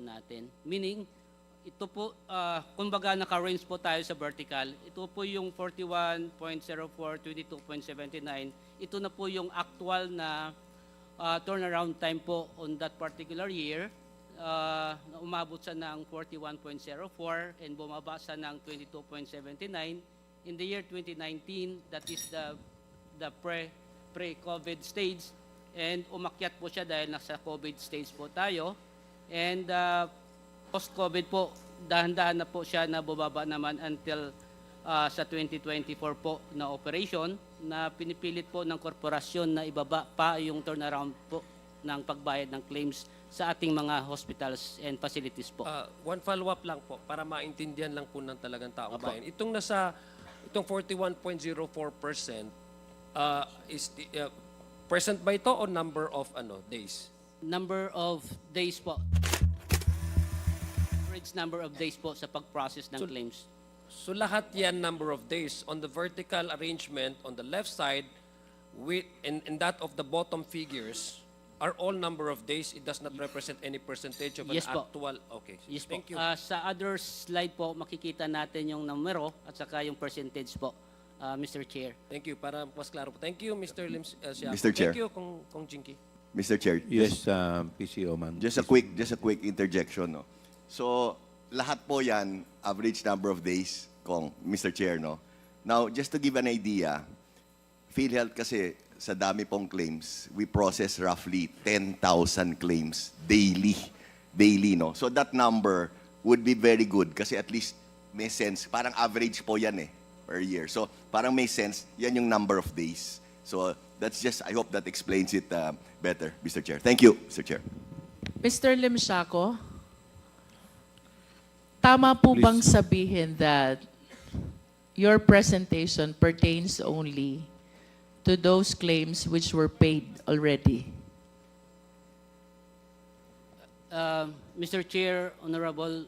natin. Meaning, ito po, kumbaga naka-range po tayo sa vertical. Ito po yung 41.04, 22.79. Ito na po yung actual na turnaround time po on that particular year. Umabot sa ng 41.04 and bumaba sa ng 22.79. In the year 2019, that is the pre-COVID stage, and umakyat po siya dahil nasa COVID stage po tayo. And post-COVID po, dahan-dahan na po siya na bumaba naman until sa 2024 po na operation na pinipilit po ng korporasyon na ibaba pa yung turnaround po ng pagbayad ng claims sa ating mga hospitals and facilities po. One follow-up lang po para maintindihan lang po ng talagang taong bayan. Itong 41.04% is present ba ito o number of days? Number of days po. Average number of days po sa pag-process ng claims. So lahat yan number of days. On the vertical arrangement on the left side, in that of the bottom figures, are all number of days. It does not represent any percentage of Yes an po. actual. Okay. Yes Thank po. you. Sa other slide po, makikita natin yung numero at saka yung percentage po, Mr. Chair. Thank you. Para mas klaro po. Thank you, Mr. Lim Siaco. Mr. Chair. Thank you, Kong Jinky. Mr. Chair, Yes, PCO, ma'am. just a quick interjection, no. So, lahat po 'yan average number of days, Mr. Chair, no. Now, just to give an idea, PhilHealth kasi sa dami pong claims, we process roughly 10,000 claims daily, no. So that number would be very good kasi at least may sense, parang average po 'yan per year. So, parang may sense, 'yan yung number of days. So, that's just, I hope that explains it better, Mr. Chair. Thank you, Mr. Chair. Mr. Lim Siaco, tama po Please. bang sabihin that your presentation pertains only to those claims which were paid already? Mr. Chair, Honorable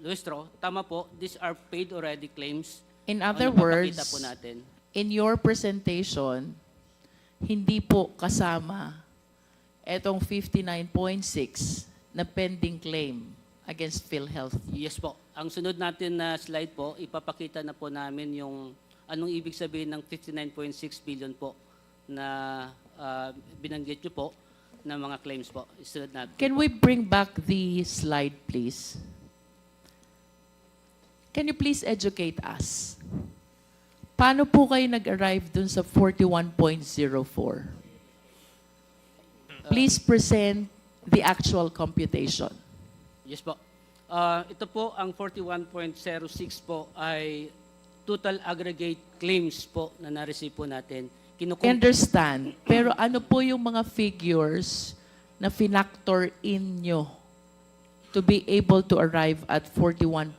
Luistro, tama po, these are paid already claims. In other Ano papakita words, po natin? in your presentation, hindi po kasama etong 59.6 na pending claim against PhilHealth. Yes po. Ang sunod natin na slide po, ipapakita na po namin yung anong ibig sabihin ng 59.6 billion po na binanggit nyo po na mga claims po. Sunod natin. Can we bring back the slide, please? Can you please educate us? Paano po kayo nag-arrive dun sa 41.04? Please present the actual computation. Yes po. Ito po, ang 41.06 po ay total aggregate claims po na na-receive po natin. I understand. Pero ano po yung mga figures na finactor in nyo to be able to arrive at 41.04?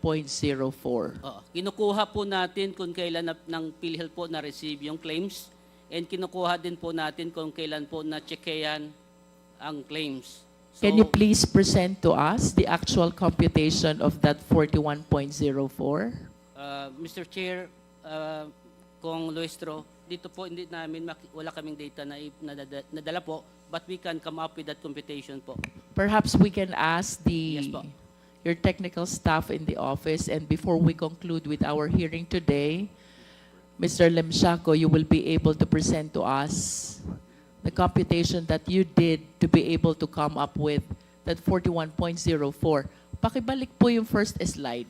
Kinukuha po natin kung kailan ng PhilHealth po na-receive yung claims, and kinukuha din po natin kung kailan po na-checkeyan ang claims. So, Can you please present to us the actual computation of that 41.04? Mr. Chair, Kong Luistro, dito po hindi namin wala kaming data na nadala po, but we can come up with that computation po. Perhaps we can ask Yes po. your technical staff in the office, and before we conclude with our hearing today, Mr. Lim Siaco, you will be able to present to us the computation that you did to be able to come up with that 41.04. Pakibalik po yung first slide.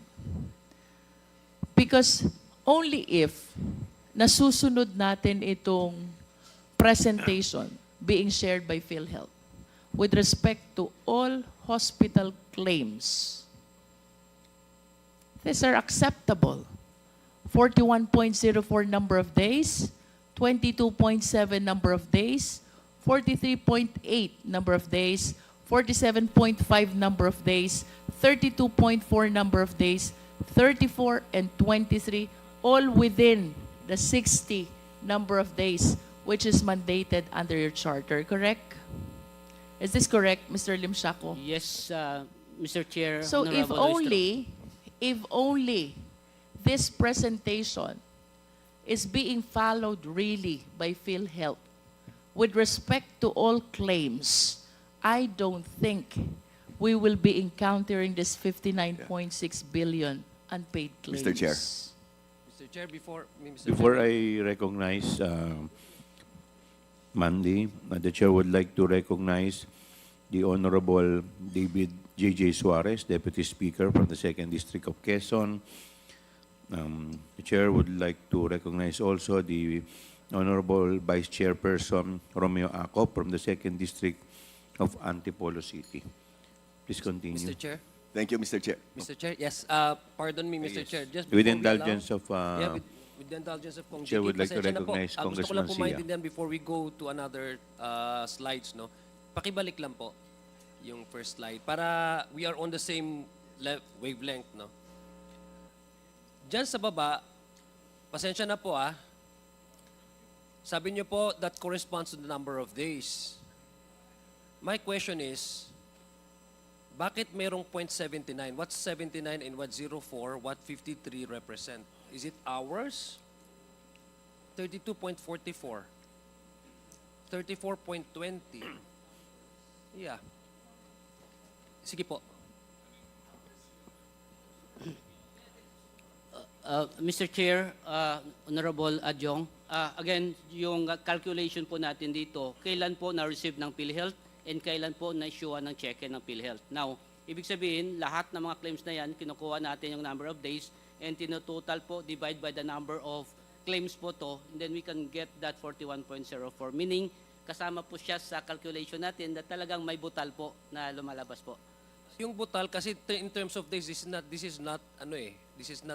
Because only if nasusunod natin itong presentation being shared by PhilHealth with respect to all hospital claims, these are acceptable. 41.04 number of days, 22.7 number of days, 43.8 number of days, 47.5 number of days, 32.4 number of days, 34 and 23, all within the 60 number of days, which is mandated under your charter, correct? Is this correct, Mr. Lim Siaco? Yes, Mr. Chair. So Honorable if only this presentation is being followed really by PhilHealth with respect to all claims, I don't think we will be encountering this 59.6 billion unpaid claims. Mr. Chair. Mr. Chair, Mr. Before Chair, I recognize Mandy, the chair would like to recognize the Honorable David J.J. Suarez, Deputy Speaker from the 2nd District of Quezon. The chair would like to recognize also the Honorable Vice Chairperson Romeo Acop from the 2nd District of Antipolo City. Please continue. Mr. Chair, Thank you, Mr. Chair. Mr. Chair, yes, pardon me, Mr. Yes. Chair, just With before we allow- indulgence of Yeah, with the indulgence of Kong Chair Jiggy, would like to pasensya na po. recognize Gusto ko lang Congressman po Sia. maintindihan before we go to another slides, no? Pakibalik lang po yung first slide para we are on the same wavelength, no? Diyan sa baba, pasensya na po sabi niyo po that corresponds to the number of days. My question is, bakit mayroong 0.79? What's 79 and what 04, what 53 represent? Is it hours? 32.44. 34.20. Yeah. Sige po. Mr. Chair, Honorable Adjong, again, yung calculation po natin dito, kailan po na-receive ng PhilHealth and kailan po na-issuean ng cheque ng PhilHealth. Now, ibig sabihin, lahat ng mga claims na yan, kinukuha natin yung number of days and tinototal po, divide by the number of claims po to, and then we can get that 41.04. Meaning, kasama po siya sa calculation natin na talagang may butal po na lumalabas po. Yung butal kasi in terms of days, this is not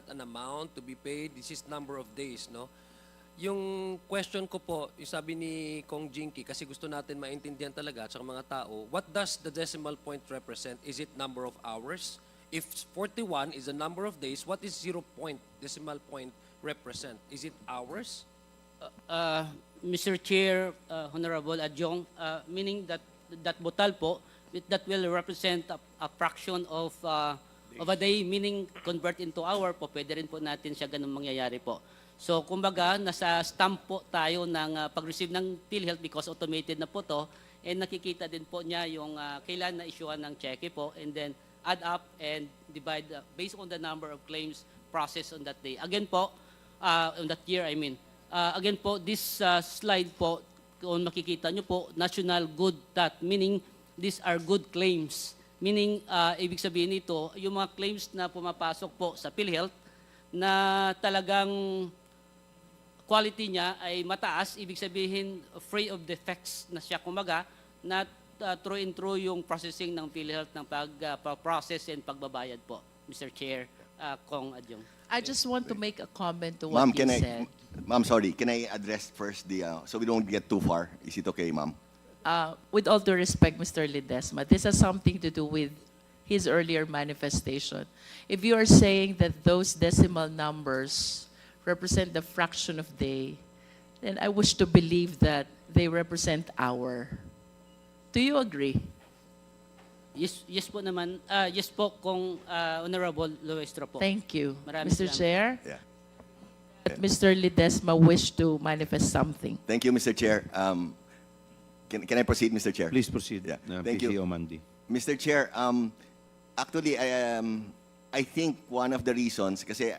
an amount to be paid, this is number of days, no? Yung question ko po, yung sabi ni Kong Jinky, kasi gusto natin maintindihan talaga sa mga tao, what does the decimal point represent? Is it number of hours? If 41 is the number of days, what is decimal point represent? Is it hours? Mr. Chair, Honorable Adjong, meaning that butal po, that will represent a fraction of a day, meaning convert into hour po, pwede rin po natin siya ganun mangyayari po. So, kumbaga, nasa stamp po tayo ng pag-receive ng PhilHealth because automated na po to, and nakikita din po niya yung kailan na-issuean ng cheque po, and then add up and divide based on the number of claims processed on that day. Again po, on that year, I mean. Again po, this slide po, kung makikita nyo po, national good that, meaning these are good claims. Meaning, ibig sabihin nito, yung mga claims na pumapasok po sa PhilHealth na talagang quality niya ay mataas, ibig sabihin free of defects na siya kumaga, na through and through yung processing ng PhilHealth ng pag-process and pagbabayad po, Mr. Chair, Kong Adjong. I just want to make a comment to what Ma'am, you said. Ma'am, sorry. Can I address first so we don't get too far? Is it okay, ma'am? With all due respect, Mr. Ledesma, this has something to do with his earlier manifestation. If you are saying that those decimal numbers represent the fraction of day, then I wish to believe that they represent hour. Do you agree? Yes po naman. Yes po, Kong Honorable Luestro po. Thank you. Maraming Mr. salamat. Chair, Yeah. that Mr. Ledesma wished to manifest something. Thank you, Mr. Chair. Can I proceed, Mr. Chair? Please proceed, Yeah. Thank you. PCO Mandy. Mr. Chair, actually, I think one of the reasons, kasi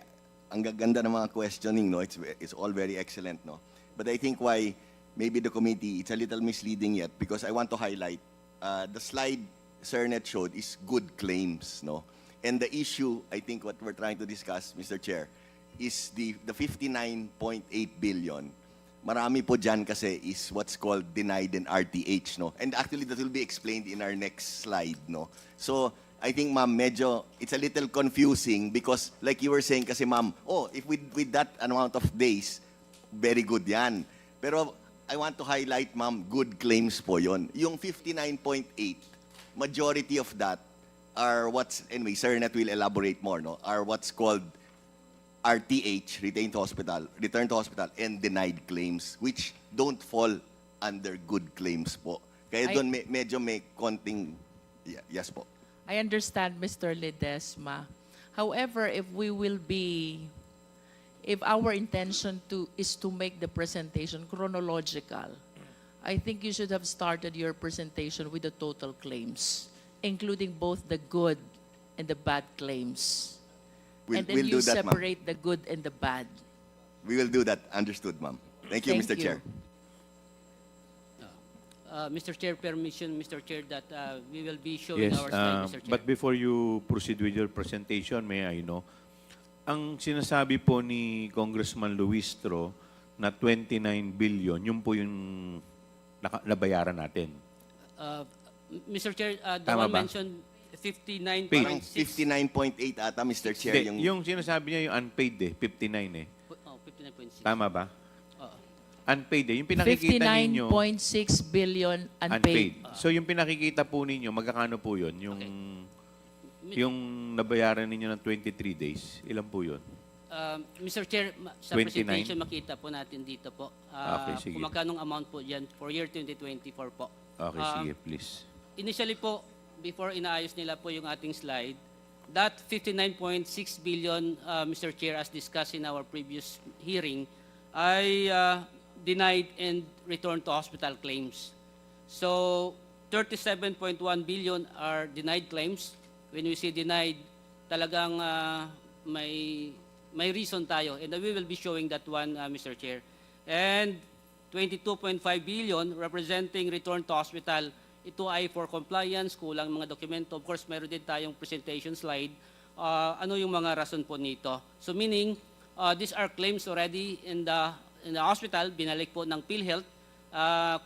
ang gaganda ng mga questioning, no, it's all very excellent, no? But I think why maybe the committee, it's a little misleading yet, because I want to highlight, the slide Sernet showed is good claims, no? And the issue, I think what we're trying to discuss, Mr. Chair, is the 59.8 billion. Marami po dyan kasi is what's called denied and RTH, no? And actually, that will be explained in our next slide, no? So, I think, ma'am, medyo, it's a little confusing because, like you were saying kasi, ma'am, if with that amount of days, very good yan. Pero, I want to highlight, ma'am, good claims po yon. Yung 59.8, majority of that are anyway, Sernet will elaborate more, no? Are what's called RTH, returned to hospital, and denied claims, which don't fall under good claims po. Kaya doon medyo may konting, yes po. I understand, Mr. Ledesma. However, if our intention is to make the presentation chronological, I think you should have started your presentation with the total claims. including both the good and the bad claims. And then We'll you do that, ma'am. separate the good and the bad. We will do that. Understood, ma'am. Thank you, Thank Mr. you. Chair. Mr. Chair, permission, Mr. Chair, that we will be showing Yes, our slide, Mr. Chair. but before you proceed with your presentation, may I know, ang sinasabi po ni Congressman Luistro na 29 billion, yun po yung nabayaran natin. Mr. Chair, the Tama one ba? mentioned 59.6. Parang 59.8 ata, Mr. Chair, Hindi, yung sinasabi niya yung unpaid 59 Oh, 59.6. Tama ba? Oo. Unpaid yung pinakikita ninyo, 59.6 billion unpaid. So yung pinakikita po ninyo, magkakano po yun? Yung nabayaran ninyo ng 23 days, ilan po yun? Mr. Chair, sa 29? presentation makita po natin dito po. Okay, sige. Kung magkanong amount po dyan for year 2024 po. Okay, sige, please. Initially po, before inaayos nila po yung ating slide, that 59.6 billion, Mr. Chair, as discussed in our previous hearing, ay denied and returned to hospital claims. So, 37.1 billion are denied claims. When we say denied, talagang may reason tayo. And we will be showing that one, Mr. Chair. And 22.5 billion representing return to hospital. Ito ay for compliance, kulang mga dokumento. Of course, meron din tayong presentation slide. Ano yung mga rason po nito? So meaning, these are claims already in the hospital, binalik po ng PhilHealth.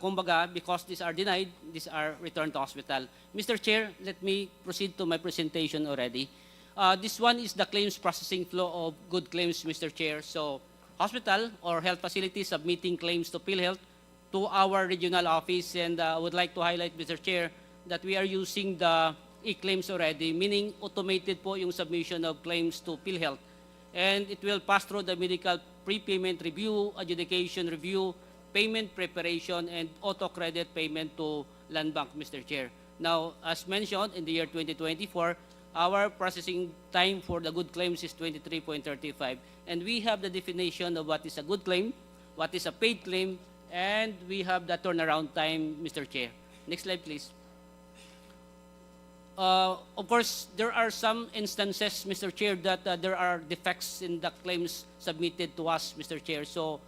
Kumbaga, because these are denied, these are returned to hospital. Mr. Chair, let me proceed to my presentation already. This one is the claims processing flow of good claims, Mr. Chair. So, hospital or health facilities submitting claims to PhilHealth to our regional office, and I would like to highlight, Mr. Chair, that we are using the e-claims already, meaning automated po yung submission of claims to PhilHealth. And it will pass through the medical prepayment review, adjudication review, payment preparation, and auto-credit payment to Land Bank, Mr. Chair. Now, as mentioned, in the year 2024, our processing time for the good claims is 23.35. And we have the definition of what is a good claim, what is a paid claim, and we have the turnaround time, Mr. Chair. Next slide, please. Of course, there are some instances, Mr. Chair, that there are defects in the claims submitted to us, Mr. Chair. So,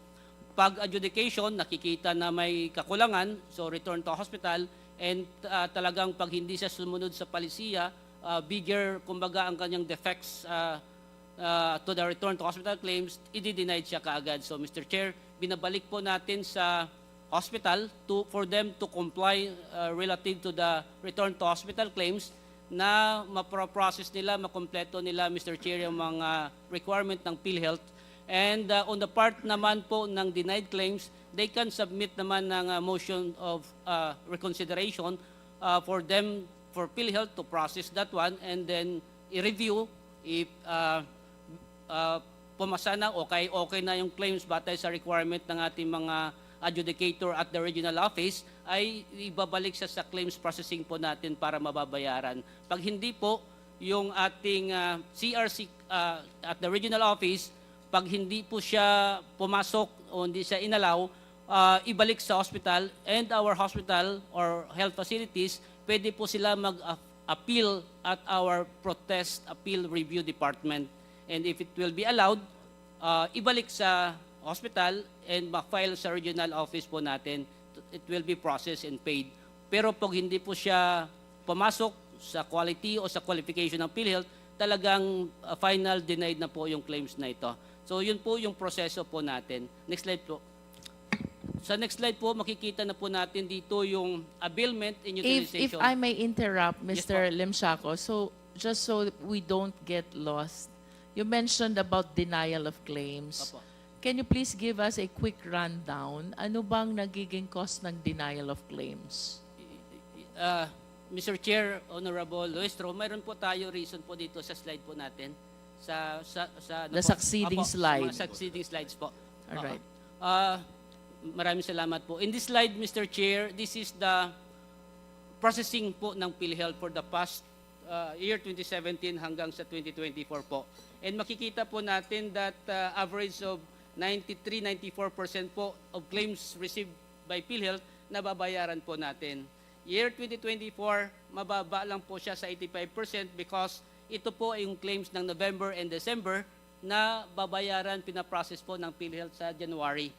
pag adjudication, nakikita na may kakulangan, so return to hospital, and talagang pag hindi siya sumunod sa palisiya, bigger, kumbaga, ang kanyang defects to the return to hospital claims, i-denied siya kaagad. So, Mr. Chair, binabalik po natin sa hospital for them to comply relative to the return to hospital claims na maproprocess nila, makompleto nila, Mr. Chair, yung mga requirement ng PhilHealth. And on the part naman po ng denied claims, they can submit naman ng motion of reconsideration for them, for PhilHealth to process that one and then i-review if pumasa na, okay na yung claims batay sa requirement ng ating mga adjudicator at the regional office, ay ibabalik siya sa claims processing po natin para mababayaran. Pag hindi po, yung ating CRC at the regional office, pag hindi po siya pumasok o hindi siya inalaw, ibalik sa hospital, and our hospital or health facilities, pwede po sila mag-appeal at our protest appeal review department. And if it will be allowed, ibalik sa hospital and ma-file sa regional office po natin, it will be processed and paid. Pero pag hindi po siya pumasok sa quality o sa qualification ng PhilHealth, talagang final denied na po yung claims na ito. So yun po yung proseso po natin. Next slide po. Sa next slide po, makikita na po natin dito yung availment and If utilization. I may interrupt, Yes, Mr. Limshaco, so just so we don't get lost, you mentioned about denial of claims. Opo. Can you please give us a quick rundown? Ano bang nagiging cause ng denial of claims? Mr. Chair, Honorable Luistro, mayroon po tayo reason po dito sa slide po natin. The succeeding slide. Mga succeeding slides po. Alright. Maraming salamat po. In this slide, Mr. Chair, this is the processing po ng PhilHealth for the past year 2017 hanggang sa 2024 po. And makikita po natin that average of 93-94% po of claims received by PhilHealth nababayaran po natin. Year 2024, mababa lang po siya sa 85% because ito po ay yung claims ng November and December na babayaran, pinaprocess po ng PhilHealth sa January.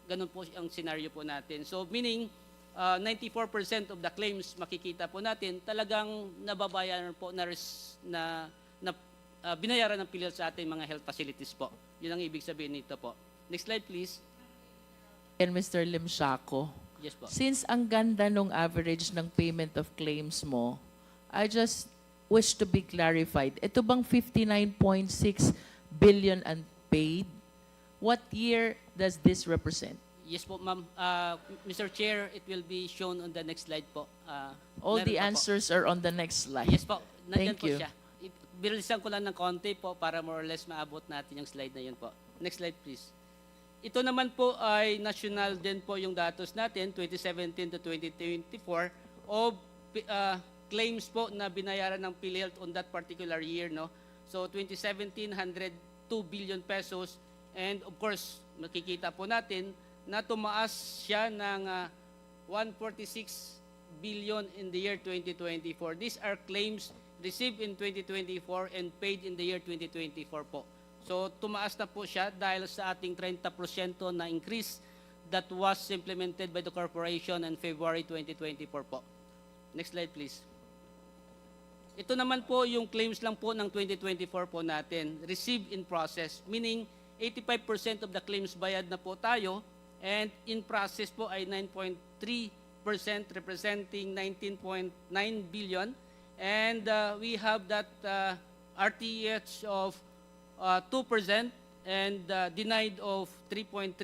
Ganun po ang scenario po natin. So meaning, 94% of the claims makikita po natin talagang nababayaran po na binayaran ng PhilHealth sa ating mga health facilities po. Yun ang ibig sabihin nito po. Next slide please. And Mr. Limshaco, Yes po. since ang ganda nung average ng payment of claims mo, I just wish to be clarified. Ito bang 59.6 billion unpaid? What year does this represent? Yes po, ma'am. Mr. Chair, it will be shown on the next slide po. All Meron the pa po. answers are on the next slide. Yes po, nandyan Thank po you. siya. Bilisan ko lang ng konti po para more or less maabot natin yung slide na yun po. Next slide please. Ito naman po ay national din po yung datos natin, 2017 to 2024, of claims po na binayaran ng PhilHealth on that particular year. No? So 2017, 102 billion pesos. And of course, makikita po natin na tumaas siya ng 146 billion in the year 2024. These are claims received in 2024 and paid in the year 2024 po. So tumaas na po siya dahil sa ating 30% na increase that was implemented by the corporation in February 2024 po. Next slide please. Ito naman po yung claims lang po ng 2024 po natin, received in process, meaning 85% of the claims bayad na po tayo and in process po ay 9.3% representing 19.9 billion and we have that RTH of 2% and denied of 3.3%,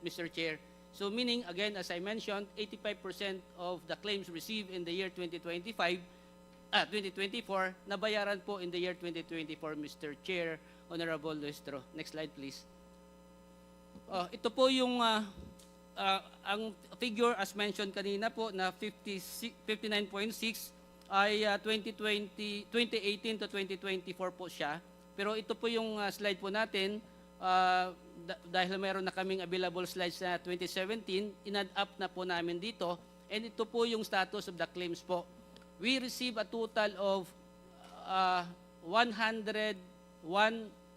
Mr. Chair. So meaning, again, as I mentioned, 85% of the claims received in the year 2024, nabayaran po in the year 2024, Mr. Chair, Honorable Luistro. Next slide, please. Ito po yung ang figure as mentioned kanina po na 59.6 ay 2018 to 2024 po siya. Pero ito po yung slide po natin, dahil meron na kaming available slides na 2017, in-add up na po namin dito. And ito po yung status of the claims po. We receive a total of 101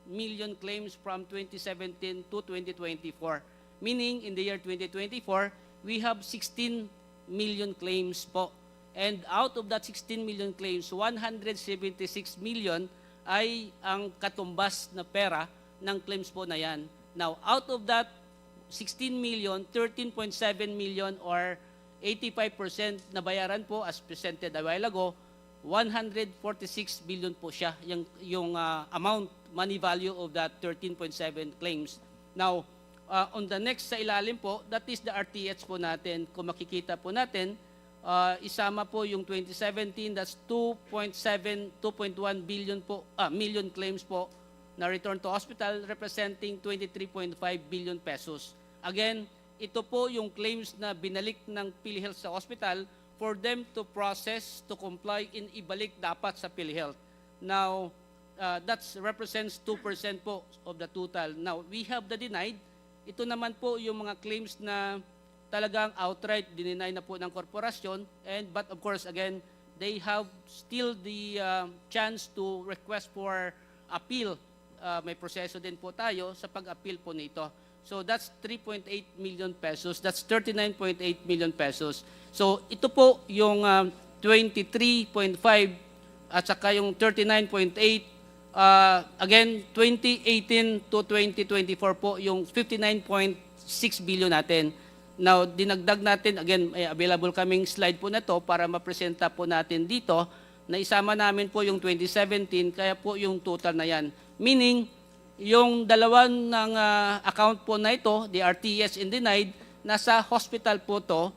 million claims from 2017 to 2024. Meaning, in the year 2024, we have 16 million claims po. And out of that 16 million claims, 176 million ay ang katumbas na pera ng claims po na yan. Now, out of that 16 million, 13.7 million or 85% na bayaran po as presented a while ago, 146 billion po siya, yung amount, money value of that 13.7 claims. Now, on the next sa ilalim po, that is the RTH po natin. Kung makikita po natin, isama po yung 2017, that's 2.1 billion po, million claims po na return to hospital representing 23.5 billion pesos. Again, ito po yung claims na binalik ng PhilHealth sa hospital for them to process, to comply, in ibalik dapat sa PhilHealth. Now, that represents 2% po of the total. Now, we have the denied. Ito naman po yung mga claims na talagang outright dininay na po ng korporasyon, but of course again they have still the chance to request for appeal. May proseso din po tayo sa pag-appeal po nito. So that's 3.8 million pesos, that's 39.8 million pesos. So ito po yung 23.5 at saka yung 39.8, again 2018 to 2024 po yung 59.6 billion natin. Now, dinagdag natin, again, may available kaming slide po na to para mapresenta po natin dito na isama namin po yung 2017, kaya po yung total na yan. Meaning, yung dalawa ng account po na ito, the RTS and denied, nasa hospital po to,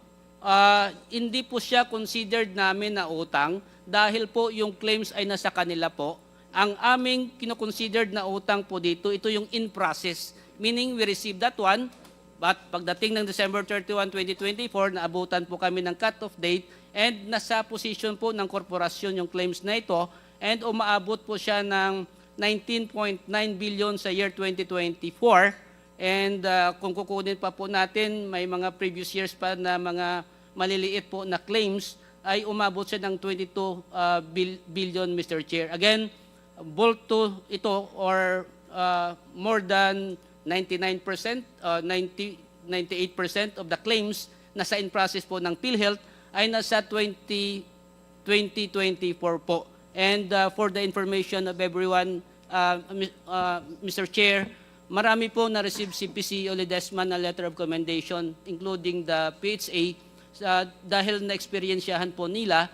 hindi po siya considered namin na utang dahil po yung claims ay nasa kanila po. Ang aming kinoconsidered na utang po dito, ito yung in process. Meaning, we received that one, but pagdating ng December 31, 2024, naabutan po kami ng cut-off date and nasa position po ng korporasyon yung claims na ito and umaabot po siya ng 19.9 billion sa year 2024 and kung kukunin pa po natin, may mga previous years pa na mga maliliit po na claims ay umabot siya ng 22 billion, Mr. Chair. Again, bulto ito or more than 99%, 98% of the claims na sa in process po ng PhilHealth ay nasa 2024 po. And for the information of everyone, Mr. Chair, marami po na-receive si PCO Ledesma na letter of commendation, including the PHA, dahil na-experiensyahan po nila,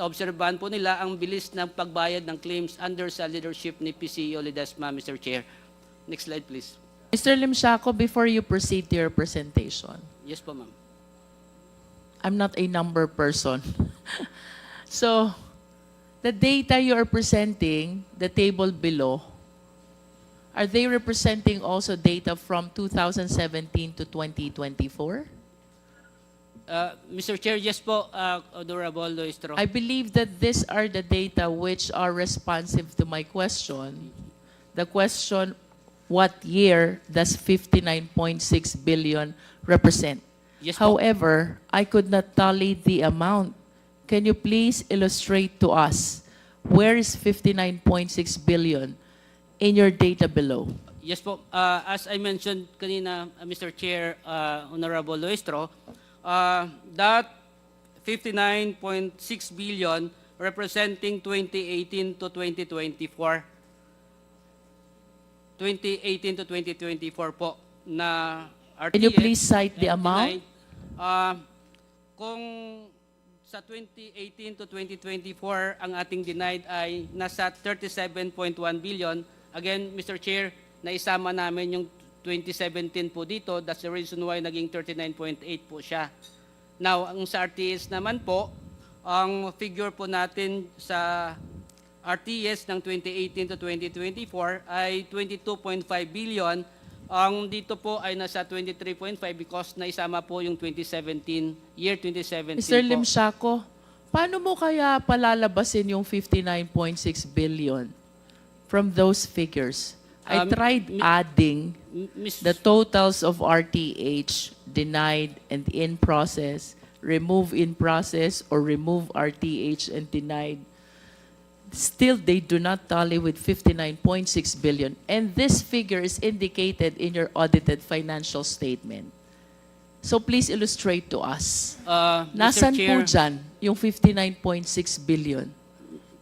obserbahan po nila ang bilis ng pagbayad ng claims under sa leadership ni PCO Ledesma, Mr. Chair. Next slide, please. Mr. Limsiaco, before you proceed to your presentation, Yes po, ma'am. I'm not a number person. So, the data you are presenting, the table below, are they representing also data from 2017 to 2024? Mr. Chair, yes po, Honorable Loistro. I believe that these are the data which are responsive to my question. The question, what year does 59.6 billion represent? Yes po. However, I could not tally the amount. Can you please illustrate to us where is 59.6 billion in your data below? Yes po. As I mentioned kanina, Mr. Chair, Honorable Loistro, that 59.6 billion representing 2018 to 2024. 2018 to 2024 po na RTS. Can you please cite the and amount? denied. Kung sa 2018 to 2024 ang ating denied ay nasa 37.1 billion. Again, Mr. Chair, naisama namin yung 2017 po dito. That's the reason why naging 39.8 po siya. Now, ang sa RTS naman po, ang figure po natin sa RTS ng 2018 to 2024 ay 22.5 billion. Ang dito po ay nasa 23.5 because naisama po yung 2017, year 2017 Mr. po. Limsiaco, paano mo kaya palalabasin yung 59.6 billion from those figures? I tried adding Miss, the totals of RTH, denied and in process, remove in process, or remove RTH and denied. Still, they do not tally with 59.6 billion. And this figure is indicated in your audited financial statement. So please illustrate to us. Mr. Nasaan Chair, po dyan yung 59.6 billion?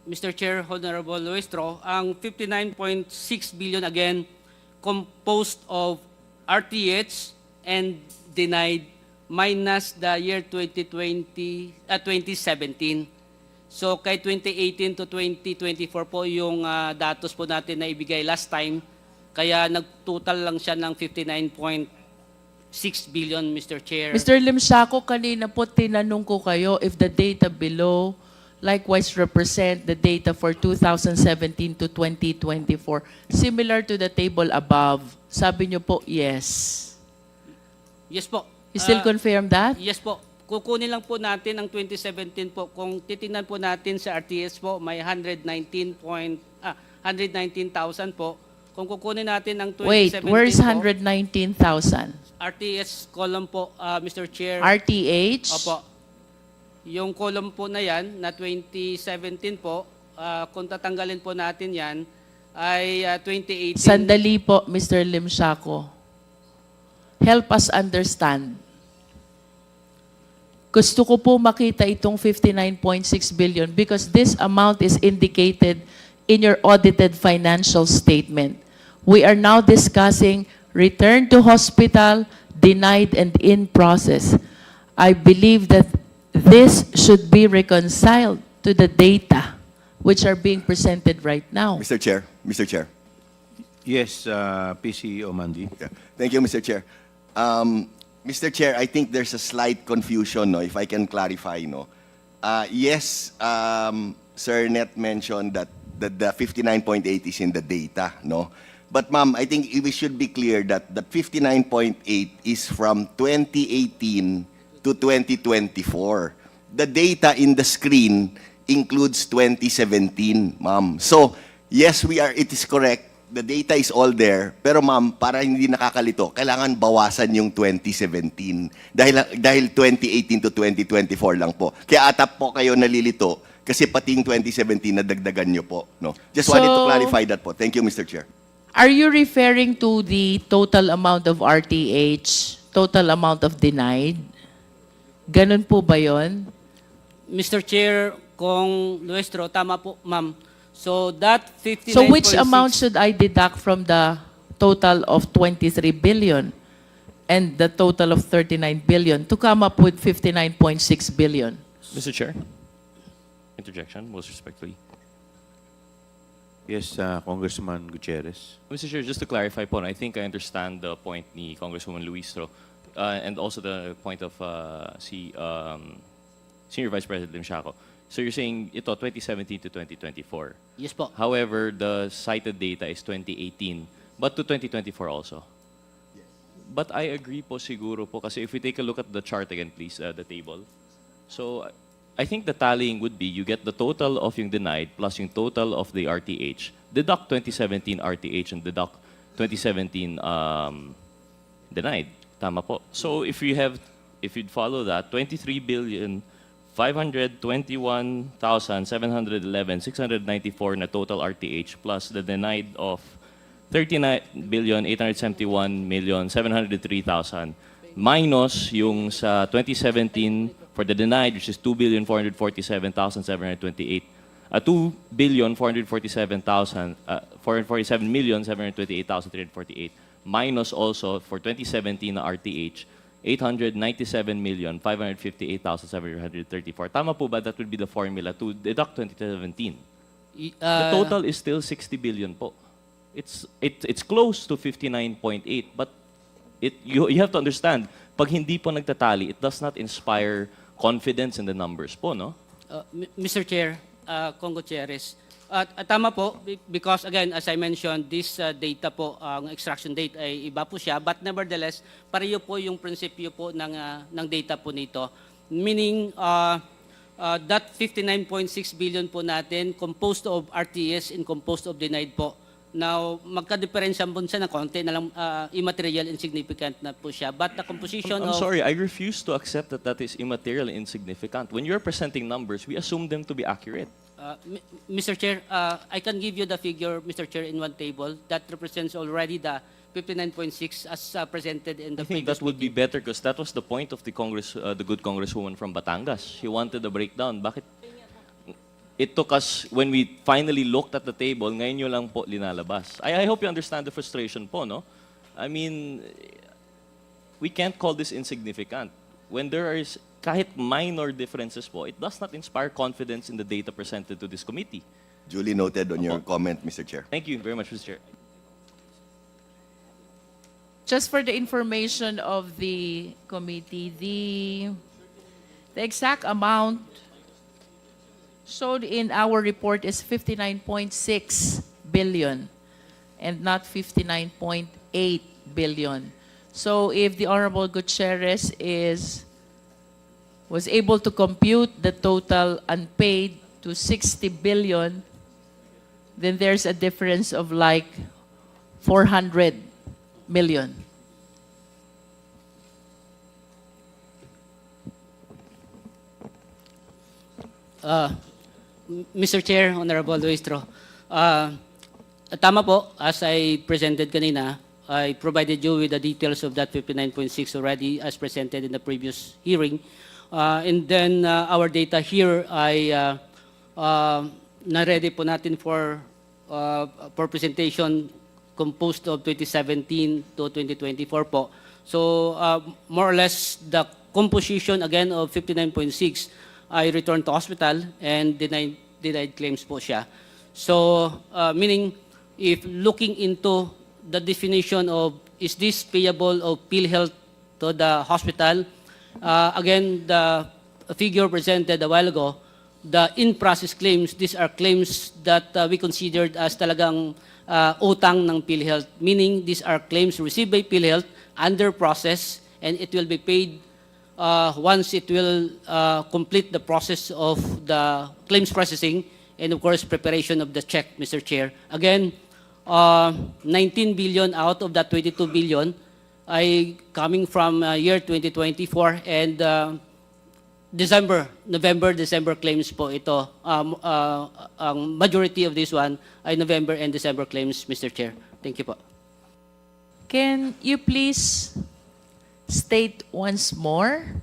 Mr. Chair, Honorable Luistro, ang 59.6 billion again composed of RTH and denied minus the year 2017. So kay 2018 to 2024 po yung datos po natin na ibigay last time. Kaya nagtotal lang siya ng 59.6 billion, Mr. Chair. Mr. Limsiaco, kanina po tinanong ko kayo if the data below likewise represent the data for 2017 to 2024, similar to the table above. Sabi niyo po, yes. Yes po. You still confirm that? Yes po. Kukunin lang po natin ang 2017 po. Kung titingnan po natin sa RTS po, may 119,000 po. Kung kukunin natin ang 2017 Wait, where's po, 119,000? RTS column po, Mr. Chair. RTH? Opo. Yung column po na yan, na 2017 po, kung tatanggalin po natin yan, ay 2018. Sandali po, Mr. Limsiaco. Help us understand. Gusto ko po makita itong 59.6 billion because this amount is indicated in your audited financial statement. We are now discussing return to hospital, denied and in process. I believe that this should be reconciled to the data which are being presented right now. Mr. Chair, Mr. Chair. Yes, PCO Mandy. Yeah. Thank you, Mr. Chair. Mr. Chair, I think there's a slight confusion, no, if I can clarify. No? Yes, Sir Net mentioned that the 59.8 is in the data. No? But ma'am, I think we should be clear that the 59.8 is from 2018 to 2024. The data in the screen includes 2017, ma'am. So, yes, it is correct the data is all there. Pero ma'am, para hindi nakakalito, kailangan bawasan yung 2017. Dahil 2018 to 2024 lang po. Kaya atap po kayo nalilito kasi pati yung 2017 nadagdagan nyo po. No? Just wanted to So- clarify that po. Thank you, Mr. Chair. Are you referring to the total amount of RTH, total amount of denied? Ganun po ba yun? Mr. Chair, Kong Nuestro, tama po, ma'am. So that 59.6... So which amount should I deduct from the total of 23 billion and the total of 39 billion to come up with 59.6 billion? Mr. Chair, interjection, most respectfully. Yes, Congressman Gutierrez. Mr. Chair, just to clarify po, I think I understand the point ni Congresswoman Luistro and also the point of Senior Vice President Shaco. So you're saying ito 2017 to 2024. Yes po. However, the cited data is 2018, but to 2024 also. But I agree po siguro po kasi if we take a look at the chart again, please, the table. So I think the tallying would be you get the total of yung denied plus yung total of the RTH, deduct 2017 RTH and deduct 2017 denied. Tama po. So if you'd follow that, 23,521,711,694 na total RTH plus the denied of 39,871,703,000 minus yung sa 2017 for the denied, which is 2,447,728, 447,728,348 minus also for 2017 na RTH 897,558,734. Tama po ba that would be the formula to deduct 2017? The total is still 60 billion po. It's close to 59.8, but you have to understand, pag hindi po nagtatali, it does not inspire confidence in the numbers po, no? Mr. Chair, Kong Gutierrez, tama po, because again, as I mentioned, this data po, ang extraction date ay iba po siya, but nevertheless, pareho po yung prinsipyo po ng data po nito. Meaning, that 59.6 billion po natin, composed of RTS and composed of denied po. Now, magka-diferensya po siya na konti na lang immaterial insignificant na po siya. But the composition I'm of... sorry, I refuse to accept that is immaterial and insignificant. When you're presenting numbers, we assume them to be accurate. Mr. Chair, I can give you the figure, Mr. Chair, in one table that represents already the 59.6 as presented in the I think previous that would be meeting. better because that was the point of the good congresswoman from Batangas. She wanted a breakdown. Bakit? It took us, when we finally looked at the table, ngayon nyo lang po linalabas. I hope you understand the frustration po, no? I mean, we can't call this insignificant. When there is kahit minor differences po, it does not inspire confidence in the data presented to this committee. Duly noted on your comment, Mr. Chair. Thank you very much, Mr. Chair. Just for the information of the committee, the exact amount showed in our report is 59.6 billion and not 59.8 billion. So if the Honorable Gutierrez was able to compute the total unpaid to 60 billion, then there's a difference of like 400 million. Mr. Chair, Honorable Luistro, tama po, as I presented kanina, I provided you with the details of that 59.6 already as presented in the previous hearing. And then our data here ay na-ready po natin for presentation composed of 2017 to 2024 po. So more or less the composition again of 59.6 ay returned to hospital and denied claims po siya. So meaning if looking into the definition of is this payable of PhilHealth to the hospital, again the figure presented a while ago, the in-process claims, these are claims that we considered as talagang utang ng PhilHealth, meaning these are claims received by PhilHealth under process and it will be paid once it will complete the process of the claims processing and of course preparation of the check, Mr. Chair. Again, 19 billion out of that 22 billion ay coming from year 2024 and November, December claims po ito. Ang majority of this one ay November and December claims, Mr. Chair. Thank you po. Can you please state once more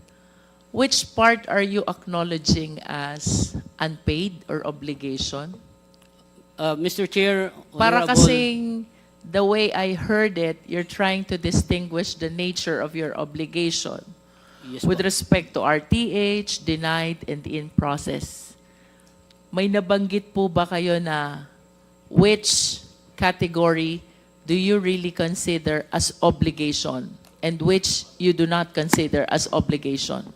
which part are you acknowledging as unpaid or obligation? Mr. Chair, Para Honorable- kasing the way I heard it, you're trying to distinguish the nature of your obligation Yes with po. respect to RTH, denied, and in process. May nabanggit po ba kayo na which category do you really consider as obligation and which you do not consider as obligation?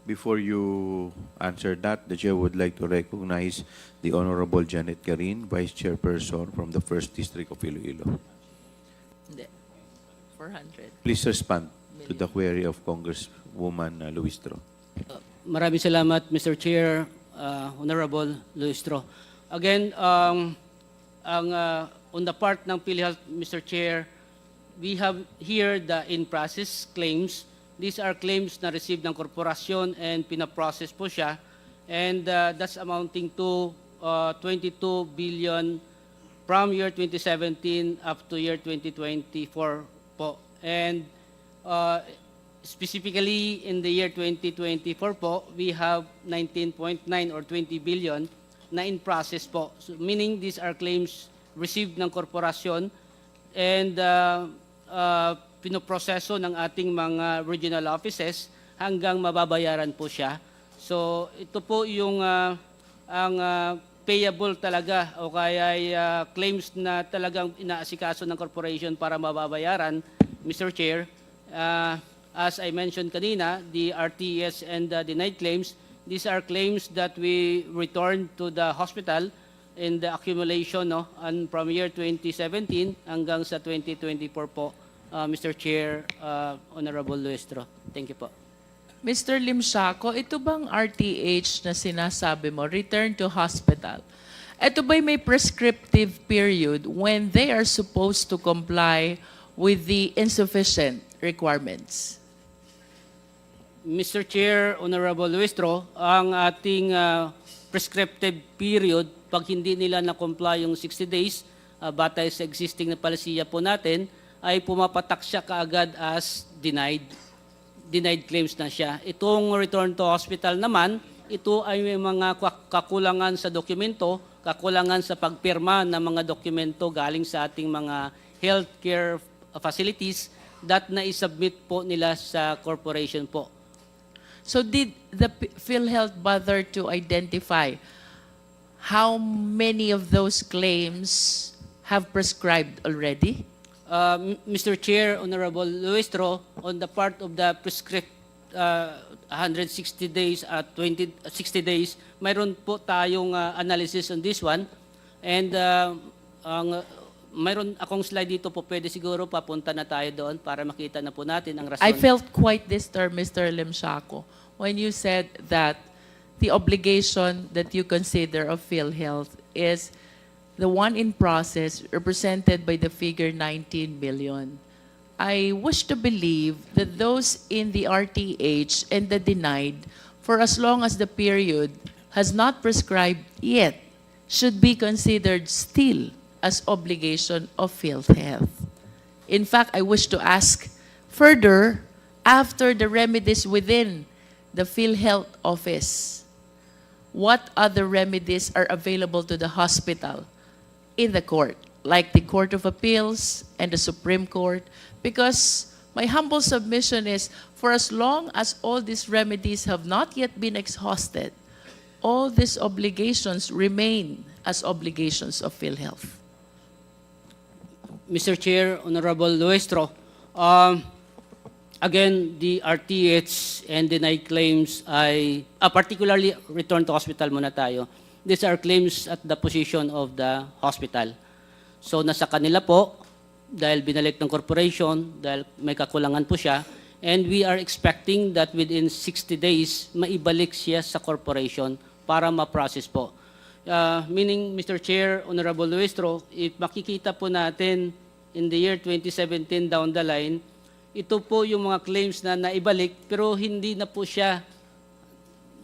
Before you answer that, the Chair would like to recognize the Honorable Janet Carin, Vice Chairperson from the 1st District of Iloilo. Hindi. 400. Please respond to the query of Congresswoman Luistro. Maraming salamat, Mr. Chair, Honorable Luistro. Again, on the part ng PhilHealth, Mr. Chair, we have here the in-process claims. These are claims na received ng korporasyon and pinaprocess po siya. And that's amounting to 22 billion from year 2017 up to year 2024 po. And specifically in the year 2024 po, we have 19.9 or 20 billion na in process po. So, meaning these are claims received ng korporasyon and pinoproseso ng ating mga regional offices hanggang mababayaran po siya. So ito po yung ang payable talaga o kaya ay, claims na talagang inaasikaso ng corporation para mababayaran, Mr. Chair. As I mentioned kanina, the RTS and the denied claims, these are claims that we return to the hospital in the accumulation and from year 2017 hanggang sa 2024 po, Mr. Chair, Honorable Luistro. Thank you po. Mr. Limsiaco, ito bang RTH na sinasabi mo, return to hospital? Ito ba'y may prescriptive period when they are supposed to comply with the insufficient requirements? Mr. Chair, Honorable Luistro, ang ating prescriptive period, pag hindi nila na-comply yung 60 days, batay sa existing na palisiya po natin, ay pumapatak siya kaagad as denied claims na siya. Itong return to hospital naman, ito ay may mga kakulangan sa dokumento, kakulangan sa pagpirma ng mga dokumento galing sa ating mga healthcare facilities that na-submit po nila sa corporation po. So did the PhilHealth bother to identify how many of those claims have prescribed already? Mr. Chair, Honorable Luistro, on the part of the prescript 160 days at 60 days, mayroon po tayong analysis on this one. And mayroon akong slide dito po, pwede siguro papunta na tayo doon para makita na po natin ang rason. I felt quite disturbed, Mr. Limsiaco, when you said that the obligation that you consider of PhilHealth is the one in process represented by the figure 19 billion. I wish to believe that those in the RTH and the denied, for as long as the period has not prescribed yet, should be considered still as obligation of PhilHealth. In fact, I wish to ask further, after the remedies within the PhilHealth office, what other remedies are available to the hospital in the court, like the Court of Appeals and the Supreme Court? Because my humble submission is, for as long as all these remedies have not yet been exhausted, all these obligations remain as obligations of PhilHealth. Mr. Chair, Honorable Luistro, again, the RTH and denied claims ay, particularly return to hospital muna tayo. These are claims at the position of the hospital. So nasa kanila po, dahil binalik ng corporation, dahil may kakulangan po siya, and we are expecting that within 60 days, maibalik siya sa corporation para ma-process po. Meaning, Mr. Chair, Honorable Luistro, if makikita po natin in the year 2017 down the line, ito po yung mga claims na naibalik pero hindi na po siya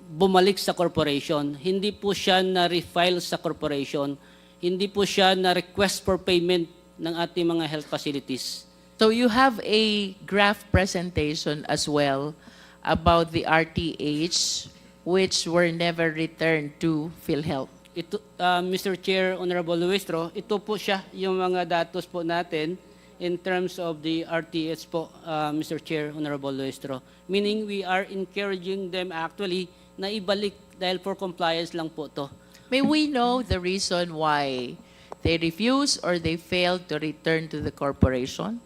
bumalik sa corporation. Hindi po siya na-refile sa corporation. Hindi po siya na-request for payment ng ating mga health facilities. So you have a graph presentation as well about the RTH which were never returned to PhilHealth. Ito, Mr. Chair, Honorable Luistro, ito po siya yung mga datos po natin in terms of the RTH po, Mr. Chair, Honorable Luistro. Meaning we are encouraging them actually na ibalik dahil for compliance lang po to. May we know the reason why they refuse or they fail to return to the corporation?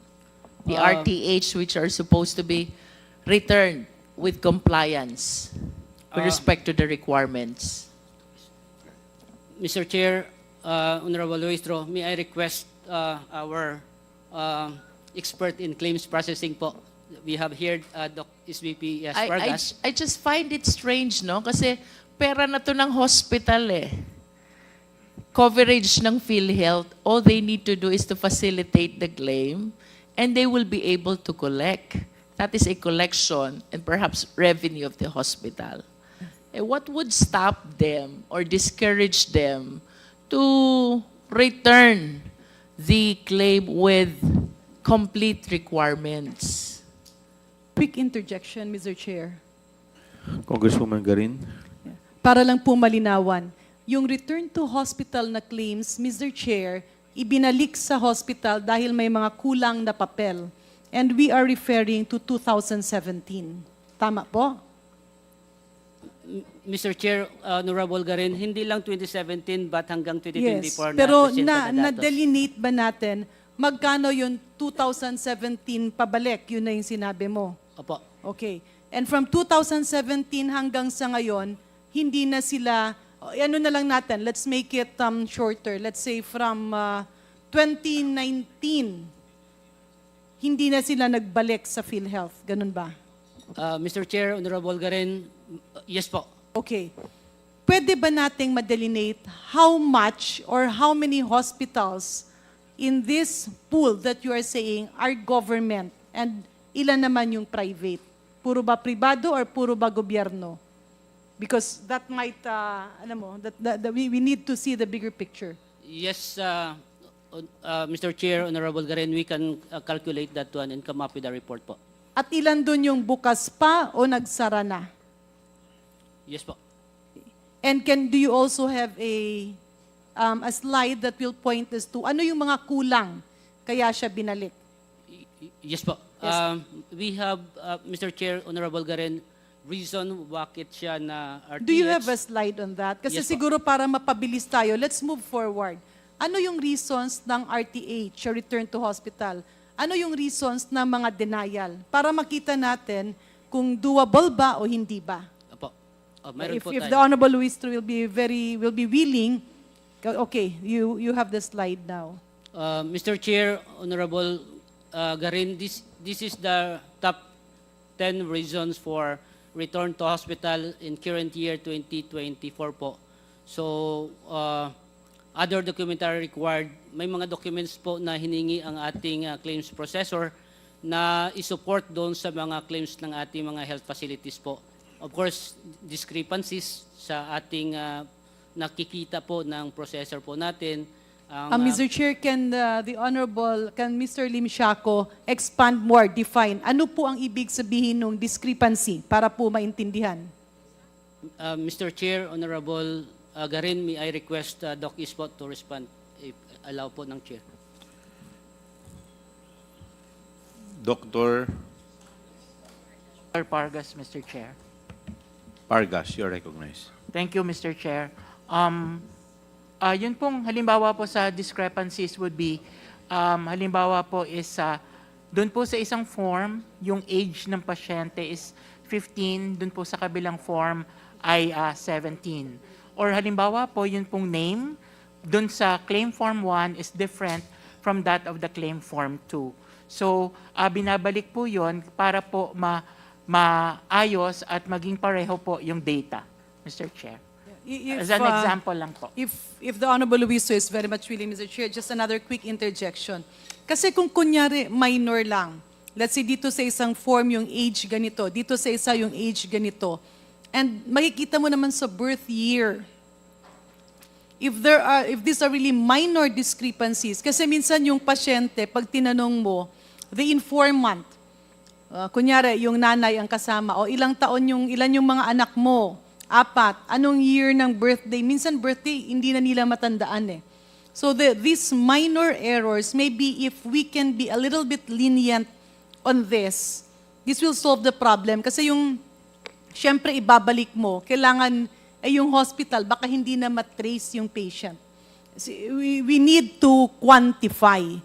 The RTH which are supposed to be returned with compliance with respect to the requirements. Mr. Chair, Honorable Luistro, may I request our expert in claims processing po. We have here Doc SVP Vargas. I just find it strange, no? Kasi pera na to ng hospital eh. Coverage ng PhilHealth, all they need to do is to facilitate the claim and they will be able to collect. That is a collection and perhaps revenue of the hospital. What would stop them or discourage them to return the claim with complete requirements? Quick interjection, Mr. Chair. Congresswoman Garin. Para lang po malinawan, yung return to hospital na claims, Mr. Chair, ibinalik sa hospital dahil may mga kulang na papel. And we are referring to 2017. Tama po? Mr. Chair, Honorable Garin, hindi lang 2017 but hanggang 2024 Yes. Pero present na datos. na-delineate ba natin magkano yung 2017 pabalik? Yun na yung sinabi mo. Opo. Okay. And from 2017 hanggang sa ngayon, hindi na sila, ano na lang natin, let's make it shorter. Let's say from 2019, hindi na sila nagbalik sa PhilHealth. Ganun ba? Mr. Chair, Honorable Garin, yes po. Okay. Pwede ba nating ma-delineate how much or how many hospitals in this pool that you are saying are government and ilan naman yung private? Puro ba pribado or puro ba gobyerno? Because that might, alam mo, we need to see the bigger picture. Yes, Mr. Chair, Honorable Garin, we can calculate that one and come up with a report po. At ilan dun yung bukas pa o nagsara na? Yes po. And do you also have a slide that will point us to ano yung mga kulang kaya siya binalik? Yes po. Yes. We have, Mr. Chair, Honorable Garin, reason bakit siya na RTH. Do you have a slide on that? Kasi Yes po. siguro para mapabilis tayo, let's move forward. Ano yung reasons ng RTH, or return to hospital? Ano yung reasons ng mga denial? Para makita natin kung doable ba o hindi ba. Opo. Mayroon If po the tayo. Honorable Luistro will be willing, okay, you have the slide now. Mr. Chair, Honorable Garin, this is the top 10 reasons for return to hospital in current year 2024 po. So, other documentary required, may mga documents po na hiningi ang ating claims processor na isupport doon sa mga claims ng ating mga health facilities po. Of course, discrepancies sa ating nakikita po ng processor po natin. Mr. Chair, can Mr. Lim Siaco expand more, define, ano po ang ibig sabihin ng discrepancy para po maintindihan? Mr. Chair, Honorable Garin, may I request Doc Ispot to respond if allow po ng Chair. Dr. Pargas, Mr. Chair. Vargas, you're recognized. Thank you, Mr. Chair. Yun pong halimbawa po sa discrepancies would be, halimbawa po is, doon po sa isang form, yung age ng pasyente is 15, doon po sa kabilang form ay 17. Or halimbawa po, yun pong name, doon sa claim form 1 is different from that of the claim form 2. So, binabalik po yun para po maayos at maging pareho po yung data, Mr. Chair. As an example lang po. If the Honorable Luiso is very much willing, Mr. Chair, just another quick interjection. Kasi kung kunyari minor lang, let's say dito sa isang form yung age ganito, dito sa isa yung age ganito, and makikita mo naman sa birth year, if these are really minor discrepancies, kasi minsan yung pasyente, pag tinanong mo, the informant, kunyari yung nanay ang kasama, o ilan yung mga anak mo, 4, anong year ng birthday, minsan birthday, hindi na nila matandaan eh. So these minor errors, maybe if we can be a little bit lenient on this will solve the problem. Kasi syempre ibabalik mo, kailangan yung hospital, baka hindi na matrace yung patient. We need to quantify.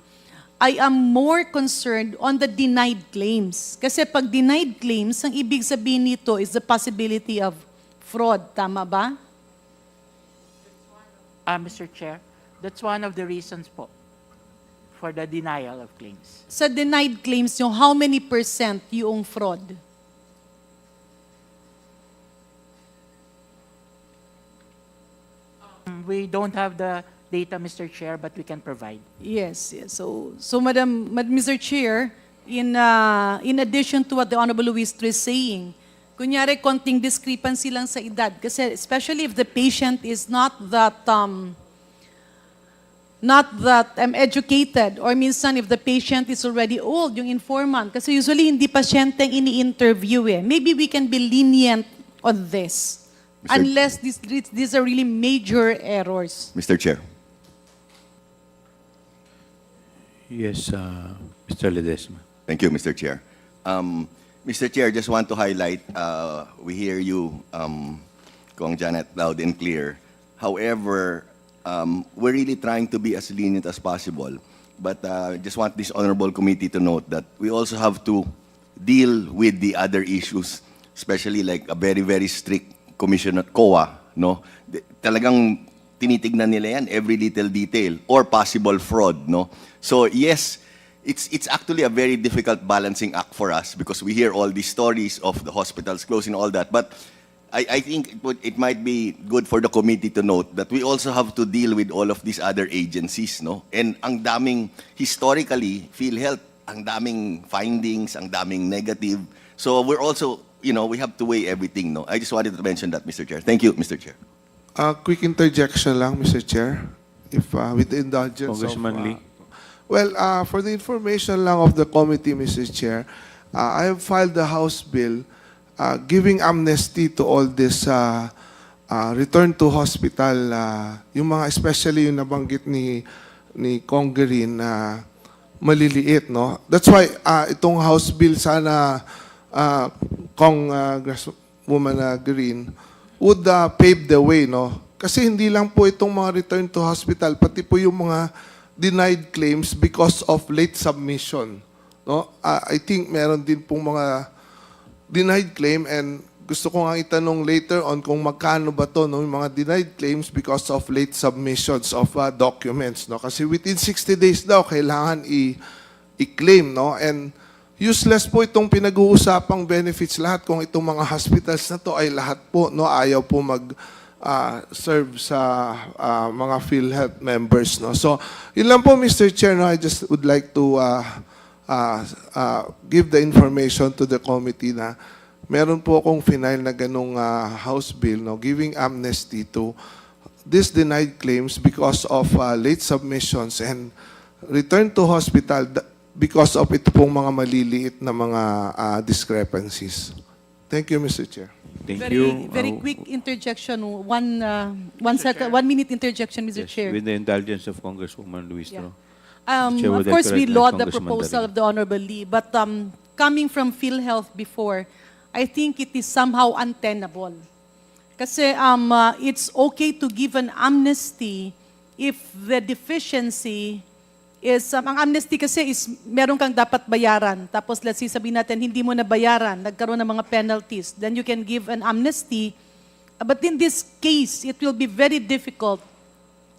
I am more concerned on the denied claims. Kasi pag denied claims, ang ibig sabihin nito is the possibility of fraud. Tama ba? Mr. Chair, that's one of the reasons po for the denial of claims. Sa denied claims nyo, how many % yung fraud? We don't have the data, Mr. Chair, but we can provide. Yes, yes. So Mr. Chair, in addition to what the Honorable Luis is saying, kunyari konting discrepancy lang sa edad, kasi especially if the patient is not that educated, or minsan if the patient is already old, yung informant, kasi usually hindi pasyente ang ini-interview eh. Maybe we can be lenient on this, unless these are really major errors. Mr. Chair. Yes, Mr. Ledesma. Thank you, Mr. Chair. Mr. Chair, just want to highlight, we hear you, Kong Janet, loud and clear. However, we're really trying to be as lenient as possible. But just want this honorable committee to note that we also have to deal with the other issues, especially like a very, very strict commission at COA, no? Talagang tinitignan nila yan, every little detail, or possible fraud, no? So yes, it's actually a very difficult balancing act for us because we hear all these stories of the hospitals closing and all that. But I think it might be good for the committee to note that we also have to deal with all of these other agencies, no? And ang daming, historically, PhilHealth, ang daming findings, ang daming negative. So we're also, we have to weigh everything, no? I just wanted to mention that, Mr. Chair. Thank you, Mr. Chair. Quick interjection lang, Mr. Chair, if with the indulgence Congressman of... Lee. Well, for the information lang of the committee, Mr. Chair, I have filed the House bill giving amnesty to all this return to hospital, yung mga especially yung nabanggit ni Congressman na maliliit, no? That's why itong House bill sana Congresswoman Green would pave the way, no? Kasi hindi lang po itong mga return to hospital, pati po yung mga denied claims because of late submission, no? I think meron din pong mga denied claim, and gusto ko nga itanong later on kung magkano ba to, no, yung mga denied claims because of late submissions of documents, no? Kasi within 60 days daw kailangan i-claim, no? And useless po itong pinag-uusapang benefits lahat kung itong mga hospitals na to ay lahat po, no, ayaw po serve sa mga PhilHealth members, no? So, yun lang po, Mr. Chair, no? I just would like to give the information to the committee na meron po akong final na ganung House bill, no, giving amnesty to these denied claims because of late submissions and return to hospital because of ito pong mga maliliit na mga discrepancies. Thank you, Mr. Chair. Thank you. Very quick interjection, 1 minute interjection, Mr. Yes, Chair. with the indulgence of Congresswoman Luis. Yeah. Chair Of would like course, to we recognize laud the Congressman proposal Darin. of the Honorable Lee, but coming from PhilHealth before, I think it is somehow untenable. Kasi it's okay to give an amnesty if the deficiency is, ang amnesty kasi is meron kang dapat bayaran. Tapos let's say sabihin natin, hindi mo na bayaran, nagkaroon ng mga penalties, then you can give an amnesty. But in this case, it will be very difficult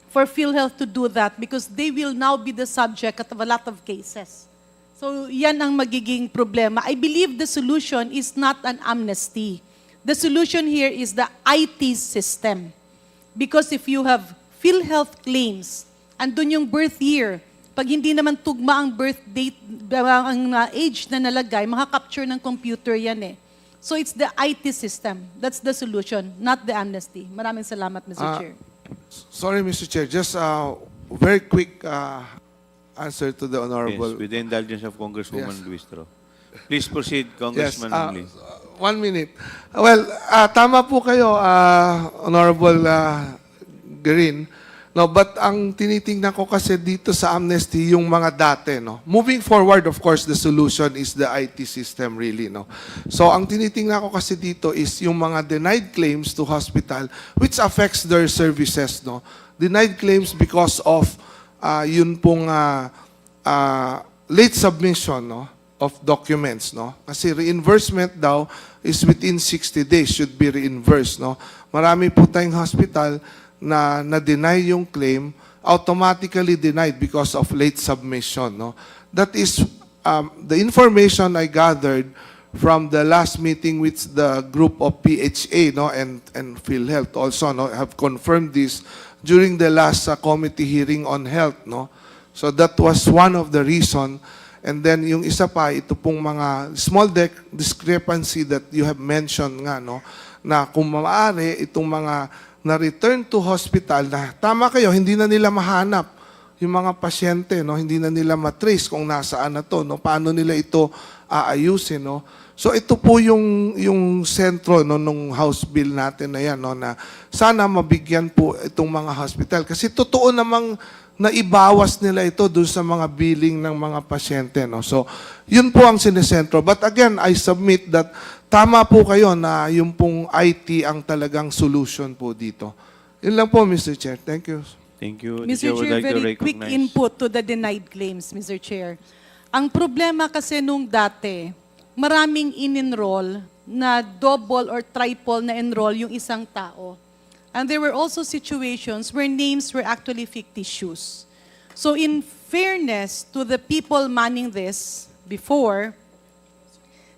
for PhilHealth to do that because they will now be the subject of a lot of cases. So yan ang magiging problema. I believe the solution is not an amnesty. The solution here is the IT system. Because if you have PhilHealth claims, andun yung birth year, pag hindi naman tugma ang birth date, ang age na nalagay, makakapture ng computer yan eh. So it's the IT system. That's the solution, not the amnesty. Maraming salamat, Mr. Chair. Sorry, Mr. Chair, just very quick answer to the Honorable. Yes, with the indulgence of Congresswoman Yes. Luistro. Please proceed, Congressman Lee. 1 minute. Well, tama po kayo, Honorable Green. No, but ang tinitingnan ko kasi dito sa amnesty yung mga dati, no. Moving forward, of course, the solution is the IT system really, no. So ang tinitingnan ko kasi dito is yung mga denied claims to hospital which affects their services, no. Denied claims because of yun pong late submission, no, of documents, no. Kasi reimbursement daw is within 60 days should be reimbursed, no. Marami po tayong hospital na na-deny yung claim, automatically denied because of late submission, no. That is the information I gathered from the last meeting with the group of PHA, no, and PhilHealth also, no, have confirmed this during the last committee hearing on health, no. So that was one of the reason. And then yung isa pa, ito pong mga small discrepancy that you have mentioned nga, no, na kung maaari itong mga na-return to hospital na tama kayo, hindi na nila mahanap yung mga pasyente, no, hindi na nila matrace kung nasaan na to, no, paano nila ito aayusin, no. So ito po yung sentro, no, nung House Bill natin na yan, no, na sana mabigyan po itong mga hospital kasi totoo namang naibawas nila ito dun sa mga billing ng mga pasyente, no. So yun po ang sinesentro. But again, I submit that tama po kayo na yung pong IT ang talagang solution po dito. Yun lang po, Mr. Chair. Thank you. Thank you. The Mr. Chair would Chair, like to very quick recognize- input to the denied claims, Mr. Chair. Ang problema kasi nung dati, maraming in-enroll na double or triple na enroll yung isang tao. And there were also situations where names were actually fictitious. So in fairness to the people manning this before,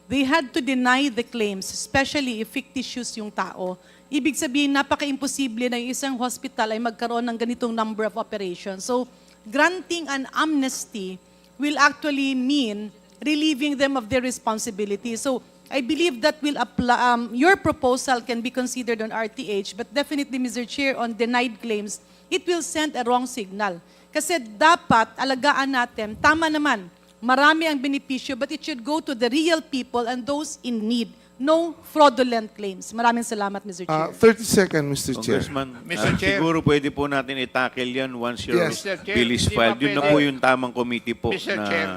they had to deny the claims, especially if fictitious yung tao. Ibig sabihin, napaka-imposible na yung isang hospital ay magkaroon ng ganitong number of operations. So, granting an amnesty will actually mean relieving them of their responsibility. So, I believe that will apply, your proposal can be considered on RTH, but definitely, Mr. Chair, on denied claims, it will send a wrong signal. Kasi dapat alagaan natin, tama naman, marami ang benepisyo, but it should go to the real people and those in need. No fraudulent claims. Maraming salamat, Mr. Chair. 30 seconds, Mr. Chair. Congressman, Mr. Chair. siguro pwede po natin i-tackle yan once your Yes. Mr. Chair, bill is hindi ba filed. Yun na pwede- po yung tamang committee po Mr. na... Chair.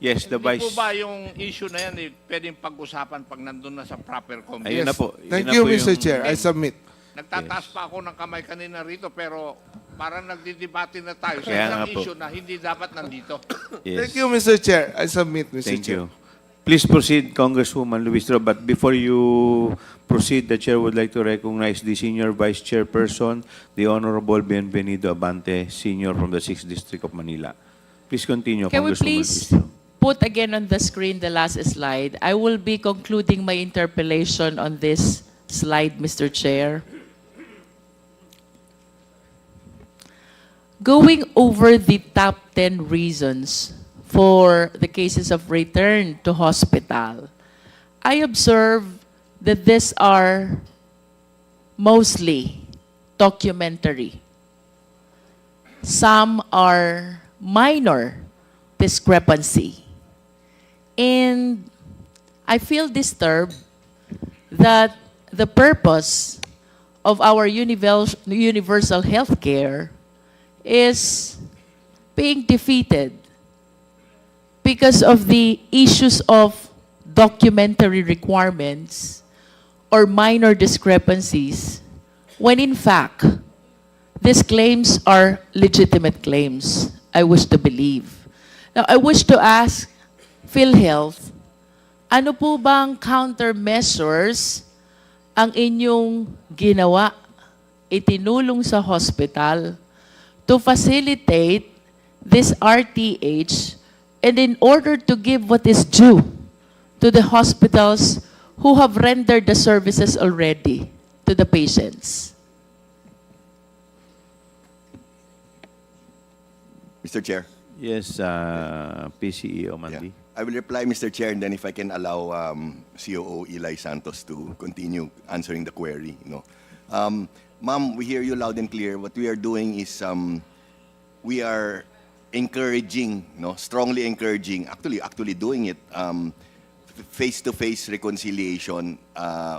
Yes, the Hindi Vice... po ba yung issue na yan pwedeng pag-usapan pag nandun na sa proper committee? Ayun na po. Yun Thank na you, po Mr. yung- Chair. I submit. Nagtataas pa ako ng kamay kanina rito pero parang nagdidebate na tayo sa Kaya isang nga po. issue na hindi dapat nandito. Yes. Thank you, Mr. Chair. I submit, Mr. Thank Chair. you. Please proceed, Congresswoman Luistro. But before you proceed, the Chair would like to recognize the Senior Vice Chairperson, the Honorable Bienvenido Abante, Senior from the 6th District of Manila. Please continue, Can we Congresswoman please Luistro. put again on the screen the last slide? I will be concluding my interpellation on this slide, Mr. Chair. Going over the top 10 reasons for the cases of return to hospital, I observe that these are mostly documentary. Some are minor discrepancy. And I feel disturbed that the purpose of our universal health care is being defeated because of the issues of documentary requirements or minor discrepancies, when in fact, these claims are legitimate claims, I wish to believe. Now, I wish to ask PhilHealth, ano po bang countermeasures ang inyong ginawa, itinulong sa hospital to facilitate this RTH and in order to give what is due to the hospitals who have rendered the services already to the patients? Mr. Chair. Yes, PCE Yeah. Omandi. I will reply, Mr. Chair, and then if I can allow COO Eli Santos to continue answering the query. Ma'am, we hear you loud and clear. What we are doing is we are encouraging, strongly encouraging, actually doing it, face-to-face reconciliation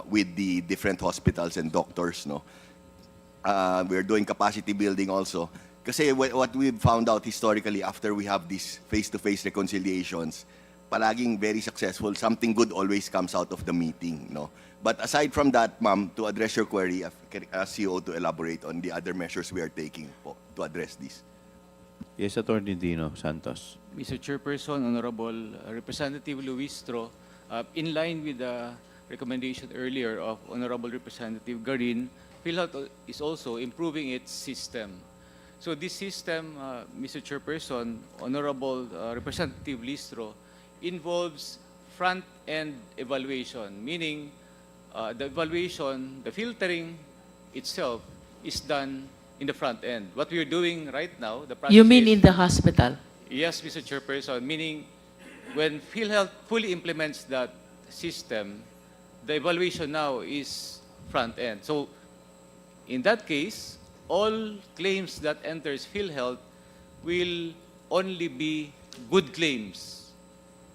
with the different hospitals and doctors. We are doing capacity building also. Kasi what we've found out historically after we have these face-to-face reconciliations, palaging very successful. Something good always comes out of the meeting. But aside from that, ma'am, to address your query, can I ask CEO to elaborate on the other measures we are taking po to address this. Yes, Attorney Dino Santos. Mr. Chairperson, Honorable Representative Luistro, in line with the recommendation earlier of Honorable Representative Garin, PhilHealth is also improving its system. So this system, Mr. Chairperson, Honorable Representative Listro, involves front-end evaluation, meaning the evaluation, the filtering itself is done in the front end. What we are doing right now, the process You mean is- in the hospital? Yes, Mr. Chairperson, meaning when PhilHealth fully implements that system, the evaluation now is front end. So in that case, all claims that enters PhilHealth will only be good claims,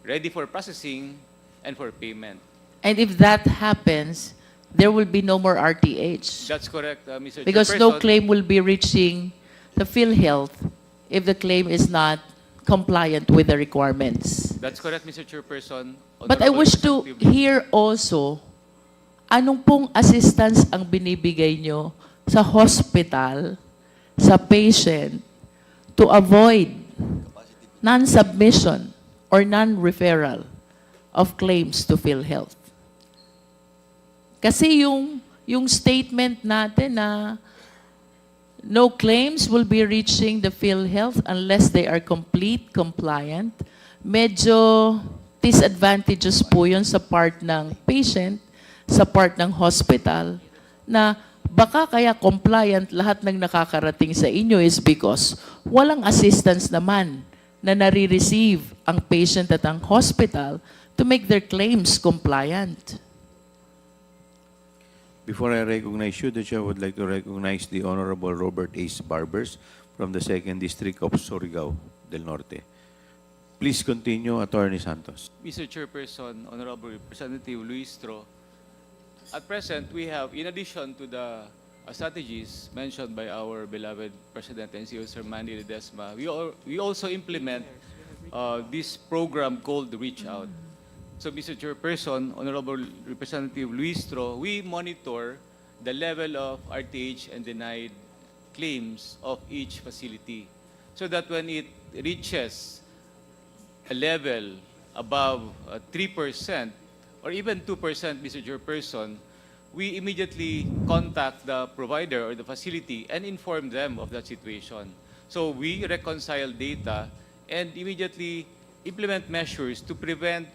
ready for processing and for payment. And if that happens, there will be no more RTH. That's correct, Mr. Because Chairperson. no claim will be reaching the PhilHealth if the claim is not compliant with the requirements. That's correct, Mr. Chairperson. But I Honorable wish to Representative- hear also, anong pong assistance ang binibigay nyo sa hospital, sa patient, to avoid non-submission or non-referral of claims to PhilHealth? Kasi yung statement natin na no claims will be reaching the PhilHealth unless they are complete, compliant, medyo disadvantageous po yun sa part ng patient, sa part ng hospital, na baka kaya compliant lahat ng nakakarating sa inyo is because walang assistance naman na nare-receive ang patient at ang hospital to make their claims compliant. Before I recognize you, the Chair would like to recognize the Honorable Robert Ace Barbers from the 2nd District of Surigao del Norte. Please continue, Attorney Santos. Mr. Chairperson, Honorable Representative Luistro, at present, we have, in addition to the strategies mentioned by our beloved President and CEO, Sir Manny Ledesma, we also implement this program called Reach Out. So, Mr. Chairperson, Honorable Representative Luistro, we monitor the level of RTH and denied claims of each facility so that when it reaches a level above 3% or even 2%, Mr. Chairperson, we immediately contact the provider or the facility and inform them of that situation. So we reconcile data and immediately implement measures to prevent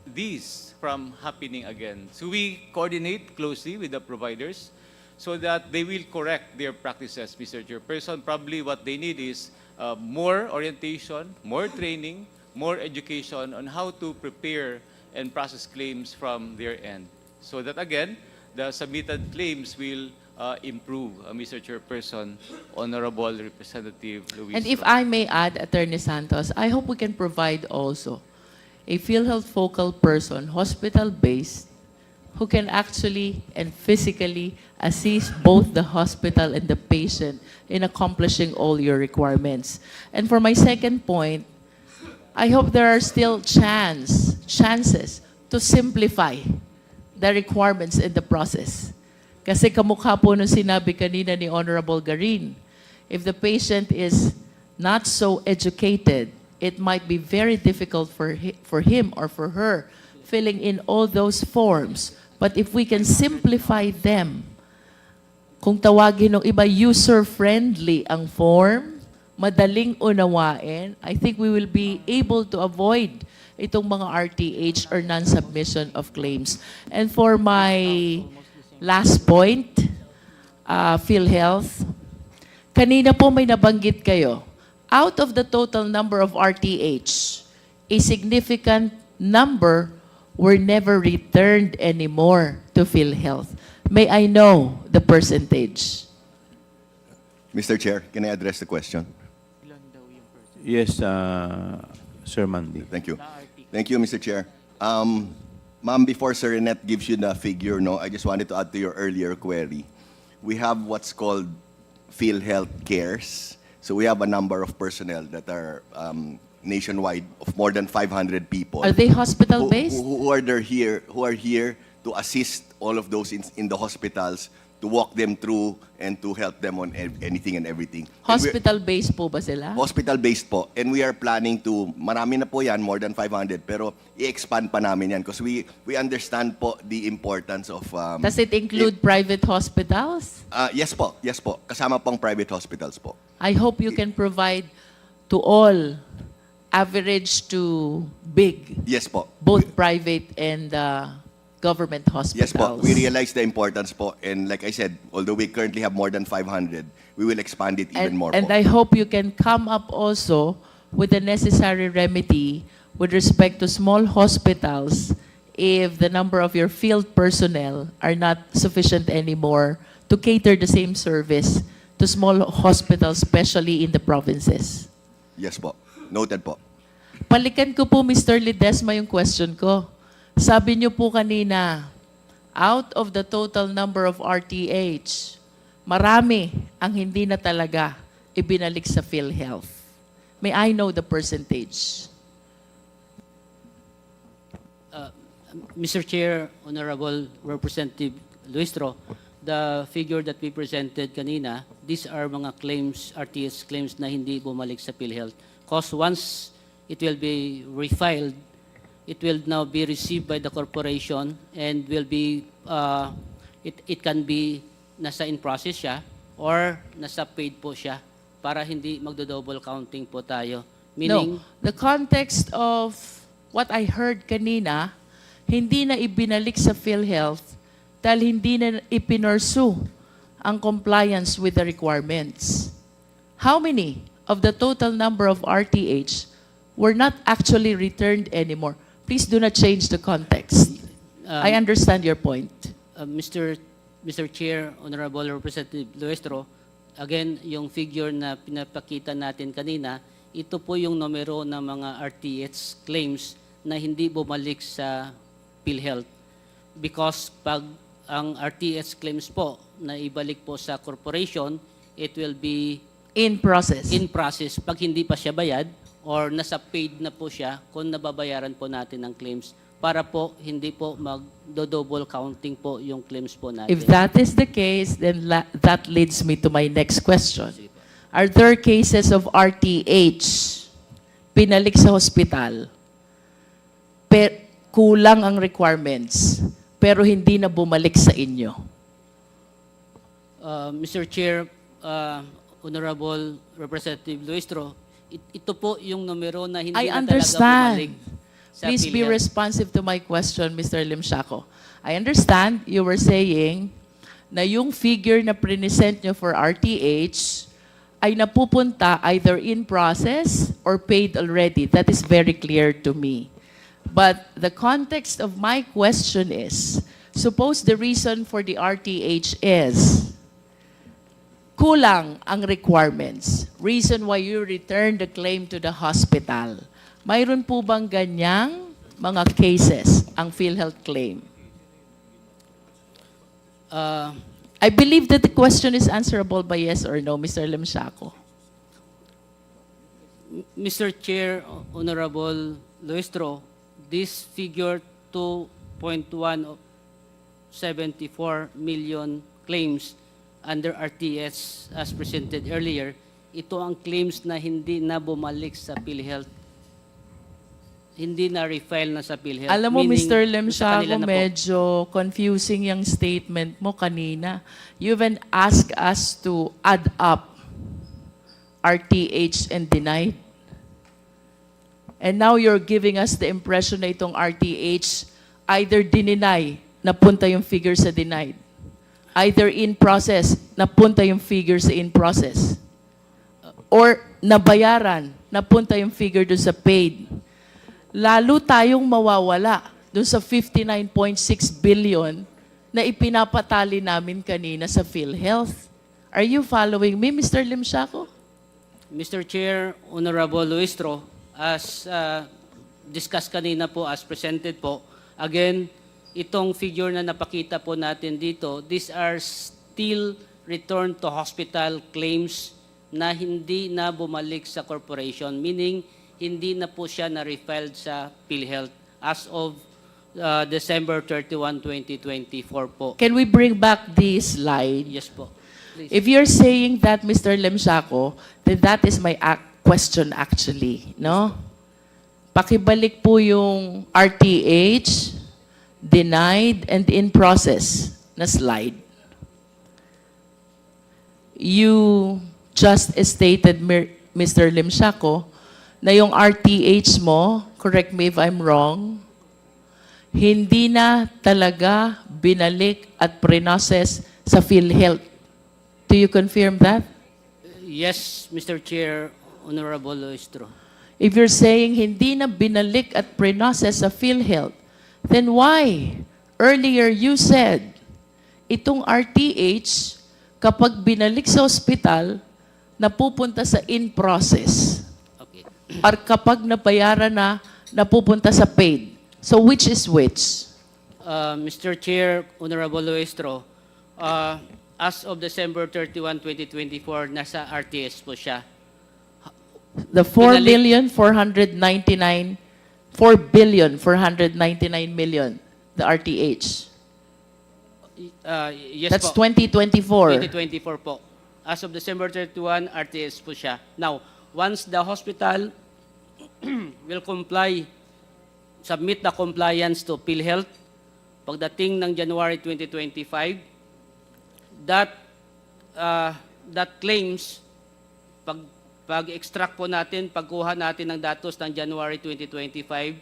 these from happening again. So we coordinate closely with the providers so that they will correct their practices, Mr. Chairperson. Probably what they need is more orientation, more training, more education on how to prepare and process claims from their end. So that again, the submitted claims will improve, Mr. Chairperson, Honorable Representative Luis. And if I may add, Attorney Santos, I hope we can provide also a PhilHealth focal person, hospital-based, who can actually and physically assist both the hospital and the patient in accomplishing all your requirements. And for my second point, I hope there are still chances to simplify the requirements in the process. Kasi kamukha po nung sinabi kanina ni Honorable Garin, if the patient is not so educated, it might be very difficult for him or for her filling in all those forms. But if we can simplify them, kung tawagin ng iba, user-friendly ang form, madaling unawain, I think we will be able to avoid itong mga RTH or non-submission of claims. And for my last point, PhilHealth, kanina po may nabanggit kayo, out of the total number of RTH, a significant number were never returned anymore to PhilHealth. May I know the percentage? Mr. Chair, can I address the question? Yes, Sir Mandy. Thank you. Thank you, Mr. Chair. Ma'am, before Sir Renet gives you the figure, no, I just wanted to add to your earlier query. We have what's called PhilHealth Cares. So we have a number of personnel that are nationwide of more than 500 people. Are they hospital-based? Who are here to assist all of those in the hospitals, to walk them through and to help them on anything and everything. Hospital-based po ba sila? Hospital-based po. And we are planning to, marami na po yan, more than 500, pero i-expand pa namin yan because we understand po the importance of... Does it include private hospitals? Yes po, yes po. Kasama pong private hospitals po. I hope you can provide to all, average to big, Yes po. both private and government hospitals. Yes po, we realize the importance po. And like I said, although we currently have more than 500, we will expand it even more And po. I hope you can come up also with the necessary remedy with respect to small hospitals if the number of your field personnel are not sufficient anymore to cater the same service to small hospitals, especially in the provinces. Yes po. Noted po. Balikan ko po, Mr. Ledesma, yung question ko. Sabi niyo po kanina, out of the total number of RTH, marami ang hindi na talaga ibinalik sa PhilHealth. May I know the percentage? Mr. Chair, Honorable Representative Luistro, the figure that we presented kanina, these are mga claims, RTS claims na hindi bumalik sa PhilHealth. Because once it will be refiled, it will now be received by the corporation and will be, it can be nasa in process siya or nasa paid po siya para hindi magdo-double counting po tayo. Meaning, No, the context of what I heard kanina, hindi na ibinalik sa PhilHealth dahil hindi na ipinursu ang compliance with the requirements. How many of the total number of RTH were not actually returned anymore? Please do not change the context. I understand your point. Mr. Chair, Honorable Representative Luestro, again, yung figure na pinapakita natin kanina, ito po yung numero ng mga RTH claims na hindi bumalik sa PhilHealth. Because pag ang RTH claims po na ibalik po sa corporation, it will be In process. in process pag hindi pa siya bayad or nasa paid na po siya kung nababayaran po natin ng claims para po hindi po magdo-double counting po yung claims po natin. If that is the case, then that leads me to my next question. Are there cases of RTH pinalik sa hospital, kulang ang requirements, pero hindi na bumalik sa inyo? Mr. Chair, Honorable Representative Luistro, ito po yung numero na hindi I na talaga understand. bumalik sa Please be PhilHealth. responsive to my question, Mr. Limsiaco. I understand you were saying na yung figure na present nyo for RTH ay napupunta either in process or paid already. That is very clear to me. But the context of my question is, suppose the reason for the RTH is kulang ang requirements. Reason why you return the claim to the hospital. Mayroon po bang ganyang mga cases ang PhilHealth claim? I believe that the question is answerable by yes or no, Mr. Limsiaco. Mr. Chair, Honorable Luistro, this figure 2.174 million claims under RTS as presented earlier, ito ang claims na hindi na bumalik sa PhilHealth. Hindi na refile na sa PhilHealth. Alam mo, Meaning, Mr. sa Limsiaco, kanila na po. medyo confusing yung statement mo kanina. You even asked us to add up RTH and denied. And now you're giving us the impression na itong RTH either dininay, napunta yung figure sa denied. Either in process, napunta yung figure sa in process. or nabayaran, napunta yung figure doon sa paid, lalo tayong mawawala doon sa 59.6 billion na ipinapatali namin kanina sa PhilHealth. Are you following me, Mr. Limsiaco? Mr. Chair, Honorable Luistro, as discussed kanina po, as presented po, again, itong figure na napakita po natin dito, these are still return to hospital claims na hindi na bumalik sa corporation, meaning hindi na po siya na-refiled sa PhilHealth as of December 31, 2024 po. Can we bring back this slide? Yes po. Please. If you're saying that, Mr. Lemshaco, then that is my question actually, no? Pakibalik po yung RTH, denied, and in process na slide. You just stated, Mr. Lemshaco, na yung RTH mo, correct me if I'm wrong, hindi na talaga binalik at pre-process sa PhilHealth. Do you confirm that? Yes, Mr. Chair, Honorable Luistro. If you're saying hindi na binalik at pre-process sa PhilHealth, then why? Earlier you said, itong RTH, kapag binalik sa ospital, napupunta sa in-process. Okay. Or kapag nabayaran na, napupunta sa paid. So which is which? Mr. Chair, Honorable Luistro, as of December 31, 2024, nasa RTS po siya. The 4,499 million, the RTH. Yes That's po. 2024. 2024 po. As of December 31, RTS po siya. Now, once the hospital will comply, submit the compliance to PhilHealth, pagdating ng January 2025, that claims, pag-extract po natin, pagkuha natin ng datos ng January 2025,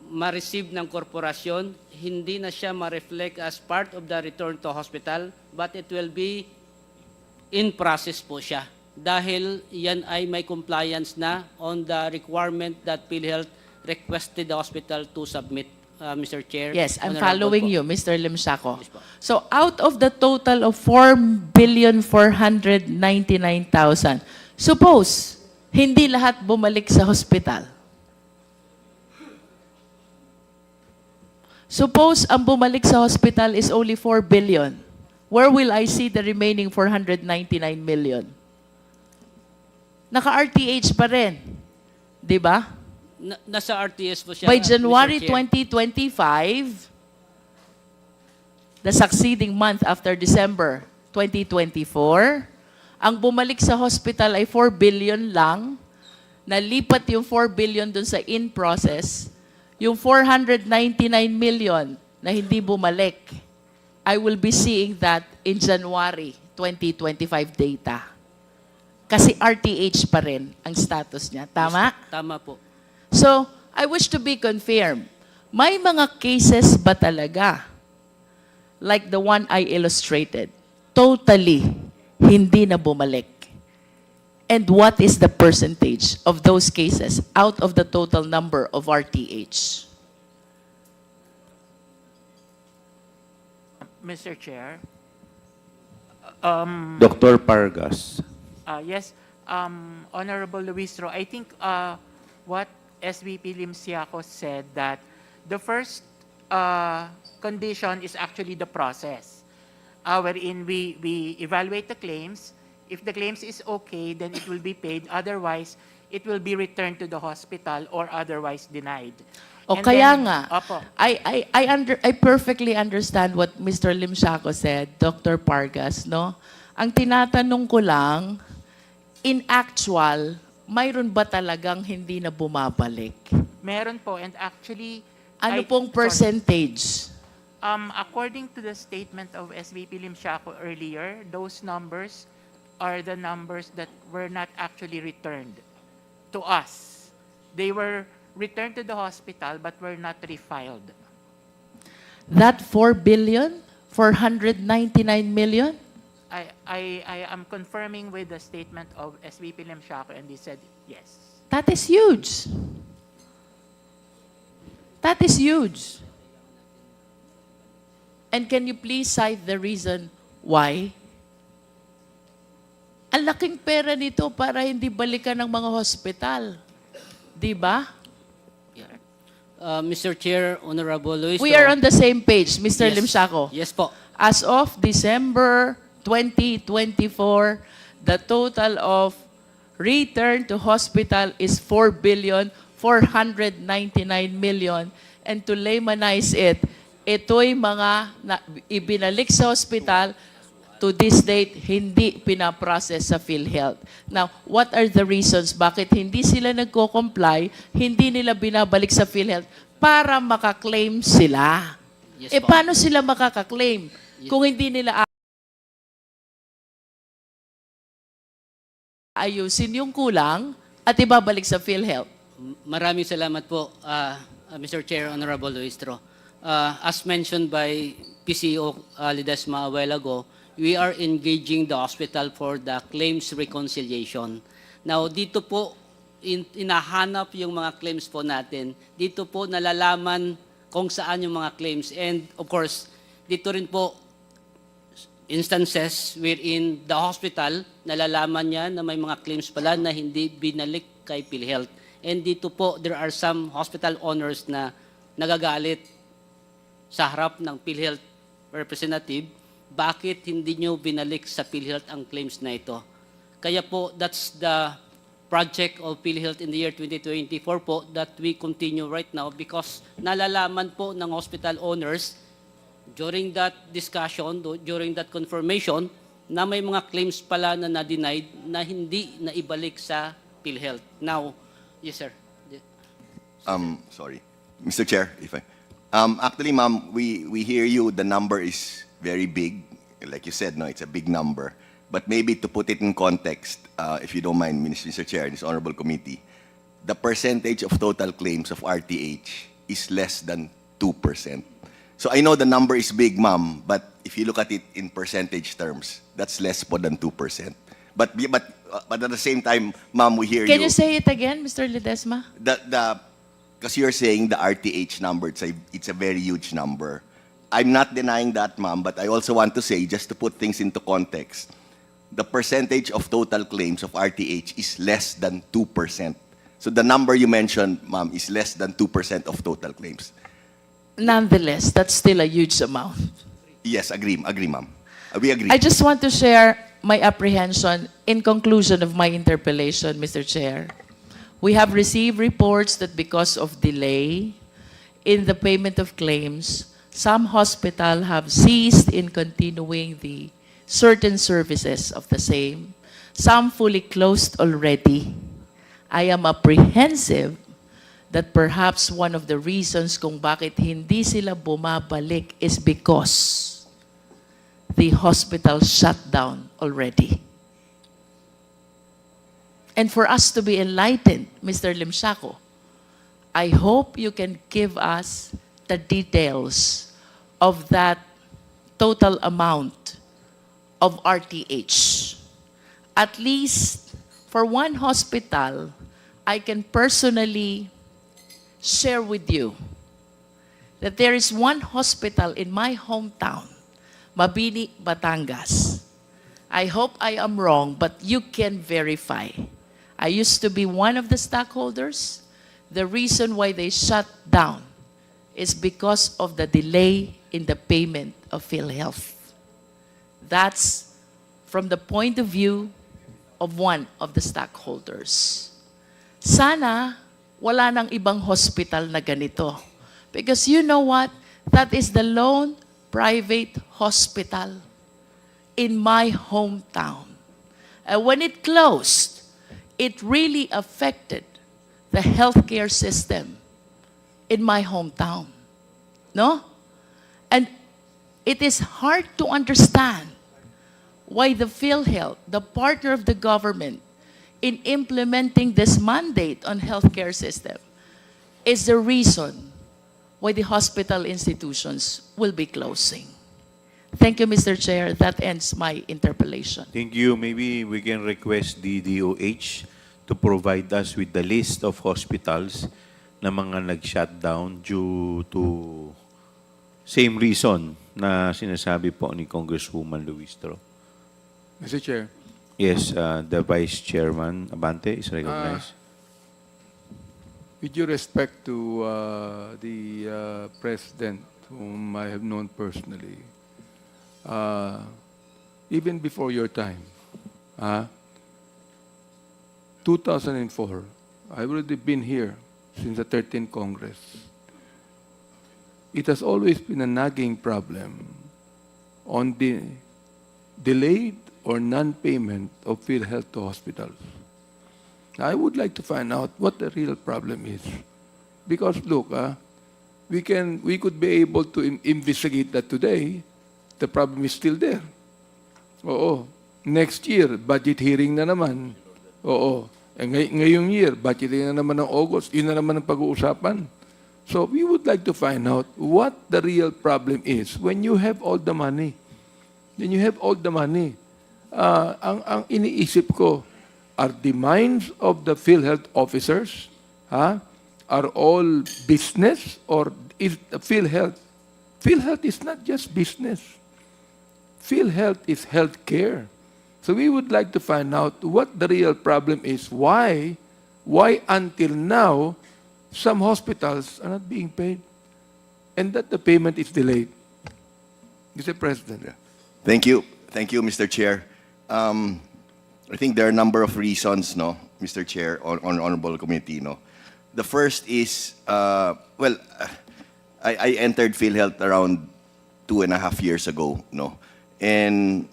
ma-receive ng korporasyon, hindi na siya ma-reflect as part of the return to hospital, but it will be in process po siya. Dahil yan ay may compliance na on the requirement that PhilHealth requested the hospital to submit, Mr. Chair. Yes, I'm Honorable following po. you, Mr. Limshaco. Yes po. So out of the total of 4,499,000, suppose hindi lahat bumalik sa hospital. Suppose ang bumalik sa hospital is only 4 billion. Where will I see the remaining 499 million? Naka-RTH pa rin. Di ba? Nasa RTS po siya. By Mr. January Chair. 2025, the succeeding month after December 2024, ang bumalik sa hospital ay 4 billion lang, nalipat yung 4 billion dun sa in-process, yung 499 million na hindi bumalik, I will be seeing that in January 2025 data. Kasi RTH pa rin ang status niya. Tama? Tama po. So, I wish to be confirmed. May mga cases ba talaga, like the one I illustrated, totally hindi na bumalik? And what is the percentage of those cases out of the total number of RTH? Mr. Chair. Dr. Pargas. Yes, Honorable Luistro, I think what SVP Limsiaco said that the first condition is actually the process, wherein we evaluate the claims. If the claims is okay, then it will be paid. Otherwise, it will be returned to the hospital or otherwise denied. O And kaya then- nga, Opo. I perfectly understand what Mr. Limshaco said, Dr. Pargas, no? Ang tinatanong ko lang, in actual, mayroon ba talagang hindi na bumabalik? Meron po, and actually, Ano I- pong sorry. percentage? According to the statement of SVP Limsiaco earlier, those numbers are the numbers that were not actually returned to us. They were returned to the hospital but were not refiled. That 4 billion, 499 million? I am confirming with the statement of SVP Limsiaco, and he said yes. That is huge. That is huge. And can you please cite the reason why? Ang laking pera nito para hindi balikan ng mga hospital. Di ba? Mr. Chair, Honorable Luis. We are on the same page, Mr. Yes. Limsiaco. Yes po. As of December 2024, the total of return to hospital is 4,499,000,000. And to laymanize it, ito'y mga ibinalik sa hospital, to this date, hindi pinaprocess sa PhilHealth. Now, what are the reasons bakit hindi sila nagko-comply, hindi nila binabalik sa PhilHealth para makaklaim sila? Yes po. Paano sila makakaklaim kung hindi nila ayusin yung kulang at ibabalik sa PhilHealth? Maraming salamat po, Mr. Chair, Honorable Luistro. As mentioned by PCO Ledesma a while ago, we are engaging the hospital for the claims reconciliation. Now, dito po, inahanap yung mga claims po natin. Dito po nalalaman kung saan yung mga claims. And of course, dito rin po instances wherein the hospital, nalalaman niya na may mga claims pala na hindi binalik kay PhilHealth. And dito po, there are some hospital owners na nagagalit sa harap ng PhilHealth representative, bakit hindi nyo binalik sa PhilHealth ang claims na ito? Kaya po, that's the project of PhilHealth in the year 2024 po that we continue right now because nalalaman po ng hospital owners during that discussion, during that confirmation, na may mga claims pala na na-denied na hindi na ibalik sa PhilHealth. Now, yes sir. Sorry. Mr. Chair, if I... actually, ma'am, we hear you. The number is very big. Like you said, no, it's a big number. But maybe to put it in context, if you don't mind, Mr. Chair, this honorable committee, the percentage of total claims of RTH is less than 2%. So I know the number is big, ma'am, but if you look at it in percentage terms, that's less po than 2%. But at the same time, ma'am, we hear Can you say it again, Mr. Ledesma? Because you're saying the RTH number, it's a very huge number. I'm not denying that, ma'am, but I also want to say, just to put things into context, the percentage of total claims of RTH is less than 2%. So the number you mentioned, ma'am, is less than 2% of total claims. Nonetheless, that's still a huge amount. Yes, agree, ma'am. We agree. I just want to share my apprehension in conclusion of my interpellation, Mr. Chair. We have received reports that because of delay in the payment of claims, some hospitals have ceased in continuing the certain services of the same. Some fully closed already. I am apprehensive that perhaps one of the reasons kung bakit hindi sila bumabalik is because the hospital shut down already. And for us to be enlightened, Mr. Limsiaco, I hope you can give us the details of that total amount of RTH. At least for one hospital, I can personally share with you that there is one hospital in my hometown, Mabini, Batangas. I hope I am wrong, but you can verify. I used to be one of the stockholders. The reason why they shut down is because of the delay in the payment of PhilHealth. That's from the point of view of one of the stockholders. Sana wala nang ibang hospital na ganito. Because you know what? That is the lone private hospital in my hometown. And when it closed, it really affected the healthcare system in my hometown. No? And it is hard to understand why the PhilHealth, the partner of the government, in implementing this mandate on healthcare system, is the reason why the hospital institutions will be closing. Thank you, Mr. Chair. That ends my interpellation. Thank you. Maybe we can request the DOH to provide us with the list of hospitals na mga nag-shutdown due to same reason na sinasabi po ni Congresswoman Luistro. Mr. Chair, Yes, the Vice Chairman Abante is recognized. with due respect to the President, whom I have known personally, even before your time, 2004, I've already been here since the 13th Congress. It has always been a nagging problem on the delayed or non-payment of PhilHealth to hospitals. I would like to find out what the real problem is. Because look, we could be able to investigate that today. The problem is still there. Oo. Next year, budget hearing na naman. Oo. Ngayong year, budget hearing na naman ng August. Yun na naman ang pag-uusapan. So we would like to find out what the real problem is when you have all the money. When you have all the money. Ang iniisip ko, are the minds of the PhilHealth officers are all business, or is the PhilHealth? PhilHealth is not just business. PhilHealth is healthcare. So we would like to find out what the real problem is. Why until now some hospitals are not being paid, and that the payment is delayed. Mr. President. Thank you, Mr. Chair. I think there are a number of reasons, no, Mr. Chair, on honorable committee, no. The first is, I entered PhilHealth around 2.5 years ago, no, and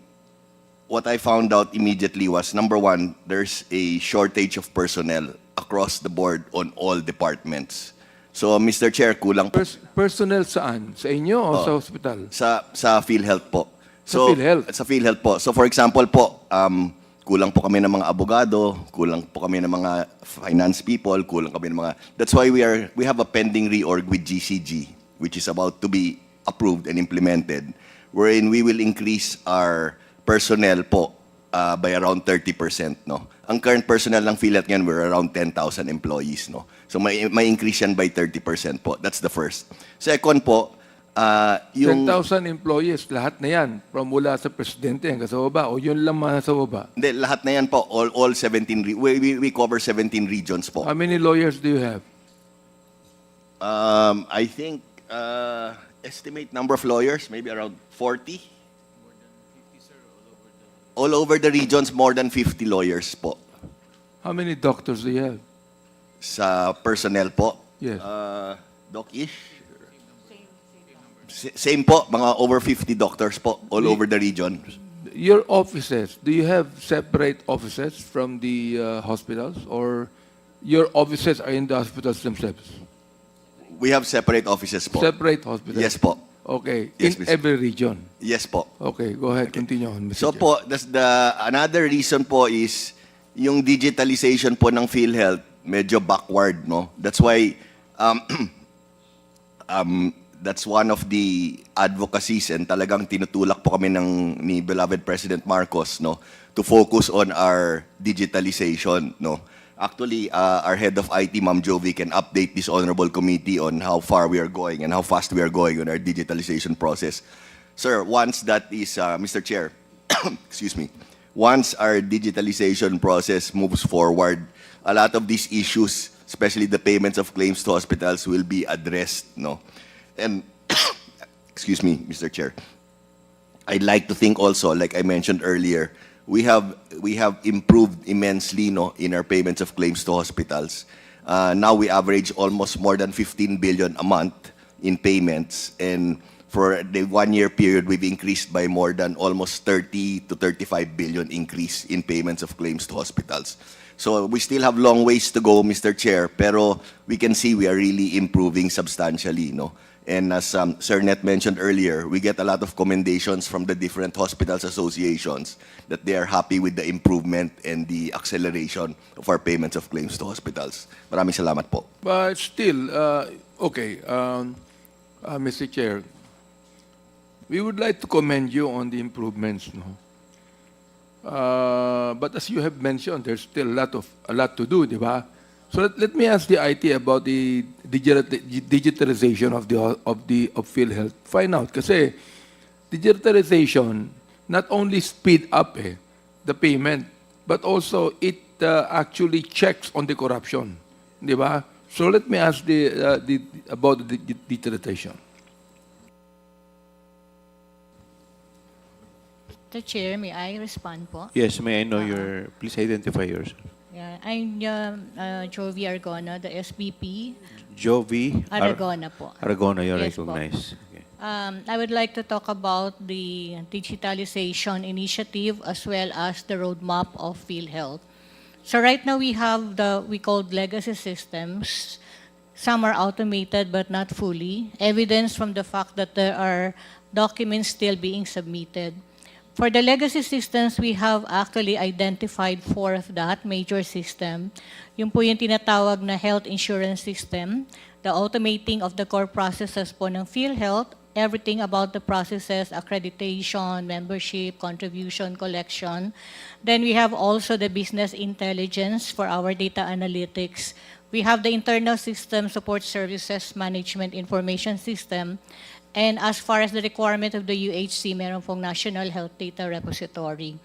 what I found out immediately was, number one, there's a shortage of personnel across the board on all departments. So, Mr. Chair, kulang po Personnel saan? Sa inyo o sa hospital? sa PhilHealth po. Sa PhilHealth? Sa PhilHealth po. So, for example po, kulang po kami ng mga abogado, kulang po kami ng mga finance people, kulang kami ng mga... That's why we have a pending reorg with GCG, which is about to be approved and implemented, wherein we will increase our personnel po by around 30%, no? Ang current personnel ng PhilHealth ngayon, we're around 10,000 employees, no? So may increase yan by 30% po. That's the first. Second po, yung 10,000 employees, lahat na yan, from mula sa presidente hanggang sa baba, o yun lang mga sa baba? Hindi, lahat na yan po, all 17, we cover 17 regions po. How many lawyers do you have? I think, estimate number of lawyers, maybe around 40. All over the regions, more than 50 lawyers po. How many doctors do you have? Sa personnel po. Yes. Doc-ish? Same po, mga over 50 doctors po, all over the region. Your offices, do you have separate offices from the hospitals, or your offices are in the hospitals themselves? We have separate offices po. Separate hospitals? Yes po. Okay. Yes, In Mr. every region? Yes po. Okay, go ahead. Continue on, Mr. So Chair. po, another reason po is yung digitalization po ng PhilHealth medyo backward, no? That's why that's one of the advocacies, and talagang tinutulak po kami ni beloved President Marcos, no, to focus on our digitalization, no. Actually, our head of IT, Ma'am Jovi, can update this honorable committee on how far we are going and how fast we are going on our digitalization process. Sir, once that is, Mr. Chair, excuse me, once our digitalization process moves forward, a lot of these issues, especially the payments of claims to hospitals, will be addressed, no. And, excuse me, Mr. Chair, I'd like to think also, like I mentioned earlier, we have improved immensely, no, in our payments of claims to hospitals. Now we average almost more than 15 billion a month in payments, and for the 1 year period, we've increased by more than almost 30 to 35 billion increase in payments of claims to hospitals. So we still have long ways to go, Mr. Chair, pero we can see we are really improving substantially, no? And as Sir Net mentioned earlier, we get a lot of commendations from the different hospitals associations that they are happy with the improvement and the acceleration of our payments of claims to hospitals. Maraming salamat po. But still, okay, Mr. Chair, we would like to commend you on the improvements, no? But as you have mentioned, there's still a lot to do, di ba? So let me ask the IT about the digitalization of PhilHealth. Find out kasi digitalization not only speed up the payment, but also it actually checks on the corruption, di ba? So let me ask about the digitalization. Mr. Chair, may I respond po? Yes, may I know your, please identify yourself. Yeah, I'm Jovi Argona, the SBP. Jovi Aragona po. Aragona, you're Yes po. recognized. Okay. I would like to talk about the digitalization initiative as well as the roadmap of PhilHealth. So right now we have we call legacy systems. Some are automated but not fully. Evidence from the fact that there are documents still being submitted. For the legacy systems, we have actually identified 4 of that major system. Yung po yung tinatawag na health insurance system, the automating of the core processes po ng PhilHealth, everything about the processes, accreditation, membership, contribution, collection. Then we have also the business intelligence for our data analytics. We have the internal system support services management information system. And as far as the requirement of the UHC, meron pong National Health Data Repository.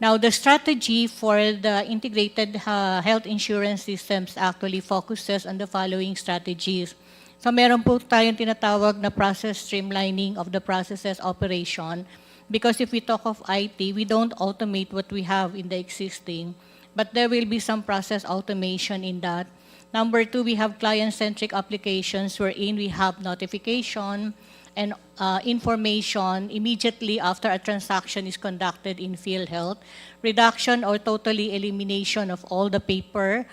Now, the strategy for the integrated health insurance systems actually focuses on the following strategies. So meron po tayong tinatawag na process streamlining of the processes operation. Because if we talk of IT, we don't automate what we have in the existing, but there will be some process automation in that. Number 2, we have client-centric applications wherein we have notification and information immediately after a transaction is conducted in PhilHealth, reduction or totally elimination of all the paper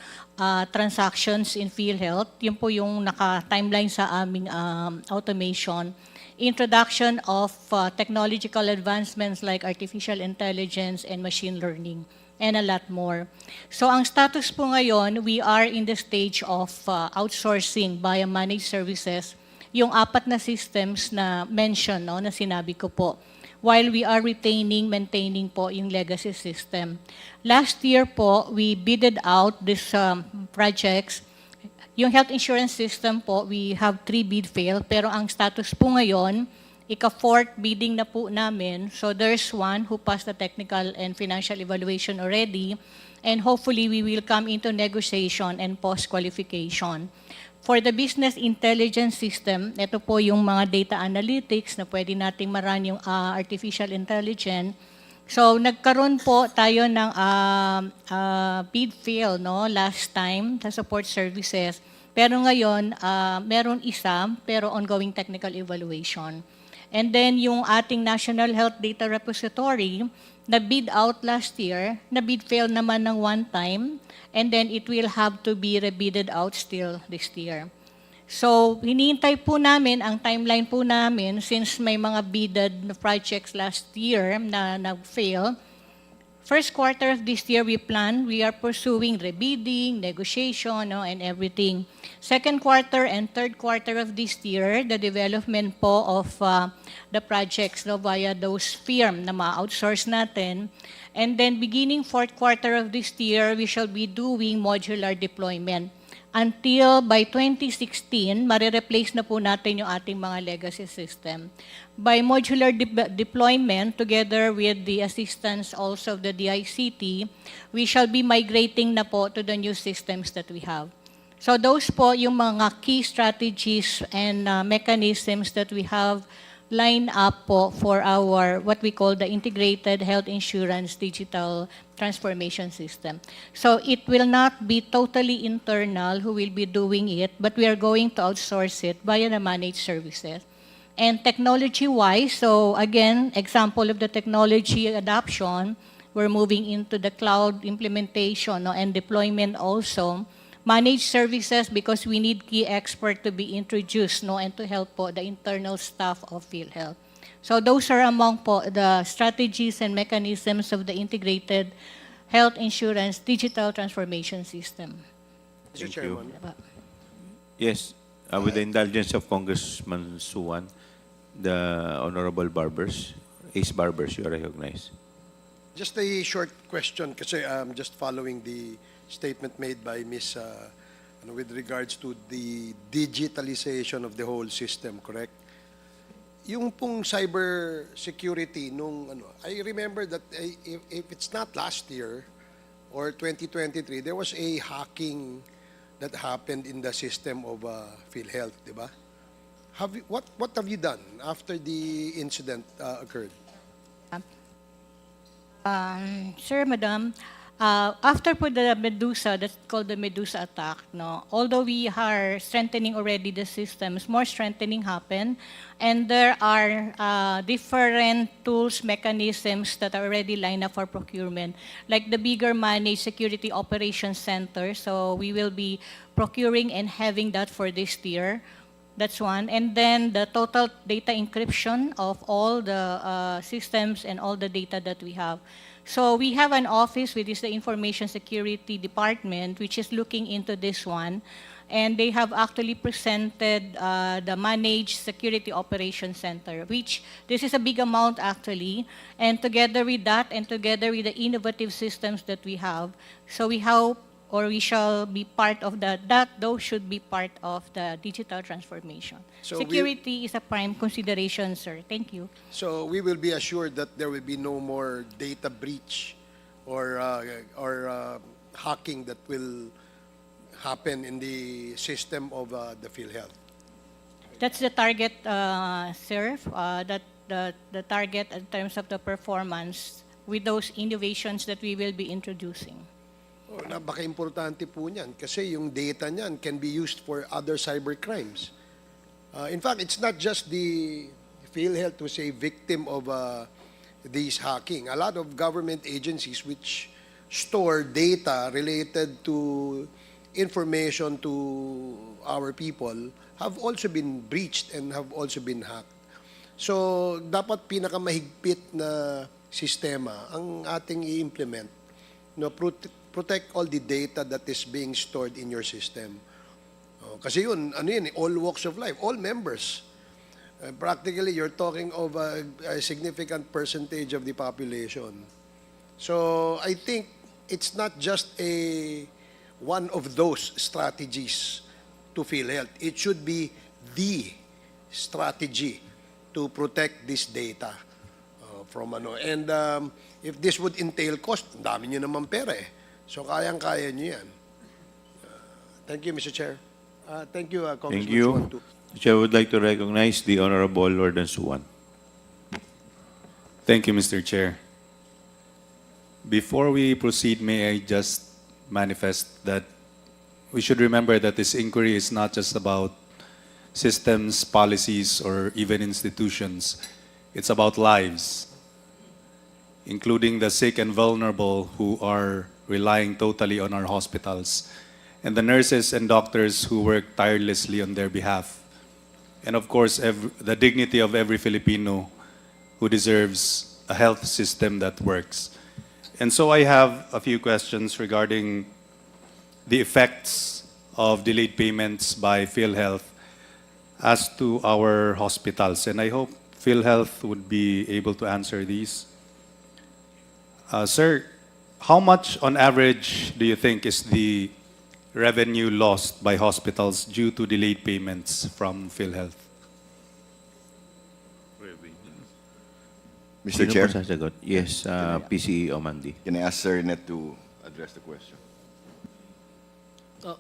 transactions in PhilHealth. Yun po yung naka-timeline sa aming automation. Introduction of technological advancements like artificial intelligence and machine learning, and a lot more. So ang status po ngayon, we are in the stage of outsourcing via managed services yung 4 na systems na mention, no, na sinabi ko po, while we are maintaining po yung legacy system. Last year po, we bidded out these projects. Yung health insurance system po, we have 3 bid fail, pero ang status po ngayon, ika-4th bidding na po namin. So there's 1 who passed the technical and financial evaluation already, and hopefully we will come into negotiation and post-qualification. For the business intelligence system, ito po yung mga data analytics na pwede nating ma-run yung artificial intelligence. So nagkaroon po tayo ng bid fail, no, last time sa support services. Pero ngayon, meron isa, pero ongoing technical evaluation. And then yung ating National Health Data Repository, na bid out last year, na bid fail naman ng 1 time, and then it will have to be rebidded out still this year. So, hinihintay po namin, ang timeline po namin, since may mga bidded na projects last year na nag-fail, first quarter of this year, we are pursuing rebidding, negotiation, no, and everything. Second quarter and third quarter of this year, the development po of the projects, no, via those firm na ma-outsource natin. And then beginning fourth quarter of this year, we shall be doing modular deployment. Until by 2016, marireplace na po natin yung ating mga legacy system. By modular deployment, together with the assistance also of the DICT, we shall be migrating na po to the new systems that we have. So those po yung mga key strategies and mechanisms that we have lined up po for our, what we call the Integrated Health Insurance Digital Transformation System. So it will not be totally internal who will be doing it, but we are going to outsource it via the managed services. And technology-wise, so again, example of the technology adoption, we're moving into the cloud implementation, no, and deployment also. Managed services because we need key expert to be introduced, no, and to help po the internal staff of PhilHealth. So those are among po the strategies and mechanisms of the Integrated Health Insurance Digital Transformation System. Thank you. Yes, with the indulgence of Congressman Suwan, The Honorable Barbers, Ace Barbers, you are recognized. Just a short question kasi just following the statement made by Ms. With regards to the digitalization of the whole system, correct? Yung pong cyber security I remember that if it's not last year or 2023, there was a hacking that happened in the system of PhilHealth, di ba? What have you done after the incident occurred? Sir, Madam, after po the Medusa, that's called the Medusa attack, no? Although we are strengthening already the systems, more strengthening happened, and there are different tools, mechanisms that are already lined up for procurement, like the bigger managed security operations center. So we will be procuring and having that for this year. That's one. And then the total data encryption of all the systems and all the data that we have. So we have an office, which is the Information Security Department, which is looking into this one. And they have actually presented the Managed Security Operations Center, which this is a big amount actually. And together with that, and together with the innovative systems that we have, so we hope, or we shall be part of those should be part of the digital transformation. So Security is a prime consideration, sir. Thank you. So we will be assured that there will be no more data breach or hacking that will happen in the system of the PhilHealth. That's the target, sir. That the target in terms of the performance with those innovations that we will be introducing. Oh, napaka-importante po niyan kasi yung data niyan can be used for other cyber crimes. In fact, it's not just the PhilHealth who's a victim of these hacking. A lot of government agencies which store data related to information to our people have also been breached and have also been hacked. So, dapat pinakamahigpit na sistema ang ating i-implement, protect all the data that is being stored in your system. Kasi yun, all walks of life, all members. Practically, you're talking of a significant percentage of the population. So, I think it's not just one of those strategies to PhilHealth. It should be the strategy to protect this data from And if this would entail cost, ang dami nyo naman pera eh. So, kayang-kaya nyo yan. Thank you, Mr. Chair. Thank you, Congressman Thank you. Chuan, too. The Chair would like to recognize the Honorable Warden Suwan. Thank you, Mr. Chair. Before we proceed, may I just manifest that we should remember that this inquiry is not just about systems, policies, or even institutions. It's about lives, including the sick and vulnerable who are relying totally on our hospitals, and the nurses and doctors who work tirelessly on their behalf. And of course, the dignity of every Filipino who deserves a health system that works. And so I have a few questions regarding the effects of delayed payments by PhilHealth as to our hospitals. And I hope PhilHealth would be able to answer these. Sir, how much on average do you think is the revenue lost by hospitals due to delayed payments from PhilHealth? Mr. Sino Chair, po sasagot? Yes, PCE Omandi. can I ask Sir Net to address the question? Mr.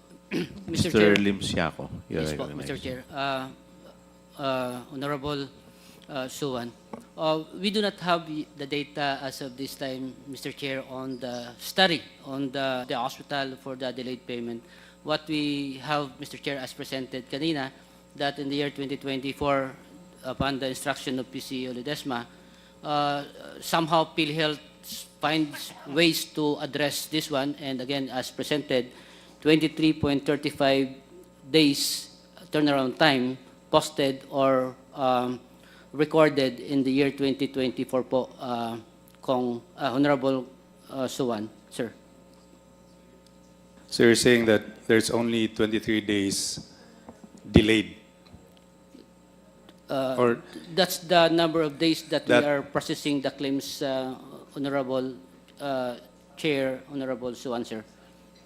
Mr. Chair. Lim Siaco, you are Yes po, recognized. Mr. Chair. Honorable Suwan, we do not have the data as of this time, Mr. Chair, on the study on the hospital for the delayed payment. What we have, Mr. Chair, as presented kanina, that in the year 2024, upon the instruction of PCO Ledesma, somehow PhilHealth finds ways to address this one, and again, as presented, 23.35 days turnaround time posted or recorded in the year 2024 po, Honorable Suwan, sir. So you're saying that there's only 23 days delayed? Or That's the number of days that we That- are processing the claims, Honorable Chair, Honorable Suwan, sir.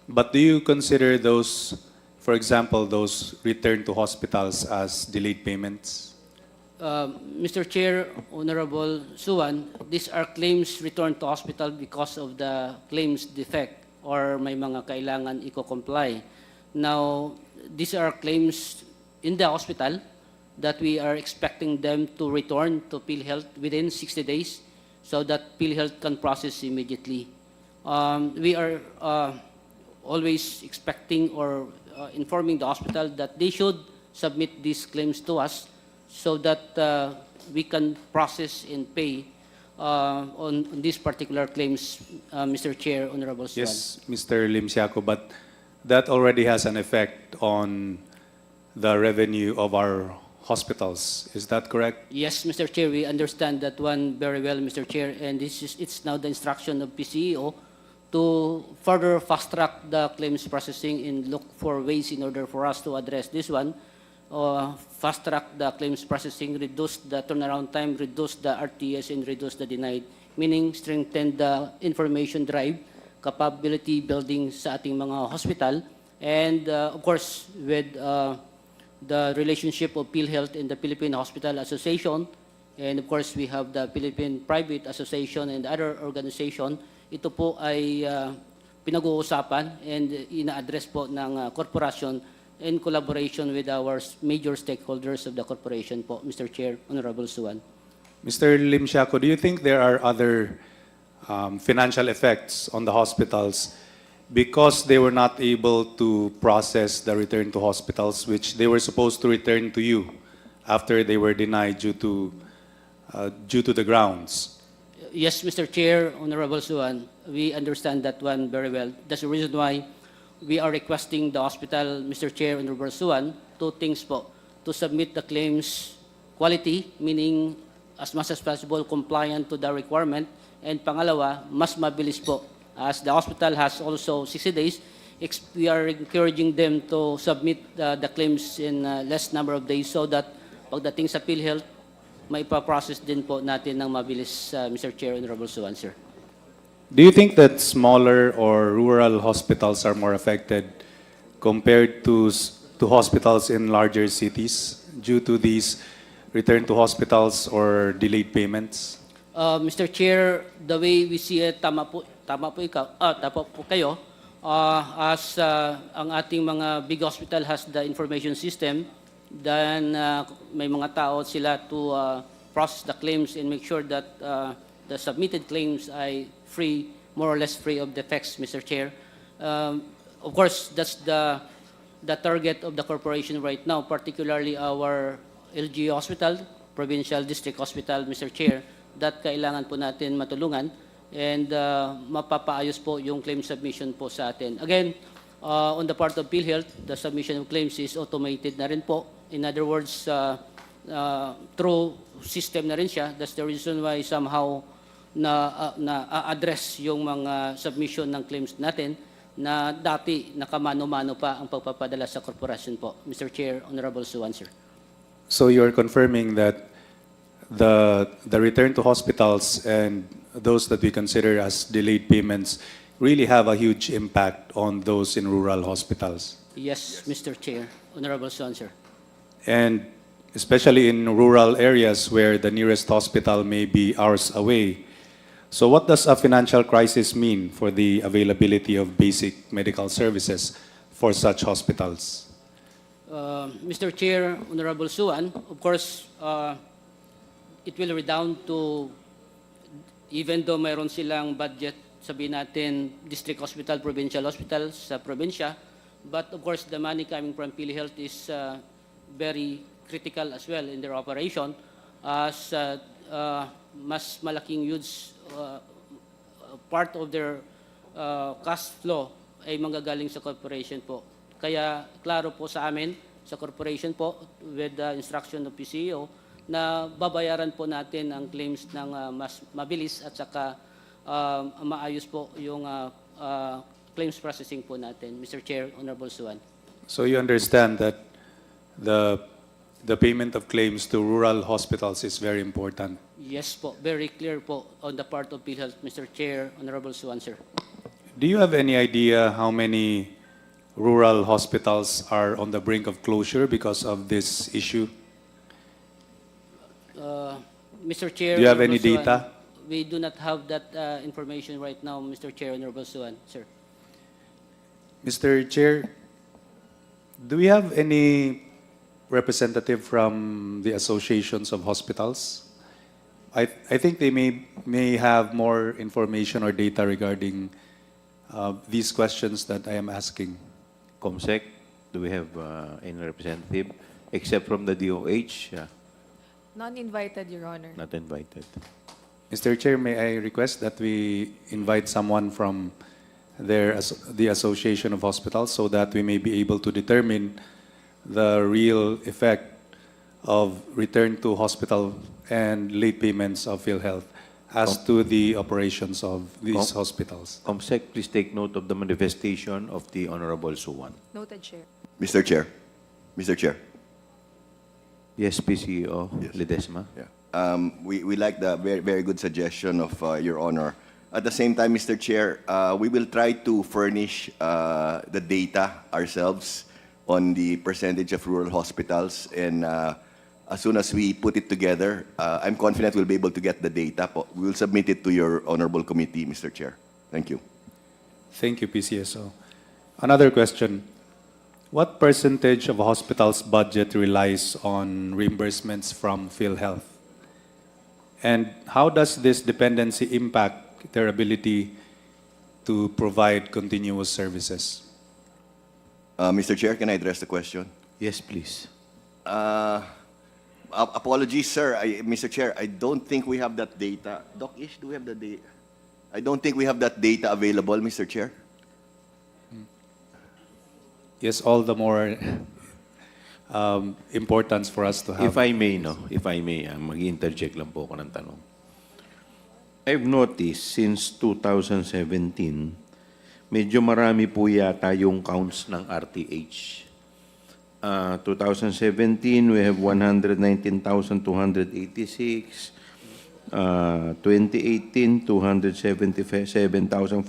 but do you consider those, for example, those return to hospitals as delayed payments? Mr. Chair, Honorable Suwan, these are claims returned to hospital because of the claims defect or may mga kailangan i-comply. Now, these are claims in the hospital that we are expecting them to return to PhilHealth within 60 days so that PhilHealth can process immediately. We are always expecting or informing the hospital that they should submit these claims to us so that we can process and pay on these particular claims, Mr. Chair, Honorable Suwan. Yes, Mr. Limsiaco, but that already has an effect on the revenue of our hospitals. Is that correct? Yes, Mr. Chair, we understand that one very well, Mr. Chair, and it's now the instruction of PCEO to further fast-track the claims processing and look for ways in order for us to address this one. Fast-track the claims processing, reduce the turnaround time, reduce the RTS, and reduce the denied, meaning strengthen the information drive, capability building sa ating mga hospital, and of course, with the relationship of PhilHealth and the Philippine Hospital Association, and of course, we have the Philippine Private Association and other organization. Ito po ay pinag-uusapan and ina-address po ng korporasyon in collaboration with our major stakeholders of the corporation po, Mr. Chair, Honorable Suwan. Mr. Limsiaco, do you think there are other financial effects on the hospitals because they were not able to process the return to hospitals, which they were supposed to return to you after they were denied due to the grounds? Yes, Mr. Chair, Honorable Suwan, we understand that one very well. That's the reason why we are requesting the hospital, Mr. Chair, Honorable Suwan, two things po. To submit the claims quality, meaning as much as possible compliant to the requirement, and pangalawa, mas mabilis po. As the hospital has also 60 days, we are encouraging them to submit the claims in less number of days so that pagdating sa PhilHealth, maipaprocess din po natin ng mabilis, Mr. Chair, Honorable Suwan, sir. Do you think that smaller or rural hospitals are more affected compared to hospitals in larger cities due to these return to hospitals or delayed payments? Mr. Chair, the way we see it, tama po kayo. As ang ating mga big hospital has the information system, then may mga tao sila to process the claims and make sure that the submitted claims are free, more or less free of defects, Mr. Chair. Of course, that's the target of the corporation right now, particularly our LG Hospital, Provincial District Hospital, Mr. Chair, that kailangan po natin matulungan and mapapaayos po yung claim submission po sa atin. Again, on the part of PhilHealth, the submission of claims is automated na rin po. In other words, through system na rin siya. That's the reason why somehow na-address yung mga submission ng claims natin na dati nakamano-mano pa ang pagpapadala sa korporasyon po. Mr. Chair, Honorable Suwan, sir. So you're confirming that the return to hospitals and those that we consider as delayed payments really have a huge impact on those in rural hospitals. Yes, Mr. Chair, Honorable Suwan, sir. And especially in rural areas where the nearest hospital may be hours away. So what does a financial crisis mean for the availability of basic medical services for such hospitals? Mr. Chair, Honorable Suwan, of course, it will redound to, even though mayroon silang budget, sabihin natin, district hospital, provincial hospital sa probinsya, but of course, the money coming from PhilHealth is very critical as well in their operation as mas malaking huge part of their cash flow ay manggagaling sa corporation po. Kaya klaro po sa amin, sa corporation po, with the instruction of PCEO, na babayaran po natin ang claims ng mas mabilis at saka maayos po yung claims processing po natin. Mr. Chair, Honorable Suwan. So you understand that the the payment of claims to rural hospitals is very important. Yes po, very clear po on the part of PhilHealth, Mr. Chair, Honorable Suwan, sir. Do you have any idea how many rural hospitals are on the brink of closure because of this issue? Mr. Chair, Do you have any Honorable Suwan, data? we do not have that information right now, Mr. Chair, Honorable Suwan, sir. Mr. Chair, do we have any representative from the associations of hospitals? I think they may have more information or data regarding these questions that I am asking. COMSEC, do we have any representative? Except from the DOH, Non-invited, Your Honor. not invited. Mr. Chair, may I request that we invite someone from the Association of Hospitals so that we may be able to determine the real effect of return to hospital and late payments of PhilHealth as to the operations of these hospitals. COMSEC, please take note of the manifestation of the Honorable Suwan. Noted, Chair. Mr. Chair. Mr. Chair. Yes, PCO Yes. Ledesma. Yeah. We like the very, very good suggestion of Your Honor. At the same time, Mr. Chair, we will try to furnish the data ourselves on the percentage of rural hospitals. And as soon as we put it together, I'm confident we'll be able to get the data. We will submit it to your honorable committee, Mr. Chair. Thank you. Thank you, PCSO. Another question. What percentage of a hospital's budget relies on reimbursements from PhilHealth? And how does this dependency impact their ability to provide continuous services? Mr. Chair, can I address the question? Yes, please. Apologies, sir. Mr. Chair, I don't think we have that data. Doc Ish, do we have the data? I don't think we have that data available, Mr. Chair. Yes, all the more importance for us to have. If I may, mag-interject lang po ako ng tanong. I've noticed since 2017, medyo marami po yata yung counts ng RTH. 2017, we have 119,286. 2018, 277,499,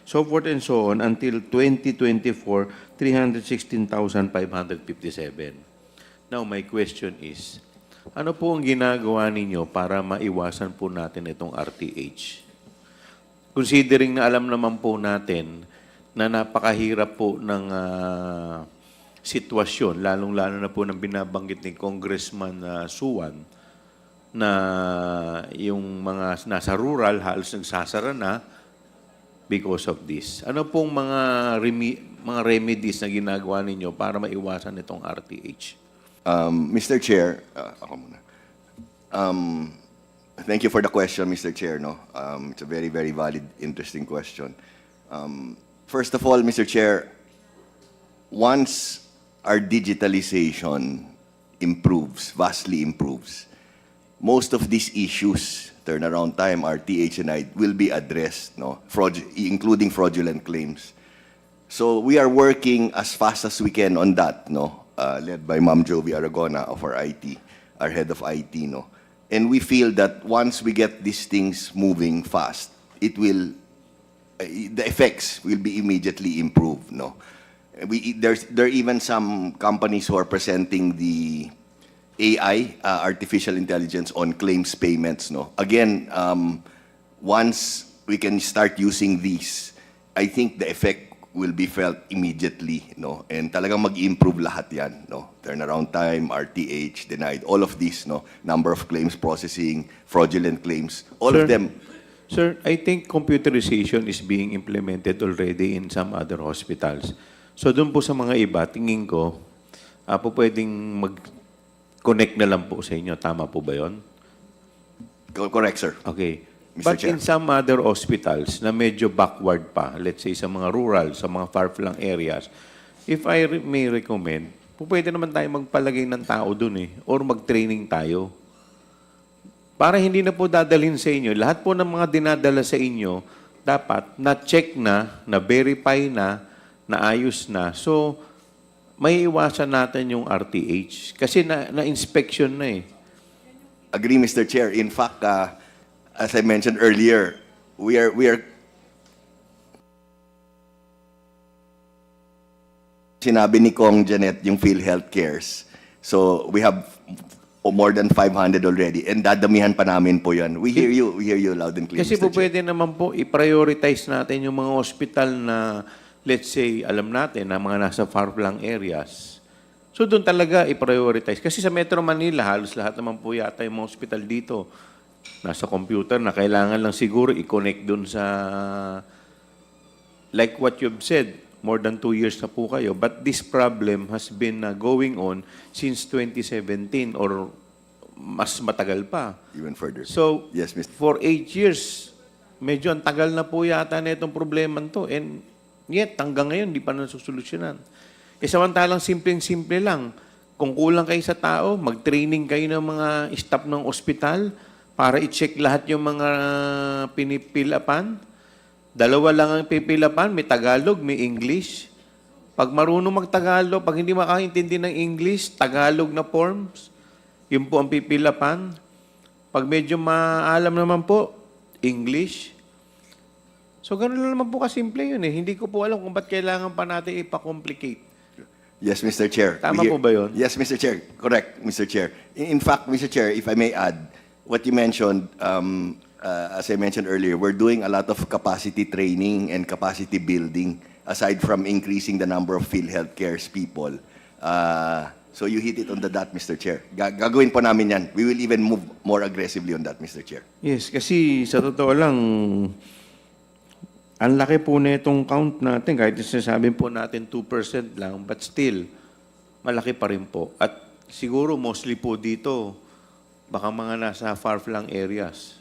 so forth and so on, until 2024, 316,557. Now, my question is, ano po ang ginagawa ninyo para maiwasan po natin itong RTH? Considering na alam naman po natin na napakahirap po ng sitwasyon, lalong-lalo na po ng binabanggit ni Congressman Suwan, na yung mga nasa rural halos nagsasara na because of this. Ano pong mga remedies na ginagawa ninyo para maiwasan itong RTH? Mr. Chair, ako muna. Thank you for the question, Mr. Chair. No? It's a very, very valid, interesting question. First of all, Mr. Chair, once our digitalization improves, vastly improves, most of these issues, turnaround time, RTH, and I, will be addressed, no? Including fraudulent claims. So we are working as fast as we can on that, no? Led by Ma'am Jovi Aragona of our IT, our head of IT, no? And we feel that once we get these things moving fast, it will, the effects will be immediately improved, no? There are even some companies who are presenting the AI, artificial intelligence, on claims payments. No, again, once we can start using these, I think the effect will be felt immediately. No, and talagang mag-improve lahat yan. No, turnaround time, RTH, denied, all of these. No, number of claims processing, fraudulent claims, all of them. Sir, I think computerization is being implemented already in some other hospitals. So doon po sa mga iba, tingin ko, po pwedeng connect na lang po sa inyo. Tama po ba yun? Correct, sir. Okay. Mr. But Chair. in some other hospitals na medyo backward pa, let's say sa mga rural, sa mga far-flung areas, if I may recommend, pwede naman tayo magpalagay ng tao dun or mag-training tayo. Para hindi na po dadalhin sa inyo. Lahat po ng mga dinadala sa inyo, dapat na-check na, na-verify na, naayos na. So, may iwasan natin yung RTH. Kasi na-inspection na eh. Agree, Mr. Chair. In fact, as I mentioned earlier, we are sinabi ni Kong Janet yung PhilHealth cares. So we have more than 500 already, and dadamihan pa namin po yan. We hear you loud and clear, Kasi Mr. po Chair. pwede naman po i-prioritize natin yung mga hospital na, let's say, alam natin na mga nasa far-flung areas. So doon talaga i-prioritize. Kasi sa Metro Manila, halos lahat naman po yata yung mga hospital dito nasa computer na kailangan lang siguro i-connect doon sa, like what you've said, more than 2 years na po kayo. But this problem has been going on since 2017 or mas matagal pa. Even further. So, Yes, Mr. for 8 years, medyo ang tagal na po yata na itong problema to. And yet, hanggang ngayon, di pa nasusolusyonan. E samantalang simpleng-simple lang. Kung kulang kayo sa tao, mag-training kayo ng mga staff ng ospital para i-check lahat yung mga pinipilapan. 2 lang ang pipilapan, may Tagalog, may English. Pag marunong mag-Tagalog, pag hindi makaintindi ng English, Tagalog na forms, yun po ang pipilapan. Pag medyo maalam naman po, English. So, ganun lang naman po kasimple yun eh. Hindi ko po alam kung ba't kailangan pa natin ipa-complicate. Yes, Mr. Chair. Tama po ba yun? Yes, Mr. Chair. Correct, Mr. Chair. In fact, Mr. Chair, if I may add, what you mentioned, as I mentioned earlier, we're doing a lot of capacity training and capacity building aside from increasing the number of PhilHealth cares people. So you hit it on the dot, Mr. Chair. Gagawin po namin yan. We will even move more aggressively on that, Mr. Chair. Yes, kasi sa totoo lang, ang laki po na itong count natin, kahit sinasabi po natin 2% lang, but still, malaki pa rin po. At siguro mostly po dito, baka mga nasa far-flung areas.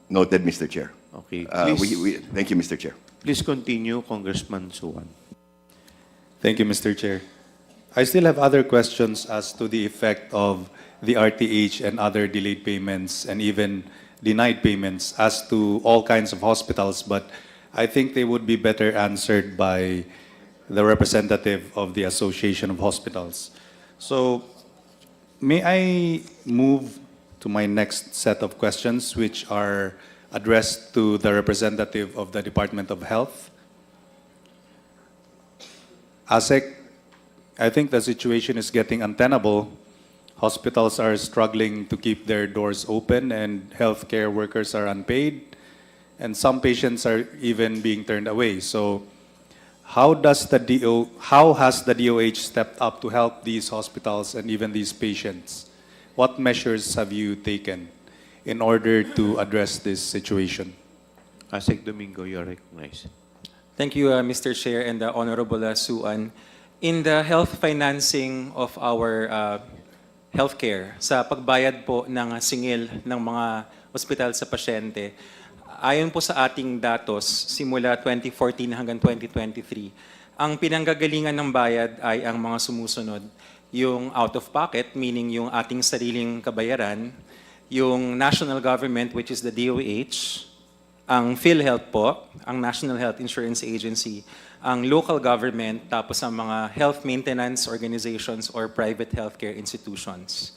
Noted, Mr. Chair. Okay. Please, Thank you, Mr. Chair. please continue, Congressman Suwan. Thank you, Mr. Chair. I still have other questions as to the effect of the RTH and other delayed payments and even denied payments as to all kinds of hospitals, but I think they would be better answered by the representative of the Association of Hospitals. So, may I move to my next set of questions, which are addressed to the representative of the Department of Health? ASEC, I think the situation is getting untenable. Hospitals are struggling to keep their doors open, and healthcare workers are unpaid, and some patients are even being turned away. So, how has the DOH stepped up to help these hospitals and even these patients? What measures have you taken in order to address this situation? Asek Domingo, you are recognized. Thank you, Mr. Chair and Honorable Suan. In the health financing of our healthcare, sa pagbayad po ng singil ng mga ospital sa pasyente, ayon po sa ating datos, simula 2014 hanggang 2023, ang pinanggagalingan ng bayad ay ang mga sumusunod. Yung out-of-pocket, meaning yung ating sariling kabayaran, yung national government, which is the DOH, ang PhilHealth po, ang National Health Insurance Agency, ang local government, tapos ang mga health maintenance organizations or private healthcare institutions.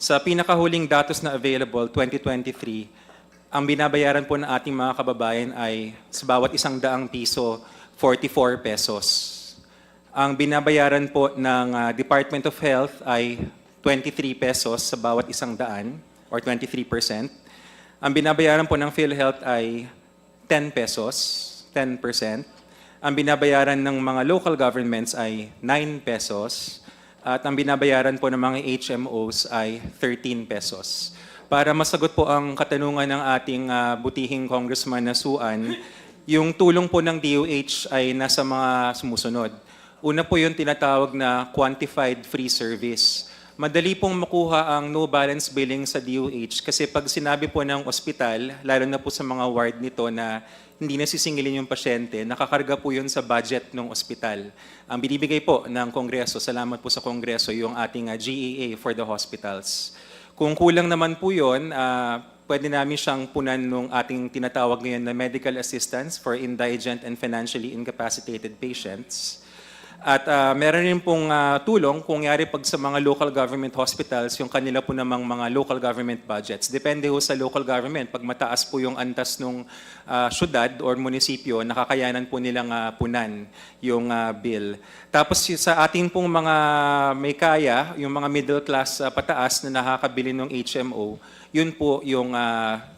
Sa pinakahuling datos na available, 2023, ang binabayaran po ng ating mga kababayan ay sa bawat 100 piso, 44 pesos. Ang binabayaran po ng Department of Health ay 23 pesos sa bawat 100 or 23%. Ang binabayaran po ng PhilHealth ay 10 pesos, 10%. Ang binabayaran ng mga local governments ay 9 pesos. At ang binabayaran po ng mga HMOs ay 13 pesos. Para masagot po ang katanungan ng ating butihing Congressman na Suan, yung tulong po ng DOH ay nasa mga sumusunod. Una po yung tinatawag na quantified free service. Madali pong makuha ang no balance billing sa DOH kasi pag sinabi po ng ospital, lalo na po sa mga ward nito na hindi nasisingilin yung pasyente, nakakarga po yun sa budget ng ospital. Ang binibigay po ng Kongreso, salamat po sa Kongreso, yung ating GAA for the hospitals. Kung kulang naman po yun, pwede namin siyang punan nung ating tinatawag ngayon na medical assistance for indigent and financially incapacitated patients. At meron rin pong tulong kung yari pag sa mga local government hospitals, yung kanila po namang mga local government budgets. Depende ho sa local government. Pag mataas po yung antas ng syudad or munisipyo, nakakayanan po nilang punan yung bill. Tapos sa ating pong mga may kaya, yung mga middle class pataas na nakakabili ng HMO, yun po yung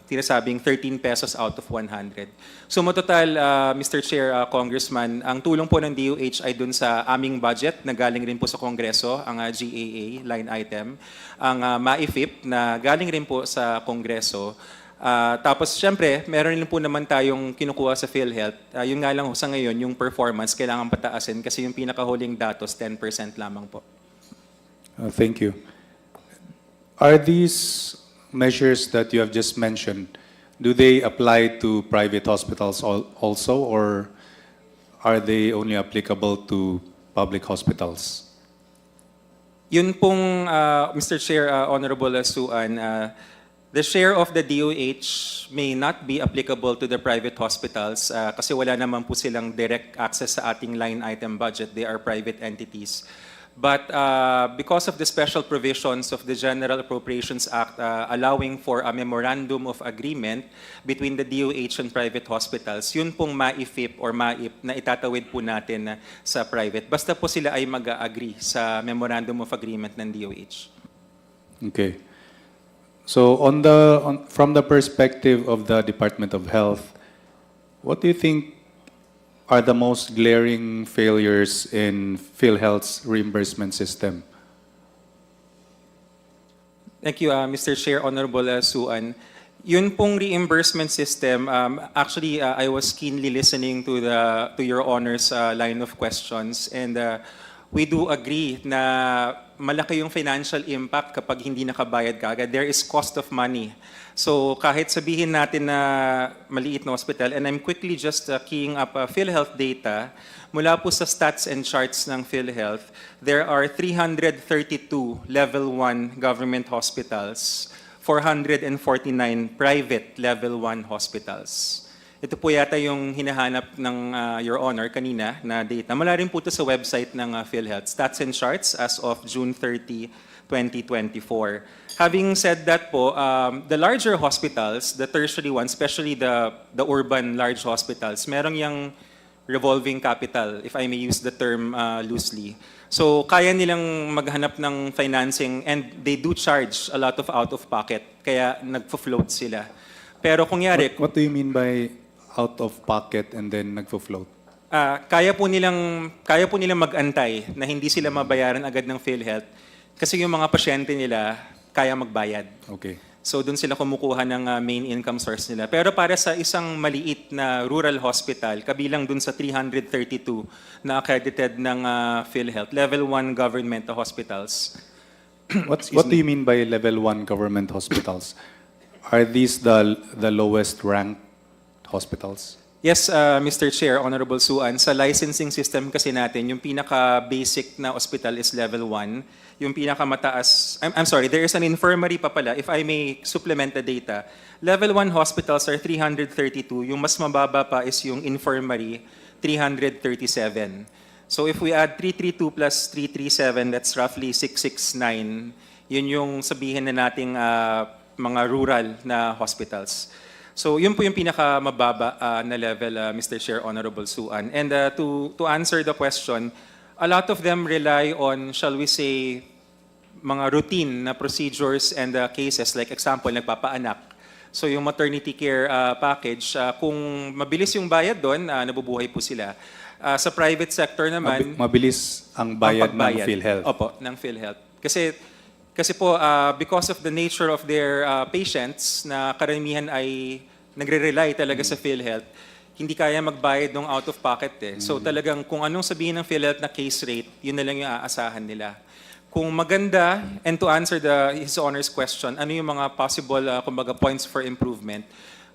tinasabing 13 pesos out of 100. So total, Mr. Chair, Congressman, ang tulong po ng DOH ay dun sa aming budget na galing rin po sa Kongreso, ang GAA line item, ang MAIFIP na galing rin po sa Kongreso. Tapos syempre, meron rin po naman tayong kinukuha sa PhilHealth. Yun nga lang sa ngayon, yung performance kailangan pataasin kasi yung pinakahuling datos, 10% lamang po. Thank you. Are these measures that you have just mentioned, do they apply to private hospitals also, or are they only applicable to public hospitals? Yun pong, Mr. Chair, Honorable Suan, the share of the DOH may not be applicable to the private hospitals kasi wala naman po silang direct access sa ating line item budget. They are private entities. But because of the special provisions of the General Appropriations Act allowing for a memorandum of agreement between the DOH and private hospitals, yun pong MAIFIP or MAIP na itatawid po natin sa private. Basta po sila ay mag-agree sa memorandum of agreement ng DOH. Okay. So from the perspective of the Department of Health, what do you think are the most glaring failures in PhilHealth's reimbursement system? Thank you, Mr. Chair, Honorable Suan. Yun pong reimbursement system, actually, I was keenly listening to your Honor's line of questions, and we do agree na malaki yung financial impact kapag hindi nakabayad ka agad. There is cost of money. So kahit sabihin natin na maliit na hospital, and I'm quickly just keying up PhilHealth data, mula po sa stats and charts ng PhilHealth, there are 332 level 1 government hospitals, 449 private level 1 hospitals. Ito po yata yung hinahanap ng Your Honor kanina na data. Mula rin po ito sa website ng PhilHealth, stats and charts as of June 30, 2024. Having said that po, the larger hospitals, the tertiary ones, especially the urban large hospitals, merong yung revolving capital, if I may use the term loosely. So kaya nilang maghanap ng financing and they do charge a lot of out-of-pocket, kaya nagfo-float sila. Pero kung yari... What do you mean by out-of-pocket and then nagfo-float? Kaya po nilang mag-antay na hindi sila mabayaran agad ng PhilHealth kasi yung mga pasyente nila kaya magbayad. Okay. So doon sila kumukuha ng main income source nila. Pero para sa isang maliit na rural hospital, kabilang doon sa 332 na accredited ng PhilHealth, level 1 government hospitals. What do you mean by level 1 government hospitals? Are these the lowest ranked hospitals? Yes, Mr. Chair, Honorable Suan, sa licensing system kasi natin, yung pinaka-basic na hospital is level 1. Yung pinakamataas, I'm sorry, there is an infirmary pa pala, if I may supplement the data. Level 1 hospitals are 332. Yung mas mababa pa is yung infirmary, 337. So if we add 332 plus 337, that's roughly 669. Yun yung sabihin na nating mga rural na hospitals. So yun po yung pinakamababa na level, Mr. Chair, Honorable Suan. And to answer the question, a lot of them rely on, shall we say, mga routine na procedures and cases. Like example, nagpapaanak. So yung maternity care package, kung mabilis yung bayad doon, nabubuhay po sila. Sa private sector naman... Mabilis ang bayad ng PhilHealth? Opo, ng PhilHealth. Kasi po, because of the nature of their patients, na karamihan ay nagre-rely talaga sa PhilHealth, hindi kaya magbayad ng out-of-pocket eh. So talagang kung anong sabihin ng PhilHealth na case rate, yun na lang yung aasahan nila. Kung maganda, and to answer His Honor's question, ano yung mga possible kumbaga points for improvement,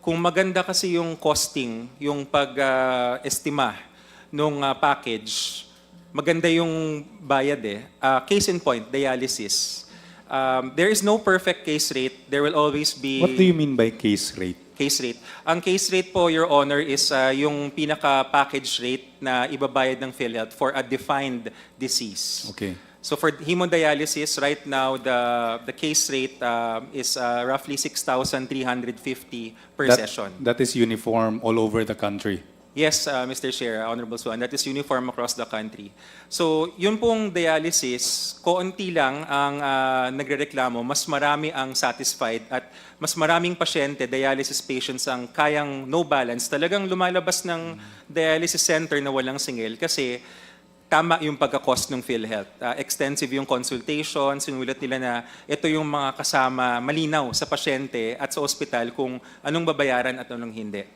kung maganda kasi yung costing, yung pag-estima nung package, maganda yung bayad eh. Case in point, dialysis. There is no perfect case rate. There will always be... What do you mean by case rate? Case rate. Ang case rate po, Your Honor, is yung pinaka-package rate na ibabayad ng PhilHealth for a defined disease. Okay. So for hemodialysis, right now, the case rate is roughly 6,350 per session. That is uniform all over the country. Yes, Mr. Chair, Honorable Suan, that is uniform across the country. So, yun pong dialysis, konti lang ang nagrereklamo, mas marami ang satisfied at mas maraming pasyente, dialysis patients ang kayang no balance. Talagang lumalabas ng dialysis center na walang singil kasi tama yung pagka-cost ng PhilHealth. Extensive yung consultation, sinulat nila na ito yung mga kasama malinaw sa pasyente at sa ospital kung anong babayaran at anong hindi.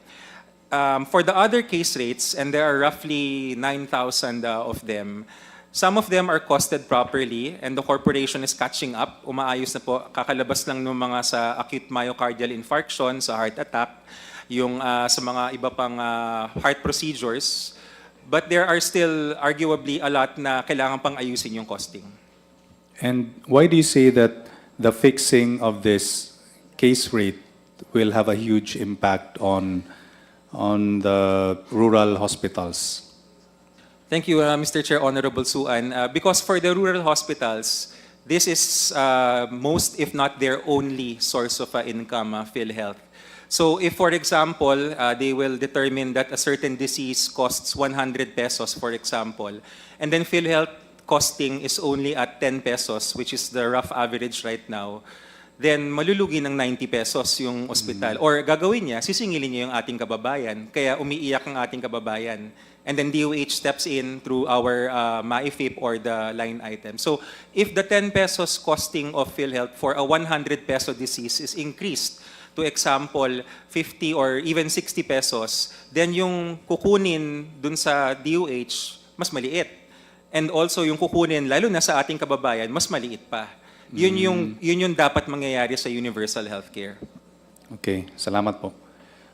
For the other case rates, and there are roughly 9,000 of them, some of them are costed properly and the corporation is catching up. Umaayos na po, kakalabas lang ng mga sa acute myocardial infarction, sa heart attack, yung sa mga iba pang heart procedures. But there are still arguably a lot na kailangan pang ayusin yung costing. And why do you say that the fixing of this case rate will have a huge impact on the rural hospitals? Thank you, Mr. Chair, Honorable Suan. Because for the rural hospitals, this is most, if not their only source of income, PhilHealth. So if, for example, they will determine that a certain disease costs 100 pesos, for example, and then PhilHealth costing is only at 10 pesos, which is the rough average right now, then malulugi ng 90 pesos yung ospital. Or gagawin niya, sisingilin niya yung ating kababayan. Kaya umiiyak ang ating kababayan. And then DOH steps in through our MAIFIP or the line item. So if the 10 pesos costing of PhilHealth for a 100 peso disease is increased to example 50 or even 60 pesos, then yung kukunin dun sa DOH mas maliit. And also yung kukunin lalo na sa ating kababayan mas maliit pa. Yun yung dapat mangyayari sa universal healthcare. Okay, salamat po.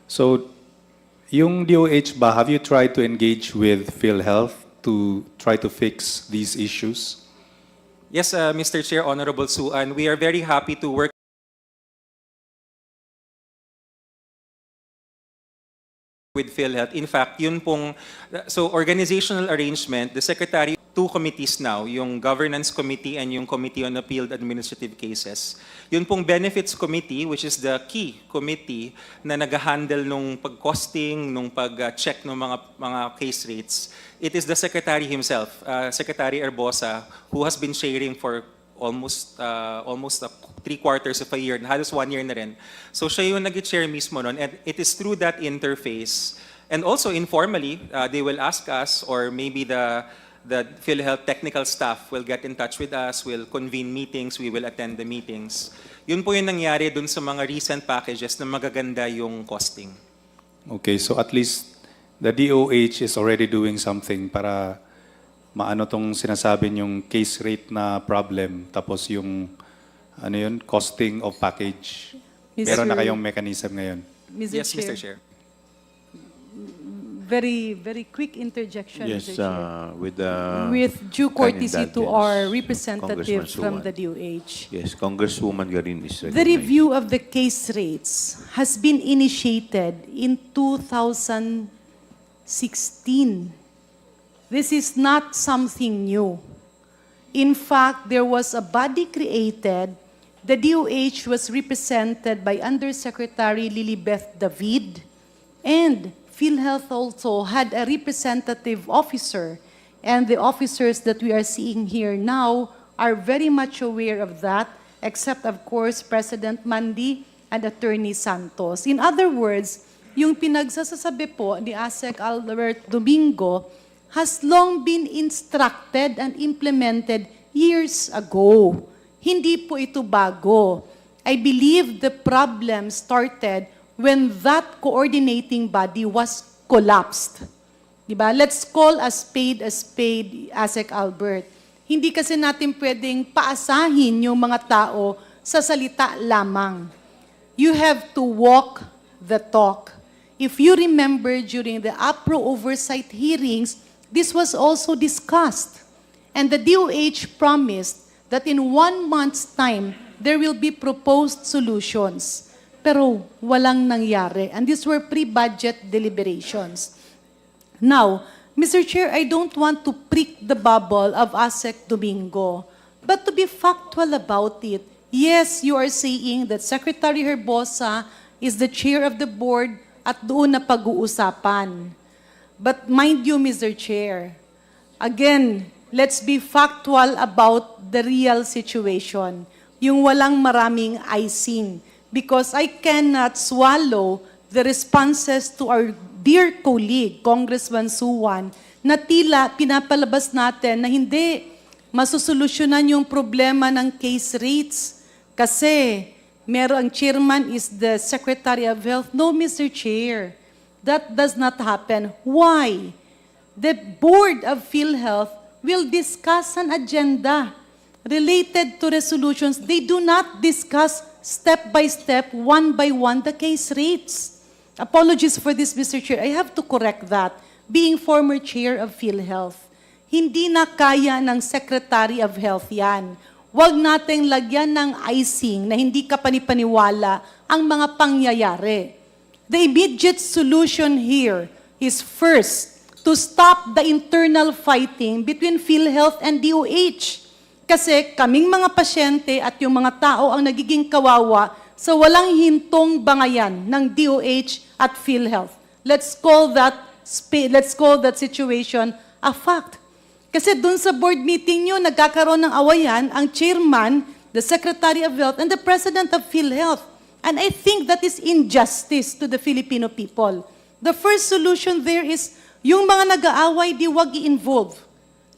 So, yung DOH ba, have you tried to engage with PhilHealth to try to fix these issues? Yes, Mr. Chair, Honorable Suan, we are very happy to work with PhilHealth. In fact, yun pong, so organizational arrangement, the Secretary, two committees now, yung Governance Committee and yung Committee on Appealed Administrative Cases. Yun pong Benefits Committee, which is the key committee na nag-handle nung pag-costing, nung pag-check ng mga case rates. It is the Secretary himself, Secretary Erbosa, who has been sharing for almost 3/4 of a year, halos 1 year na rin. So siya yung nag-chair mismo nun, and it is through that interface. And also informally, they will ask us, or maybe the PhilHealth technical staff will get in touch with us, will convene meetings, we will attend the meetings. Yun po yung nangyari dun sa mga recent packages na magaganda yung costing. Okay, so at least the DOH is already doing something para maano tong sinasabi yung case rate na problem, tapos yung costing of package. Meron na kayong mechanism ngayon. Yes, Mr. Chair. Very quick interjection, Yes, Mr. Chair. with due courtesy to indulgence, our representative Congressman from Suwan. the DOH. Yes, Congresswoman Garin is The recognized. review of the case rates has been initiated in 2016. This is not something new. In fact, there was a body created. The DOH was represented by Undersecretary Lilibeth David, and PhilHealth also had a representative officer, and the officers that we are seeing here now are very much aware of that, except of course President Mandi and Attorney Santos. In other words, yung pinagsasabi po ni ASEC Albert Domingo has long been instructed and implemented years ago. Hindi po ito bago. I believe the problem started when that coordinating body was collapsed. Diba? Let's call a spade, ASEC Albert. Hindi kasi natin pwedeng paasahin yung mga tao sa salita lamang. You have to walk the talk. If you remember during the APRO oversight hearings, this was also discussed. And the DOH promised that in 1 month's time, there will be proposed solutions. pero walang nangyari. And these were pre-budget deliberations. Now, Mr. Chair, I don't want to prick the bubble of ASEC Domingo, but to be factual about it, yes, you are saying that Secretary Herbosa is the chair of the board at doon na pag-uusapan. But mind you, Mr. Chair, again, let's be factual about the real situation. Yung walang maraming icing. Because I cannot swallow the responses to our dear colleague, Congressman Suwan, na tila pinapalabas natin na hindi masusolusyonan yung problema ng case rates. Kasi ang chairman is the Secretary of Health. No, Mr. Chair. That does not happen. Why? The Board of PhilHealth will discuss an agenda related to resolutions. They do not discuss step by step, one by one, the case rates. Apologies for this, Mr. Chair. I have to correct that. Being former chair of PhilHealth, hindi na kaya ng Secretary of Health yan. Huwag nating lagyan ng icing na hindi ka panipaniwala ang mga pangyayari. The immediate solution here is first, to stop the internal fighting between PhilHealth and DOH. Kasi kaming mga pasyente at yung mga tao ang nagiging kawawa sa walang hintong bangayan ng DOH at PhilHealth. Let's call that situation a fact. Kasi dun sa board meeting nyo, nagkakaroon ng awayan ang chairman, the Secretary of Health, and the President of PhilHealth. And I think that is injustice to the Filipino people. The first solution there is, yung mga nag-aaway, di wag i-involve.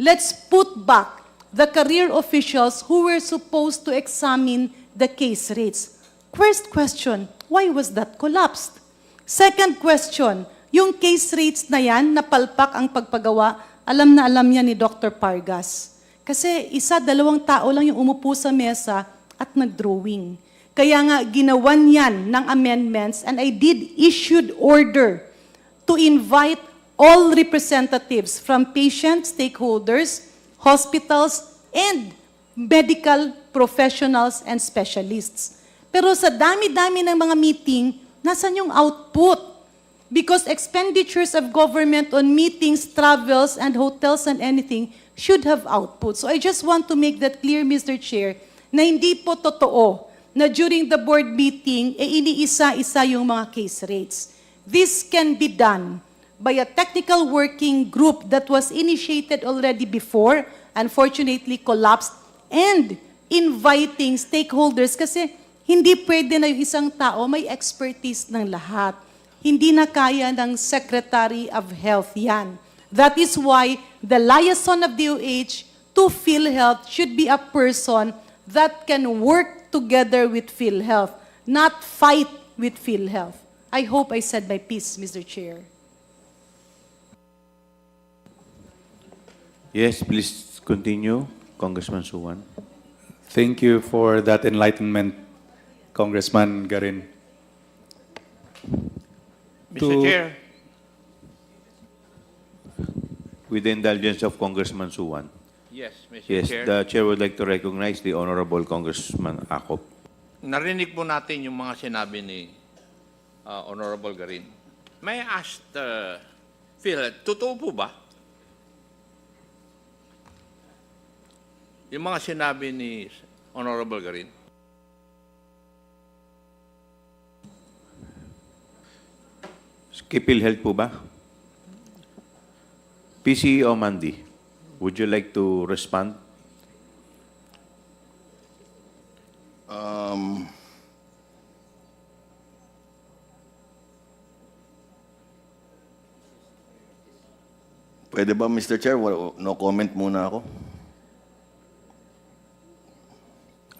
Let's put back the career officials who were supposed to examine the case rates. First question, why was that collapsed? Second question, yung case rates na yan, napalpak ang pagpagawa, alam na alam yan ni Dr. Pargas. Kasi dalawang tao lang yung umupo sa mesa at nag-drawing. Kaya nga, ginawan yan ng amendments and I did issued order to invite all representatives from patients, stakeholders, hospitals, and medical professionals and specialists. Pero sa dami-dami ng mga meeting, nasan yung output? Because expenditures of government on meetings, travels, and hotels and anything should have output. So I just want to make that clear, Mr. Chair, na hindi po totoo na during the board meeting, iniisa-isa yung mga case rates. This can be done by a technical working group that was initiated already before, unfortunately collapsed, and inviting stakeholders kasi hindi pwede na yung isang tao may expertise ng lahat. Hindi na kaya ng Secretary of Health yan. That is why the liaison of DOH to PhilHealth should be a person that can work together with PhilHealth, not fight with PhilHealth. I hope I said my piece, Mr. Chair. Yes, please continue, Congressman Suwan. Thank you for that enlightenment, Congressman Garin. Mr. Chair, With the indulgence of Congressman Suwan. yes, Mr. Yes, Chair. the chair would like to recognize the Honorable Congressman Acop. Narinig po natin yung mga sinabi ni Honorable Garin. May I ask Phil, totoo po ba? Yung mga sinabi ni Honorable Garin. PhilHealth po ba? PCO Mandy, would you like to respond? Pwede ba, Mr. Chair? No comment muna ako.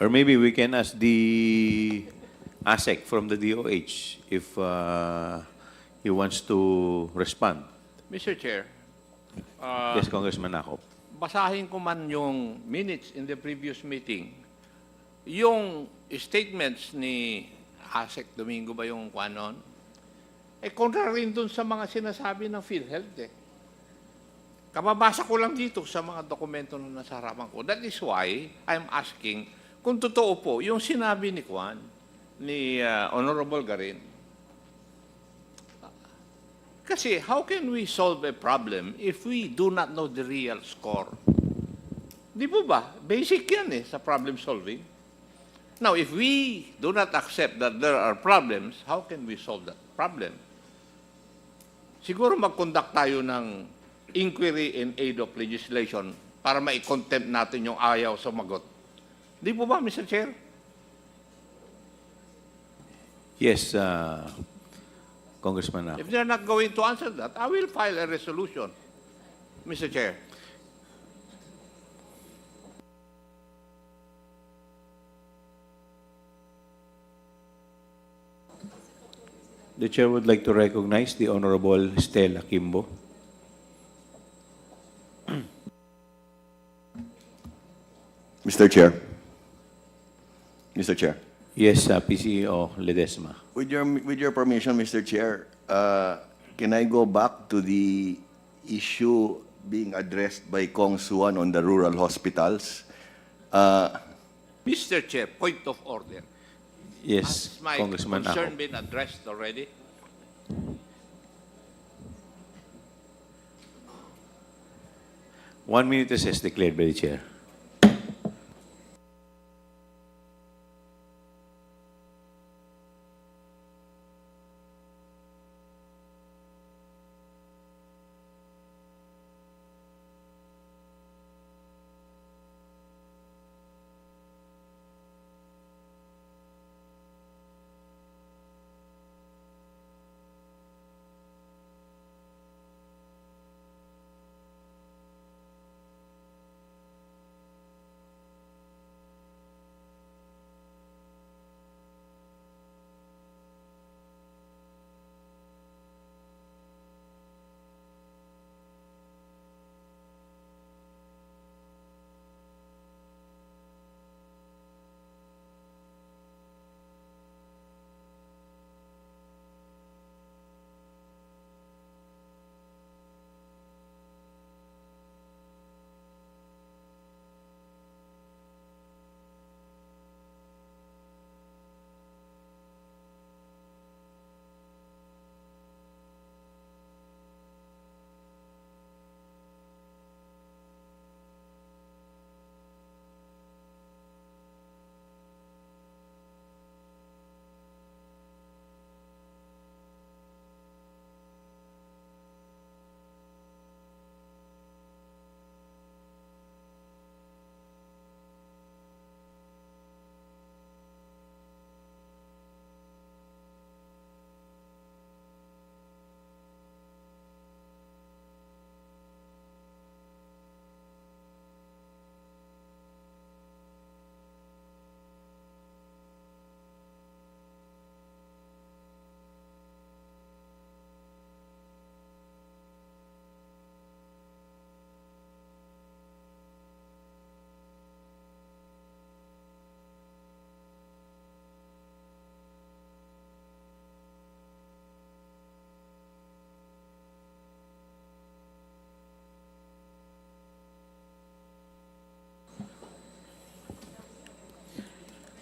Or maybe we can ask the ASEC from the DOH if he wants to respond. Mr. Chair, Yes, Congressman Acop. basahin ko man yung minutes in the previous meeting. Yung statements ni ASEC Domingo ba yung kwanon? Kontra rin dun sa mga sinasabi ng PhilHealth eh. Kababasa ko lang dito sa mga dokumento na nasa harapan ko. That is why I'm asking kung totoo po yung sinabi ni Kwan ni Honorable Garin. Kasi how can we solve a problem if we do not know the real score? Di po ba? Basic yan sa problem solving. Now, if we do not accept that there are problems, how can we solve that problem? Siguro mag-conduct tayo ng inquiry in aid of legislation para ma-contempt natin yung ayaw sumagot. Di po ba, Mr. Chair? Yes, Congressman Ako. If they're not going to answer that, I will file a resolution, Mr. Chair. The Chair would like to recognize the Honorable Stella Kimbo. Mr. Chair. Mr. Chair. Yes, PCO Ledesma. With your permission, Mr. Chair, can I go back to the issue being addressed by Kong Suan on the rural hospitals? Mr. Chair, point of order. Yes, Has my Congressman concern Ako. been addressed already? One minute recess declared by the Chair.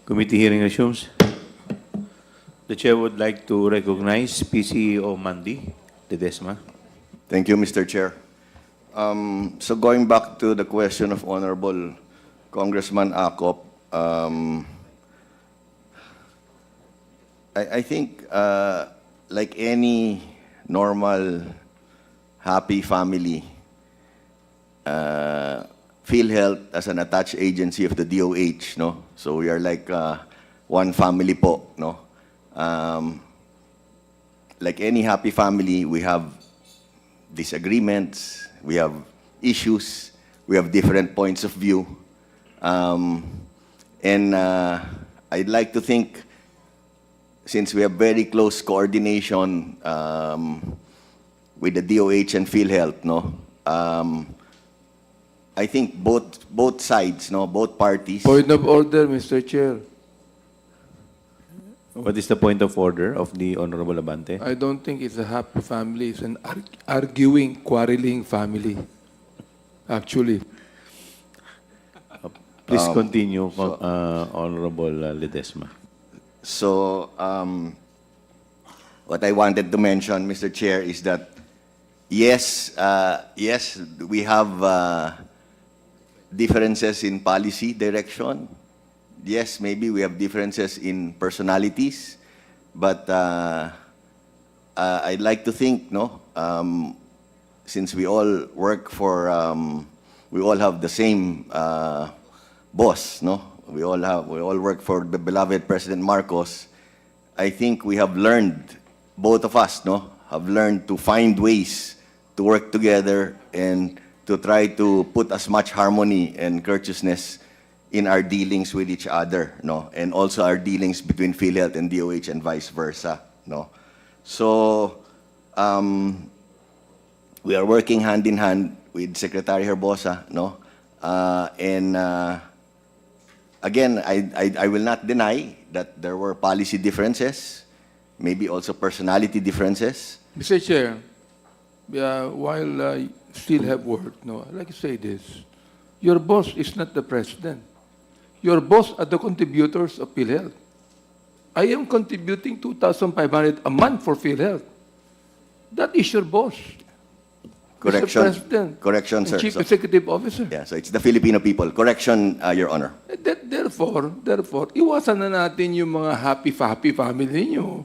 Committee hearing resumes. The Chair would like to recognize PCO Mandy Ledesma. Thank you, Mr. Chair. So going back to the question of Honorable Congressman Akop, I think like any normal, happy family, PhilHealth as an attached agency of the DOH, no? So we are like one family po, no? Like any happy family, we have disagreements, we have issues, we have different points of view. And I'd like to think, since we have very close coordination with the DOH and PhilHealth, no? I think both sides, no, both parties. Point of order, Mr. Chair. What is the point of order of the Honorable Abante? I don't think it's a happy family. It's an arguing, quarreling family. Actually. Please continue, Honorable Ledesma. So, what I wanted to mention, Mr. Chair, is that yes, yes, we have differences in policy direction. Yes, maybe we have differences in personalities, but I'd like to think, no, since we all work for, we all have the same boss, no? We all work for the beloved President Marcos. I think we have learned, both of us, no, have learned to find ways to work together and to try to put as much harmony and courteousness in our dealings with each other, no, and also our dealings between PhilHealth and DOH and vice versa, no. So we are working hand in hand with Secretary Herbosa, no, and again, I will not deny that there were policy differences, maybe also personality differences. Mr. Chair, while I still have work, no, I'd like to say this. Your boss is not the president. Your boss are the contributors of PhilHealth. I am contributing 2,500 a month for PhilHealth. That is your boss. Correction. Mr. President. Correction, and sir. Chief So- Executive Officer. Yeah, so it's the Filipino people. Correction, Your Honor. Therefore, iwasan na natin yung mga happy family niyo.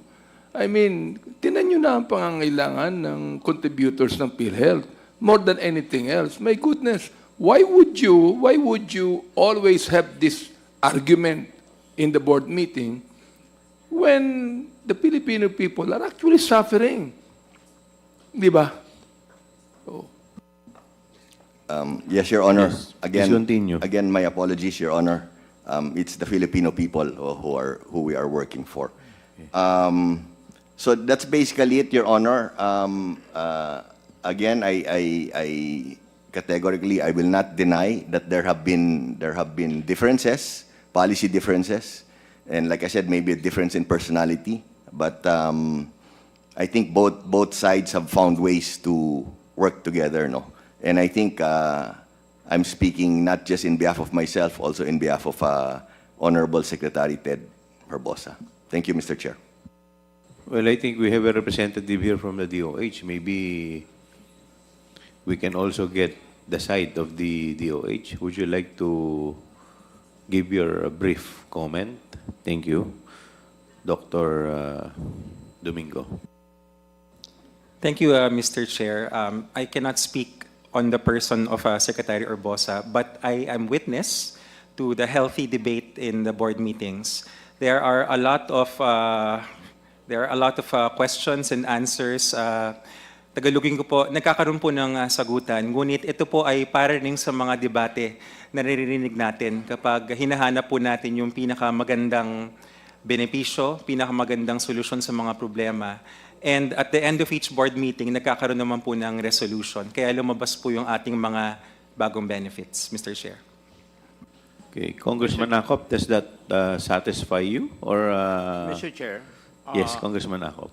I mean, tinan nyo na ang pangangailangan ng contributors ng PhilHealth more than anything else. My goodness, why would you always have this argument in the board meeting when the Filipino people are actually suffering? Di ba? Yes, Your Honor. Yes, Again, please continue. again, my apologies, Your Honor. It's the Filipino people who we are working for. So that's basically it, Your Honor. Again, I categorically I will not deny that there have been differences, policy differences, and like I said, maybe a difference in personality. But I think both sides have found ways to work together, no. And I think I'm speaking not just in behalf of myself, also in behalf of Honorable Secretary Ted Herbosa. Thank you, Mr. Chair. Well, I think we have a representative here from the DOH. Maybe we can also get the side of the DOH. Would you like to give your brief comment? Thank you. Dr. Domingo. Thank you, Mr. Chair. I cannot speak on the person of Secretary Urbosa, but I am witness to the healthy debate in the board meetings. There are a lot of questions and answers. Tagalogin ko po, nagkakaroon po ng sagutan. Ngunit ito po ay para rin sa mga debate na naririnig natin kapag hinahanap po natin yung pinakamagandang benepisyo, pinakamagandang solusyon sa mga problema. And at the end of each board meeting, nagkakaroon naman po ng resolution. Kaya lumabas po yung ating mga bagong benefits, Mr. Chair. Okay, Congressman Acop, does that satisfy you? Or Mr. Chair, yes, Congressman Acop.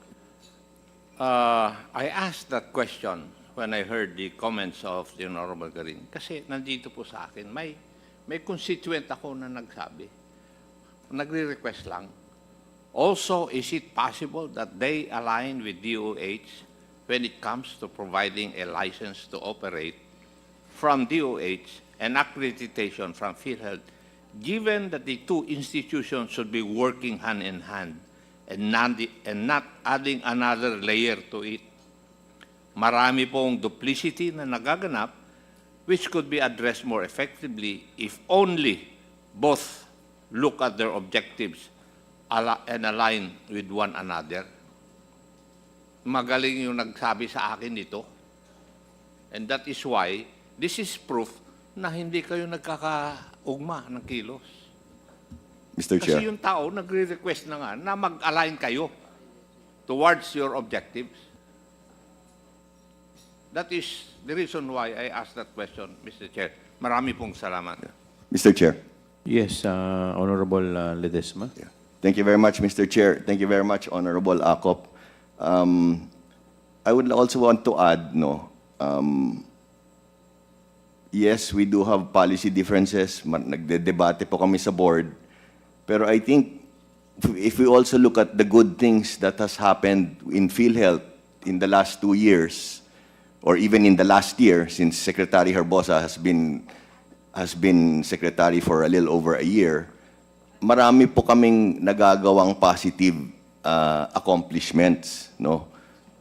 I asked that question when I heard the comments of the Honorable Garin. Kasi nandito po sa akin, may constituent ako na nagsabi. Nagre-request lang. Also, is it possible that they align with DOH when it comes to providing a license to operate from DOH and accreditation from PhilHealth, given that the two institutions should be working hand in hand and not adding another layer to it? Marami pong duplicity na nagaganap which could be addressed more effectively if only both look at their objectives and align with one another. Magaling yung nagsabi sa akin nito. And that is why this is proof na hindi kayo nagkakaugma ng kilos. Mr. Chair. Kasi yung tao nagre-request na nga na mag-align kayo towards your objectives. That is the reason why I asked that question, Mr. Chair. Marami pong salamat. Mr. Chair. Yes, Honorable Ledesma. Yeah. Thank you very much, Mr. Chair. Thank you very much, Honorable Acop. I would also want to add, no, yes, we do have policy differences. Nagde-debate po kami sa board. Pero I think if we also look at the good things that has happened in PhilHealth in the last 2 years, or even in the last year, since Secretary Herbosa has been secretary for a little over a year, marami po kaming nagagawang positive accomplishments, no?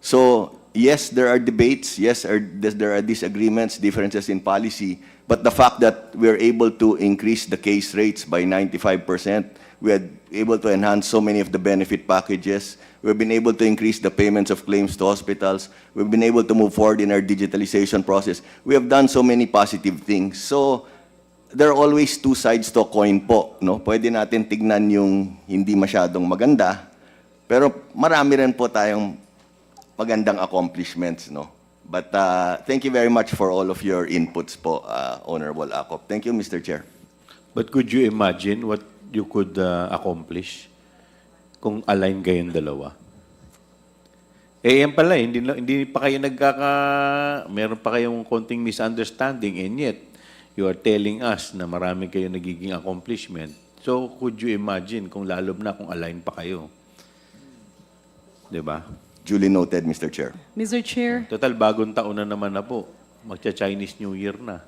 So, yes, there are debates, yes, there are disagreements, differences in policy, but the fact that we're able to increase the case rates by 95%, we are able to enhance so many of the benefit packages, we've been able to increase the payments of claims to hospitals, we've been able to move forward in our digitalization process. We have done so many positive things. So, there are always two sides to a coin po, no? Pwede natin tignan yung hindi masyadong maganda, pero marami rin po tayong magandang accomplishments, no? But thank you very much for all of your inputs po, Honorable Acop. Thank you, Mr. Chair. But could you imagine what you could accomplish kung align kayong dalawa? Eh, yan pala, hindi pa kayo meron pa kayong konting misunderstanding, and yet, you are telling us na marami kayo nagiging accomplishment. So, could you imagine kung lalob na kung align pa kayo? Diba? Duly noted, Mr. Chair. Mr. Chair. Total, bagong taon na naman na po. Magcha-Chinese New Year na.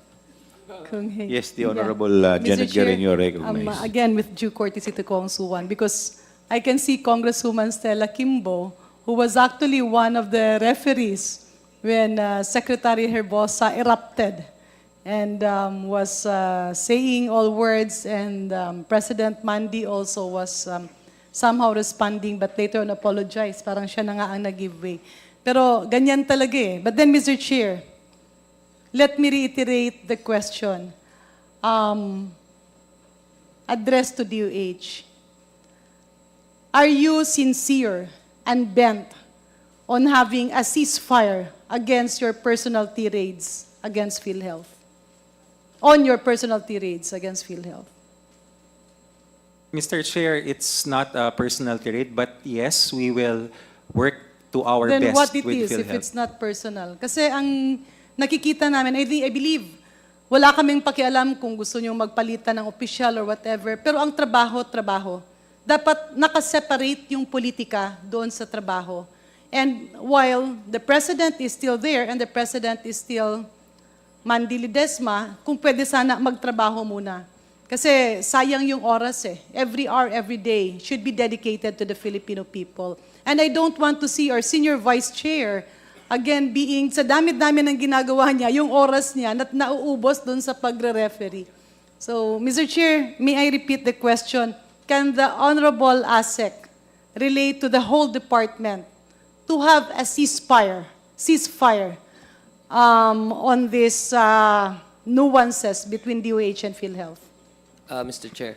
Yes, the Honorable Janet Guerin, you are recognized. Again, with due courtesy to Kong Suwan, because I can see Congresswoman Stella Kimbo, who was actually one of the referees when Secretary Herbosa erupted and was saying all words, and President Mandi also was somehow responding, but later on apologized. Parang siya na nga ang nag-give way. Pero ganyan talaga eh. But then, Mr. Chair, let me reiterate the question addressed to DOH. Are you sincere and bent on having a ceasefire against your personal tirades against PhilHealth? On your personal tirades against PhilHealth? Mr. Chair, it's not a personal tirade, but yes, we will work to our Then best what it with is if PhilHealth. it's not personal? Kasi ang nakikita namin, I believe, wala kaming pakialam kung gusto nyo magpalitan ng official or whatever, pero ang trabaho, trabaho. Dapat nakaseparate yung politika doon sa trabaho. And while the President is still there and the President is still Mandi Ledesma, kung pwede sana magtrabaho muna. Kasi sayang yung oras eh. Every hour, every day should be dedicated to the Filipino people. And I don't want to see our Senior Vice Chair again being, sa dami-dami ng ginagawa niya, yung oras niya nauubos doon sa pagre-referee. So, Mr. Chair, may I repeat the question? Can the Honorable ASEC relate to the whole department to have a ceasefire on these nuances between DOH and PhilHealth? Mr. Chair,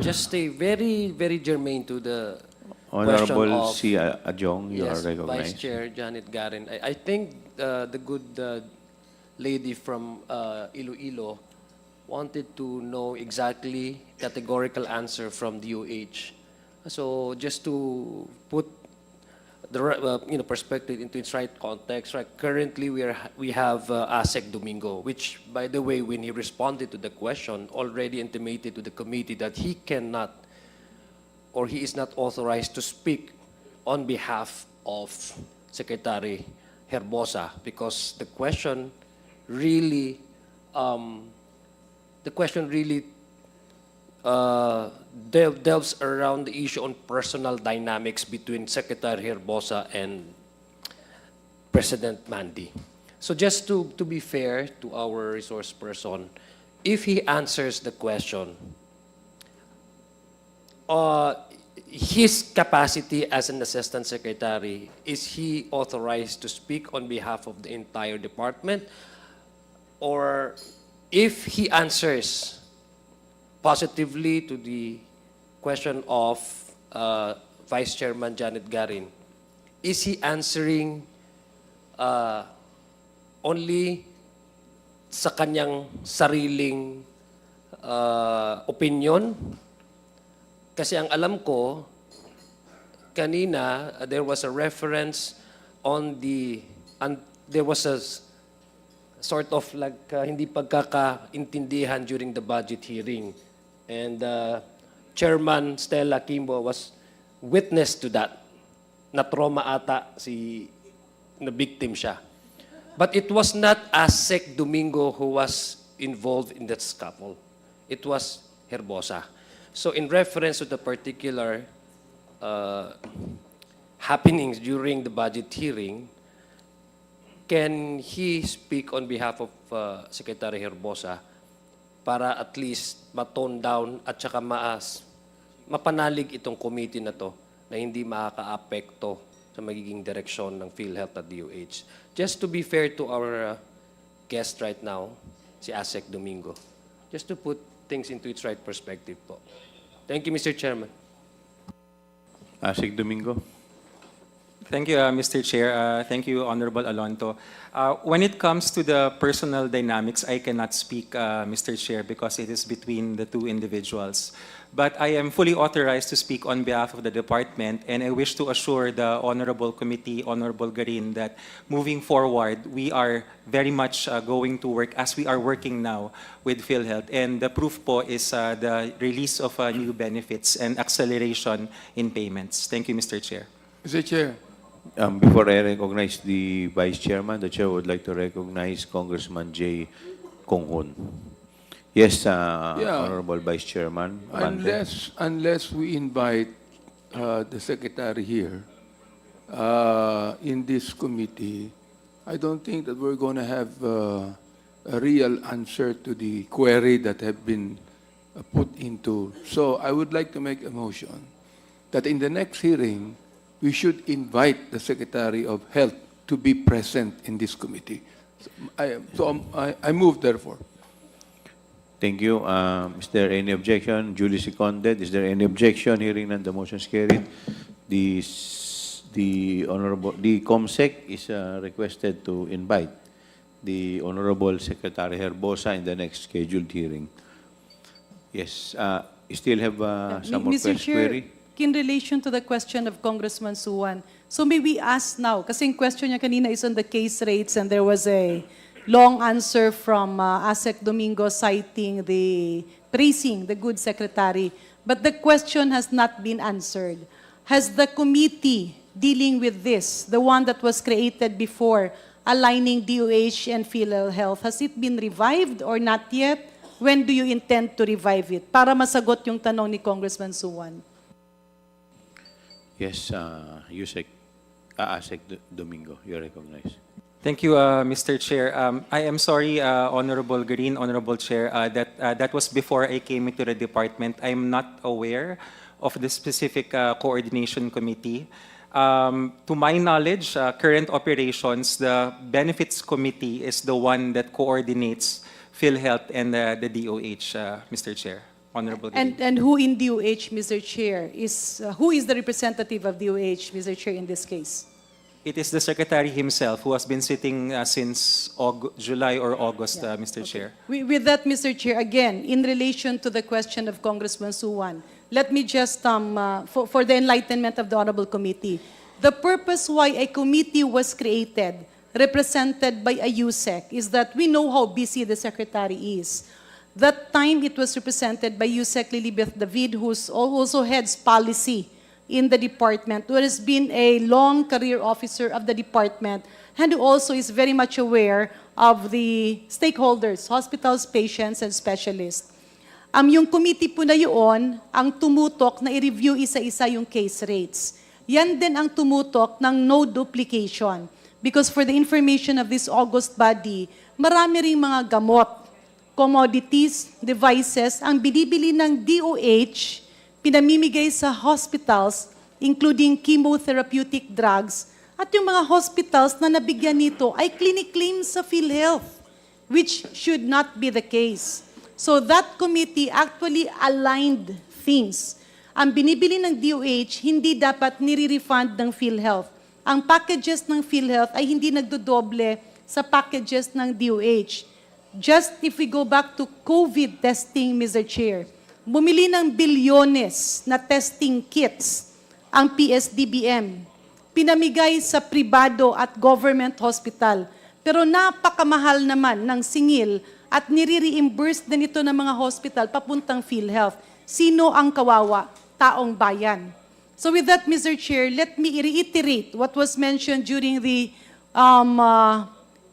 just a very, very germane to the question Honorable of... C. Adjong, you are Yes, recognized. Vice Chair Janet Garin. I think the good lady from Iloilo wanted to know exactly categorical answer from DOH. So just to put the perspective into its right context, right? Currently, we have ASEC Domingo, which, by the way, when he responded to the question, already intimated to the committee that he cannot, or he is not authorized to speak on behalf of Secretary Herbosa, because the question really delves around the issue on personal dynamics between Secretary Herbosa and President Mandi. So just to be fair to our resource person, if he answers the question, his capacity as an assistant secretary, is he authorized to speak on behalf of the entire department? Or if he answers positively to the question of Vice Chairman Janet Garin, is he answering only sa kanyang sariling opinion? Kasi ang alam ko, kanina, there was a reference on there was a sort of like hindi pagkakaintindihan during the budget hearing. And Chairman Stella Kimbo was witness to that. Na-trauma ata na victim siya. But it was not ASEC Domingo who was involved in that scuffle. It was Herbosa. So in reference to the particular happenings during the budget hearing, can he speak on behalf of Secretary Herbosa para at least ma-tone down at saka mapanalig itong committee na to na hindi makaka-apekto sa magiging direksyon ng PhilHealth at DOH. Just to be fair to our guest right now, si ASEC Domingo. Just to put things into its right perspective po. Thank you, Mr. Chairman. Asik Domingo. Thank you, Mr. Chair. Thank you, Honorable Alonto. When it comes to the personal dynamics, I cannot speak, Mr. Chair, because it is between the two individuals. But I am fully authorized to speak on behalf of the department, and I wish to assure the Honorable Committee, Honorable Garin, that moving forward, we are very much going to work as we are working now with PhilHealth. And the proof po is the release of new benefits and acceleration in payments. Thank you, Mr. Chair. Mr. Chair, Before I recognize the Vice Chairman, the Chair would like to recognize Congressman J. Konghon. Yes, Honorable Vice Chairman. unless we invite the Secretary here in this committee, I don't think that we're going to have a real answer to the query that have been put into. So I would like to make a motion that in the next hearing, we should invite the Secretary of Health to be present in this committee. I move, therefore. Thank you. Is there any objection? Duly seconded. Is there any objection? Hearing none, the motion is carried. The COMSEC is requested to invite the Honorable Secretary Herbosa in the next scheduled hearing. Yes. You still have some more Mr. Chair, query? in relation to the question of Congressman Suwan, so may we ask now, kasi yung question niya kanina is on the case rates and there was a long answer from ASEC Domingo citing praising the good secretary, but the question has not been answered. Has the committee dealing with this, the one that was created before, aligning DOH and PhilHealth, has it been revived or not yet? When do you intend to revive it? Para masagot yung tanong ni Congressman Suwan. Yes, ASEC Domingo, you're recognized. Thank you, Mr. Chair. I am sorry, Honorable Green, Honorable Chair, that was before I came into the department. I am not aware of the specific coordination committee. To my knowledge, current operations, the Benefits Committee is the one that coordinates PhilHealth and the DOH, Mr. Chair. Honorable Green. And who in DOH, Mr. Chair, who is the representative of DOH, Mr. Chair, in this case? It is the Secretary himself who has been sitting since July or August, Mr. Chair. With that, Mr. Chair, again, in relation to the question of Congressman Suwan, let me just, for the enlightenment of the Honorable Committee, the purpose why a committee was created, represented by a USEC, is that we know how busy the Secretary is. That time, it was represented by USEC Lilibeth David, who also heads policy in the department, who has been a long career officer of the department, and who also is very much aware of the stakeholders, hospitals, patients, and specialists. Yung committee po na yun, ang tumutok na i-review isa-isa yung case rates. Yan din ang tumutok ng no duplication. Because for the information of this August body, marami ring mga gamot, commodities, devices, ang binibili ng DOH, pinamimigay sa hospitals, including chemotherapeutic drugs, at yung mga hospitals na nabigyan nito ay clinic claims sa PhilHealth, which should not be the case. So that committee actually aligned things. Ang binibili ng DOH, hindi dapat nire-refund ng PhilHealth. Ang packages ng PhilHealth ay hindi nagdodoble sa packages ng DOH. Just if we go back to COVID testing, Mr. Chair, bumili ng bilyones na testing kits ang PSDBM. Pinamigay sa pribado at government hospital. Pero napakamahal naman ng singil at nire-reimburse din ito ng mga hospital papuntang PhilHealth. sino ang kawawa? Taong bayan. So with that, Mr. Chair, let me reiterate what was mentioned during the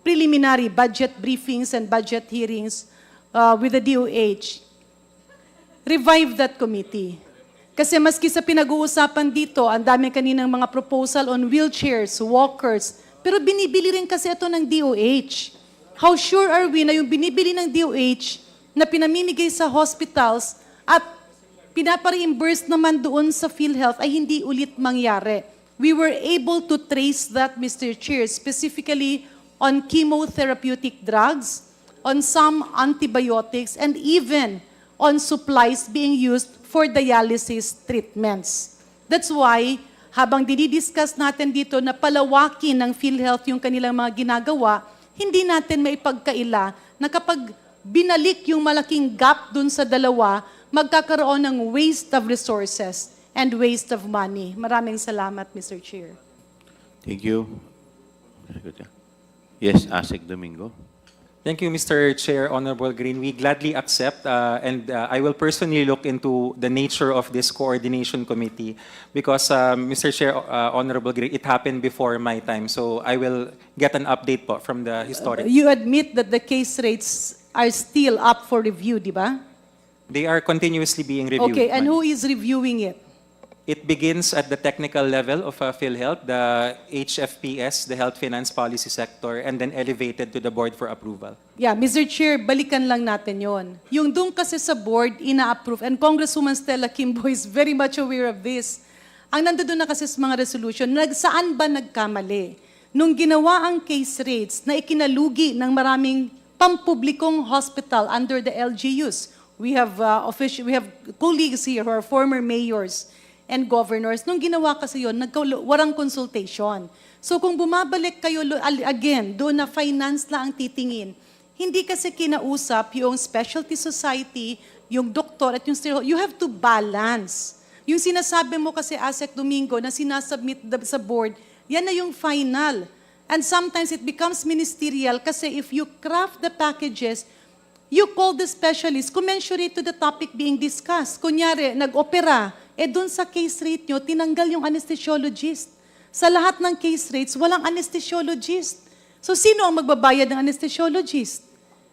preliminary budget briefings and budget hearings with the DOH. Revive that committee. Kasi maski sa pinag-uusapan dito, ang dami kaninang mga proposal on wheelchairs, walkers, pero binibili rin kasi ito ng DOH. How sure are we na yung binibili ng DOH na pinamimigay sa hospitals at pinapa-reimburse naman doon sa PhilHealth ay hindi ulit mangyari? We were able to trace that, Mr. Chair, specifically on chemotherapeutic drugs, on some antibiotics, and even on supplies being used for dialysis treatments. That's why, habang dinidiscuss natin dito na palawakin ng PhilHealth yung kanilang mga ginagawa, hindi natin maipagkaila na kapag binalik yung malaking gap dun sa dalawa, magkakaroon ng waste of resources and waste of money. Maraming salamat, Mr. Chair. Thank you. Yes, Asek Domingo. Thank you, Mr. Chair, Honorable Green. We gladly accept, and I will personally look into the nature of this coordination committee because, Mr. Chair, Honorable Green, it happened before my time. So I will get an update po from the historic. You admit that the case rates are still up for review, di ba? They are continuously being reviewed. Okay, and ma'am. who is reviewing it? It begins at the technical level of PhilHealth, the HFPS, the Health Finance Policy Sector, and then elevated to the board for approval. Yeah, Mr. Chair, balikan lang natin yon. Yung doon kasi sa board, ina-approve, and Congresswoman Stella Kimbo is very much aware of this. Ang nandoon na kasi sa mga resolution, saan ba nagkamali? Nung ginawa ang case rates na ikinalugi ng maraming pampublikong hospital under the LGUs. We have colleagues here who are former mayors and governors. Nung ginawa kasi yun, warang consultation. So kung bumabalik kayo again, doon na finance lang ang titingin, hindi kasi kinausap yung specialty society, yung doktor at yung stereotype. You have to balance. Yung sinasabi mo kasi, Asek Domingo, na sinasubmit sa board, yan na yung final. And sometimes it becomes ministerial kasi if you craft the packages, you call the specialist commensurate to the topic being discussed. Kunyari, nag-opera, doon sa case rate nyo, tinanggal yung anesthesiologist. Sa lahat ng case rates, walang anesthesiologist. So, sino ang magbabayad ng anesthesiologist?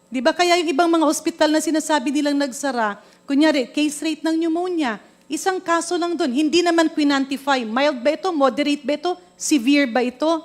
Di ba kaya yung ibang mga ospital na sinasabi nilang nagsara, kunyari, case rate ng pneumonia, isang kaso lang doon, hindi naman quinantify, mild ba ito, moderate ba ito, severe ba ito?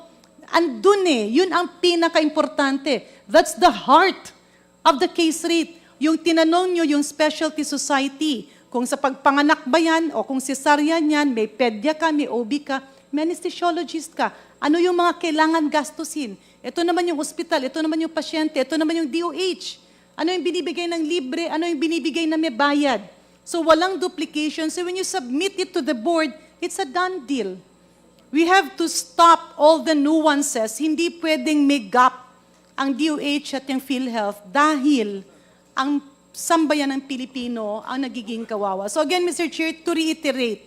Andun yun ang pinaka-importante. That's the heart of the case rate. Yung tinanong nyo yung specialty society, kung sa pagpanganak ba yan, o kung cesarean yan, may pedya ka, may OB ka, may anesthesiologist ka, ano yung mga kailangan gastusin? Ito naman yung ospital, ito naman yung pasyente, ito naman yung DOH. Ano yung binibigay ng libre, ano yung binibigay na may bayad? So walang duplication. So when you submit it to the board, it's a done deal. We have to stop all the nuances. Hindi pwedeng may gap ang DOH at yung PhilHealth dahil ang sambayan ng Pilipino ang nagiging kawawa. So again, Mr. Chair, to reiterate,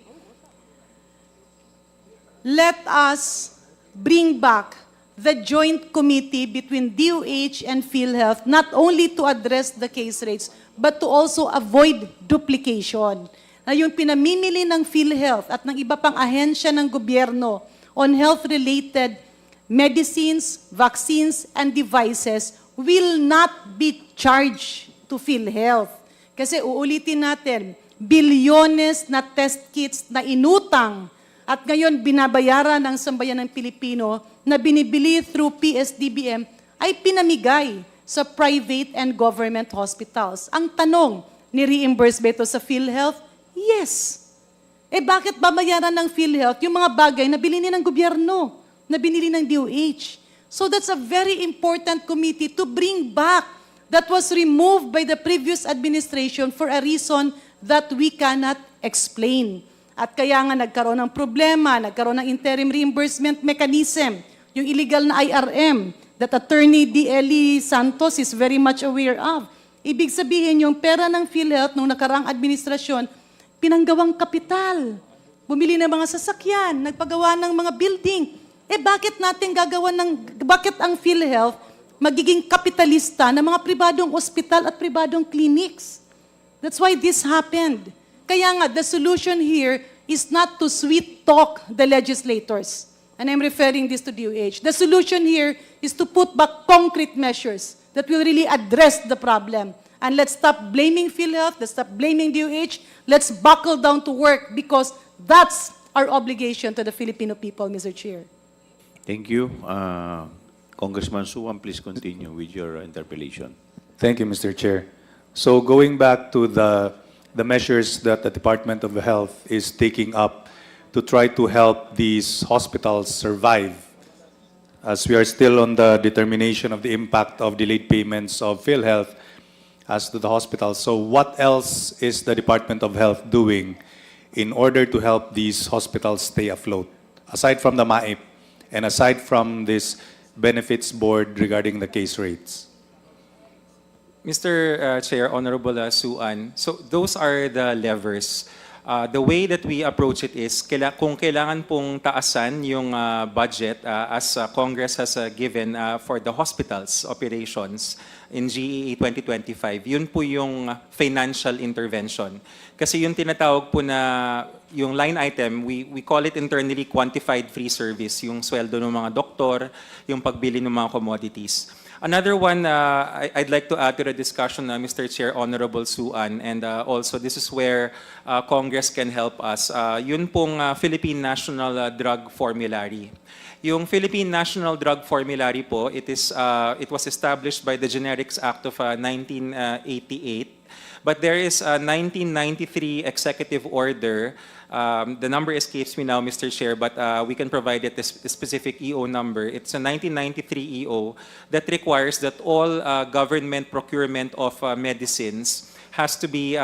let us bring back the joint committee between DOH and PhilHealth, not only to address the case rates, but to also avoid duplication. Na yung pinamimili ng PhilHealth at ng iba pang ahensya ng gobyerno on health-related medicines, vaccines, and devices will not be charged to PhilHealth. Kasi uulitin natin, bilyones na test kits na inutang at ngayon binabayaran ng sambayan ng Pilipino na binibili through PSDBM ay pinamigay sa private and government hospitals. Ang tanong, ni-reimburse ba ito sa PhilHealth? Yes. Bakit babayaran ng PhilHealth yung mga bagay na bilhin ng gobyerno, na binili ng DOH? So that's a very important committee to bring back that was removed by the previous administration for a reason that we cannot explain. At kaya nga nagkaroon ng problema, nagkaroon ng interim reimbursement mechanism, yung illegal na IRM that Attorney D.L.E. Santos is very much aware of. Ibig sabihin, yung pera ng PhilHealth nung nakaraang administrasyon, pinanggawang kapital. Bumili ng mga sasakyan, nagpagawa ng mga building. Bakit ang PhilHealth magiging kapitalista ng mga pribadong ospital at pribadong clinics? That's why this happened. Kaya nga, the solution here is not to sweet talk the legislators. And I'm referring this to DOH. The solution here is to put back concrete measures that will really address the problem. And let's stop blaming PhilHealth, let's stop blaming DOH, let's buckle down to work because that's our obligation to the Filipino people, Mr. Chair. Thank you. Congressman Suwan, please continue with your interpellation. Thank you, Mr. Chair. So going back to the measures that the Department of Health is taking up to try to help these hospitals survive, as we are still on the determination of the impact of delayed payments of PhilHealth as to the hospitals. So what else is the Department of Health doing in order to help these hospitals stay afloat, aside from the MAIP and aside from this benefits board regarding the case rates? Mr. Chair, Honorable Suan, so those are the levers. The way that we approach it is, kung kailangan pong taasan yung budget as Congress has given for the hospitals operations in GEA 2025, yun po yung financial intervention. Kasi yung tinatawag po na yung line item, we call it internally quantified free service, yung sweldo ng mga doktor, yung pagbili ng mga commodities. Another one I'd like to add to the discussion, Mr. Chair, Honorable Suan, and also this is where Congress can help us. Yun pong Philippine National Drug Formulary. Yung Philippine National Drug Formulary po, it was established by the Generics Act of 1988. But there is a 1993 executive order. The number escapes me now, Mr. Chair, but we can provide it this specific EO number. It's a 1993 EO that requires that all government procurement of medicines has to be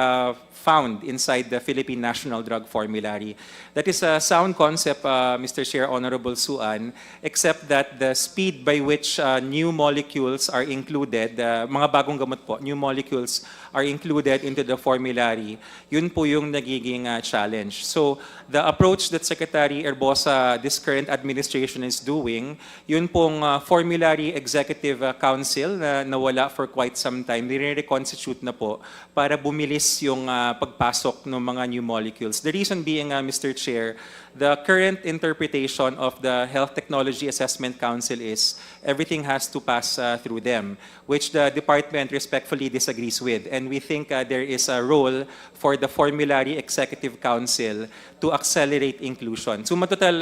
found inside the Philippine National Drug Formulary. That is a sound concept, Mr. Chair, Honorable Suan, except that the speed by which new molecules are included, mga bagong gamot po, new molecules are included into the formulary, yun po yung nagiging challenge. So the approach that Secretary Erbosa, this current administration is doing, yun pong Formulary Executive Council na nawala for quite some time, nire-reconstitute na po para bumilis yung pagpasok ng mga new molecules. The reason being, Mr. Chair, the current interpretation of the Health Technology Assessment Council is everything has to pass through them, which the department respectfully disagrees with. And we think there is a role for the Formulary Executive Council to accelerate inclusion. So matotal,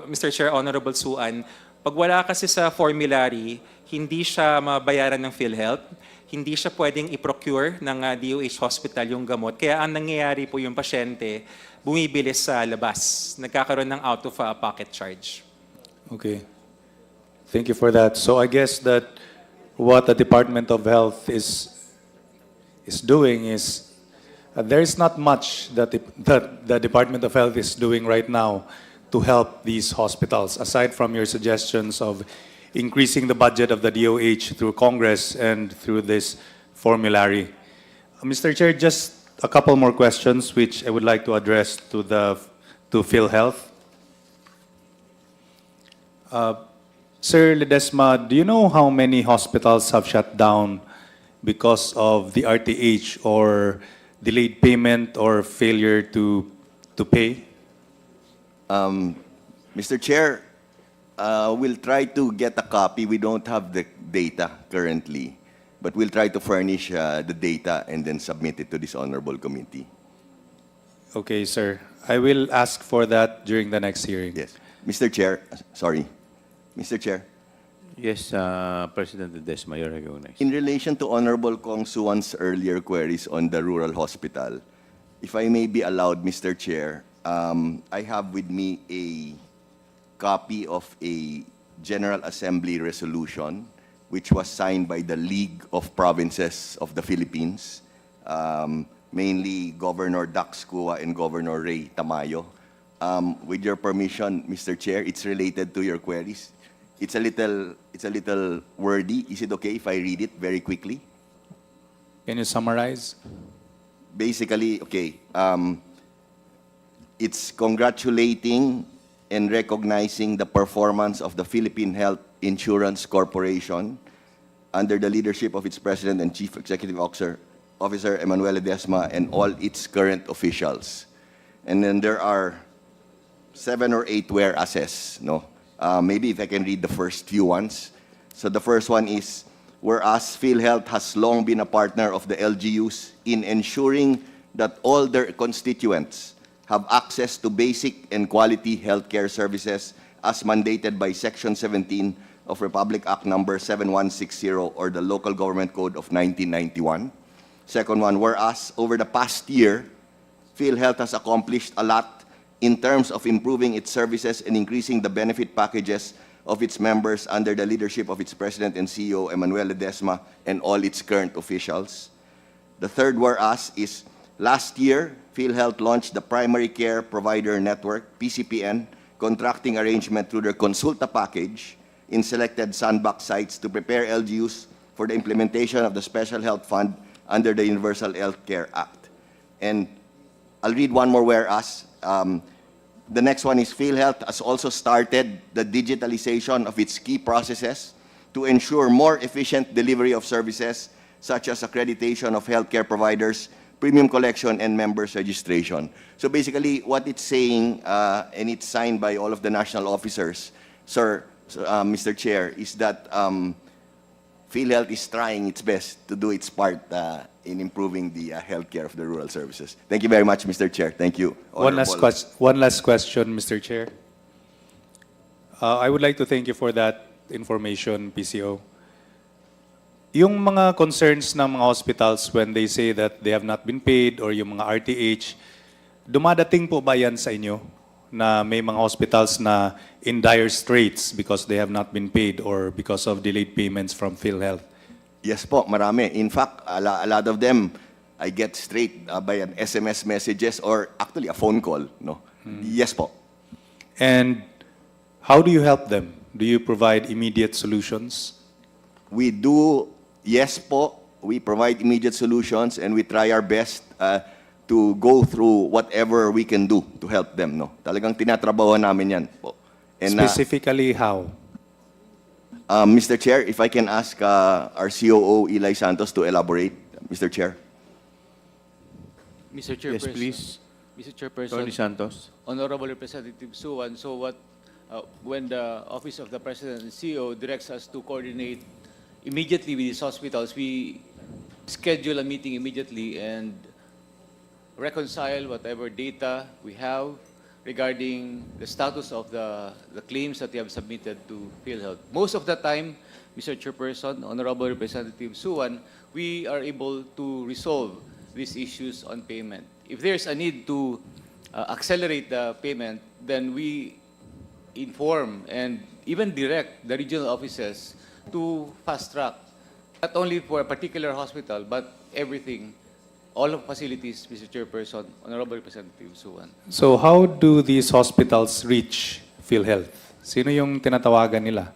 Mr. Chair, Honorable Suan, pag wala kasi sa formulary, hindi siya mabayaran ng PhilHealth, hindi siya pwedeng i-procure ng DOH hospital yung gamot. Kaya ang nangyayari po yung pasyente, bumibilis sa labas. Nagkakaroon ng out-of-pocket charge. Okay. Thank you for that. So I guess that what the Department of Health is doing is there is not much that the Department of Health is doing right now to help these hospitals, aside from your suggestions of increasing the budget of the DOH through Congress and through this formulary. Mr. Chair, just a couple more questions which I would like to address to PhilHealth. Sir Ledesma, do you know how many hospitals have shut down because of the RTH or delayed payment or failure to pay? Mr. Chair, we'll try to get a copy. We don't have the data currently, but we'll try to furnish the data and then submit it to this honorable committee. Okay, sir. I will ask for that during the next hearing. Yes. Mr. Chair, sorry. Mr. Chair, Yes, President Ledesma, you're recognized. in relation to Honorable Kong Suwan's earlier queries on the rural hospital, if I may be allowed, Mr. Chair, I have with me a copy of a General Assembly resolution which was signed by the League of Provinces of the Philippines, mainly Governor Dax Cua and Governor Ray Tamayo. With your permission, Mr. Chair, it's related to your queries. It's a little wordy. Is it okay if I read it very quickly? Can you summarize? Basically, okay. It's congratulating and recognizing the performance of the Philippine Health Insurance Corporation under the leadership of its President and Chief Executive Officer Emmanuel Ledesma and all its current officials. And then there are 7 or 8 whereases, no? Maybe if I can read the first few ones. So the first one is, whereas PhilHealth has long been a partner of the LGUs in ensuring that all their constituents have access to basic and quality healthcare services as mandated by Section 17 of Republic Act Number 7160 or the Local Government Code of 1991. Second one, whereas over the past year, PhilHealth has accomplished a lot in terms of improving its services and increasing the benefit packages of its members under the leadership of its President and CEO, Emmanuel Ledesma, and all its current officials. The third whereas is, last year, PhilHealth launched the Primary Care Provider Network, PCPN, contracting arrangement through their Consulta package in selected sandbox sites to prepare LGUs for the implementation of the Special Health Fund under the Universal Health Care Act. And I'll read one more whereas. The next one is, PhilHealth has also started the digitalization of its key processes to ensure more efficient delivery of services such as accreditation of healthcare providers, premium collection, and members registration. So basically, what it's saying, and it's signed by all of the national officers, sir, Mr. Chair, is that PhilHealth is trying its best to do its part in improving the healthcare of the rural services. Thank you very much, Mr. Chair. Thank you. One last question, Mr. Chair. I would like to thank you for that information, PCO. Yung mga concerns ng mga hospitals when they say that they have not been paid or yung mga RTH, dumadating po ba yan sa inyo na may mga hospitals na in dire straits because they have not been paid or because of delayed payments from PhilHealth? Yes po, marami. In fact, a lot of them, I get straight by an SMS messages or actually a phone call. No? Yes po. And how do you help them? Do you provide immediate solutions? We do, yes po, we provide immediate solutions and we try our best to go through whatever we can do to help them. No? Talagang tinatrabaho namin yan po. And, Specifically, how? Mr. Chair, if I can ask our COO, Eli Santos, to elaborate, Mr. Chair. Mr. Chairperson. Yes, please. Mr. Chairperson. Tony Santos. Honorable Representative Suwan, so when the Office of the President and CEO directs us to coordinate immediately with these hospitals, we schedule a meeting immediately and reconcile whatever data we have regarding the status of the claims that they have submitted to PhilHealth. Most of the time, Mr. Chairperson, Honorable Representative Suwan, we are able to resolve these issues on payment. If there's a need to accelerate the payment, then we inform and even direct the regional offices to fast track, not only for a particular hospital, but everything, all of facilities, Mr. Chairperson, Honorable Representative Suwan. So how do these hospitals reach PhilHealth? Sino yung tinatawagan nila?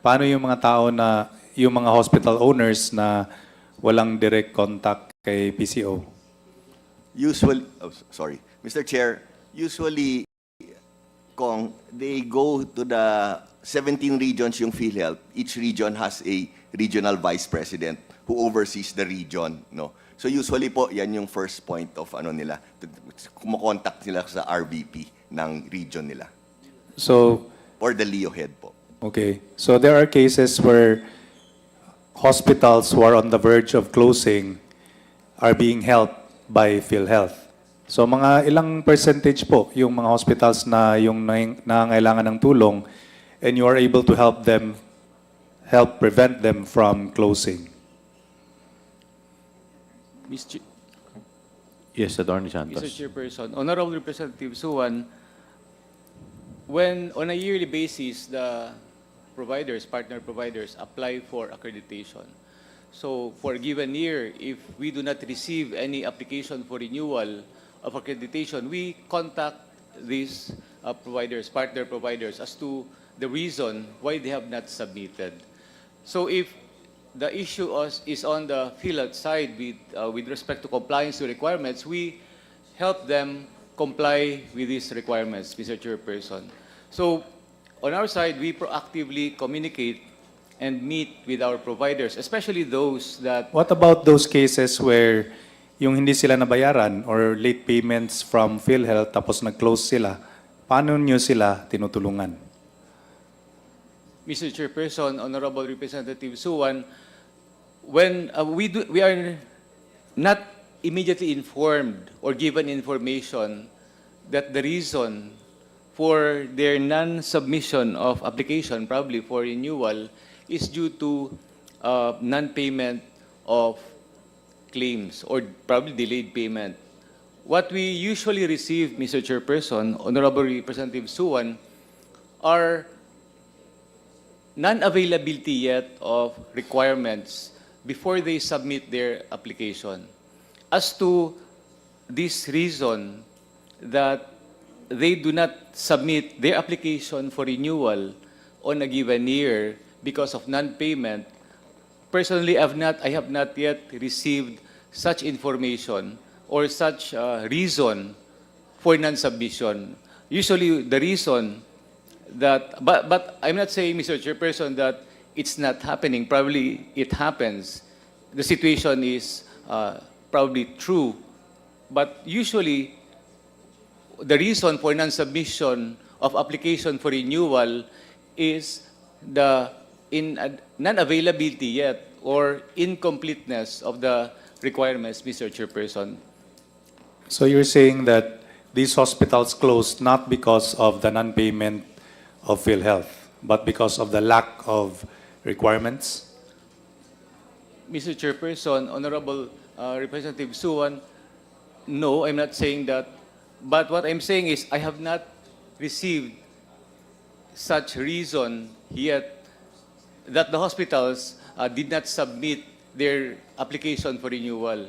Paano yung mga tao na, yung mga hospital owners na walang direct contact kay PCO? Usually, Mr. Chair, usually, Kong, they go to the 17 regions yung PhilHealth. Each region has a regional vice president who oversees the region, no? So usually po, yan yung first point of ano nila. Kumokontakt sila sa RVP ng region nila. So, or the LEO head po. okay. So there are cases where hospitals who are on the verge of closing are being helped by PhilHealth. So mga ilang percentage po yung mga hospitals na yung nangangailangan ng tulong and you are able to help them, help prevent them from closing? Mr. Yes, Attorney Santos. Mr. Chairperson, Honorable Representative Suwan, when on a yearly basis, the providers, partner providers, apply for accreditation. So for a given year, if we do not receive any application for renewal of accreditation, we contact these providers, partner providers, as to the reason why they have not submitted. So if the issue is on the PhilHealth side with respect to compliance to requirements, we help them comply with these requirements, Mr. Chairperson. So on our side, we proactively communicate and meet with our providers, especially those that What about those cases where yung hindi sila nabayaran or late payments from PhilHealth tapos nag-close sila? Paano nyo sila tinutulungan? Mr. Chairperson, Honorable Representative Suwan, when we are not immediately informed or given information that the reason for their non-submission of application, probably for renewal, is due to non-payment of claims or probably delayed payment. What we usually receive, Mr. Chairperson, Honorable Representative Suwan, are non-availability yet of requirements before they submit their application. As to this reason that they do not submit their application for renewal on a given year because of non-payment, personally, I have not yet received such information or such reason for non-submission. Usually, the reason that, but I'm not saying, Mr. Chairperson, that it's not happening. Probably it happens. The situation is probably true. But usually, the reason for non-submission of application for renewal is the non-availability yet or incompleteness of the requirements, Mr. Chairperson. So you're saying that these hospitals closed not because of the non-payment of PhilHealth, but because of the lack of requirements? Mr. Chairperson, Honorable Representative Suwan, no, I'm not saying that. But what I'm saying is I have not received such reason yet that the hospitals did not submit their application for renewal.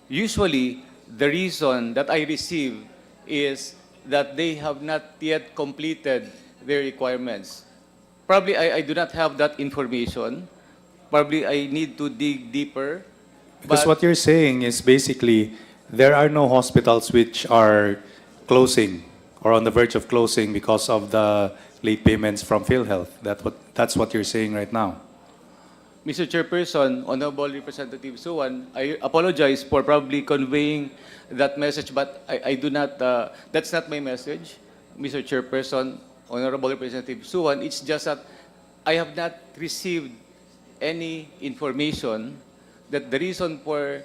Usually, the reason that I receive is that they have not yet completed their requirements. Probably I do not have that information. Probably I need to dig deeper. Because But- what you're saying is basically there are no hospitals which are closing or on the verge of closing because of the late payments from PhilHealth. That's what you're saying right now. Mr. Chairperson, Honorable Representative Suwan, I apologize for probably conveying that message, but I do not, that's not my message. Mr. Chairperson, Honorable Representative Suwan, it's just that I have not received any information that the reason for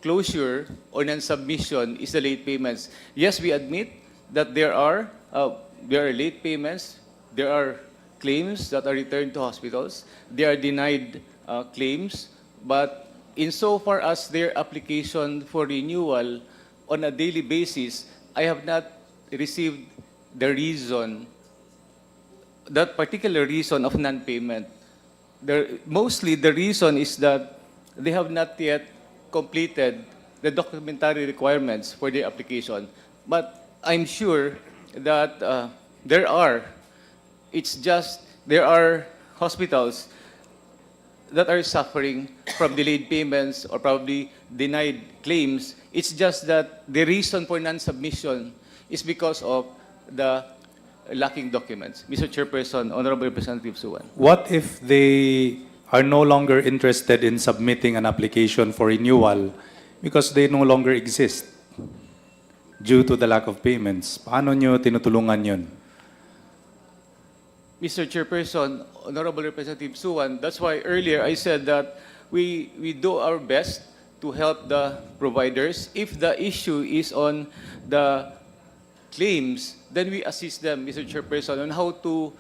closure or non-submission is the late payments. Yes, we admit that there are late payments, there are claims that are returned to hospitals, there are denied claims, but insofar as their application for renewal on a daily basis, I have not received the reason, that particular reason of non-payment. Mostly the reason is that they have not yet completed the documentary requirements for their application. But I'm sure that there are hospitals that are suffering from delayed payments or probably denied claims. It's just that the reason for non-submission is because of the lacking documents. Mr. Chairperson, Honorable Representative Suwan. What if they are no longer interested in submitting an application for renewal because they no longer exist due to the lack of payments? Paano nyo tinutulungan yun? Mr. Chairperson, Honorable Representative Suwan, that's why earlier I said that we do our best to help the providers. If the issue is on the claims, then we assist them, Mr. Chairperson, on how to,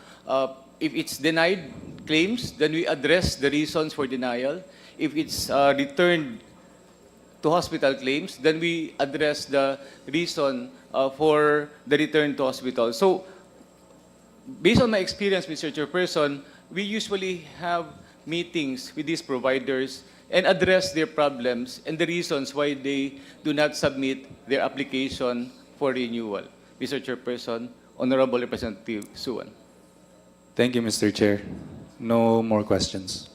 if it's denied claims, then we address the reasons for denial. If it's returned to hospital claims, then we address the reason for the return to hospital. So, based on my experience, Mr. Chairperson, we usually have meetings with these providers and address their problems and the reasons why they do not submit their application for renewal. Mr. Chairperson, Honorable Representative Suwan. Thank you, Mr. Chair. No more questions.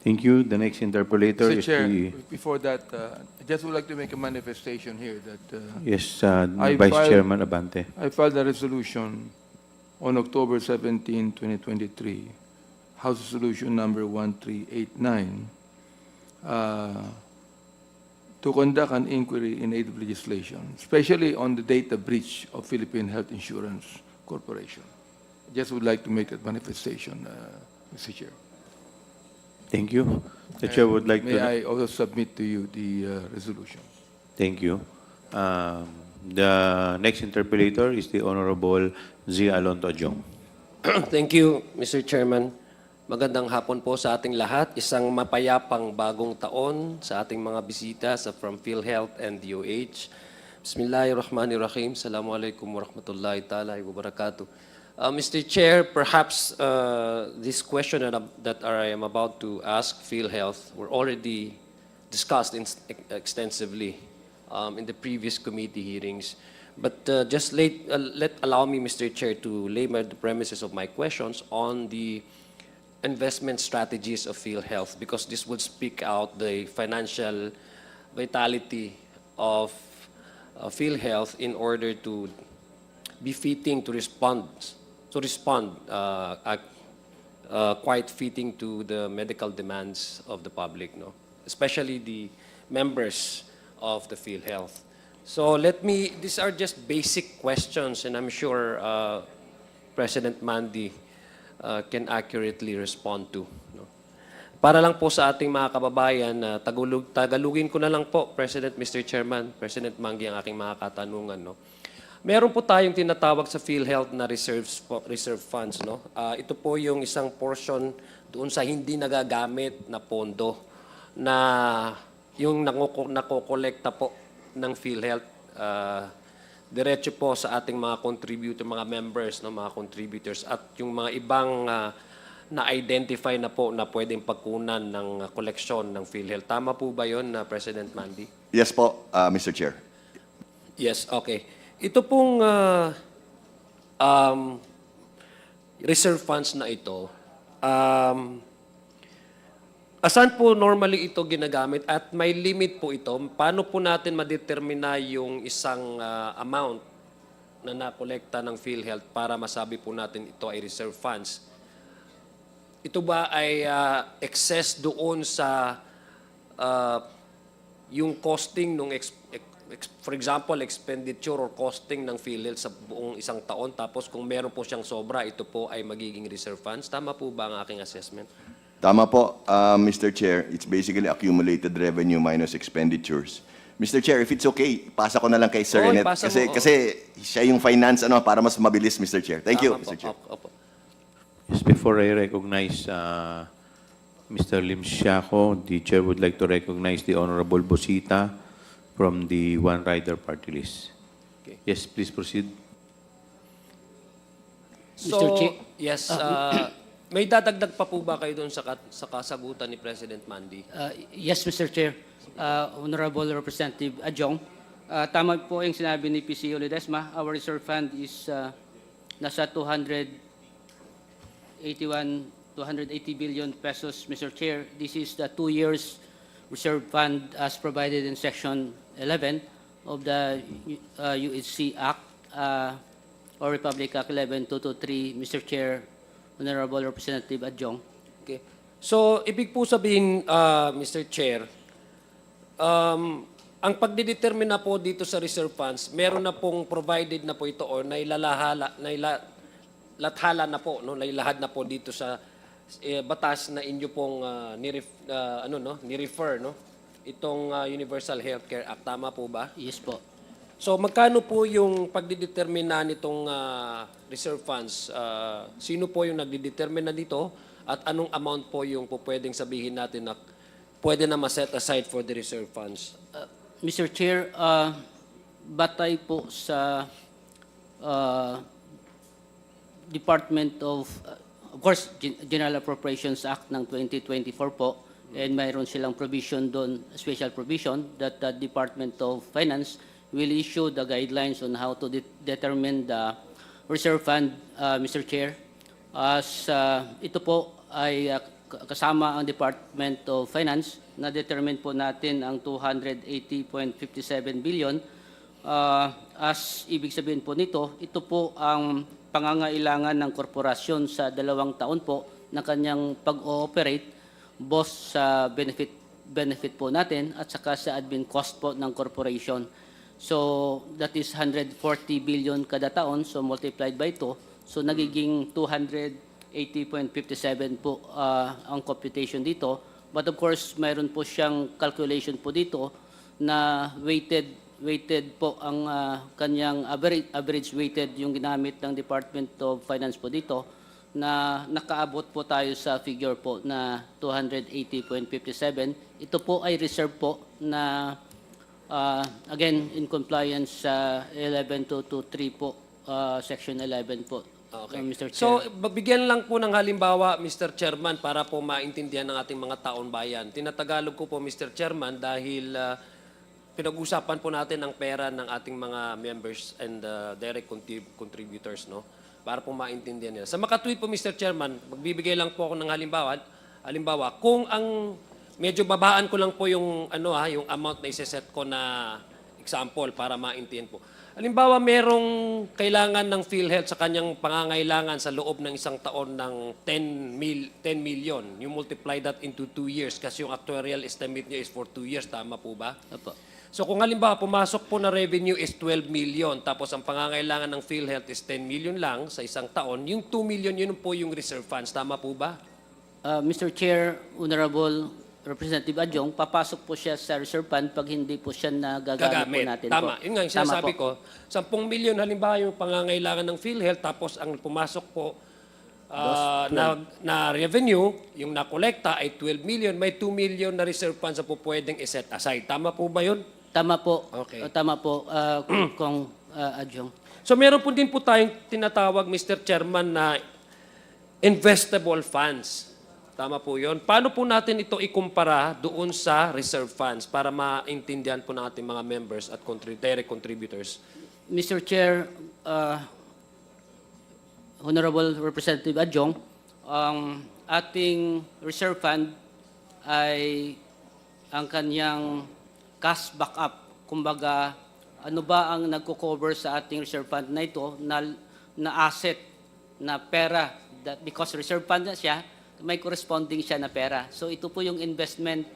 Thank you. The next interpolator Mr. is Chair, the... before that, I just would like to make a manifestation here that Yes, I Vice filed- Chairman Abante. I filed a resolution on October 17, 2023, House Resolution number 1389, to conduct an inquiry in aid of legislation, especially on the data breach of Philippine Health Insurance Corporation. I just would like to make that manifestation, Mr. Chair. Thank you. The chair would like May to... I also submit to you the resolution? Thank you. The next interpellator is the Honorable Z. Alonto Adjong. Thank you, Mr. Chairman. Magandang hapon po sa ating lahat. Isang mapayapang bagong taon sa ating mga bisita from PhilHealth and DOH. Bismillahirrahmanirrahim. Assalamualaikum warahmatullahi ta'ala wa barakatuh. Mr. Chair, perhaps this question that I am about to ask PhilHealth were already discussed extensively in the previous committee hearings. But just allow me, Mr. Chair, to lay the premises of my questions on the investment strategies of PhilHealth, because this would speak out the financial vitality of PhilHealth in order to be fitting to respond quite fitting to the medical demands of the public, no? Especially the members of the PhilHealth. So these are just basic questions, and I'm sure President Mandy can accurately respond to. No? Para lang po sa ating mga kababayan, tagalugin ko na lang po, Mr. Chairman, President Mangy, ang aking mga katanungan. No? Meron po tayong tinatawag sa PhilHealth na reserve funds. No? Ito po yung isang portion doon sa hindi nagagamit na pondo na yung nakokolekta po ng PhilHealth diretso po sa ating mga mga members, no, mga contributors, at yung mga ibang na-identify na po na pwedeng pagkunan ng koleksyon ng PhilHealth. Tama po ba yun, President Mandy? Yes po, Mr. Chair. Yes, okay. Ito pong reserve funds na ito, asan po normally ito ginagamit at may limit po ito? Paano po natin madetermina yung isang amount na nakolekta ng PhilHealth para masabi po natin ito ay reserve funds? Ito ba ay excess doon sa yung costing nung for example, expenditure or costing ng PhilHealth sa buong isang taon, tapos kung meron po siyang sobra, ito po ay magiging reserve funds? Tama po ba ang aking assessment? Tama po, Mr. Chair. It's basically accumulated revenue minus expenditures. Mr. Chair, if it's okay, pasa ko na lang kay Sir Renet. Kasi siya yung finance para mas mabilis, Mr. Chair. Thank you, Mr. Chair. Just before I recognize Mr. Lim Siaco, the chair would like to recognize the Honorable Bosita from the One Rider Party List. Okay. Yes, please proceed. So, yes, may dadagdag pa po ba kayo doon sa kasagutan ni President Mandy? Yes, Mr. Chair. Honorable Representative Adjong, tama po yung sinabi ni PCO Ledesma. Our reserve fund is nasa 280 billion pesos, Mr. Chair. This is the 2 years reserve fund as provided in Section 11 of the UHC Act or Republic Act 11223, Mr. Chair, Honorable Representative Adjong. Okay. So, ibig po sabihin, Mr. Chair, ang pagdidetermine na po dito sa reserve funds, meron na pong provided na po ito o nailathala na po, no, nailahad na po dito sa batas na inyo pong ni-refer, no? Itong Universal Healthcare Act. Tama po ba? Yes po. So, magkano po yung pagdidetermina nitong reserve funds? Sino po yung nagdidetermina dito? At anong amount po yung pwedeng sabihin natin na pwede na ma-set aside for the reserve funds? Mr. Chair, batay po sa Department of course, General Appropriations Act ng 2024 po, and mayroon silang provision doon, special provision, that the Department of Finance will issue the guidelines on how to determine the reserve fund, Mr. Chair. As ito po ay kasama ang Department of Finance, na-determine po natin ang 280.57 billion. As ibig sabihin po nito, ito po ang pangangailangan ng korporasyon sa 2 taon po ng kanyang pag-ooperate, both sa benefit po natin at saka sa admin cost po ng corporation. So that is 140 billion kada taon, so multiplied by 2, so nagiging 280.57 po ang computation dito. But of course, mayroon po siyang calculation po dito na weighted po ang kanyang average weighted yung ginamit ng Department of Finance po dito, na nakaabot po tayo sa figure po na 280.57. Ito po ay reserve po na again in compliance sa 11223 po, section 11 po. Okay. Mr. Chair. So, bigyan lang po ng halimbawa, Mr. Chairman, para po maintindihan ng ating mga taon bayan. Tinatagalog ko po, Mr. Chairman, dahil pinag-usapan po natin ang pera ng ating mga members and direct contributors, no? Para po maintindihan nila. Sa makatwid po, Mr. Chairman, magbibigay lang po ako ng halimbawa. Halimbawa, kung ang medyo babaan ko lang po yung yung amount na iseset ko na example para maintindihan po. Halimbawa, merong kailangan ng PhilHealth sa kanyang pangangailangan sa loob ng isang taon ng 10 million. You multiply that into 2 years kasi yung actuarial estimate niya is for 2 years. Tama po ba? Opo. So kung halimbawa, pumasok po na revenue is 12 million, tapos ang pangangailangan ng PhilHealth is 10 million lang sa isang taon, yung 2 million, yun po yung reserve funds. Tama po ba? Mr. Chair, Honorable Representative Adjong, papasok po siya sa reserve fund pag hindi po siya nagagamit po natin. Tama. Po. Yun nga yung sinasabi ko. 10 million halimbawa yung pangangailangan ng PhilHealth, tapos ang pumasok po na revenue, yung nakolekta ay 12 million, may 2 million na reserve funds na po pwedeng iset aside. Tama po ba yun? Tama po. Okay. Tama po, Kong Adjong. So meron po din po tayong tinatawag, Mr. Chairman, na investable funds. Tama po yun. Paano po natin ito ikumpara doon sa reserve funds para maintindihan po ng ating mga members at direct contributors? Mr. Chair, Honorable Representative Adjong, ang ating reserve fund ay ang kanyang cash backup. Kumbaga, ano ba ang nagko-cover sa ating reserve fund na ito na asset, na pera, because reserve fund na siya, may corresponding siya na pera. So ito po yung investment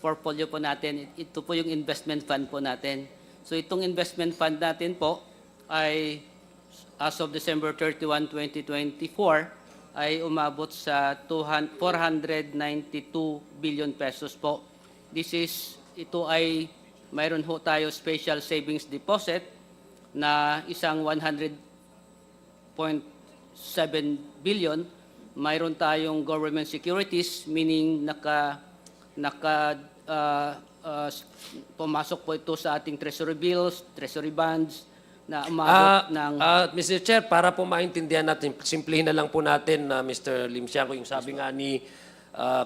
portfolio po natin. Ito po yung investment fund po natin. So itong investment fund natin po ay as of December 31, 2024 ay umabot sa 492 billion pesos po. Ito ay mayroon ho tayo special savings deposit na isang 100.7 billion. Mayroon tayong government securities, meaning pumasok po ito sa ating treasury bills, treasury bonds, na umabot ng... Mr. Chair, para po maintindihan natin, simplihin na lang po natin, Mr. Lim Siangco, yung sabi nga ni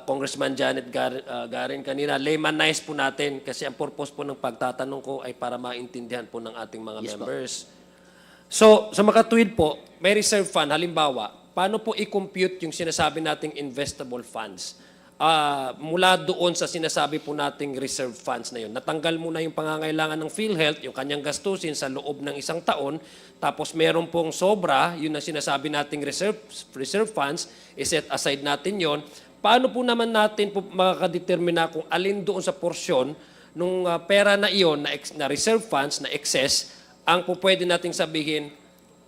Congressman Janet Garin kanina, laymanize po natin kasi ang purpose po ng pagtatanong ko ay para maintindihan po ng ating mga members. So, sa makatuwid po, may reserve fund, halimbawa, paano po i-compute yung sinasabi nating investable funds? Mula doon sa sinasabi po nating reserve funds na yun. Natanggal muna yung pangangailangan ng PhilHealth, yung kanyang gastusin sa loob ng isang taon, tapos meron pong sobra, yun ang sinasabi nating reserve funds, iset aside natin yon. Paano po naman natin po makakadetermina kung alin doon sa porsyon nung pera na iyon, na reserve funds, na excess, ang po pwede nating sabihin,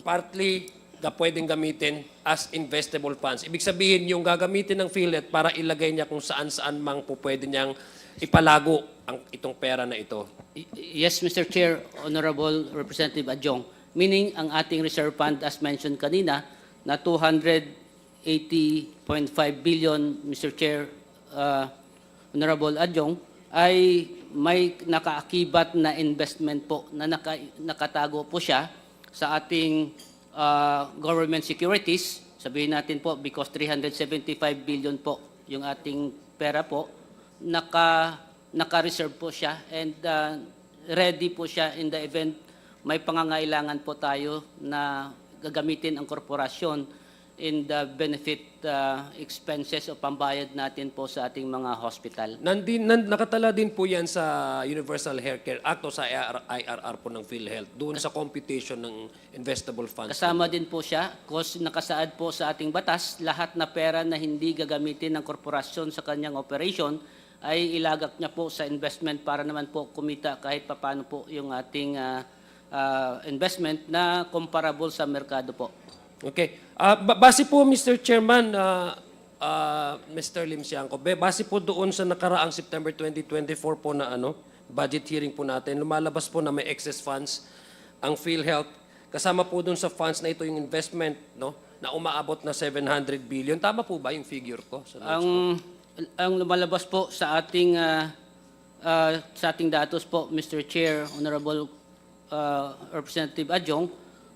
partly na pwedeng gamitin as investable funds. Ibig sabihin, yung gagamitin ng PhilHealth para ilagay niya kung saan-saan mang po pwede niyang ipalago itong pera na ito. Yes, Mr. Chair, Honorable Representative Adjong. Meaning, ang ating reserve fund, as mentioned kanina, na 280.5 billion, Mr. Chair, Honorable Adjong, ay may nakaakibat na investment po na nakatago po siya sa ating government securities. Sabihin natin po, because 375 billion po yung ating pera po, naka-reserve po siya and ready po siya in the event may pangangailangan po tayo na gagamitin ang korporasyon. in the benefit expenses o pambayad natin po sa ating mga hospital. Nakatala din po yan sa Universal Healthcare Act o sa IRR po ng PhilHealth, doon sa computation ng investable funds. Kasama din po siya, cause nakasaad po sa ating batas, lahat na pera na hindi gagamitin ng korporasyon sa kanyang operation ay ilagak niya po sa investment para naman po kumita kahit papaano po yung ating investment na comparable sa merkado po. Okay. Base po, Mr. Chairman, Mr. Lim Siangco, base po doon sa nakaraang September 2024 po na budget hearing po natin, lumalabas po na may excess funds ang PhilHealth. Kasama po doon sa funds na ito yung investment, no, na umaabot na 700 billion. Tama po ba yung figure ko? Ang lumalabas po sa ating datos po, Mr. Chair, Honorable Representative Adjong,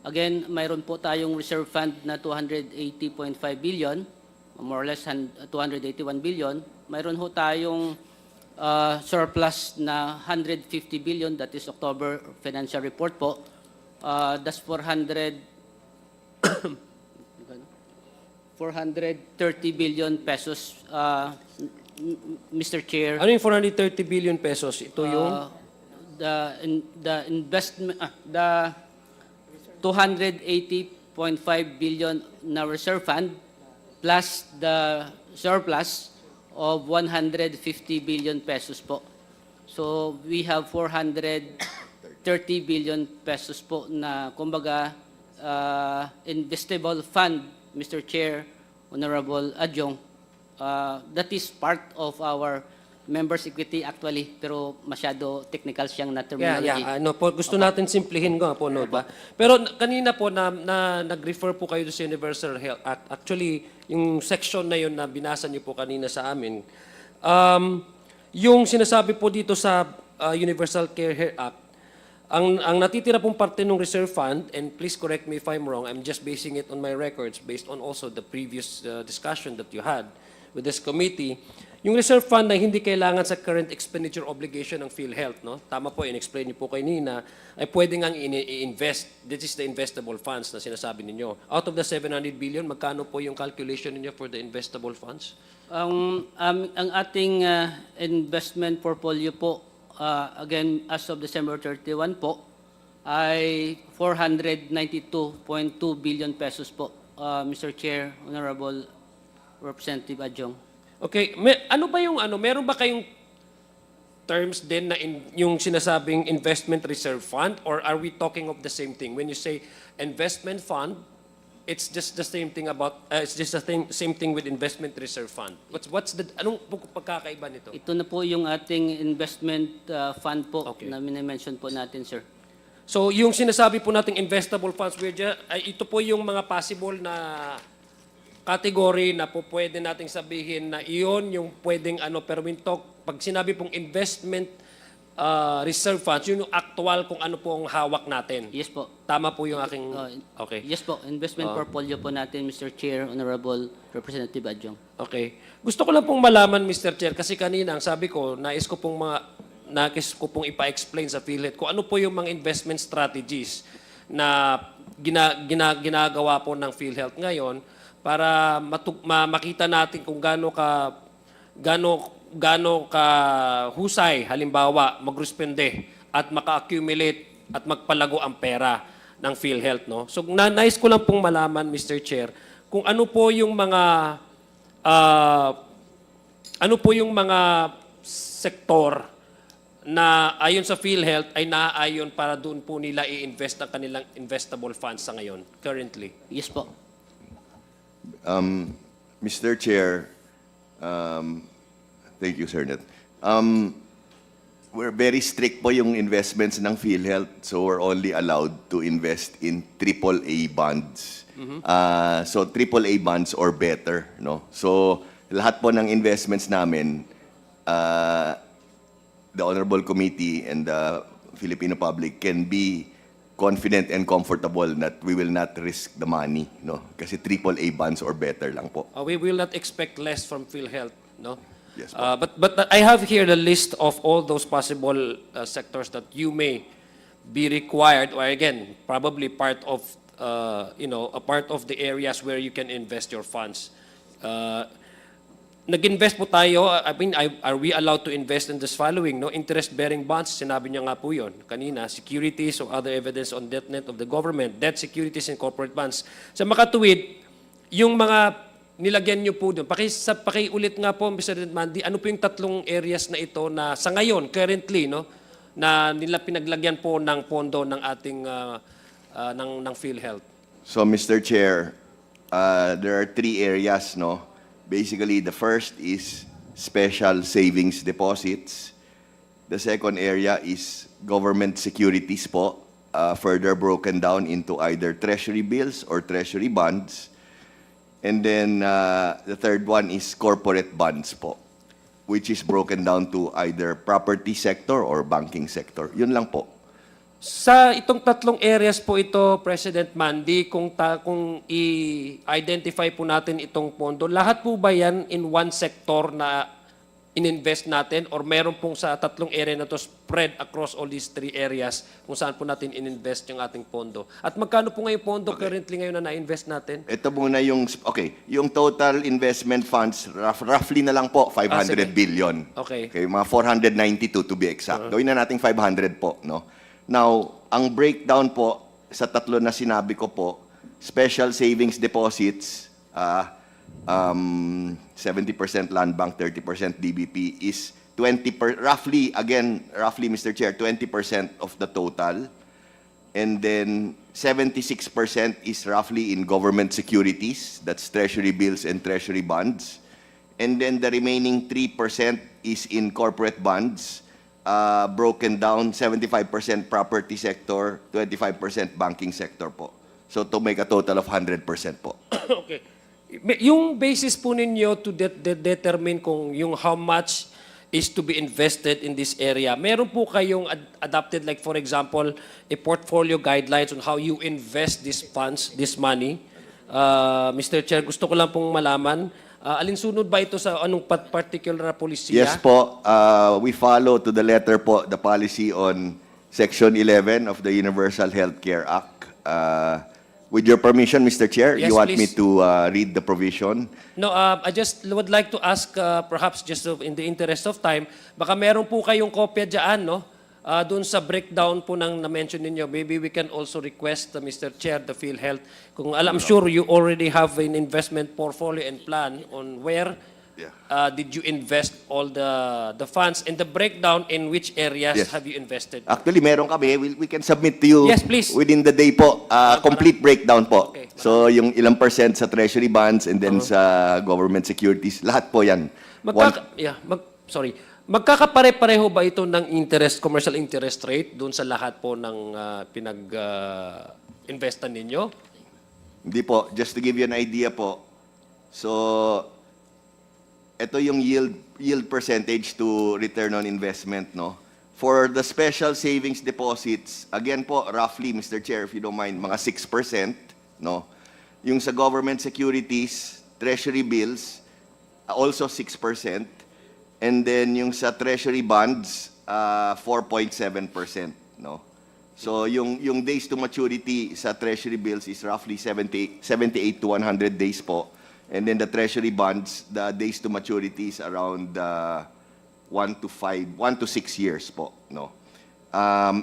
again, mayroon po tayong reserve fund na 280.5 billion, more or less 281 billion. Mayroon ho tayong surplus na 150 billion, that is October financial report po. That's 430 billion pesos, Mr. Chair. Ano yung 430 billion pesos? Ito yung the investment, the 280.5 billion na reserve fund plus the surplus of 150 billion pesos po. So we have 430 billion pesos po na kumbaga investable fund, Mr. Chair, Honorable Adjong. That is part of our members' equity actually, pero masyado technical siyang na terminology. Gusto natin simplihin ko po, no, ba? Pero kanina po na nag-refer po kayo sa Universal Health Act. Actually, yung section na yun na binasa niyo po kanina sa amin, yung sinasabi po dito sa Universal Care Act, ang natitira pong parte ng reserve fund, and please correct me if I'm wrong, I'm just basing it on my records based on also the previous discussion that you had with this committee. Yung reserve fund na hindi kailangan sa current expenditure obligation ng PhilHealth, no? Tama po, in-explain niyo po kanina, ay pwede ngang i-invest. This is the investable funds na sinasabi ninyo. Out of the 700 billion, magkano po yung calculation niyo for the investable funds? Ang ating investment portfolio po, again, as of December 31 po, ay 492.2 billion pesos po, Mr. Chair, Honorable Representative Adjong. Okay, meron ba kayong terms din na yung sinasabing investment reserve fund, or are we talking of the same thing? When you say investment fund, it's just the same thing same thing with investment reserve fund. Anong pagkakaiba nito? Ito na po yung ating investment fund po na minimension po natin, sir. So yung sinasabi po nating investable funds, ito po yung mga possible na category na po pwede nating sabihin na iyon yung pwedeng pero pag sinabi pong investment reserve funds, yun yung actual kung ano po ang hawak natin. Yes po. Tama po yung aking... Okay. Yes po, investment portfolio po natin, Mr. Chair, Honorable Representative Adjong. Okay. Gusto ko lang pong malaman, Mr. Chair, kasi kanina, ang sabi ko, nais ko pong ipa-explain sa PhilHealth kung ano po yung mga investment strategies na ginagawa po ng PhilHealth ngayon para makita natin kung gaano ka husay, halimbawa, mag-respende at maka-accumulate at magpalago ang pera ng PhilHealth, no? So nais ko lang pong malaman, Mr. Chair, kung ano po yung mga sektor na ayon sa PhilHealth ay naaayon para doon po nila i-invest ang kanilang investable funds sa ngayon, currently. Yes po. Mr. Chair, thank you, Sir Net. We're very strict po yung investments ng PhilHealth, so we're only allowed to invest in AAA bonds. So AAA bonds or better, no? So lahat po ng investments namin, the Honorable Committee and the Filipino public can be confident and comfortable that we will not risk the money, no? Kasi AAA bonds or better lang po. We will not expect less from PhilHealth, no? Yes, po. But I have here the list of all those possible sectors that you may be required, or again, probably part of a part of the areas where you can invest your funds. Nag-invest po tayo, are we allowed to invest in this following, no? Interest-bearing bonds, sinabi niya nga po yun kanina, securities or other evidence on debt net of the government, debt securities and corporate bonds. Sa makatuwid, yung mga nilagyan niyo po doon, pakiulit nga po, Mr. Mandy, ano po yung tatlong areas na ito na sa ngayon, currently, no, na nila pinaglagyan po ng pondo ng ating ng PhilHealth? So, Mr. Chair, there are 3 areas, no? Basically, the first is special savings deposits. The second area is government securities po, further broken down into either treasury bills or treasury bonds. And then the third one is corporate bonds po, which is broken down to either property sector or banking sector. Yun lang po. Sa itong tatlong areas po ito, President Mandy, kung i-identify po natin itong pondo, lahat po ba yan in one sector na ininvest natin or meron pong sa tatlong area na to spread across all these 3 areas kung saan po natin ininvest yung ating pondo? At magkano po ngayon pondo currently ngayon na na-invest natin? Ito muna yung, yung total investment funds, roughly na lang po, 500 billion. Okay. Mga 492 to be exact. Gawin na nating 500 po, no? Now, ang breakdown po sa tatlo na sinabi ko po, special savings deposits, 70% land bank, 30% DBP is roughly, Mr. Chair, 20% of the total. And then 76% is roughly in government securities, that's treasury bills and treasury bonds. And then the remaining 3% is in corporate bonds, broken down 75% property sector, 25% banking sector po. So to make a total of 100% po. Okay. Yung basis po ninyo to determine kung yung how much is to be invested in this area, meron po kayong adopted, like for example, a portfolio guidelines on how you invest these funds, this money? Mr. Chair, gusto ko lang pong malaman, alinsunod ba ito sa anong particular na polisiya? Yes po, we follow to the letter po the policy on Section 11 of the Universal Healthcare Act. With your permission, Mr. Chair, Yes, you want me please. to read the provision? No, I just would like to ask, perhaps just in the interest of time, baka meron po kayong kopya dyan, no? Doon sa breakdown po ng na-mention ninyo, maybe we can also request, Mr. Chair, the PhilHealth, kung I'm sure you already have an investment portfolio and plan on where did you invest all the funds and the breakdown in which areas Yes. have you invested? Actually, meron kami. We can submit to you Yes, please. within the day po. Complete breakdown po. Okay. So, yung ilang percent sa treasury bonds and then sa government securities, lahat po yan. Magkakapare-pareho ba ito ng interest, commercial interest rate doon sa lahat po ng pinag-investan ninyo? Hindi po. Just to give you an idea po. So, ito yung yield percentage to return on investment, no? For the special savings deposits, again po, roughly, Mr. Chair, if you don't mind, mga 6%, no? Yung sa government securities, treasury bills, also 6%. And then yung sa treasury bonds, 4.7%, no? So yung days to maturity sa treasury bills is roughly 78 to 100 days po. And then the treasury bonds, the days to maturity is around 1 to 6 years po, no?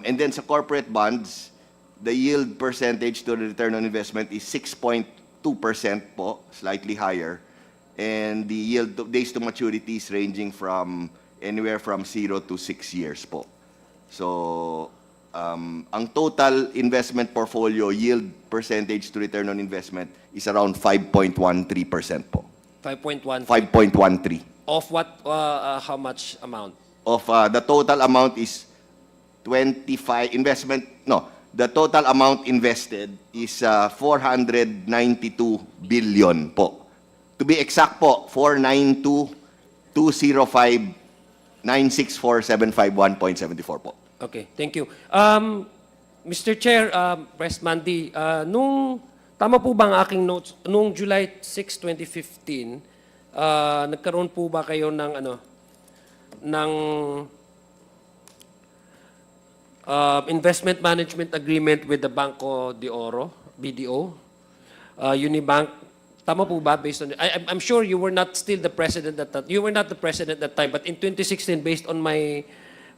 And then sa corporate bonds, the yield percentage to the return on investment is 6.2% po, slightly higher. And the yield days to maturity is ranging from anywhere from 0 to 6 years po. So, ang total investment portfolio yield percentage to return on investment is around 5.13% po. 5.1. 5.13. Of what, how much amount? Of the total amount is 25 investment, no, the total amount invested is 492 billion po. To be exact po, 492,205,964,751.74 po. Okay, thank you. Mr. Chair, Pres Mandy, tama po ba ang aking notes? Noong July 6, 2015, nagkaroon po ba kayo ng investment management agreement with the Banco de Oro? BDO, Unibank. Tama po ba based on I'm sure you were not still the president at that you were not the president at that time, but in 2016 based on my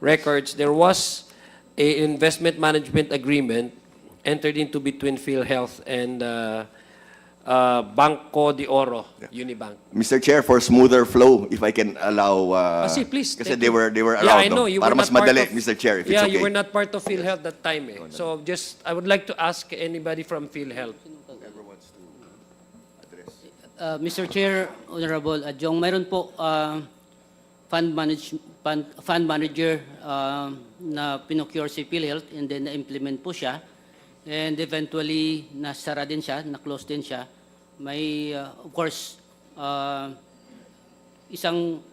records there was a investment management agreement entered into between PhilHealth and Banco de Oro, Unibank. Mr. Chair, for smoother flow, if I can allow... Please. Kasi thank they you. were Yeah, I allowed, know. no? You Para were mas not part madali, of- Mr. Chair, if yeah, it's okay. you were not part of PhilHealth that time. So just, I would like to ask anybody from PhilHealth. Mr. Chair, Honorable Adjong, mayroon po fund manager na pinocure si PhilHealth and then na-implement po siya. And eventually, nasara din siya, na-close din siya. May, of course, isang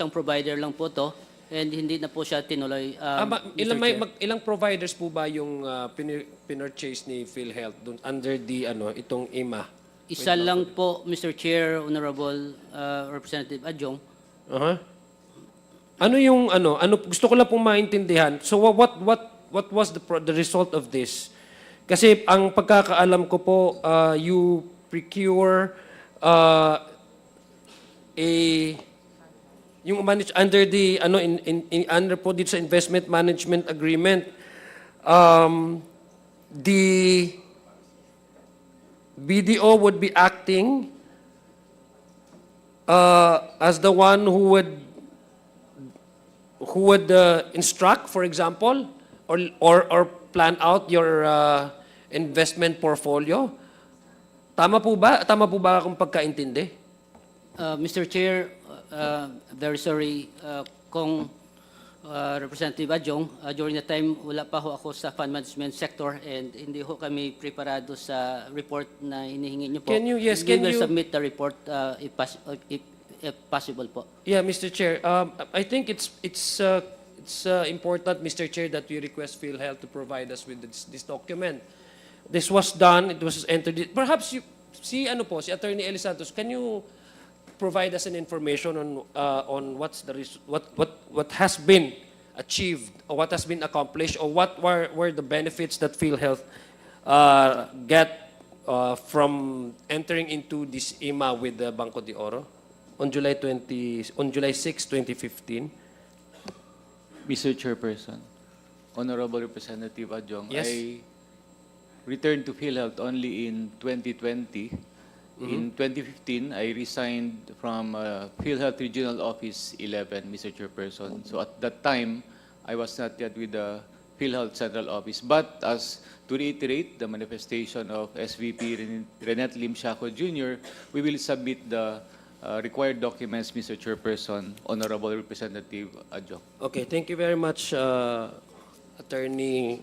provider lang po to and hindi na po siya tinuloy. Mr. Chair. Ilang providers po ba yung pinurchase ni PhilHealth dun, under the itong IMA? Isa lang po, Mr. Chair, Honorable Representative Adjong. Ano yung gusto ko lang pong maintindihan. So what was the result of this? Kasi ang pagkakaalam ko po, you procure yung manage under the under po dito sa investment management agreement, the BDO would be acting as the one who would instruct, for example, or plan out your investment portfolio. Tama po ba? Tama po ba akong pagkaintindi? Mr. Chair, very sorry kung Representative Adjong, during the time wala pa ho ako sa fund management sector and hindi ho kami preparado sa report na hinihingi niyo po. Can you- yes, We can will you- submit the report if possible po. Yeah, Mr. Chair. I think it's important, Mr. Chair, that we request PhilHealth to provide us with this document. This was done. It was entered. Perhaps si Attorney Eli Santos, can you provide us an information on what has been achieved or what has been accomplished or what were the benefits that PhilHealth get from entering into this IMA with the Banco de Oro on July 6, 2015? Mr. Chairperson, Honorable Representative Adjong, Yes. I returned to PhilHealth only in 2020. In 2015, I resigned from PhilHealth Regional Office 11, Mr. Chairperson. So at that time, I was not yet with the PhilHealth Central Office. But to reiterate the manifestation of SVP Renette Lim Shaco Jr., we will submit the required documents, Mr. Chairperson, Honorable Representative Adjong. Okay, thank you very much, Attorney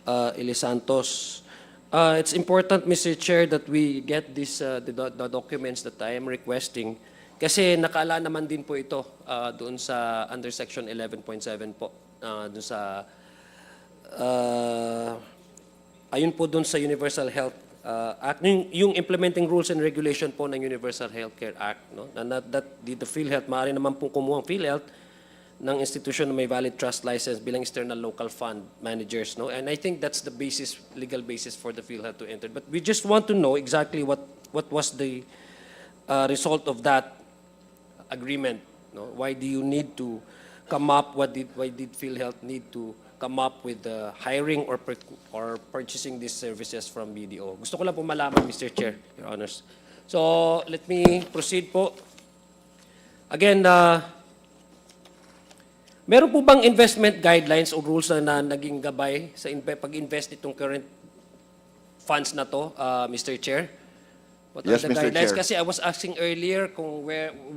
Eli Santos. It's important, Mr. Chair, that we get the documents that I am requesting. Kasi nakala naman din po ito doon sa under section 11.7 po. Doon sa ayun po doon sa Universal Health Act, yung implementing rules and regulation po ng Universal Healthcare Act, no? That the PhilHealth, maaari naman pong kumuha ang PhilHealth ng institution na may valid trust license bilang external local fund managers, no? And I think that's the basis, legal basis for the PhilHealth to enter. But we just want to know exactly what was the result of that agreement, no? Why do you need to come up? Why did PhilHealth need to come up with hiring or purchasing these services from BDO? Gusto ko lang po malaman, Mr. Chair, Your Honors. So let me proceed po. Again, meron po bang investment guidelines o rules na naging gabay sa pag-invest nitong current funds na to, Mr. Chair? What Yes, are the Mr. guidelines? Chair. Kasi I was asking earlier kung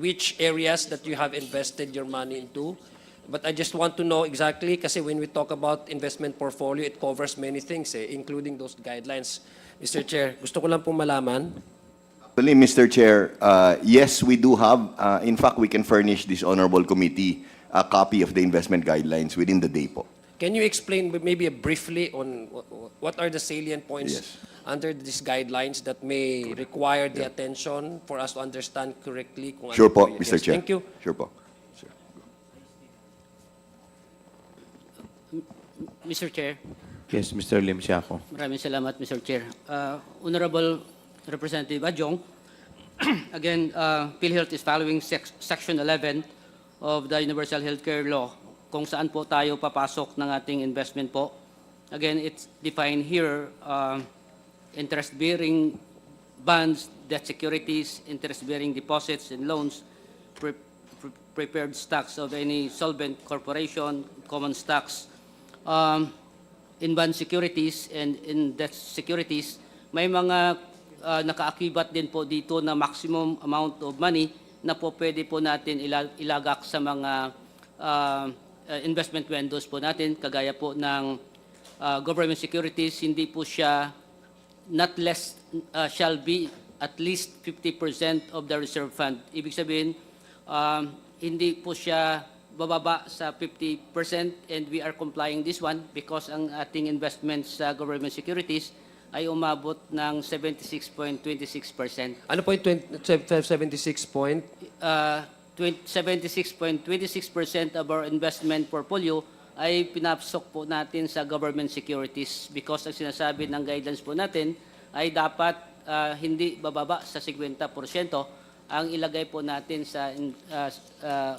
which areas that you have invested your money into. But I just want to know exactly kasi when we talk about investment portfolio, it covers many things, including those guidelines. Mr. Chair, gusto ko lang pong malaman. Actually, Mr. Chair, yes, we do have. In fact, we can furnish this honorable committee a copy of the investment guidelines within the day po. Can you explain maybe briefly on what are the salient points Yes. under these guidelines that may require the attention for us to understand correctly? Kung Sure ano po, yun? Mr. Yes, Chair. Thank you. Sure po. Mr. Chair, Yes, Mr. Lim Siako. Maraming salamat, Mr. Chair. Honorable Representative Adjong, again, PhilHealth is following Section 11 of the Universal Healthcare Law, kung saan po tayo papasok ng ating investment po. Again, it's defined here, interest-bearing bonds, debt securities, interest-bearing deposits and loans, prepared stocks of any solvent corporation, common stocks, in bond securities and in debt securities. May mga nakaakibat din po dito na maximum amount of money na po pwede po natin ilagak sa mga investment windows po natin, kagaya po ng government securities. Hindi po siya not less, shall be at least 50% of the reserve fund. Ibig sabihin, hindi po siya bababa sa 50%, and we are complying this one because ang ating investments sa government securities ay umabot ng 76.26%. Ano po yung 76 point? 76.26% of our investment portfolio ay pinapasok po natin sa government securities because ang sinasabi ng guidance po natin ay dapat hindi bababa sa 50% ang ilagay po natin sa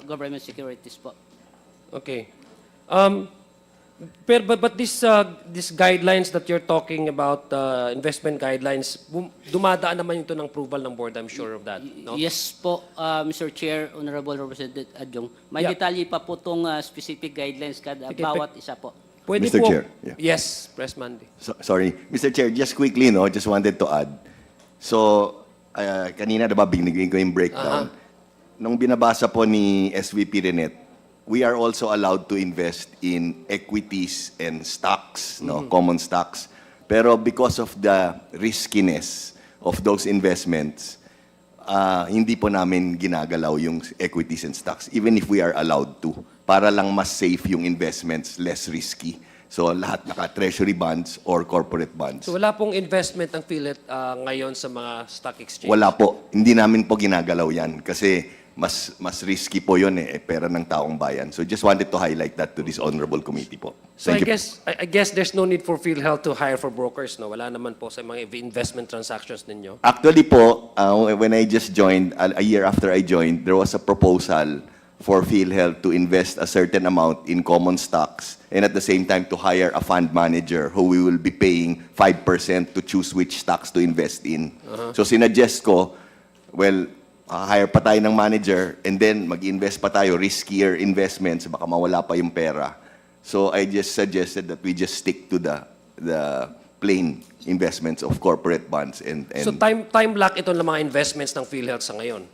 government securities po. Okay. But this guidelines that you're talking about, investment guidelines, dumadaan naman ito ng approval ng board, I'm sure of that. No? Yes po, Mr. Chair, Honorable Representative Adjong. May Yeah. detalye pa po itong specific guidelines kada Okay, bawat isa po. Pwede Mr. po. Chair, yeah. Yes, Press Mandy. Sorry. Mr. Chair, just quickly, no, just wanted to add. So, kanina diba binigay ko yung breakdown. Nung binabasa po ni SVP Renet, we are also allowed to invest in equities and stocks, no, common stocks. Pero because of the riskiness of those investments, hindi po namin ginagalaw yung equities and stocks, even if we are allowed to, para lang mas safe yung investments, less risky. So lahat naka-treasury bonds or corporate bonds. So wala pong investment ng PhilHealth ngayon sa mga stock exchange? Wala po. Hindi namin po ginagalaw yan kasi mas risky po yun pera ng taong bayan. So just wanted to highlight that to this honorable committee po. So Thank you. I guess there's no need for PhilHealth to hire for brokers, no? Wala naman po sa mga investment transactions ninyo. Actually po, when I just joined, a year after I joined, there was a proposal for PhilHealth to invest a certain amount in common stocks and at the same time to hire a fund manager who we will be paying 5% to choose which stocks to invest in. So sinuggest ko, well, hire pa tayo ng manager and then mag-invest pa tayo, riskier investments, baka mawala pa yung pera. So I just suggested that we just stick to the plain investments of corporate bonds and So time lock ito ng mga investments ng PhilHealth sa ngayon.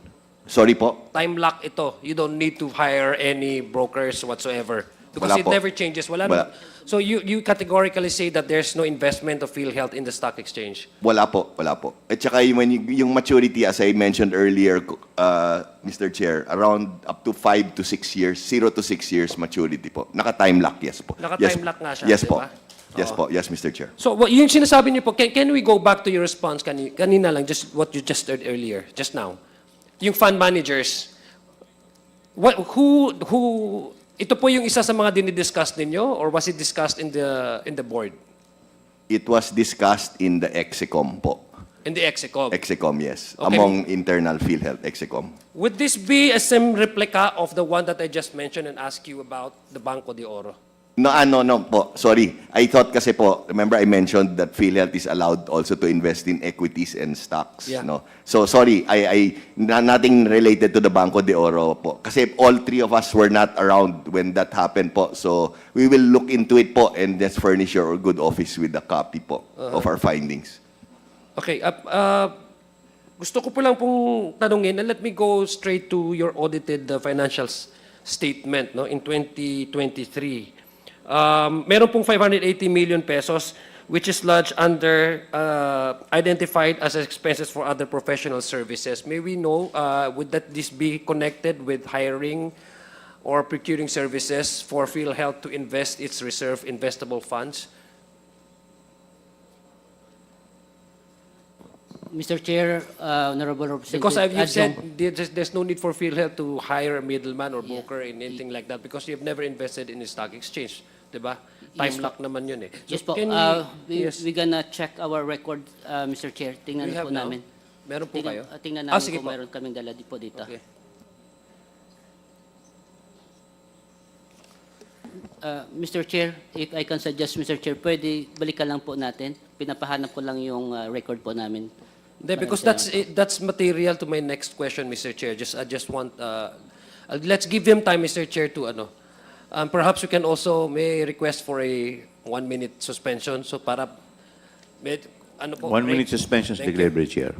sorry po. Time lock ito. You don't need to hire any brokers whatsoever. Because Wala it po. never changes. Wala. Wala. So you categorically say that there's no investment of PhilHealth in the stock exchange. Wala po, wala po. At saka yung maturity, as I mentioned earlier, Mr. Chair, around up to 5 to 6 years, 0 to 6 years maturity po. Naka-time lock, yes po. Naka-time lock nga siya, Yes di po. ba? Yes po, yes, Mr. Chair. So yung sinasabi niyo po, can we go back to your response kanina lang, just what you just heard earlier, just now? Yung fund managers, ito po yung isa sa mga dinidiscuss ninyo or was it discussed in the board? It was discussed in the EXECOM po. In the EXECOM? EXECOM, yes. Okay. Among internal PhilHealth EXECOM. Would this be a same replica of the one that I just mentioned and asked you about, the Banco de Oro? No po. Sorry. I thought kasi po, remember I mentioned that PhilHealth is allowed also to invest in equities and stocks. Yeah. No? So sorry, nothing related to the Banco de Oro po. Kasi all three of us were not around when that happened po. So we will look into it po and just furnish your good office with a copy po of our findings. Okay. Gusto ko po lang pong tanungin, and let me go straight to your audited financial statement, no, in 2023. Meron pong 580 million pesos which is lodged under identified as expenses for other professional services. May we know, would this be connected with hiring or procuring services for PhilHealth to invest its reserve investable funds? Mr. Chair, Honorable Representative Because you've said Adjong, there's no need for PhilHealth to hire a middleman or broker in anything like that because you've never invested in a stock exchange. 'di ba? Time Yes, lock naman yun eh. So Yes po, can yes. we gonna check our record, Mr. Chair. Tingnan We have po now? namin. Meron po kayo? Tingnan Ah, namin sige kung po. meron kaming dala po dito. Okay. Mr. Chair, if I can suggest, Mr. Chair, pwede balikan lang po natin. Pinapahanap ko lang yung record po namin. Hindi, because that's material to my next question, Mr. Chair. I just want let's give him time, Mr. Chair, to perhaps we can also may request for a 1-minute suspension so para may, ano po, 1 break. minute suspension is Thank declared you. by the chair.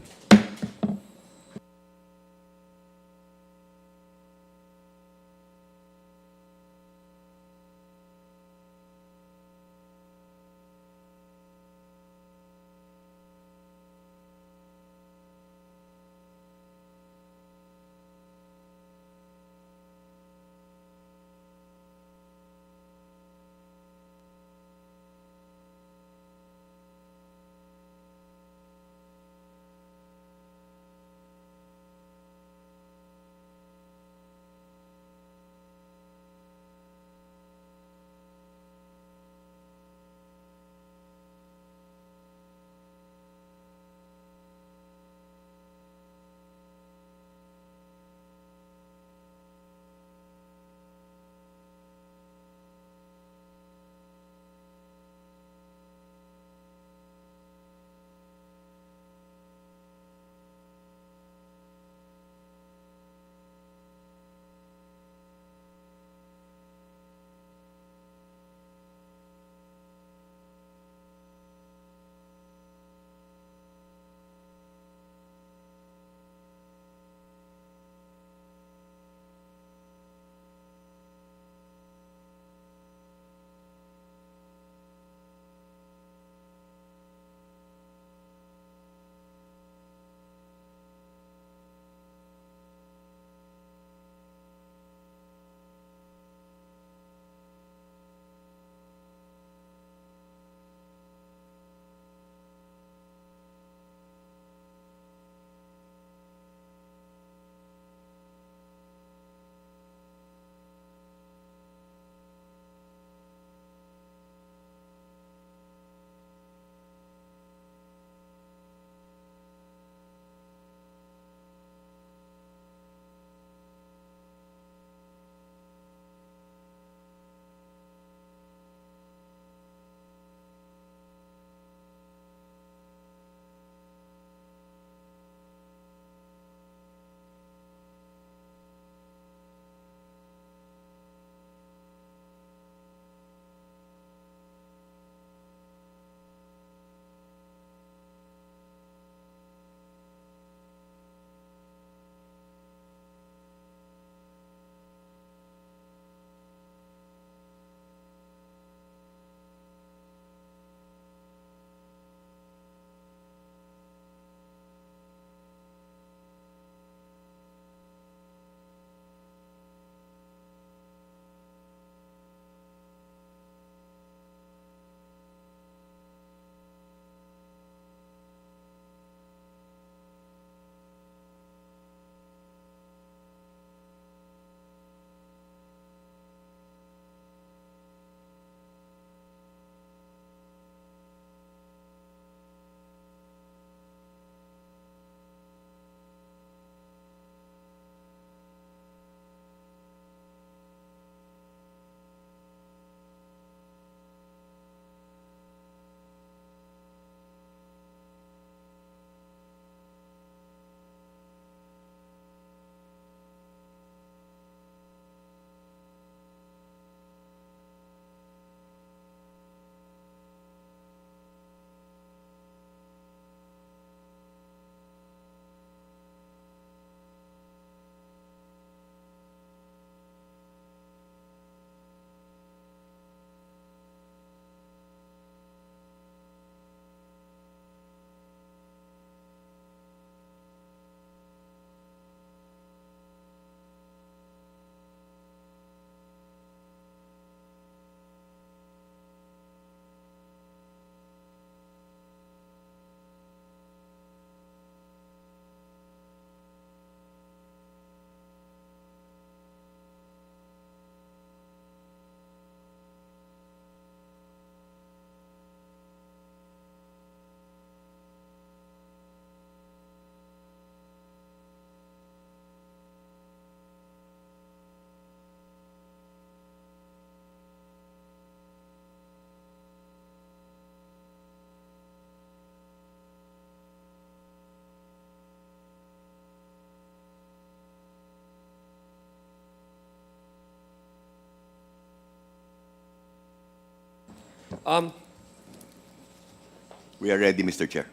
We are ready, Mr. Chair.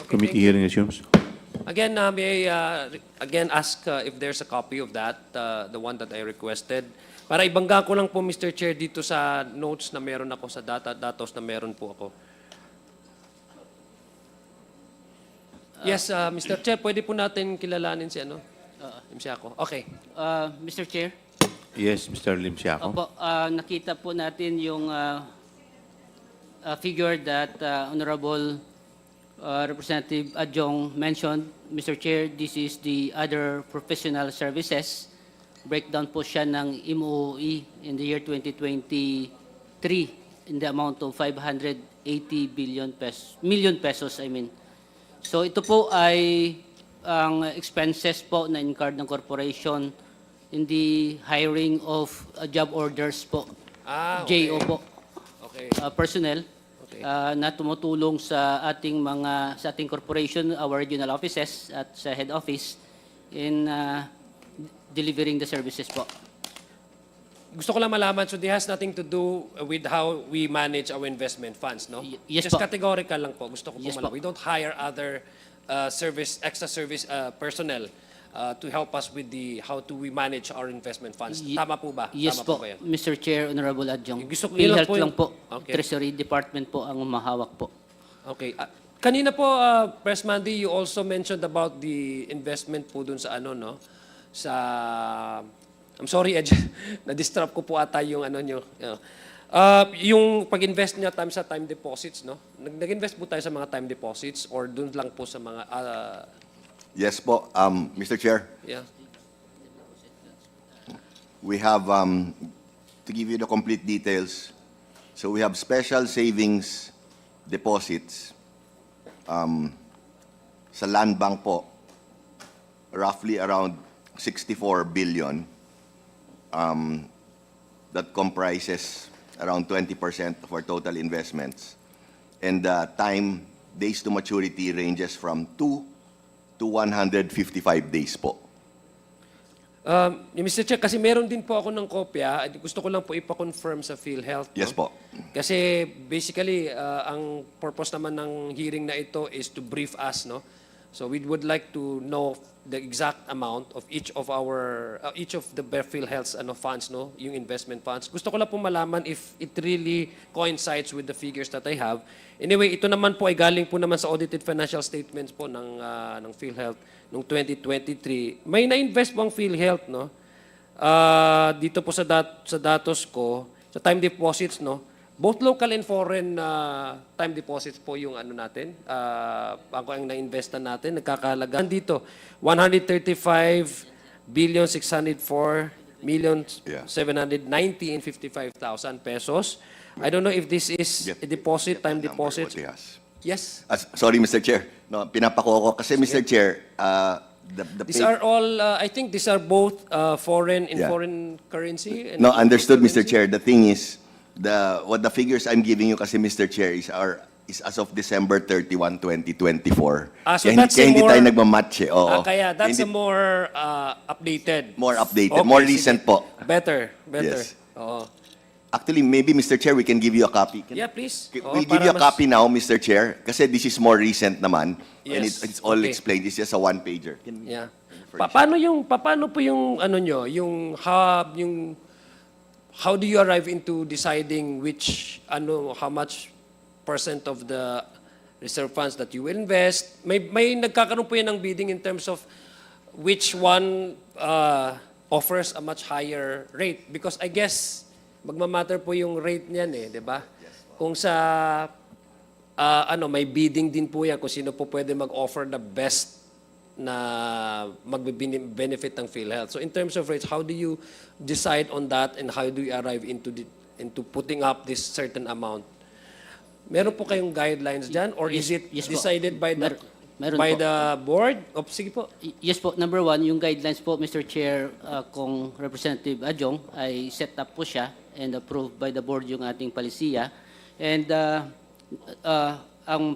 Committee hearing resumes. Again, may I again ask if there's a copy of that, the one that I requested. Para ibangga ko lang po, Mr. Chair, dito sa notes na meron ako, sa datos na meron po ako. Yes, Mr. Chair, pwede po natin kilalanin si Limsiaco. Okay. Mr. Chair, Yes, Mr. Limsiaco. opo, nakita po natin yung figure that Honorable Representative Adjong mentioned. Mr. Chair, this is the other professional services. Breakdown po siya ng MOE in the year 2023 in the amount of 580 million pesos, I mean. So ito po ay ang expenses po na incurred ng corporation in the hiring of job orders po. Okay. JO po. Okay. Personnel Okay. na tumutulong sa ating corporation, our regional offices at sa head office in delivering the services po. Gusto ko lang malaman, so this has nothing to do with how we manage our investment funds, no? Yes Just po. categorical lang po. Gusto ko po Yes malaman. po. We don't hire other extra service personnel to help us with how do we manage our investment funds. Tama po ba? Yes Tama po, ba yan? Mr. Chair, Honorable Adjong. Gusto ko yun lang PhilHealth po lang po. Okay. Treasury Department po ang mahawak po. Okay. Kanina po, Press Mandy, you also mentioned about the investment po dun sa I'm sorry, Ed, na-disrupt ko po ata yung nyo. Yung pag-invest niya sa time deposits, no? Nag-invest po tayo sa mga time deposits or dun lang po sa mga... Yes po, Mr. Chair. yeah. We have, to give you the complete details, so we have special savings deposits sa land bank po, roughly around 64 billion. That comprises around 20% of our total investments. And the days to maturity ranges from 2 to 155 days po. Mr. Chair, kasi meron din po ako ng kopya. Gusto ko lang po ipa-confirm sa PhilHealth. Yes po. Kasi basically, ang purpose naman ng hearing na ito is to brief us, no? So we would like to know the exact amount of each of the PhilHealth's funds, no? Yung investment funds. Gusto ko lang po malaman if it really coincides with the figures that I have. Anyway, ito naman po ay galing po naman sa audited financial statements po ng PhilHealth noong 2023. May na-invest po ang PhilHealth, no? Dito po sa datos ko, sa time deposits, no? Both local and foreign time deposits po yung natin. Ang na-investan natin, nagkakahalaga. Dito, 135,604,790,55,000 pesos. I don't know if this is a deposit, time deposit. Yes. Sorry, Mr. Chair. No, pinapako ko. Kasi, Mr. Chair, the These are all, I think these are both foreign in Yeah. foreign currency. And No, understood, currency. Mr. Chair. The thing is, what the figures I'm giving you kasi, Mr. Chair, is as of December 31, 2024. So Kaya that's hindi more- tayo nagmamatch eh. Oo. Kaya that's Hindi- a more updated. More updated, Okay, more sige. recent po. Better. Yes. Oo. Actually, maybe, Mr. Chair, we can give you a copy. Yeah, please. Oo, We'll give para you a mas- copy now, Mr. Chair, kasi this is more recent naman. And Yes. it's all Okay. explained. It's just a one-pager. Yeah. Paano po yung nyo, yung how do you arrive into deciding how much percent of the reserve funds that you will invest? May nagkakaroon po yan ng bidding in terms of which one offers a much higher rate, because I guess magmamatter po yung rate niyan di ba? Kung sa may bidding din po yan kung sino po pwede mag-offer the best na mag-benefit ng PhilHealth. So in terms of rates, how do you decide on that and how do you arrive into putting up this certain amount? Meron po kayong guidelines dyan or is it Yes po. decided by the Meron by po. the board? Sige po. Yes po, number one, yung guidelines po, Mr. Chair, kung Representative Adjong, ay set up po siya and approved by the board yung ating palisiya. And ang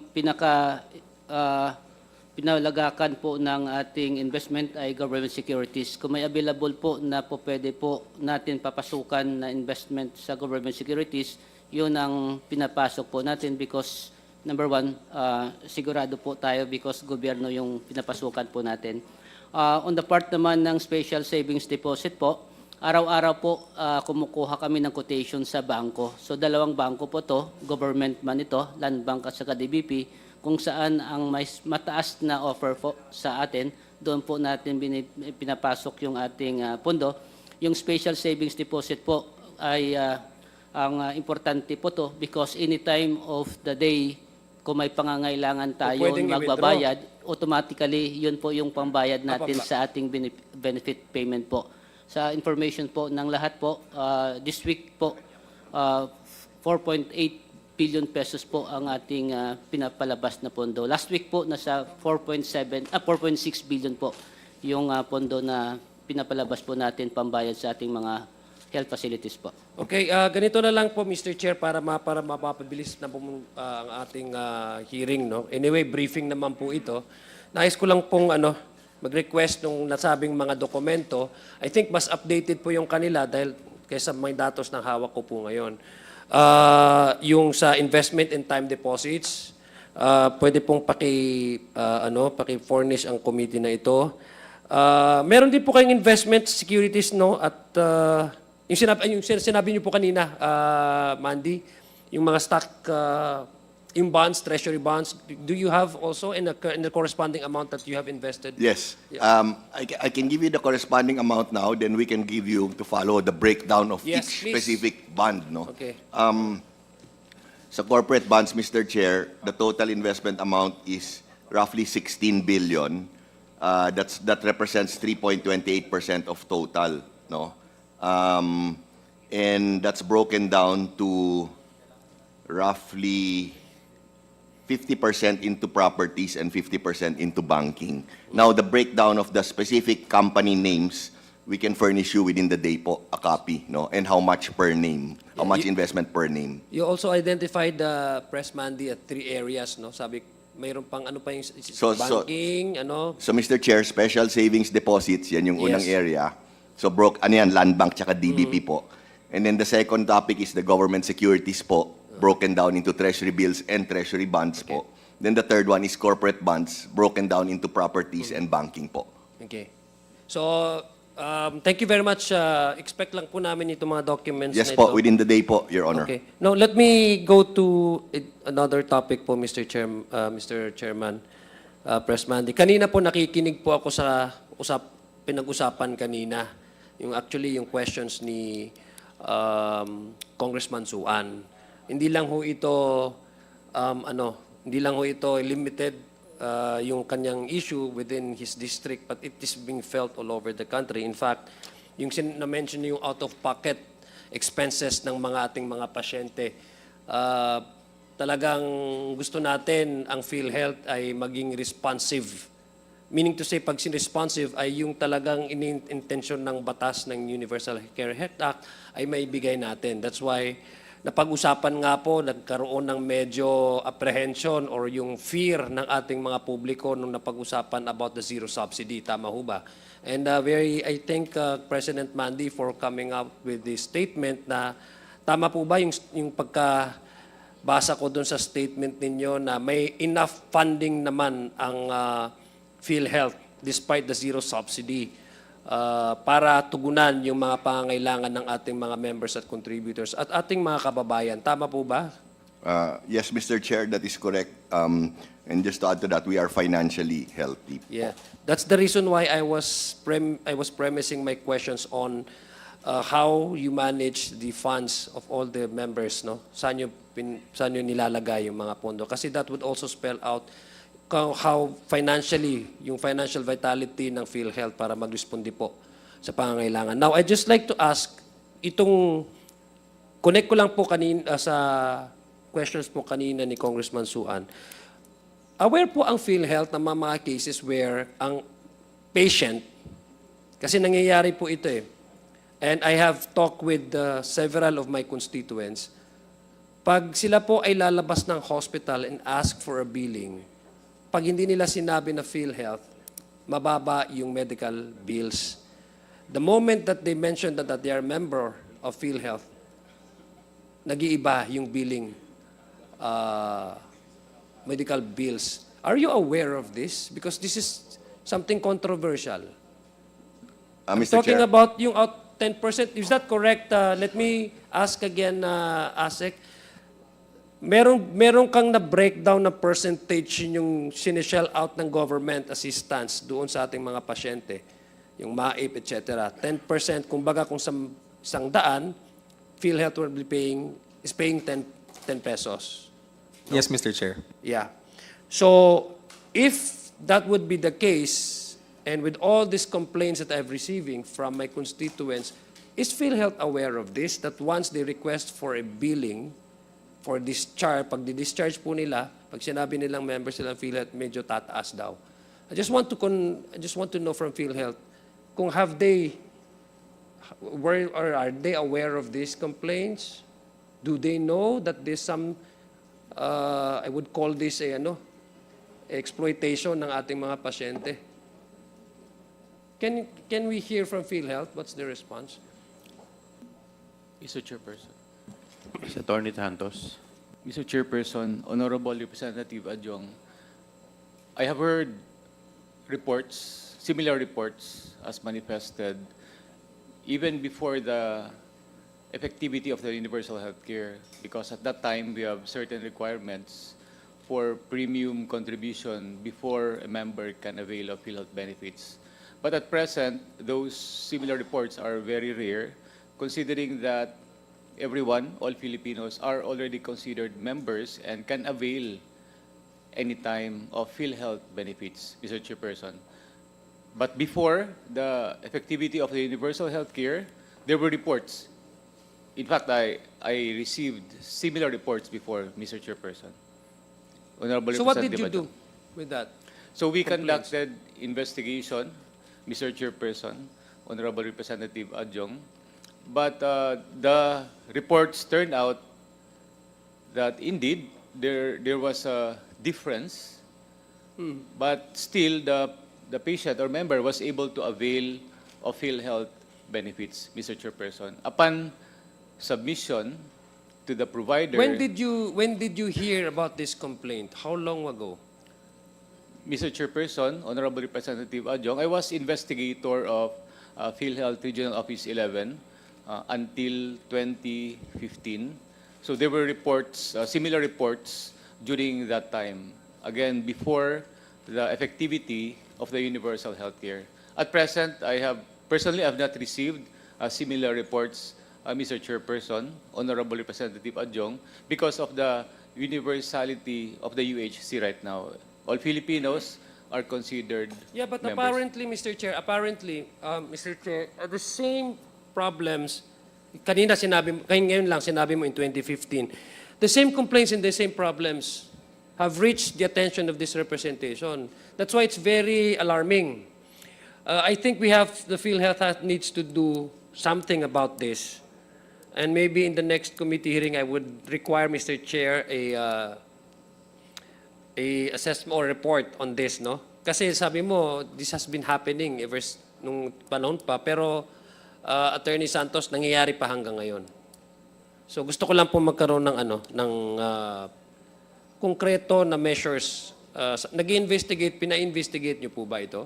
pinalagakan po ng ating investment ay government securities. Kung may available po na po pwede po natin papasukan na investment sa government securities, yun ang pinapasok po natin because number one, sigurado po tayo because gobyerno yung pinapasukan po natin. On the part naman ng special savings deposit po, araw-araw po kumukuha kami ng quotation sa bangko. So dalawang bangko po to, government man ito, Land Bank at saka DBP, kung saan ang mas mataas na offer po sa atin, doon po natin pinapasok yung ating pondo. Yung special savings deposit po ay ang importante po to because any time of the day, kung may pangangailangan tayo pwedeng magbabayad, automatically yun po yung pambayad natin sa ating benefit payment po. Sa information po ng lahat po, this week po, 4.8 billion pesos po ang ating pinapalabas na pondo. Last week po, nasa 4.6 billion po yung pondo na pinapalabas po natin pambayad sa ating mga health facilities po. Okay, ganito na lang po, Mr. Chair, para mapapabilis na po ang ating hearing. No? Anyway, briefing naman po ito. Nais ko lang pong mag-request nung nasabing mga dokumento. I think mas updated po yung kanila dahil kaysa may datos ng hawak ko po ngayon. Yung sa investment and time deposits, pwede pong paki-furnish ang committee na ito. Meron din po kayong investment securities, no? At yung sinabi niyo po kanina, Mandy, yung mga stock, yung bonds, treasury bonds, do you have also in the corresponding amount that you have invested? Yes. I can give you the corresponding amount now, then we can give you to follow the breakdown of Yes, each please. specific bond. No? Okay. Sa corporate bonds, Mr. Chair, the total investment amount is roughly 16 billion. That represents 3.28% of total. No? And that's broken down to roughly 50% into properties and 50% into banking. Now, the breakdown of the specific company names, we can furnish you within the day po, a copy, no? And how much per name, how much investment per name. You also identified the Press Mandy at 3 areas, no? Sabi, mayroon pang ano pa yung banking, So, Mr. Chair, special savings deposits, yan yung unang Yes. area. So, Land Bank tsaka DBP po. And then the second topic is the government securities po, broken down into treasury bills and treasury bonds po. Then the third one is corporate bonds, broken down into properties and banking po. Okay. So, thank you very much. Expect lang po namin itong mga documents Yes na ito. po, within the day po, Your Honor. Okay. Now, let me go to another topic po, Mr. Chairman, Press Mandy. Kanina po nakikinig po ako sa pinag-usapan kanina. Yung questions ni Congressman Suan. Hindi lang ho ito limited yung kanyang issue within his district, but it is being felt all over the country. In fact, yung na-mention yung out-of-pocket expenses ng mga ating mga pasyente, talagang gusto natin ang PhilHealth ay maging responsive. Meaning to say, pag responsive ay yung talagang intensyon ng batas ng Universal Care Health Act ay maibigay natin. That's why napag-usapan nga po, nagkaroon ng medyo apprehension or yung fear ng ating mga publiko nung napag-usapan about the zero subsidy. Tama ho ba? And I thank President Mandy for coming out with this statement na tama po ba yung pagkabasa ko dun sa statement ninyo na may enough funding naman ang PhilHealth despite the zero subsidy para tugunan yung mga pangangailangan ng ating mga members at contributors at ating mga kababayan. Tama po ba? Yes, Mr. Chair, that is correct. And just to add to that, we are financially healthy. Yeah. That's the reason why I was premising my questions on how you manage the funds of all the members, no? Saan nyo nilalagay yung mga pondo? Kasi that would also spell out how financially, yung financial vitality ng PhilHealth para mag-respondi po sa pangangailangan. Now, I'd just like to ask, connect ko lang po kanina sa questions po kanina ni Congressman Suan. Aware po ang PhilHealth ng mga cases where ang patient, kasi nangyayari po ito and I have talked with several of my constituents, pag sila po ay lalabas ng hospital and ask for a billing, pag hindi nila sinabi na PhilHealth, mababa yung medical bills. The moment that they mention that they are a member of PhilHealth, nag-iiba yung billing medical bills. Are you aware of this? Because this is something controversial. I'm Mr. talking Chair. about yung out 10%. Is that correct? Let me ask again, ASEC. Meron kang na-breakdown na percentage yung sinishell out ng government assistance doon sa ating mga pasyente, yung MAIP, etc. 10%, kumbaga kung 100, PhilHealth will be is paying 10 pesos. Yes, Mr. Chair. Yeah. So, if that would be the case, and with all these complaints that I'm receiving from my constituents, is PhilHealth aware of this, that once they request for a billing, for discharge, pag di-discharge po nila, pag sinabi nilang members sila ng PhilHealth, medyo tataas daw. I just want to know from PhilHealth, kung have they, or are they aware of these complaints? Do they know that there's some, I would call this exploitation ng ating mga pasyente? Can we hear from PhilHealth? What's the response? Mr. Chairperson. Attorney Santos. Mr. Chairperson, Honorable Representative Adjong, I have heard reports, similar reports as manifested even before the effectivity of the universal healthcare, because at that time we have certain requirements for premium contribution before a member can avail of PhilHealth benefits. But at present, those similar reports are very rare, considering that everyone, all Filipinos, are already considered members and can avail anytime of PhilHealth benefits, Mr. Chairperson. But before the effectivity of the universal healthcare, there were reports. In fact, I received similar reports before, Mr. Chairperson. Honorable So what did Representative you Adjong. do with that? So we Complaints. conducted investigation, Mr. Chairperson, Honorable Representative Adjong, but the reports turned out that indeed there was a difference, but still the patient or member was able to avail of PhilHealth benefits, Mr. Chairperson. Upon submission to the provider, When did you hear about this complaint? How long ago? Mr. Chairperson, Honorable Representative Adjong, I was investigator of PhilHealth Regional Office 11 until 2015. So there were reports, similar reports during that time. Again, before the effectivity of the universal healthcare. At present, I have not received similar reports, Mr. Chairperson, Honorable Representative Adjong, because of the universality of the UHC right now. All Filipinos are considered Yeah, but members. apparently, Mr. Chair, Mr. Chair, the same problems, ngayon lang sinabi mo in 2015, the same complaints and the same problems have reached the attention of this representation. That's why it's very alarming. I think the PhilHealth needs to do something about this. And maybe in the next committee hearing, I would require, Mr. Chair, a assessment or report on this, no? Kasi sabi mo, this has been happening nung panahon pa, pero Attorney Santos, nangyayari pa hanggang ngayon. So gusto ko lang po magkaroon ng konkreto na measures. Nag-investigate, pina-investigate niyo po ba ito?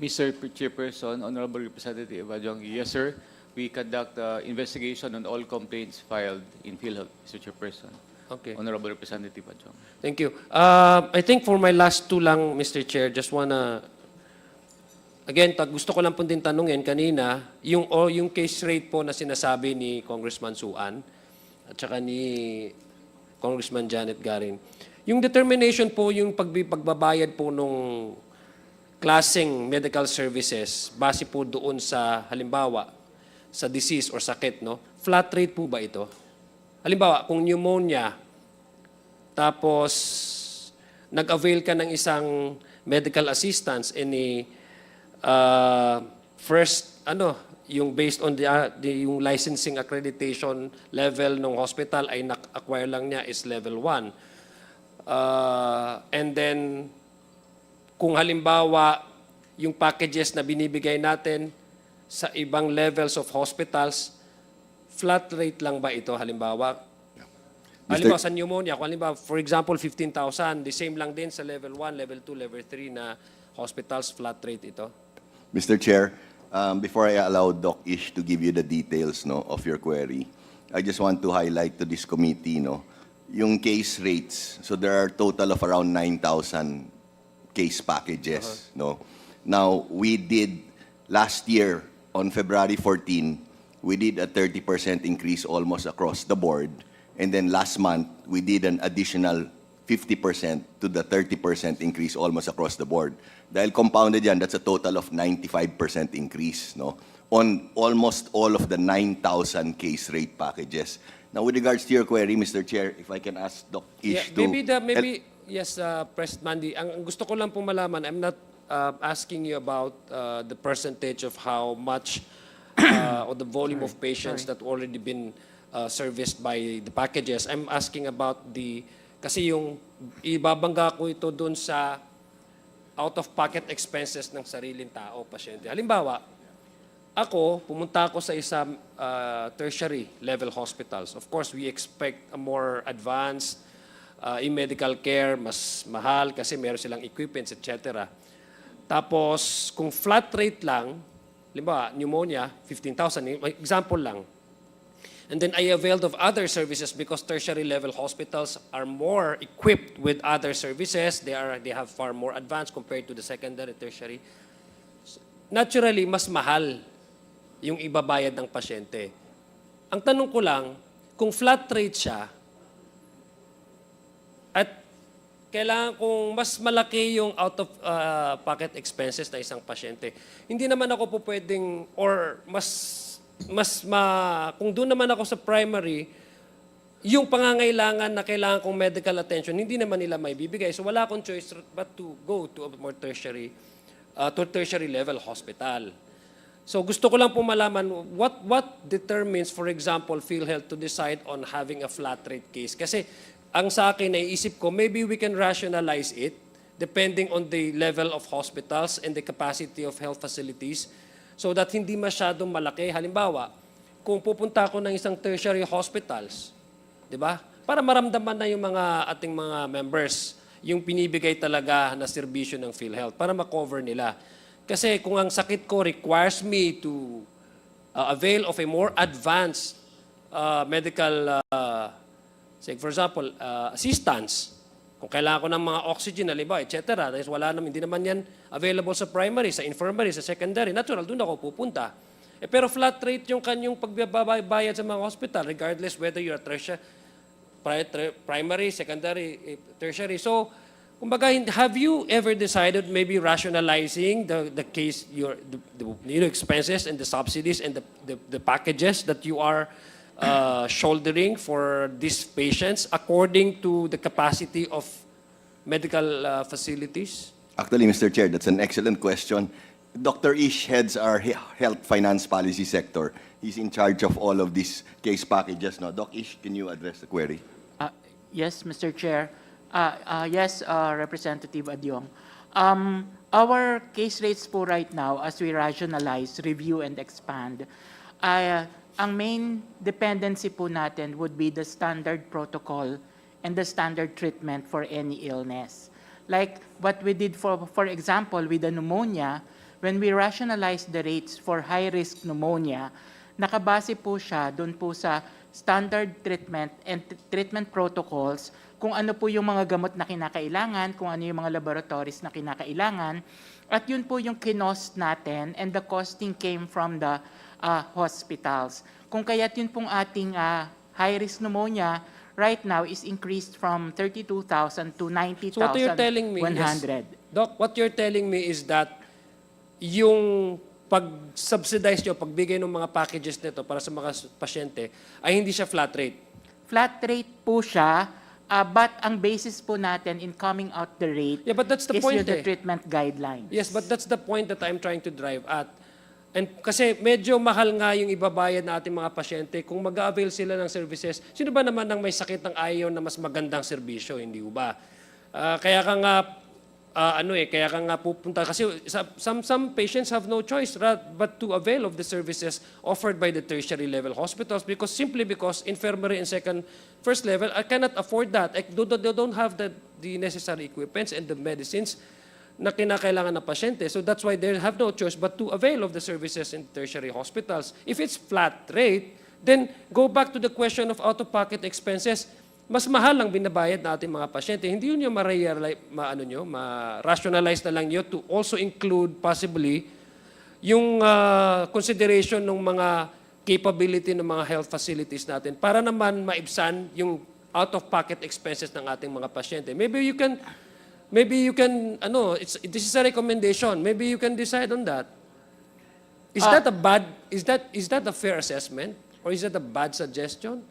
Mr. Chairperson, Honorable Representative Adjong, yes, sir. We conduct investigation on all complaints filed in PhilHealth, Mr. Chairperson. Okay. Honorable Representative Adjong. Thank you. I think for my last two lang, Mr. Chair, just wanna, again, gusto ko lang po din tanungin kanina, yung case rate po na sinasabi ni Congressman Suan at saka ni Congressman Janet Garin. Yung determination po, yung pagbabayad po nung klaseng medical services, base po doon sa, halimbawa, sa disease or sakit, no? Flat rate po ba ito? Halimbawa, kung pneumonia, tapos nag-avail ka ng isang medical assistance first, yung based on yung licensing accreditation level ng hospital ay na-acquire lang niya is level 1. And then, kung halimbawa, yung packages na binibigay natin sa ibang levels of hospitals, flat rate lang ba ito halimbawa? Mr. Halimbawa sa pneumonia, kung halimbawa, for example, 15,000, the same lang din sa level 1, level 2, level 3 na hospitals, flat rate ito? Mr. Chair, before I allow Doc Ish to give you the details of your query, I just want to highlight to this committee yung case rates. So there are total of around 9,000 case packages. Now, we did last year on February 14, we did a 30% increase almost across the board. And then last month, we did an additional 50% to the 30% increase almost across the board. Dahil compounded yan, that's a total of 95% increase on almost all of the 9,000 case rate packages. Now, with regards to your query, Mr. Chair, if I can ask Doc Ish to... Yes, President Mandy, ang gusto ko lang pong malaman, I'm not asking you about the percentage of how much or the volume of patients that already been serviced by the packages. I'm asking about kasi yung ibabangga ko ito dun sa out-of-pocket expenses ng sariling tao, pasyente. Halimbawa, pumunta ako sa isang tertiary level hospitals. Of course, we expect a more advanced in medical care, mas mahal kasi meron silang equipments, etc. Tapos, kung flat rate lang, halimbawa, pneumonia, 15,000, example lang. And then I availed of other services because tertiary level hospitals are more equipped with other services. They have far more advanced compared to the secondary, tertiary. Naturally, mas mahal yung ibabayad ng pasyente. Ang tanong ko lang, kung flat rate siya, at kailangan kung mas malaki yung out-of-pocket expenses na isang pasyente, hindi naman ako po pwedeng, or kung doon naman ako sa primary, yung pangangailangan na kailangan kong medical attention, hindi naman nila may bibigay. So wala akong choice but to go to a more tertiary level hospital. So gusto ko lang po malaman, what determines, for example, PhilHealth to decide on having a flat rate case? Kasi ang sa akin, naiisip ko, maybe we can rationalize it depending on the level of hospitals and the capacity of health facilities so that hindi masyadong malaki. Halimbawa, kung pupunta ako ng isang tertiary hospitals, di ba? Para maramdaman na yung ating mga members, yung pinibigay talaga na serbisyo ng PhilHealth, para ma-cover nila. Kasi kung ang sakit ko requires me to avail of a more advanced medical, say for example, assistance, kung kailangan ko ng mga oxygen, halimbawa, etc. Dahil hindi naman yan available sa primary, sa infirmary, sa secondary. Natural, doon ako pupunta. Pero flat rate yung kanyang pagbabayad sa mga hospital, regardless whether you're primary, secondary, tertiary. So, kumbaga, have you ever decided maybe rationalizing the case, the expenses and the subsidies and the packages that you are shouldering for these patients according to the capacity of medical facilities? Actually, Mr. Chair, that's an excellent question. Dr. Ish heads our health finance policy sector. He's in charge of all of these case packages. Now, Doc Ish, can you address the query? Yes, Mr. Chair. Yes, Representative Adyong. Our case rates po right now, as we rationalize, review, and expand, ang main dependency po natin would be the standard protocol and the standard treatment for any illness. Like what we did, for example, with the pneumonia, when we rationalized the rates for high-risk pneumonia, nakabase po siya doon po sa standard treatment and treatment protocols, kung ano po yung mga gamot na kinakailangan, kung ano yung mga laboratories na kinakailangan, at yun po yung kinost natin, and the costing came from the hospitals. Kung kaya't yun pong ating high-risk pneumonia right now is increased from 32,000 to 90,100. So what you're telling me Doc, what you're telling me is that yung pag-subsidize nyo, pagbigay ng mga packages nito para sa mga pasyente, ay hindi siya flat rate? Flat rate po siya, but ang basis po natin in coming out the rate but that's the point, the treatment guidelines. Yes, but that's the point that I'm trying to drive at. And kasi medyo mahal nga yung ibabayad na ating mga pasyente kung mag-avail sila ng services. Sino ba naman ang may sakit ng ayaw na mas magandang serbisyo, hindi ba? Kaya ka nga, kaya ka nga pupunta kasi some patients have no choice but to avail of the services offered by the tertiary level hospitals simply because infirmary and first level I cannot afford that. They don't have the necessary equipments and the medicines na kinakailangan ng pasyente. So that's why they have no choice but to avail of the services in tertiary hospitals. If it's flat rate, then go back to the question of out-of-pocket expenses. Mas mahal ang binabayad na ating mga pasyente. Hindi yun yung ma-rationalize na lang yun to also include possibly yung consideration ng mga capability ng mga health facilities natin para naman maibsan yung out-of-pocket expenses ng ating mga pasyente. Maybe you can, this is a recommendation. Maybe you can decide on that. Is that a fair assessment? Or is that a bad suggestion?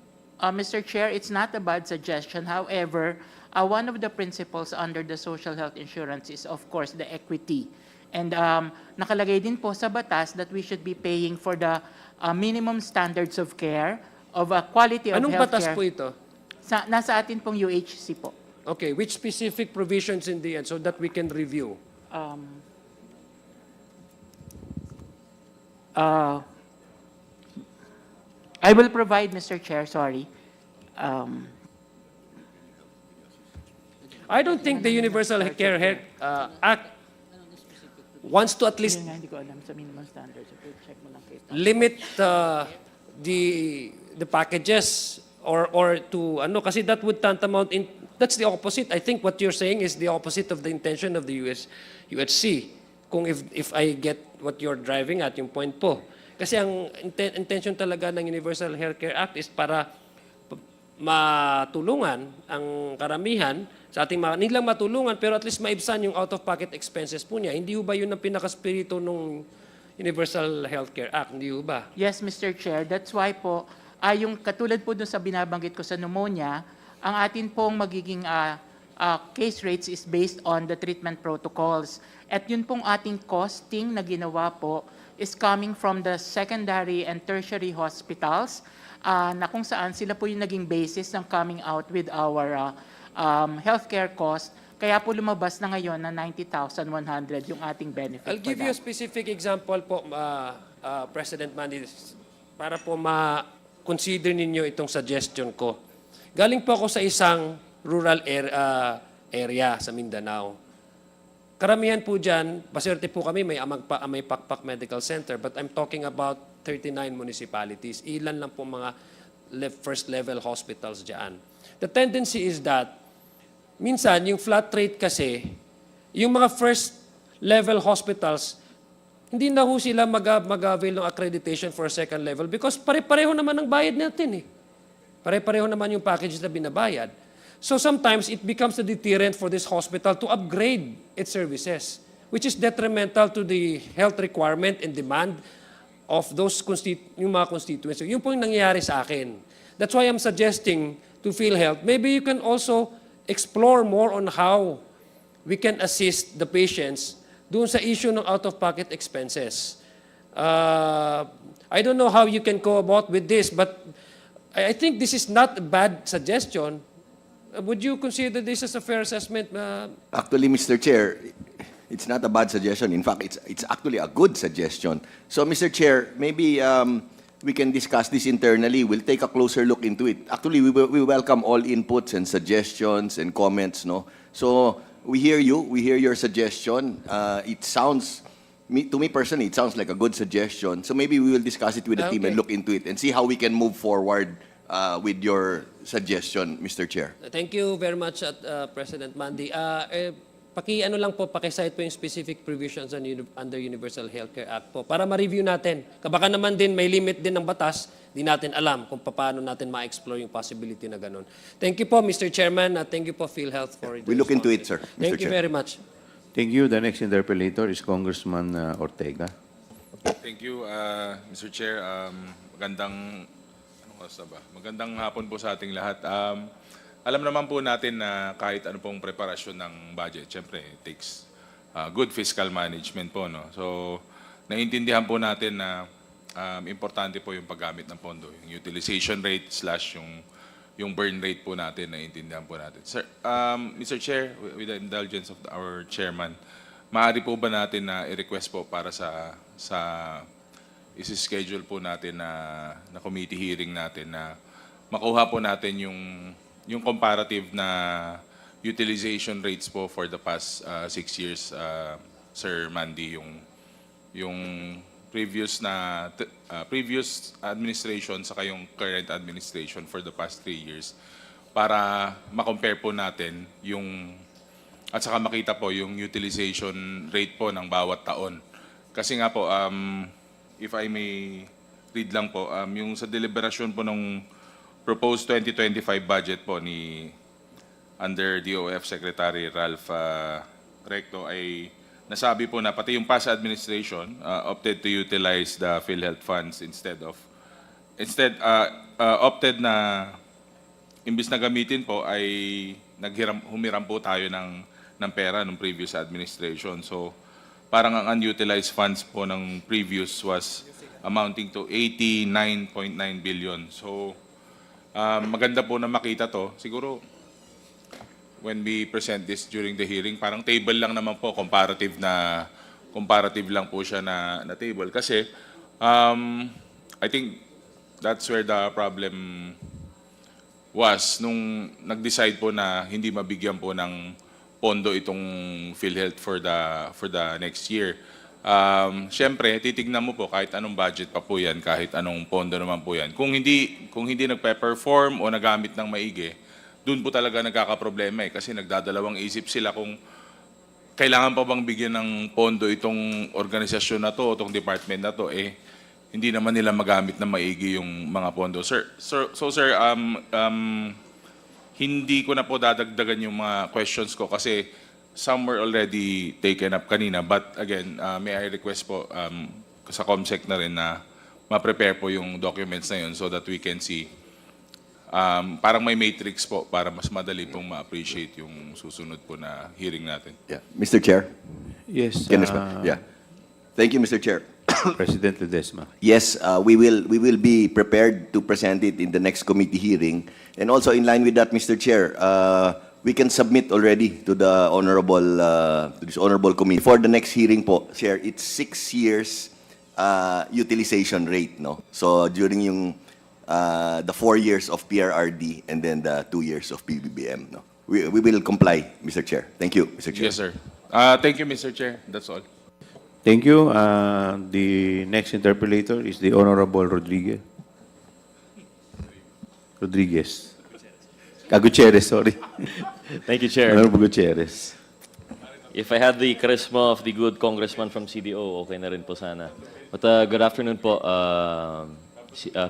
Mr. Chair, it's not a bad suggestion. However, one of the principles under the social health insurance is, of course, the equity. And nakalagay din po sa batas that we should be paying for the minimum standards of care, of quality of Anong healthcare. batas po ito? Nasa atin pong UHC po. Okay, which specific provisions in the end so that we can review? I will provide, Mr. Chair, sorry. I don't think the Universal Care Act wants to at least Yun nga, hindi ko alam sa minimum standards. Check mo lang kayo. limit the packages or to kasi that would tantamount in that's the opposite. I think what you're saying is the opposite of the intention of the UHC. Kung if I get what you're driving at, yung point po. Kasi ang intention talaga ng Universal Healthcare Act is para matulungan ang karamihan sa ating mga, hindi lang matulungan, pero at least maibsan yung out-of-pocket expenses po niya. Hindi ba yun ang pinakaspirito ng Universal Healthcare Act? Hindi ba? Yes, Mr. Chair. That's why po, yung katulad po dun sa binabanggit ko sa pneumonia, ang atin pong magiging case rates is based on the treatment protocols. At yun pong ating costing na ginawa po is coming from the secondary and tertiary hospitals na kung saan sila po yung naging basis ng coming out with our healthcare cost. Kaya po lumabas na ngayon na 90,100 yung ating benefit. I'll give you a specific example po, President Mandy, para po ma-consider ninyo itong suggestion ko. Galing po ako sa isang rural area sa Mindanao. Karamihan po dyan, paswerte po kami, may Pakpak Medical Center, but I'm talking about 39 municipalities. Ilan lang po mga first level hospitals dyan. The tendency is that, minsan, yung flat rate kasi, yung mga first level hospitals, hindi na ho sila mag-avail ng accreditation for second level because pare-pareho naman ang bayad natin eh. Pare-pareho naman yung packages na binabayad. So sometimes it becomes a deterrent for this hospital to upgrade its services, which is detrimental to the health requirement and demand of those yung mga constituents. Yun po yung nangyayari sa akin. That's why I'm suggesting to PhilHealth, maybe you can also explore more on how we can assist the patients doon sa issue ng out-of-pocket expenses. I don't know how you can go about with this, but I think this is not a bad suggestion. Would you consider this as a fair assessment? Actually, Mr. Chair, it's not a bad suggestion. In fact, it's actually a good suggestion. So, Mr. Chair, maybe we can discuss this internally. We'll take a closer look into it. Actually, we welcome all inputs and suggestions and comments. No, so we hear you. We hear your suggestion. It sounds, to me personally, it sounds like a good suggestion. So maybe we will discuss it with the team and look into it and see how we can move forward with your suggestion, Mr. Chair. Thank you very much, President Mandy. Paki-ano lang po, paki-cite po yung specific provisions under Universal Healthcare Act po para ma-review natin. Baka naman din may limit din ng batas, di natin alam kung paano natin ma-explore yung possibility na ganun. Thank you po, Mr. Chairman. Thank you po, PhilHealth, for We look into it, sir, Mr. Thank you Chair. very much. Thank you. The next interpellator is Congressman Ortega. Thank you, Mr. Chair. Magandang hapon po sa ating lahat. Alam naman po natin na kahit ano pong preparasyon ng budget, syempre, it takes good fiscal management po. No? So, naiintindihan po natin na importante po yung paggamit ng pondo, yung utilization rate / yung yung burn rate po natin, naiintindihan po natin. Sir, Mr. Chair, with the indulgence of our chairman, maaari po ba natin na i-request po para sa isi-schedule po natin na committee hearing natin na makuha po natin yung comparative na utilization rates po for the past 6 years, Sir Mandy, yung previous administration saka yung current administration for the past 3 years para ma-compare po natin at saka makita po yung utilization rate po ng bawat taon. Kasi nga po, if I may read lang po, yung sa deliberasyon po ng proposed 2025 budget po under DOF Secretary Ralph Recto ay nasabi po na pati yung past administration opted to utilize the PhilHealth funds opted na imbis na gamitin po ay humiram po tayo ng pera ng previous administration. So parang ang unutilized funds po ng previous was amounting to 89.9 billion. So maganda po na makita to. Siguro when we present this during the hearing, parang table lang naman po, comparative lang po siya na table. Kasi I think that's where the problem was nung nag-decide po na hindi mabigyan po ng pondo itong PhilHealth for the next year. Siyempre, titignan mo po kahit anong budget pa po yan, kahit anong pondo naman po yan. Kung hindi nagpe-perform o nagamit ng maigi, doon po talaga nagkakaproblema kasi nagdadalawang isip sila kung kailangan pa bang bigyan ng pondo itong organisasyon na to, itong department na to, hindi naman nila magamit na maigi yung mga pondo. Sir, hindi ko na po dadagdagan yung mga questions ko kasi some were already taken up kanina. But again, may I request po sa COMSEC na rin na ma-prepare po yung documents na yun so that we can see parang may matrix po para mas madali pong ma-appreciate yung susunod po na hearing natin. Yeah. Mr. Chair? Yes. Can I respond? Yeah. Thank you, Mr. Chair. President Ledesma. Yes, we will be prepared to present it in the next committee hearing. And also in line with that, Mr. Chair, we can submit already to the to this honorable committee. For the next hearing po, Chair, it's 6 years utilization rate, no? So during the 4 years of PRRD and then the 2 years of PBBM, no? We will comply, Mr. Chair. Thank you, Mr. Chair. Yes, sir. Thank you, Mr. Chair. That's all. Thank you. The next interpolator is the Honorable Rodriguez. Gutierrez, sorry. Thank you, Chair. Honorable Gutierrez. If I had the charisma of the good congressman from CDO, okay na rin po sana. But good afternoon po,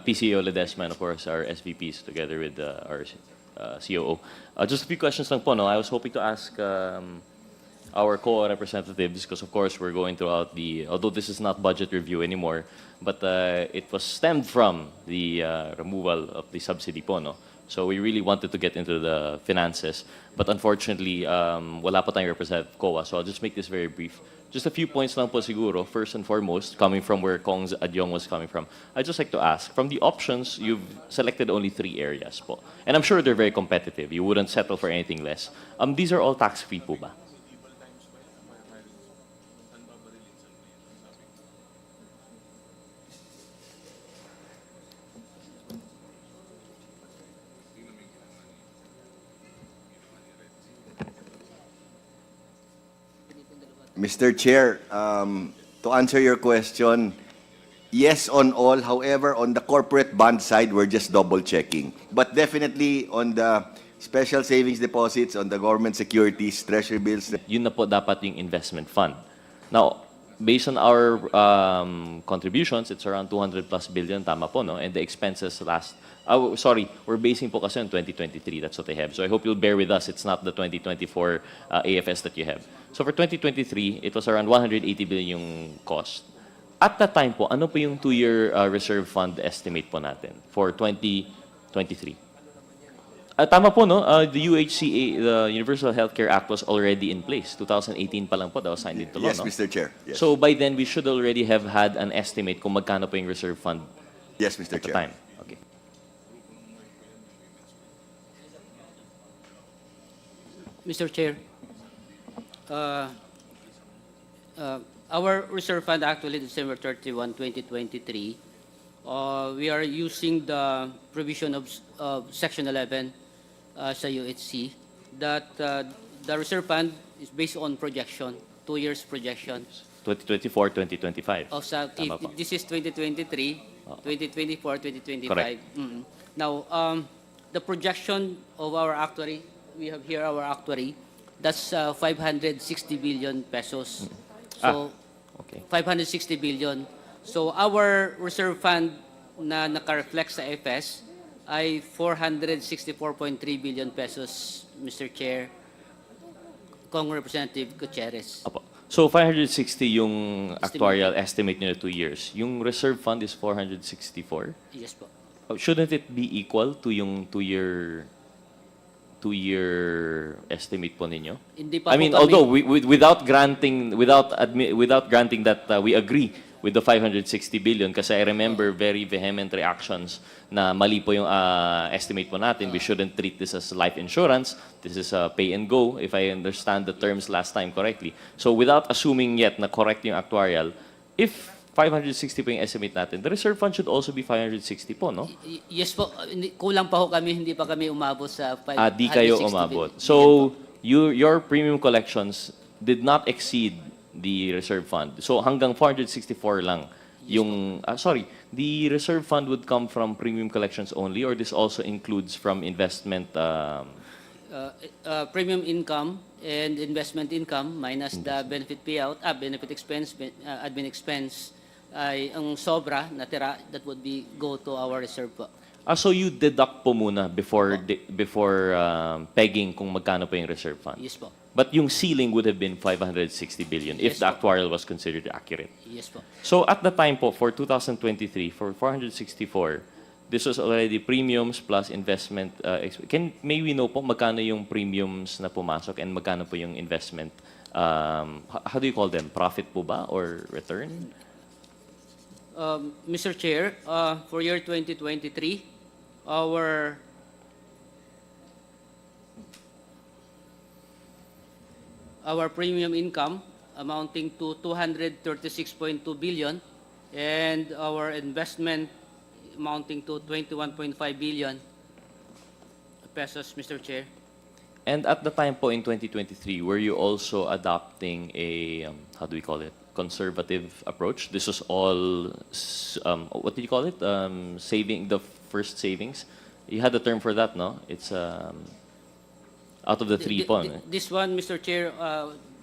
PCO Ledesma, and of course our SVPs together with our COO. Just a few questions lang po. No? I was hoping to ask our co-representatives because of course we're going throughout although this is not budget review anymore, but it was stemmed from the removal of the subsidy po. No? So we really wanted to get into the finances, but unfortunately, wala pa tayong representative COA. So I'll just make this very brief. Just a few points lang po siguro. First and foremost, coming from where Kong Adyong was coming from, I'd just like to ask, from the options, you've selected only 3 areas po. And I'm sure they're very competitive. You wouldn't settle for anything less. These are all tax-free po ba? Mr. Chair, to answer your question, yes on all. However, on the corporate bond side, we're just double-checking. But definitely on the special savings deposits, on the government securities, treasury bills. Yun na po dapat yung investment fund. Now, based on our contributions, it's around 200 plus billion, tama po, no? And the expenses we're basing po kasi on 2023, that's what I have. So I hope you'll bear with us, it's not the 2024 AFS that you have. So for 2023, it was around 180 billion yung cost. At that time po, ano po yung 2-year reserve fund estimate po natin for 2023? Tama po, no? The UHCA, the Universal Healthcare Act was already in place. 2018 pa lang po, that was signed into law, Yes, no? Mr. Chair. Yes. So by then, we should already have had an estimate kung magkano po yung reserve fund Yes, Mr. at the Chair. time. Okay. Mr. Chair, uh, our reserve fund actually December 31, 2023, we are using the provision of Section 11 sa UHC that the reserve fund is based on projection, 2 years projection. 2024, 2025. Tama po. If this is 2023, 2024, 2025. Correct. Now, the projection of our actuary, we have here our actuary, that's 560 billion pesos. So, Okay. 560 billion. So, our reserve fund na naka-reflect sa FS ay 464.3 billion pesos, Mr. Chair, Kong Representative Gutierrez. Apo. So 560 yung actuarial estimate nyo na 2 years. Yung reserve fund is 464. Yes po. Shouldn't it be equal to yung 2-year estimate po ninyo? Hindi pa I po mean, kami- although without granting that we agree with the 560 billion, kasi I remember very vehement reactions na mali po yung estimate po natin. We shouldn't treat this as life insurance. This is a pay and go, if I understand the terms last time correctly. So without assuming yet na correct yung actuarial, if 560 po yung estimate natin, the reserve fund should also be 560 po, no? Yes po, kulang pa ho kami, hindi pa kami umabot sa 560 Di kayo umabot. billion. So, your premium collections did not exceed the reserve fund. So, hanggang 464 lang. The reserve fund would come from premium collections only, or this also includes from investment? Premium income and investment income minus the benefit payout, benefit expense, admin expense, ay ang sobra natira, that would be go to our reserve po. So you deduct po muna before pegging kung magkano pa yung reserve fund? Yes po. But yung ceiling would have been 560 billion if Yes the po. actuarial was considered accurate. Yes po. So at the time po, for 2023, for 464, this was already premiums plus investment. May we know po magkano yung premiums na pumasok and magkano po yung investment? How do you call them? Profit po ba or return? Mr. Chair, for year 2023, our premium income amounting to 236.2 billion and our investment amounting to 21.5 billion pesos, Mr. Chair. And at the time po in 2023, were you also adopting a, how do we call it, conservative approach? This was all, what did you call it? The first savings? You had a term for that, no? It's out of the three po. no? This one, Mr. Chair,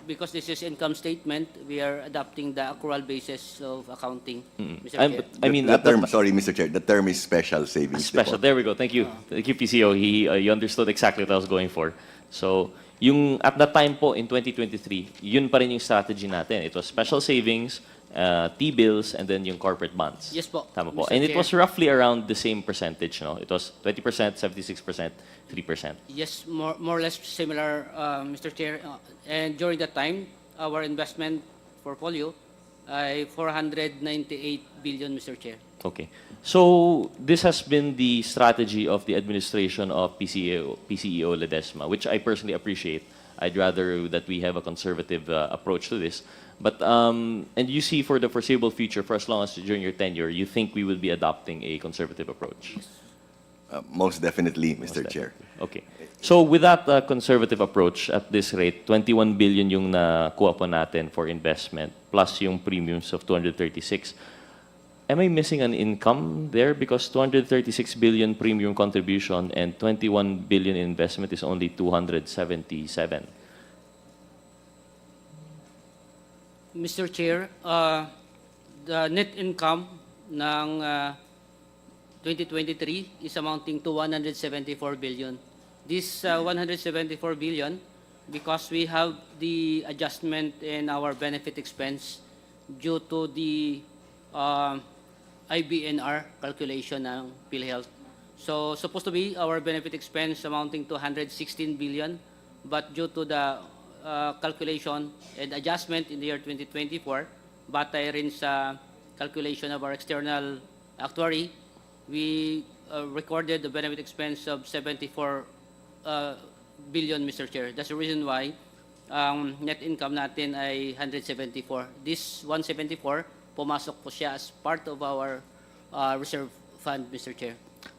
because this is income statement, we are adopting the accrual basis of accounting, Mr. Chair. I mean, the at the term, sorry, Mr. Chair, the term is special savings. Special. deposit. There we go. Thank you. Thank you, PCO. You understood exactly what I was going for. So, at that time po, in 2023, yun pa rin yung strategy natin. It was special savings, T-bills, and then yung corporate bonds. Yes po, Tama po. Mr. And it Chair. was roughly around the same percentage, no? It was 20%, 76%, 3%. Yes, more or less similar, Mr. Chair. And during that time, our investment portfolio ay 498 billion, Mr. Chair. Okay. So, this has been the strategy of the administration of PCEO Ledesma, which I personally appreciate. I'd rather that we have a conservative approach to this. But, and you see for the foreseeable future, for as long as during your tenure, you think we will be adopting a conservative approach? Most definitely, Mr. Chair. Okay. So with that conservative approach at this rate, 21 billion yung nakuha po natin for investment plus yung premiums of 236. Am I missing an income there? Because 236 billion premium contribution and 21 billion investment is only 277. Mr. Chair, the net income ng 2023 is amounting to 174 billion. This 174 billion, because we have the adjustment in our benefit expense due to the IBNR calculation ng PhilHealth. So, supposed to be our benefit expense amounting to 116 billion, but due to the calculation and adjustment in the year 2024, batay rin sa calculation of our external actuary, we recorded the benefit expense of 74 billion, Mr. Chair. That's the reason why net income natin ay 174. This 174, pumasok po siya as part of our reserve fund, Mr. Chair.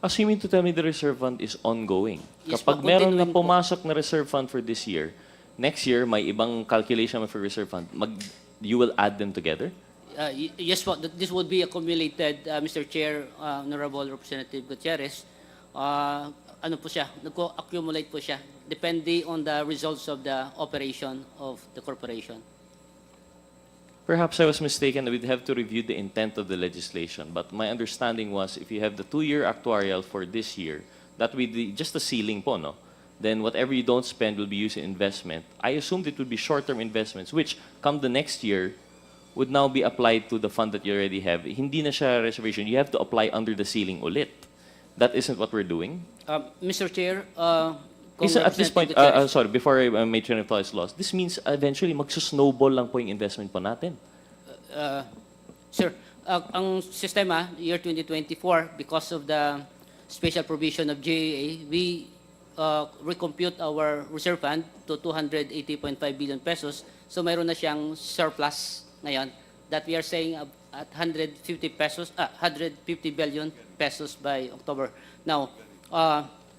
So you mean to tell me the reserve fund is ongoing? Yes Kapag po, meron na continuing po. pumasok na reserve fund for this year, next year may ibang calculation for reserve fund, you will add them together? Yes po, this would be accumulated, Mr. Chair, Honorable Representative Gutierrez. Ano po siya, nagko-accumulate po siya, depende on the results of the operation of the corporation. Perhaps I was mistaken. We'd have to review the intent of the legislation. But my understanding was if you have the 2-year actuarial for this year, that would be just a ceiling po, no? Then whatever you don't spend will be used in investment. I assumed it would be short-term investments, which come the next year would now be applied to the fund that you already have. Hindi na siya reservation. You have to apply under the ceiling ulit. That isn't what we're doing. Mr. Chair, At this point, Gutierrez, sorry, before I may train of thought is lost, this means eventually magsusnowball lang po yung investment po natin. Sir, ang sistema, year 2024, because of the special provision of GAA, we recompute our reserve fund to 280.5 billion pesos. So mayroon na siyang surplus ngayon that we are saying at 150 billion pesos by October. Now,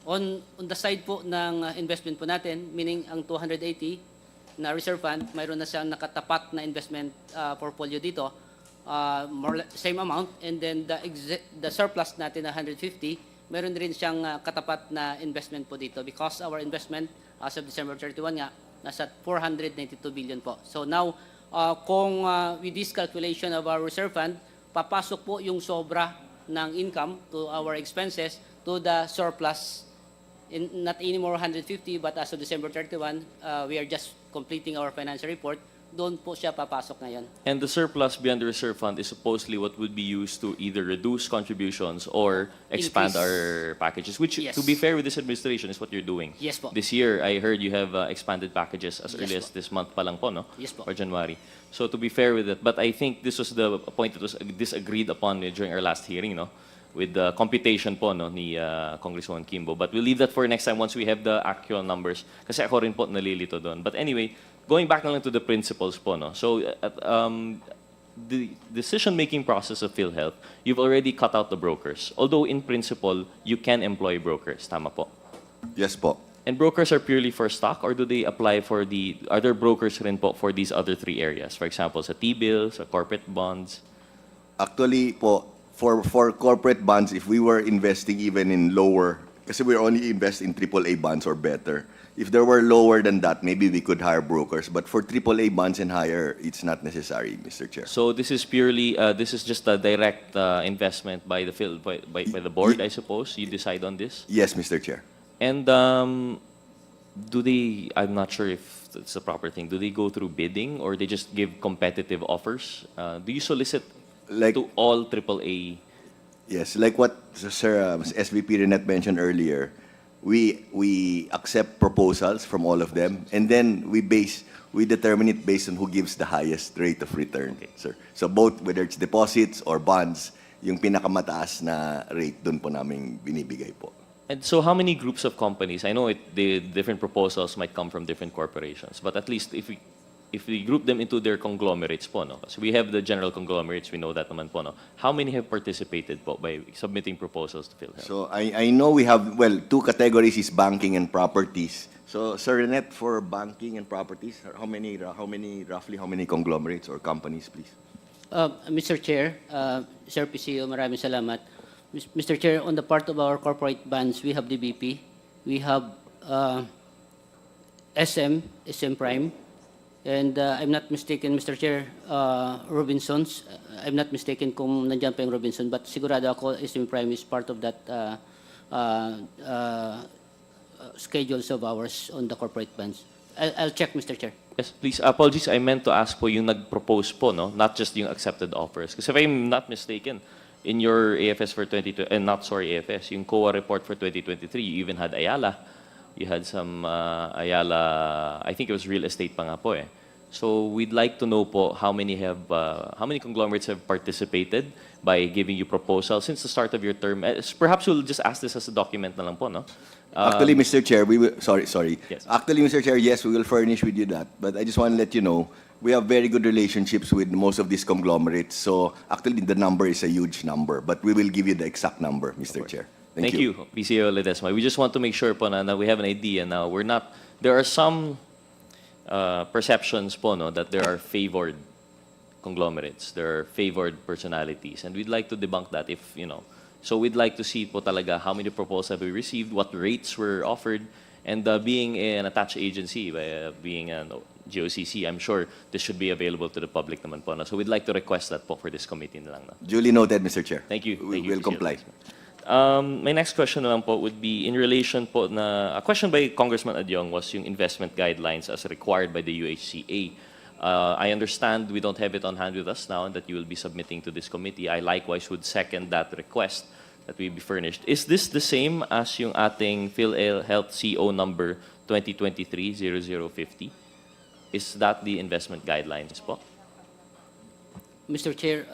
on the side po ng investment po natin, meaning ang 280 na reserve fund, mayroon na siyang nakatapat na investment portfolio dito, same amount, and then the surplus natin na 150, mayroon rin siyang katapat na investment po dito because our investment as of December 31 nga, nasa 492 billion po. So now, kung with this calculation of our reserve fund, papasok po yung sobra ng income to our expenses to the surplus. Not anymore 150, but as of December 31, we are just completing our financial report. Doon po siya papasok ngayon. And the surplus beyond the reserve fund is supposedly what would be used to either reduce contributions or expand Increase. our packages, which, Yes. to be fair with this administration, is what you're doing. Yes po. This year, I heard you have expanded packages as Yes early as po. this month pa lang po, no? Yes po. Or January. So to be fair with it, but I think this was the point that was disagreed upon during our last hearing, no? With the computation po, no, ni Congresswoman Kimbo. But we'll leave that for next time once we have the actual numbers. Kasi ako rin po nalilito doon. But anyway, going back na lang to the principles po, no? So, the decision-making process of PhilHealth, you've already cut out the brokers. Although in principle, you can employ brokers. Tama po. Yes po. And brokers are purely for stock or do they apply for are there brokers rin po for these other 3 areas? For example, sa T-bills, sa corporate bonds? Actually po, for corporate bonds, if we were investing even in lower, kasi we only invest in AAA bonds or better. If there were lower than that, maybe we could hire brokers. But for AAA bonds and higher, it's not necessary, Mr. Chair. So this is purely, this is just a direct investment by the board, I suppose? You decide on this? Yes, Mr. Chair. And do they, I'm not sure if it's the proper thing, do they go through bidding or they just give competitive offers? Do you solicit to all AAA? Yes, like what Sir SVP Renette mentioned earlier, we accept proposals from all of them, and then we determine it based on who gives the highest rate of return, sir. So both, whether it's deposits or bonds, yung pinakamataas na rate, dun po namin binibigay po. And so how many groups of companies? I know the different proposals might come from different corporations, but at least if we group them into their conglomerates po, no? So we have the general conglomerates, we know that naman po, no? How many have participated po by submitting proposals to PhilHealth? So I know we have, well, 2 categories is banking and properties. So Sir Renette, for banking and properties, how many conglomerates or companies, please? Mr. Chair, Sir PCO, maraming salamat. Mr. Chair, on the part of our corporate bonds, we have DBP, we have SM Prime, and I'm not mistaken, Mr. Chair, Robinsons. I'm not mistaken kung nandiyan pa yung Robinson, but sigurado ako SM Prime is part of that schedules of ours on the corporate bonds. I'll check, Mr. Chair. Yes, please. Apologies, I meant to ask po yung nag-propose po, no? Not just yung accepted offers. Because if I'm not mistaken, in your AFS for AFS, yung COA report for 2023, you even had Ayala. You had some Ayala, I think it was real estate pa nga po eh. So we'd like to know po how many conglomerates have participated by giving you proposals since the start of your term. Perhaps we'll just ask this as a document na lang po, no? Actually, Mr. Chair, we will, sorry. Yes. Actually, Mr. Chair, yes, we will furnish with you that. But I just want to let you know, we have very good relationships with most of these conglomerates. So actually, the number is a huge number. But we will give you the exact number, Mr. Chair. Thank you, PCO Ledesma. We just want to make sure po na we have an idea now. There are some perceptions po, no, that there are favored conglomerates, there are favored personalities, and we'd like to debunk that if, so we'd like to see po talaga how many proposals have we received, what rates were offered, and being an attached agency, being a GOCC, I'm sure this should be available to the public naman po. No? So we'd like to request that po for this committee na lang. No? Duly noted, Mr. Chair. Thank you. We Thank you, will PCO comply. Ledesma. My next question naman po would be in relation po na, a question by Congressman Adyong was yung investment guidelines as required by the UHCA. I understand we don't have it on hand with us now and that you will be submitting to this committee. I likewise would second that request that we be furnished. Is this the same as yung ating PhilHealth CO number 2023-0050? Is that the investment guidelines po? Mr. Chair,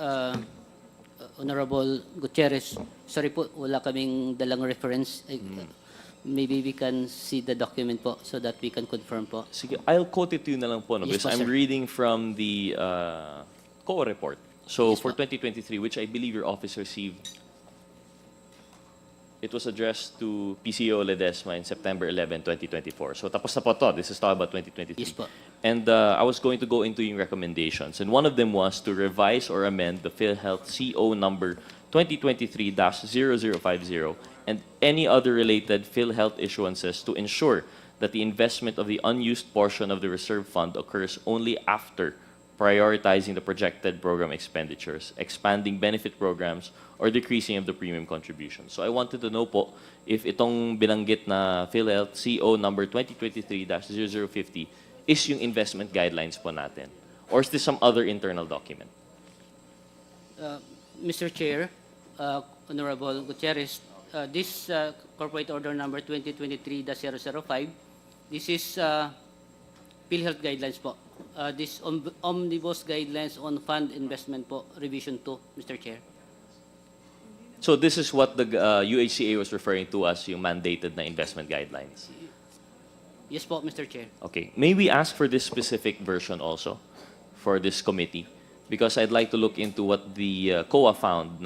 Honorable Gutierrez, sorry po, wala kaming dalang reference. Maybe we can see the document po so that we can confirm po. Sige, I'll quote it to you na lang po, no? Yes Because po, I'm sir. reading from the COA report. So Yes for po. 2023, which I believe your office received, it was addressed to PCO Ledesma in September 11, 2024. So tapos na po to. This is talking about 2023. Yes po. And I was going to go into yung recommendations. And one of them was to revise or amend the PhilHealth CO number 2023-0050 and any other related PhilHealth issuances to ensure that the investment of the unused portion of the reserve fund occurs only after prioritizing the projected program expenditures, expanding benefit programs, or decreasing of the premium contribution. So I wanted to know po if itong binanggit na PhilHealth CO number 2023-0050 is yung investment guidelines po natin, or is this some other internal document? Mr. Chair, Honorable Gutierrez, this corporate order number 2023-005, this is PhilHealth guidelines po. This omnibus guidelines on fund investment po, revision 2, Mr. Chair. So this is what the UHCA was referring to as yung mandated na investment guidelines. Yes po, Mr. Chair. Okay. May we ask for this specific version also for this committee? Because I'd like to look into what the COA found.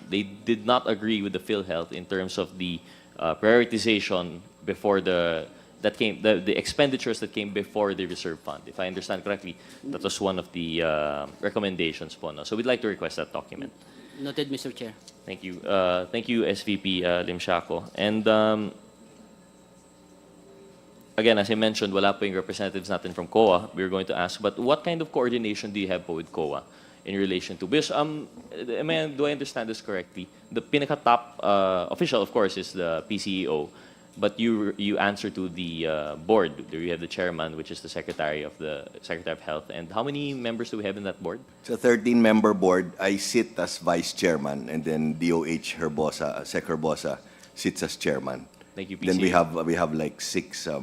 They did not agree with the PhilHealth in terms of the prioritization before the expenditures that came before the reserve fund. If I understand correctly, that was one of the recommendations po. No? So we'd like to request that document. Noted, Mr. Chair. Thank you. Thank you, SVP Limsiaco. And again, as I mentioned, wala po yung representatives natin from COA. We're going to ask, but what kind of coordination do you have po with COA in relation to? Because, do I understand this correctly? The pinaka-top official, of course, is the PCEO, but you answer to the board. There you have the chairman, which is the Secretary of Health. And how many members do we have in that board? It's a 13-member board. I sit as vice chairman, and then DOH Herbosa, Sec Herbosa, sits as chairman. Thank you, PCEO. Then we have like six ex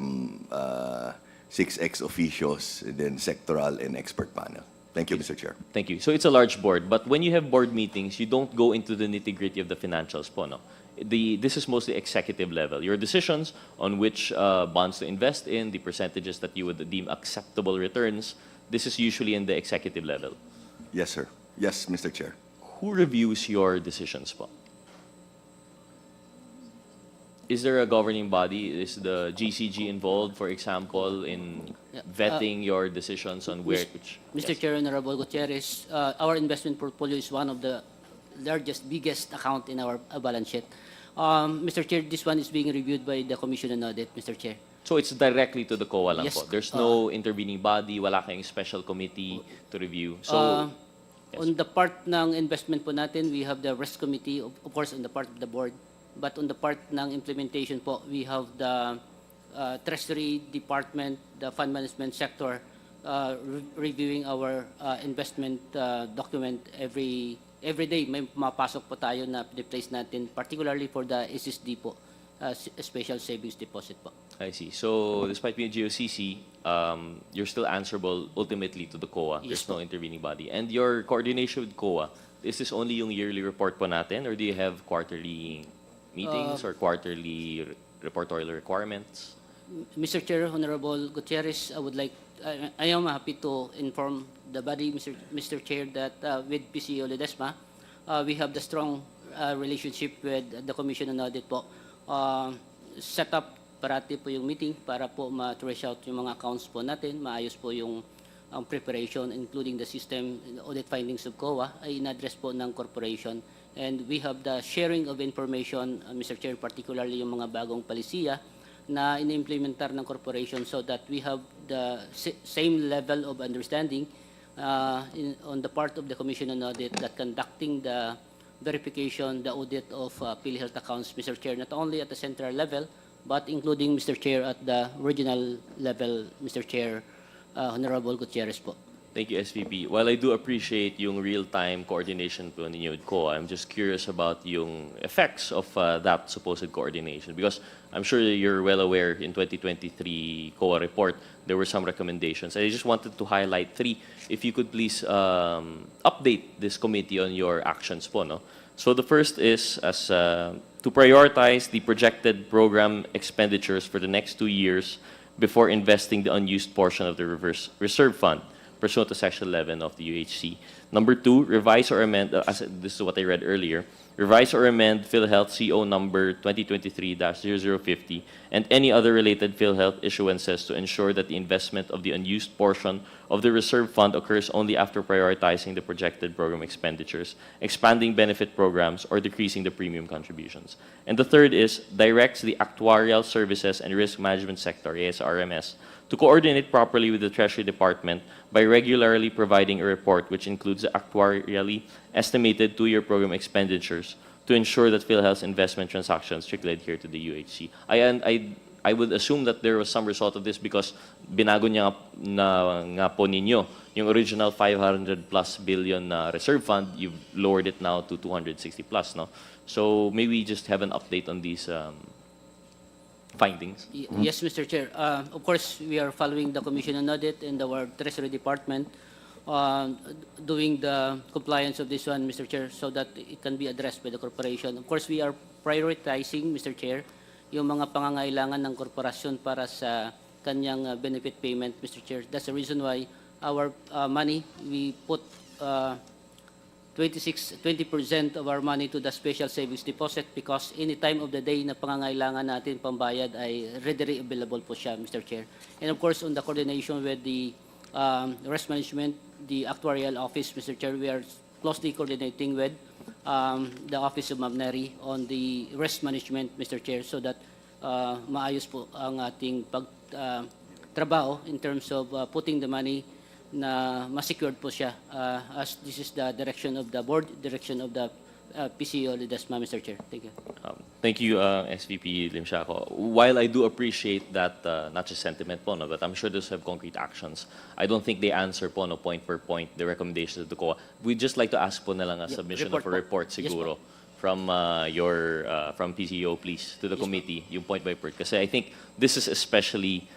officios, and then sectoral and expert panel. Thank you, Mr. Chair. Thank you. So it's a large board, but when you have board meetings, you don't go into the nitty-gritty of the financials po, no? This is mostly executive level. Your decisions on which bonds to invest in, the percentages that you would deem acceptable returns, this is usually in the executive level. Yes, sir. Yes, Mr. Chair. Who reviews your decisions po? Is there a governing body? Is the GCG involved, for example, in vetting your decisions on where? Mr. Chair, Honorable Gutierrez, our investment portfolio is one of the biggest account in our balance sheet. Mr. Chair, this one is being reviewed by the Commission on Audit, Mr. Chair. So it's directly to the COA lang Yes, po? There's no intervening body, wala kayong special committee to review? So, yes. On the part ng investment po natin, we have the risk committee, of course, on the part of the board. But on the part ng implementation po, we have the Treasury Department, the fund management sector, reviewing our investment document every day. May mapasok po tayo na place natin, particularly for the SSD po, Special Savings Deposit po. I see. So despite being GOCC, you're still answerable ultimately to the COA. Yes There's no intervening body. And your coordination with COA, is this only yung yearly report po natin, or do you have quarterly meetings or quarterly reportorial requirements? Mr. Chair, Honorable Gutierrez, I am happy to inform the body, Mr. Chair, that with PCO Ledesma, we have the strong relationship with the Commission on Audit po. Set up parati po yung meeting para po ma-trace out yung mga accounts po natin, maayos po yung preparation, including the system audit findings of COA, ay in-address po ng corporation. And we have the sharing of information, Mr. Chair, particularly yung mga bagong palisiya na in-implementar ng corporation so that we have the same level of understanding on the part of the Commission on Audit that conducting the verification, the audit of PhilHealth accounts, Mr. Chair, not only at the central level, but including, Mr. Chair, at the regional level, Mr. Chair, Honorable Gutierrez po. Thank you, SVP. While I do appreciate yung real-time coordination po ninyo with COA, I'm just curious about yung effects of that supposed coordination. Because I'm sure you're well aware in 2023 COA report, there were some recommendations. I just wanted to highlight 3. If you could please update this committee on your actions po, no? So the first is to prioritize the projected program expenditures for the next 2 years before investing the unused portion of the reserve fund, pursuant to Section 11 of the UHC. Number 2, revise or amend, this is what I read earlier, revise or amend PhilHealth CO number 2023-0050 and any other related PhilHealth issuances to ensure that the investment of the unused portion of the reserve fund occurs only after prioritizing the projected program expenditures, expanding benefit programs, or decreasing the premium contributions. And the third is directs the Actuarial Services and Risk Management Sector, ASRMS, to coordinate properly with the Treasury Department by regularly providing a report which includes the actuarially estimated 2-year program expenditures to ensure that PhilHealth's investment transactions strictly adhere to the UHC. I would assume that there was some result of this because binago niya nga po ninyo yung original 500 plus billion reserve fund, you've lowered it now to 260 plus, no? So maybe just have an update on these findings. Yes, Mr. Chair. Of course, we are following the Commission on Audit and our Treasury Department doing the compliance of this one, Mr. Chair, so that it can be addressed by the corporation. Of course, we are prioritizing, Mr. Chair, yung mga pangangailangan ng korporasyon para sa kanyang benefit payment, Mr. Chair. That's the reason why our money, we put 20% of our money to the special savings deposit because any time of the day na pangangailangan natin pambayad ay readily available po siya, Mr. Chair. And of course, on the coordination with the risk management, the actuarial office, Mr. Chair, we are closely coordinating with the Office of Mabneri on the risk management, Mr. Chair, so that maayos po ang ating pagtrabaho in terms of putting the money na ma-secured po siya as this is the direction of the board, direction of the PCO Ledesma, Mr. Chair. Thank you. Thank you, SVP Limsiaco. While I do appreciate that, not just sentiment po, no, but I'm sure those have concrete actions. I don't think they answer po, no, point per point, the recommendations of the COA. We'd just like to ask po na lang a submission of a report siguro from from PCO, please, to the committee, yung point by point. Kasi I think this is especially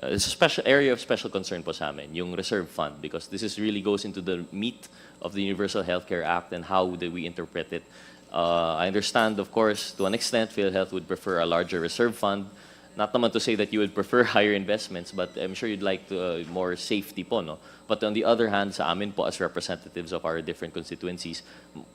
it's a special area of special concern po sa amin, yung reserve fund, because this is really goes into the meat of the Universal Healthcare Act and how do we interpret it. I understand, of course, to an extent, PhilHealth would prefer a larger reserve fund. Not naman to say that you would prefer higher investments, but I'm sure you'd like to, more safety po, no? But on the other hand, sa amin po as representatives of our different constituencies,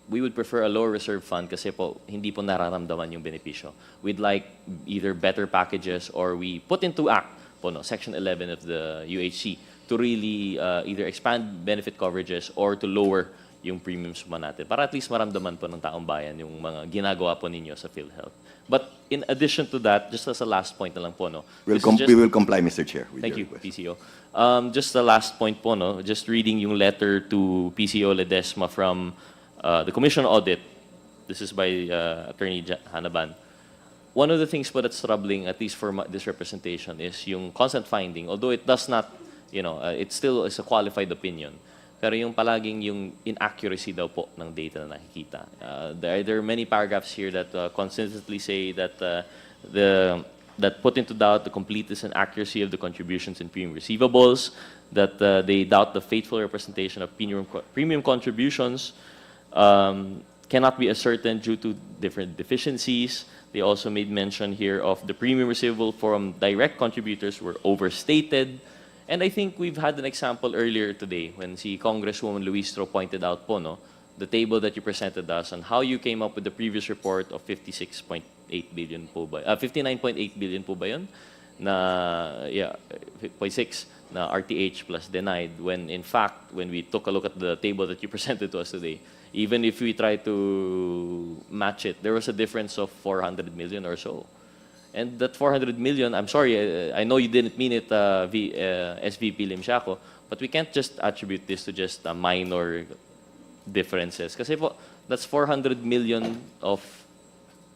we would prefer a lower reserve fund kasi po hindi po nararamdaman yung benepisyo. We'd like either better packages or we put into act po, no, Section 11 of the UHC to really either expand benefit coverages or to lower yung premiums mo natin para at least maramdaman po ng taong bayan yung mga ginagawa po ninyo sa PhilHealth. But in addition to that, just as a last point na lang po, no? We will comply, Mr. Chair. With Thank your you, request. PCO. Just the last point po, no? Just reading yung letter to PCO Ledesma from the Commission on Audit. This is by Attorney Hanaban. One of the things po that's troubling, at least for this representation, is yung consent finding. Although it does not, you know, it still is a qualified opinion. Pero yung palaging yung inaccuracy daw po ng data na nakikita. There are many paragraphs here that consistently say that the that put into doubt the completeness and accuracy of the contributions and premium receivables, that they doubt the faithful representation of premium contributions cannot be ascertained due to different deficiencies. They also made mention here of the premium receivable from direct contributors were overstated. And I think we've had an example earlier today when si Congresswoman Luistro pointed out po, no, the table that you presented us on how you came up with the previous report of 56.8 billion po ba? 59.8 billion po ba yun? Na, yeah, 0.6 na RTH plus denied, when in fact, when we took a look at the table that you presented to us today, even if we try to match it, there was a difference of 400 million or so. And that 400 million, I'm sorry, I know you didn't mean it, SVP Lim Siaco, but we can't just attribute this to just minor differences. Kasi po, that's 400 million of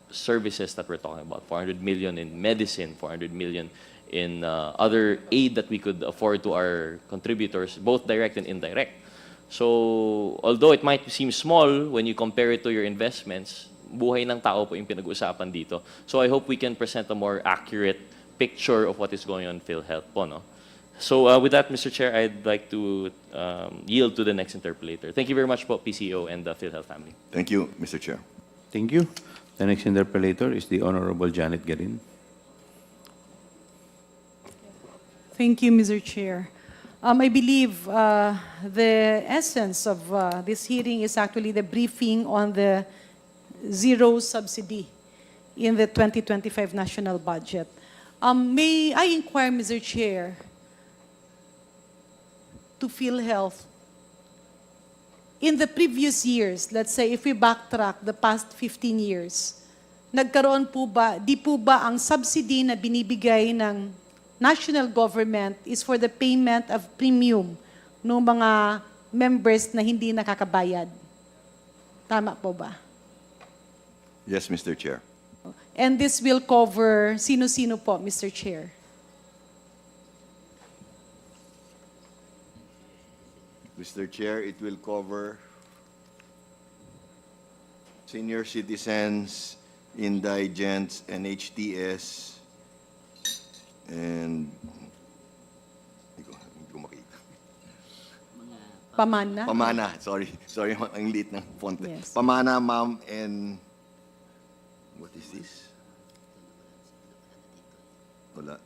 services that we're talking about. 400 million in medicine, 400 million in other aid that we could afford to our contributors, both direct and indirect. So, although it might seem small when you compare it to your investments, buhay ng tao po yung pinag-usapan dito. So I hope we can present a more accurate picture of what is going on in PhilHealth po, no? So with that, Mr. Chair, I'd like to yield to the next interpolator. Thank you very much po, PCO and the PhilHealth family. Thank you, Mr. Chair. Thank you. The next interpolator is the Honorable Janet Garin. Thank you, Mr. Chair. I believe the essence of this hearing is actually the briefing on the zero subsidy in the 2025 national budget. May I inquire, Mr. Chair, to PhilHealth, in the previous years, let's say if we backtrack the past 15 years, nagkaroon po ba, di po ba ang subsidy na binibigay ng national government is for the payment of premium ng mga members na hindi nakakabayad? Tama po ba? Yes, Mr. Chair. And this will cover sino-sino po, Mr. Chair? Mr. Chair, it will cover senior citizens, indigents, NHTS, and hindi ko makita. Pamana? Pamana, sorry, ang liit ng font. Yes. Pamana, ma'am, and what is this? Wala.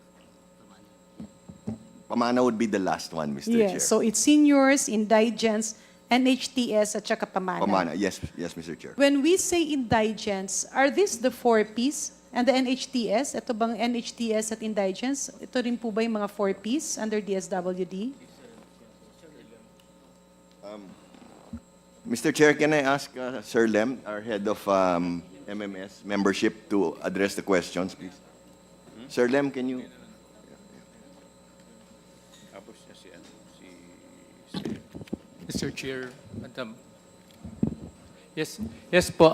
Pamana would be the last one, Mr. Chair. Yes, so it's seniors, indigents, NHTS, at saka Pamana. Pamana, yes, Mr. Chair. When we say indigents, are these the 4Ps and the NHTS? Ito bang NHTS at indigents? Ito rin po ba yung mga 4Ps under DSWD? Mr. Chair, can I ask Sir Lem, our head of MMS membership, to address the questions, please? Sir Lem, can you? Mr. Chair, Madam. Yes po.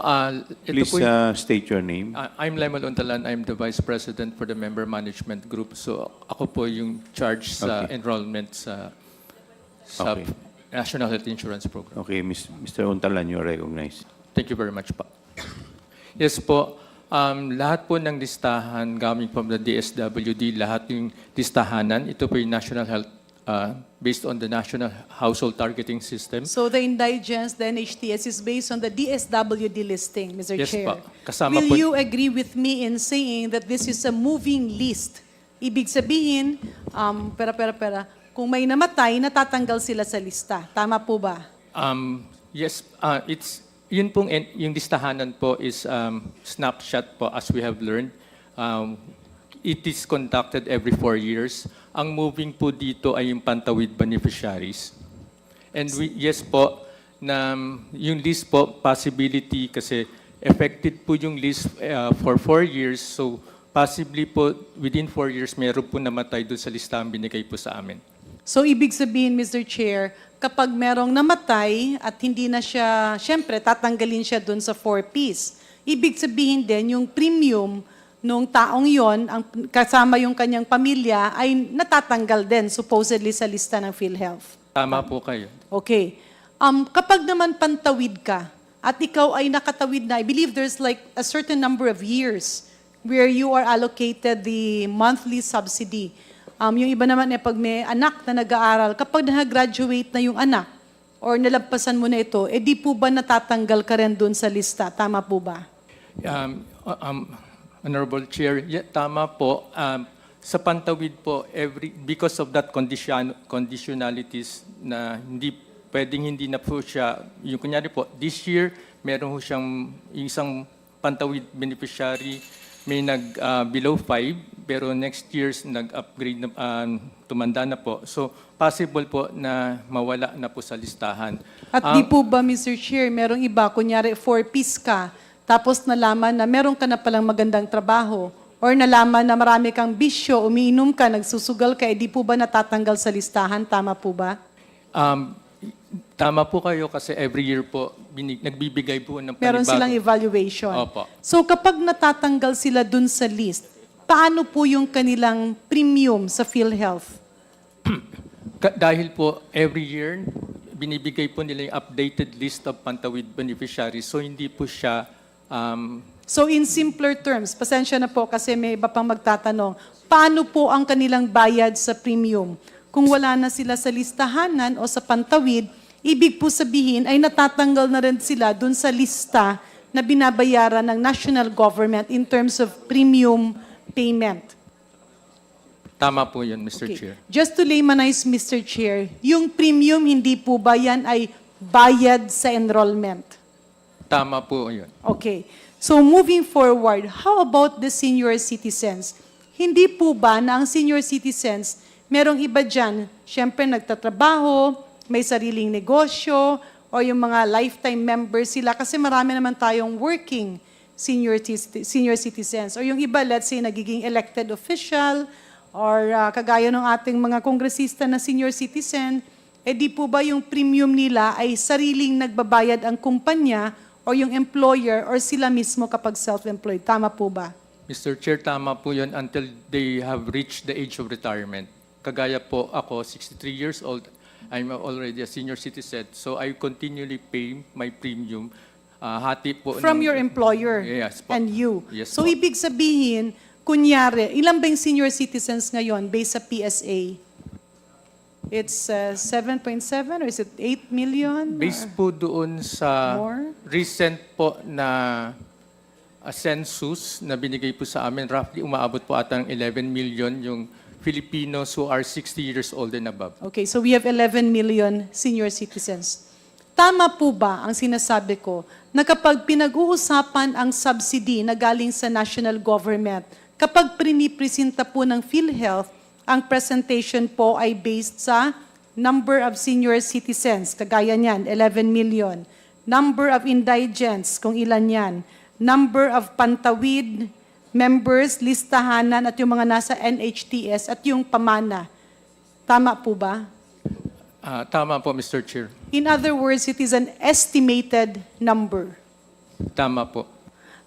Please state your name. I'm Lemon Untalan. I'm the Vice President for the Member Management Group. So ako po yung charge sa Okay. enrollment sa Okay. National Health Insurance Program. Okay, Mr. Untalan, you are recognized. Thank you very much po. Yes po. Lahat po ng listahan coming from the DSWD, lahat yung listahanan, ito po yung National Health based on the National Household Targeting System. So the indigents, the NHTS is based on the DSWD listing, Mr. Yes Chair. po. Kasama Will po- you agree with me in saying that this is a moving list? Ibig sabihin, kung may namatay, natatanggal sila sa lista. Tama po ba? Yes, yun pong yung listahanan po is snapshot po as we have learned. It is conducted every 4 years. Ang moving po dito ay yung pantawid beneficiaries. And yes po, na yung list po, possibility kasi affected po yung list for 4 years. So possibly po, within 4 years, meron po namatay doon sa listahan binigay po sa amin. So ibig sabihin, Mr. Chair, kapag merong namatay at hindi na siya, syempre, tatanggalin siya dun sa 4Ps. Ibig sabihin din, yung premium nung taong yon, ang kasama yung kanyang pamilya, ay natatanggal din, supposedly, sa lista ng PhilHealth. Tama po kayo. Okay. Kapag naman pantawid ka, at ikaw ay nakatawid na, I believe there's like a certain number of years where you are allocated the monthly subsidy. Yung iba naman pag may anak na nag-aaral, kapag na-graduate na yung anak, or nalagpasan mo na ito, di po ba natatanggal ka rin dun sa lista? Tama po ba? Honorable Chair, tama po. Sa pantawid po, because of that conditionalities na hindi na po siya, yung kunyari po, this year, meron po siyang isang pantawid beneficiary, may below 5, pero next year's nag-upgrade na, tumanda na po. So, possible po na mawala na po sa listahan. At di po ba, Mr. Chair, merong iba, kunyari 4-piece ka, tapos nalaman na meron ka na palang magandang trabaho, or nalaman na marami kang bisyo, umiinom ka, nagsusugal ka, di po ba natatanggal sa listahan? Tama po ba? Tama po kayo kasi every year po, nagbibigay po ng Meron panibago. silang evaluation. Opo. So kapag natatanggal sila dun sa list, paano po yung kanilang premium sa PhilHealth? Dahil po every year, binibigay po nila yung updated list of pantawid beneficiaries. So hindi po siya... So in simpler terms, pasensya na po kasi may iba pang magtatanong, paano po ang kanilang bayad sa premium? Kung wala na sila sa listahanan o sa pantawid, ibig po sabihin ay natatanggal na rin sila dun sa lista na binabayaran ng national government in terms of premium payment. Tama po yun, Mr. Okay. Chair. Just to laymanize, Mr. Chair, yung premium hindi po ba yan ay bayad sa enrollment? Tama po yun. Okay. So moving forward, how about the senior citizens? Hindi po ba na ang senior citizens, merong iba dyan, syempre nagtatrabaho, may sariling negosyo, o yung mga lifetime members sila, kasi marami naman tayong working senior citizens. O yung iba, let's say, nagiging elected official, or kagaya ng ating mga kongresista na senior citizen, di po ba yung premium nila ay sariling nagbabayad ang kumpanya, o yung employer, or sila mismo kapag self-employed? Tama po ba? Mr. Chair, tama po yun until they have reached the age of retirement. Kagaya po ako, 63 years old, I'm already a senior citizen, so I continually pay my premium. Hati po From your employer Yes po. and you. Yes So po. ibig sabihin, kunyari, ilan ba yung senior citizens ngayon based sa PSA? It's 7.7 or is it 8 million? Based po doon sa More? recent po na census na binigay po sa amin, roughly umaabot po ata ng 11 million yung Filipinos who are 60 years old and above. Okay, so we have 11 million senior citizens. Tama po ba ang sinasabi ko na kapag pinag-uusapan ang subsidy na galing sa national government, kapag pinipresenta po ng PhilHealth, ang presentation po ay based sa number of senior citizens, kagaya niyan, 11 million. Number of indigents, kung ilan yan. Number of pantawid members, listahanan, at yung mga nasa NHTS, at yung pamana. Tama po ba? Tama po, Mr. Chair. In other words, it is an estimated number. Tama po.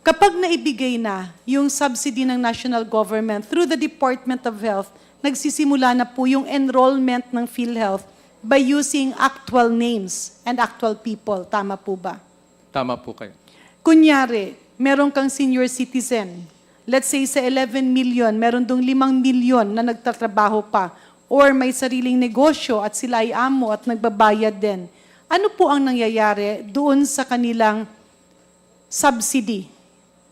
Kapag naibigay na yung subsidy ng national government through the Department of Health, nagsisimula na po yung enrollment ng PhilHealth by using actual names and actual people. Tama po ba? Tama po kayo. Kunyari, meron kang senior citizen. Let's say sa 11 million, meron dong 5 million na nagtatrabaho pa. Or may sariling negosyo at sila ay amo at nagbabayad din. Ano po ang nangyayari doon sa kanilang subsidy?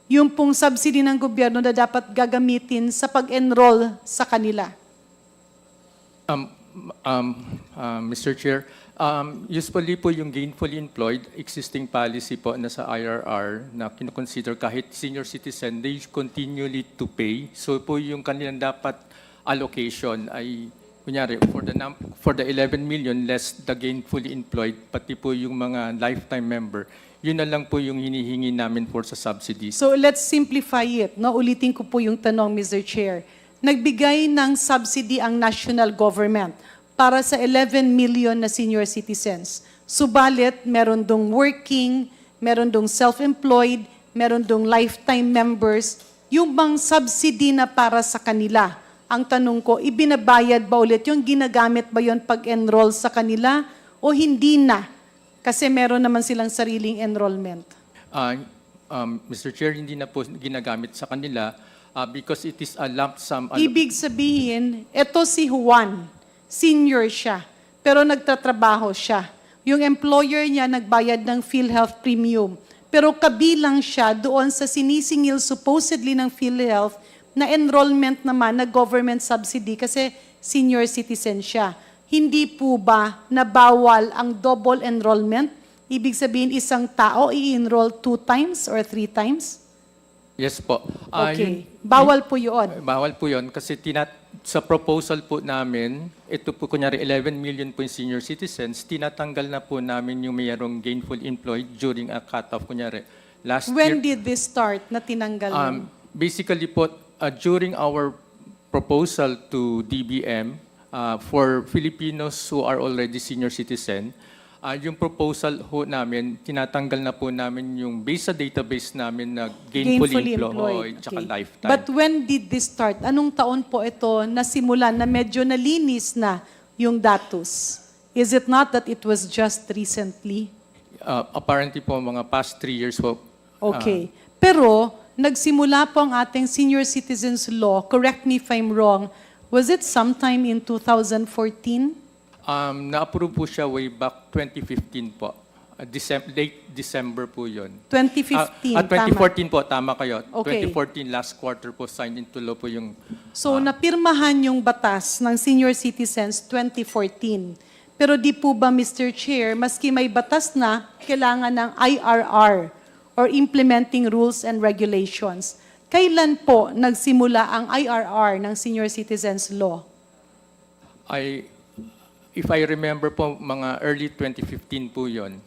Yung pong subsidy ng gobyerno na dapat gagamitin sa pag-enroll sa kanila. Mr. Chair, usually po yung gainfully employed, existing policy po na sa IRR na kinoconsider kahit senior citizen, they continually to pay. So po yung kanilang dapat allocation ay, kunyari, for the 11 million less the gainfully employed, pati po yung mga lifetime member, yun na lang po yung hinihingi namin for sa subsidies. So let's simplify it. No? Ulitin ko po yung tanong, Mr. Chair. Nagbigay ng subsidy ang national government para sa 11 million na senior citizens. Subalit, meron dong working, meron dong self-employed, meron dong lifetime members. Yung bang subsidy na para sa kanila, ang tanong ko, ibinabayad ba ulit yung ginagamit ba yon pag-enroll sa kanila o hindi na? Kasi meron naman silang sariling enrollment. Mr. Chair, hindi na po ginagamit sa kanila. because it is a lump sum. Ibig sabihin, ito si Juan, senior siya, pero nagtatrabaho siya. Yung employer niya nagbayad ng PhilHealth premium, pero kabilang siya doon sa sinisingil supposedly ng PhilHealth na enrollment naman na government subsidy kasi senior citizen siya. Hindi po ba na bawal ang double enrollment? Ibig sabihin isang tao i-enroll 2 times or 3 times? Yes po. Okay. Bawal po yun. Bawal po yun kasi sa proposal po namin, ito po kunyari 11 million po yung senior citizens, tinatanggal na po namin yung mayroong gainful employed during a cutoff. Kunyari, last When year, did this start na tinanggal yun? basically po, during our proposal to DBM, for Filipinos who are already senior citizen, yung proposal ho namin, tinatanggal na po namin yung based sa database namin na gainfully employed tsaka Okay. lifetime. But when did this start? Anong taon po ito nasimulan na medyo nalinis na yung datos? Is it not that it was just recently? Apparently po, mga past 3 years po. Okay. Pero, nagsimula po ang ating Senior Citizens Law, correct me if I'm wrong, was it sometime in 2014? Na-approve po siya way back 2015 po. Late December po yun. 2015, At 2014 po, tama kayo. Okay. 2014 last quarter po, signed into law po yung... So, napirmahan yung batas ng senior citizens 2014. Pero di po ba, Mr. Chair, maski may batas na, kailangan ng IRR or Implementing Rules and Regulations. Kailan po nagsimula ang IRR ng Senior Citizens Law? If I remember po, mga early 2015 po yun.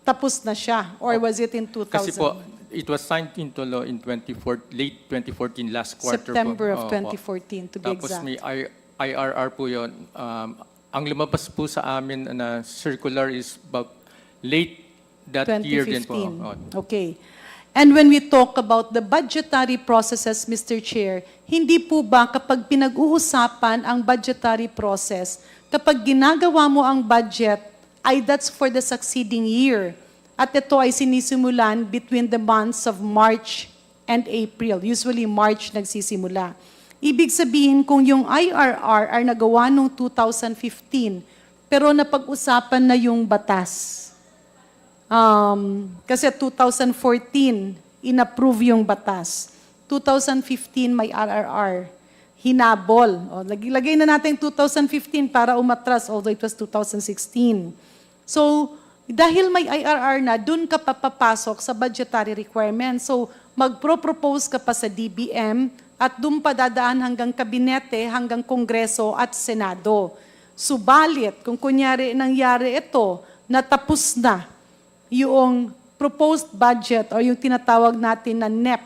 Tapos na siya? Or was it in 2000? Kasi po, it was signed into law in late 2014, last quarter September po. of 2014, to be Tapos exact. may IRR po yun. Ang lumabas po sa amin na circular is about late that year din po. 2015. Okay. And when we talk about the budgetary processes, Mr. Chair, hindi po ba kapag pinag-uusapan ang budgetary process, kapag ginagawa mo ang budget, ay that's for the succeeding year. At ito ay sinisimulan between the months of March and April. Usually March nagsisimula. Ibig sabihin kung yung IRR ay nagawa noong 2015, pero napag-usapan na yung batas. Kasi 2014, inapprove yung batas. 2015, may RRR. Hinabol. O, lagay na natin 2015 para umatras, although it was 2016. So, dahil may IRR na, dun ka papapasok sa budgetary requirements. So, magpro-propose ka pa sa DBM at dun pa dadaan hanggang kabinete, hanggang Kongreso at Senado. Subalit, kung kunyari nangyari ito, natapos na yung proposed budget or yung tinatawag natin na NEP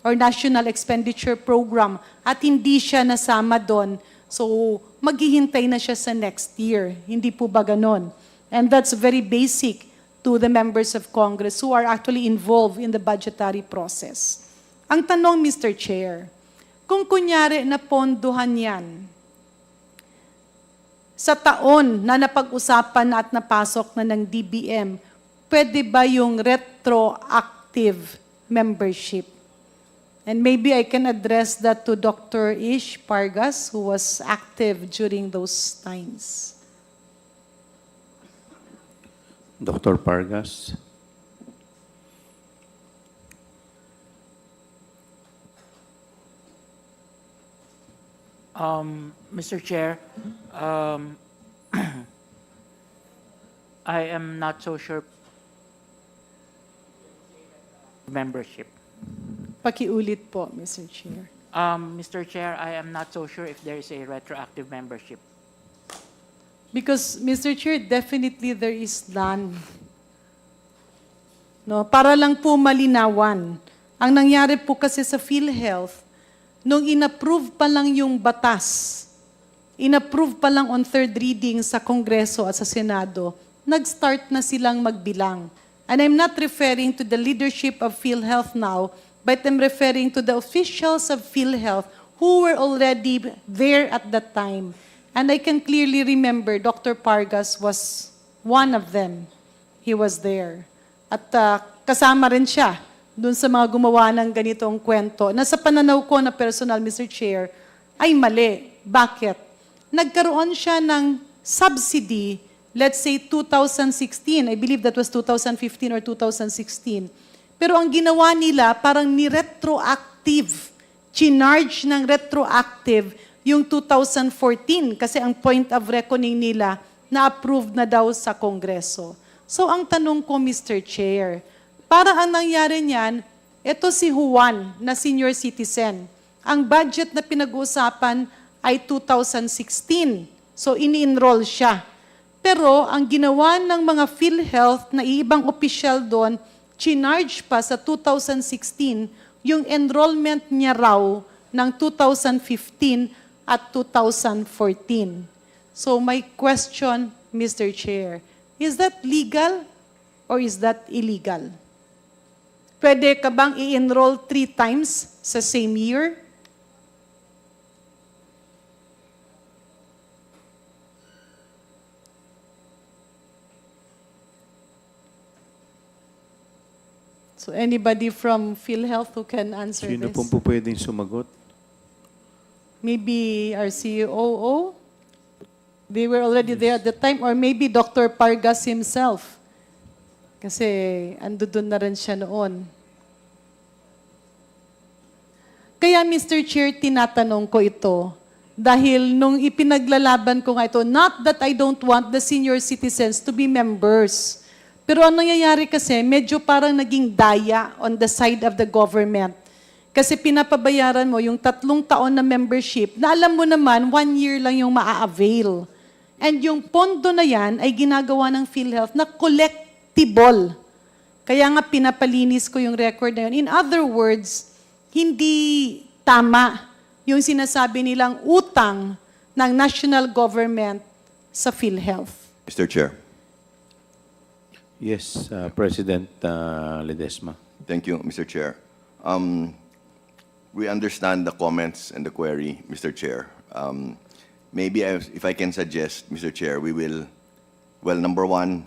or National Expenditure Program at hindi siya nasama doon, so maghihintay na siya sa next year. Hindi po ba ganon? And that's very basic to the members of Congress who are actually involved in the budgetary process. Ang tanong, Mr. Chair, kung kunyari na pondohan yan, sa taon na napag-usapan na at napasok na ng DBM, pwede ba yung retroactive membership? And maybe I can address that to Dr. Ish Pargas, who was active during those times. Dr. Pargas. Mr. Chair, I am not so sure membership. Pakiulit po, Mr. Chair. Mr. Chair, I am not so sure if there is a retroactive membership. Because, Mr. Chair, definitely there is none. No, para lang po malinawan. Ang nangyari po kasi sa PhilHealth, nung inapprove pa lang yung batas, inapprove pa lang on third reading sa Kongreso at sa Senado, nag-start na silang magbilang. And I'm not referring to the leadership of PhilHealth now, but I'm referring to the officials of PhilHealth who were already there at that time. And I can clearly remember Dr. Pargas was one of them. He was there. At kasama rin siya dun sa mga gumawa ng ganitong kwento na sa pananaw ko na personal, Mr. Chair, ay mali. Bakit? Nagkaroon siya ng subsidy, let's say 2016. I believe that was 2015 or 2016. Pero ang ginawa nila, parang ni-retroactive. Chinarge ng retroactive yung 2014 kasi ang point of reckoning nila na-approved na daw sa Kongreso. So ang tanong ko, Mr. Chair, para ang nangyari niyan, ito si Juan na senior citizen. Ang budget na pinag-uusapan ay 2016. So ini-enroll siya. Pero ang ginawa ng mga PhilHealth na ibang opisyal doon, chinarge pa sa 2016 yung enrollment niya raw ng 2015 at 2014. So my question, Mr. Chair, is that legal or is that illegal? Pwede ka bang i-enroll 3 times sa same year? So anybody from PhilHealth who can answer Sino this? pong po pwedeng sumagot? Maybe our COO? They were already there at the time, or maybe Dr. Pargas himself. Kasi ando doon na rin siya noon. Kaya Mr. Chair, tinatanong ko ito. Dahil nung ipinaglalaban ko nga ito, not that I don't want the senior citizens to be members. Pero ang nangyayari kasi, medyo parang naging daya on the side of the government. Kasi pinapabayaran mo yung 3 taon na membership na alam mo naman, 1 year lang yung maa-avail. And yung pondo na yan ay ginagawa ng PhilHealth na collectible. Kaya nga pinapalinis ko yung record na yun. In other words, hindi tama yung sinasabi nilang utang ng national government sa PhilHealth. Mr. Chair. Yes, President Ledesma. Thank you, Mr. Chair. We understand the comments and the query, Mr. Chair. Maybe if I can suggest, Mr. Chair, we will, well, number one,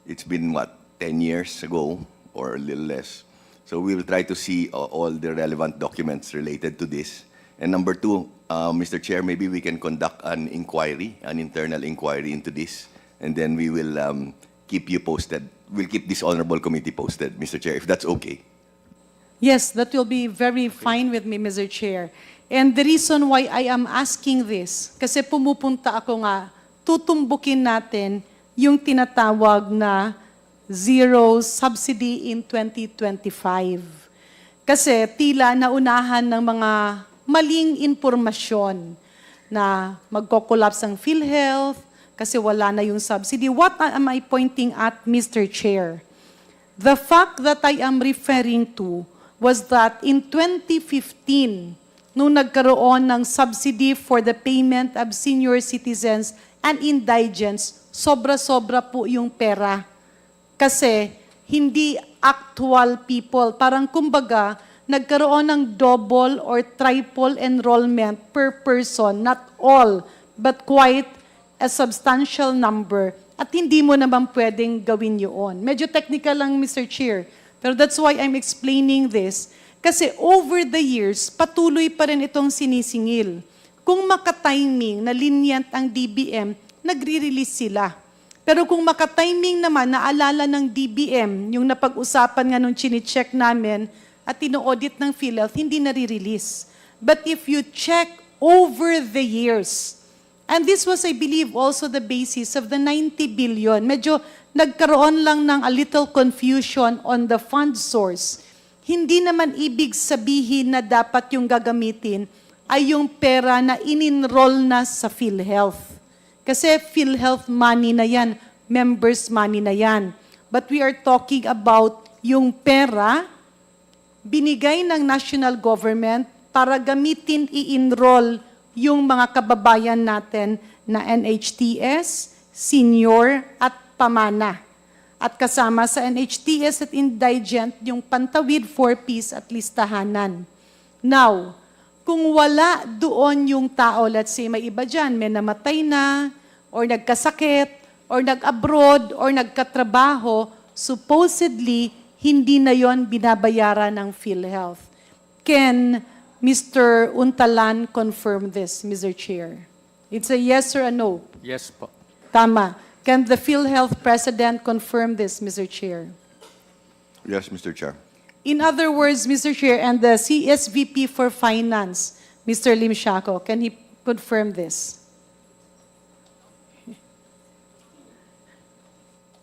it's been, 10 years ago or a little less. So we will try to see all the relevant documents related to this. And number two, Mr. Chair, maybe we can conduct an inquiry, an internal inquiry into this, and then we will keep you posted. We'll keep this honorable committee posted, Mr. Chair, if that's okay. Yes, that will be very fine with me, Mr. Chair. And the reason why I am asking this, kasi pumupunta ako nga, tutumbukin natin yung tinatawag na zero subsidy in 2025. Kasi tila naunahan ng mga maling impormasyon na magko-collapse ang PhilHealth kasi wala na yung subsidy. What am I pointing at, Mr. Chair? The fact that I am referring to was that in 2015, nung nagkaroon ng subsidy for the payment of senior citizens and indigents, sobra-sobra po yung pera. Kasi hindi actual people. Parang kumbaga, nagkaroon ng double or triple enrollment per person, not all, but quite a substantial number. At hindi mo naman pwedeng gawin yun. Medyo technical lang, Mr. Chair. Pero that's why I'm explaining this. Kasi over the years, patuloy pa rin itong sinisingil. Kung makatiming na lenient ang DBM, nagre-release sila. Pero kung makatiming naman, naalala ng DBM, yung napag-usapan nga nung chine-check namin at tino-audit ng PhilHealth, hindi nare-release. But if you check over the years, and this was, I believe, also the basis of the 90 billion, medyo nagkaroon lang ng a little confusion on the fund source. Hindi naman ibig sabihin na dapat yung gagamitin ay yung pera na in-enroll na sa PhilHealth. Kasi PhilHealth money na yan, members money na yan. But we are talking about yung pera binigay ng national government para gamitin i-enroll yung mga kababayan natin na NHTS, senior at pamana. At kasama sa NHTS at indigent, yung pantawid 4Ps at listahanan. Now, kung wala doon yung tao, let's say may iba dyan, may namatay na, or nagkasakit, or nag-abroad, or nagkatrabaho, supposedly, hindi na yon binabayaran ng PhilHealth. Can Mr. Untalan confirm this, Mr. Chair? It's a yes or a no. Yes po. Tama. Can the PhilHealth President confirm this, Mr. Chair? Yes, Mr. Chair. In other words, Mr. Chair, and the CSVP for Finance, Mr. Lim Shaco, can he confirm this?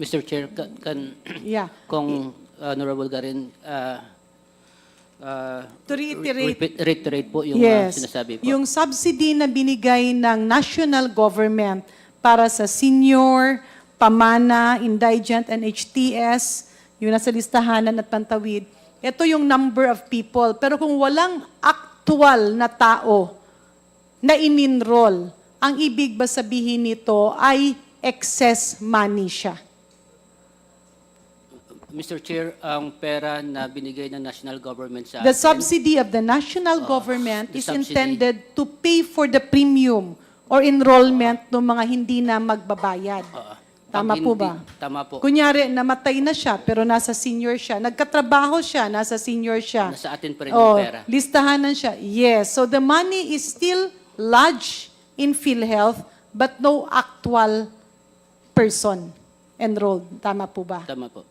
Mr. Chair, kan Yeah. kung Honorable Garin, To reiterate, reiterate po yung yes, sinasabi po. yung subsidy na binigay ng national government para sa senior, pamana, indigent, and HTS, yung nasa listahanan at pantawid, ito yung number of people. Pero kung walang actual na tao na in-enroll, ang ibig ba sabihin nito ay excess money siya? Mr. Chair, ang pera na binigay ng national government sa The atin, subsidy of the national government the is subsidy. intended to pay for the premium or enrollment ng mga hindi na magbabayad. Tama pag po hindi- ba? Tama po. Kunyari, namatay na siya, pero nasa senior siya. Nagkatrabaho siya, nasa senior siya. Nasa atin pa rin yung pera. Listahanan siya. Yes. So the money is still lodged in PhilHealth, but no actual person enrolled. Tama po ba? Tama po.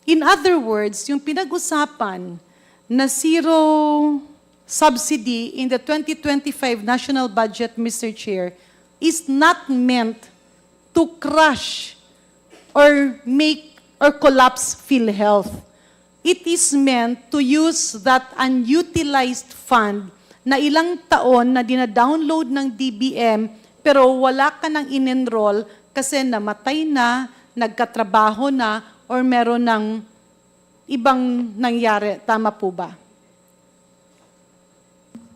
In other words, yung pinag-usapan na zero subsidy in the 2025 national budget, Mr. Chair, is not meant to crush or make or collapse PhilHealth. It is meant to use that unutilized fund na ilang taon na dina-download ng DBM pero wala ka nang in-enroll kasi namatay na, nagkatrabaho na, or meron ng ibang nangyari. Tama po ba?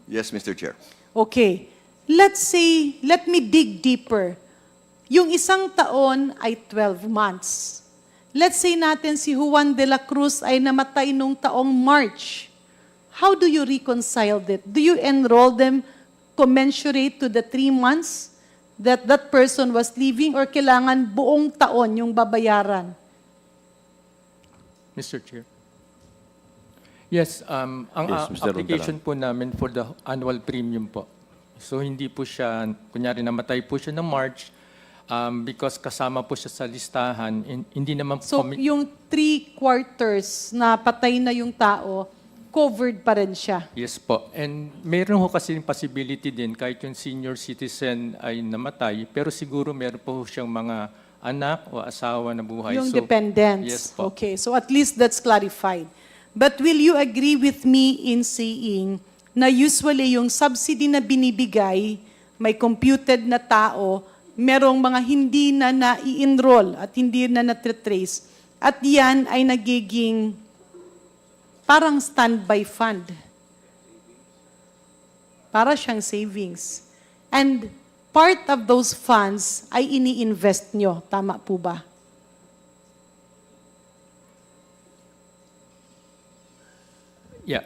Yes, Mr. Chair. Okay. Let's say, let me dig deeper. Yung isang taon ay 12 months. Let's say natin si Juan de la Cruz ay namatay nung taong March. How do you reconcile that? Do you enroll them commensurate to the 3 months that that person was living, or kailangan buong taon yung babayaran? Mr. Chair. Yes, ang Yes, Mr. application po namin for the annual premium po. So hindi po siya, kunyari namatay po siya ng March, because kasama po siya sa listahan, hindi naman po So, yung 3/4 na patay na yung tao, covered pa rin siya. Yes po. And meron ho kasi possibility din kahit yung senior citizen ay namatay, pero siguro meron po siyang mga anak o asawa na buhay. Yung So, dependents. Yes po. Okay, so at least that's clarified. But will you agree with me in saying na usually yung subsidy na binibigay, may computed na tao, merong mga hindi na na-i-enroll at hindi na na-trace, at yan ay nagiging parang standby fund. Para siyang savings. And part of those funds ay ini-invest nyo. Tama po ba? Yeah,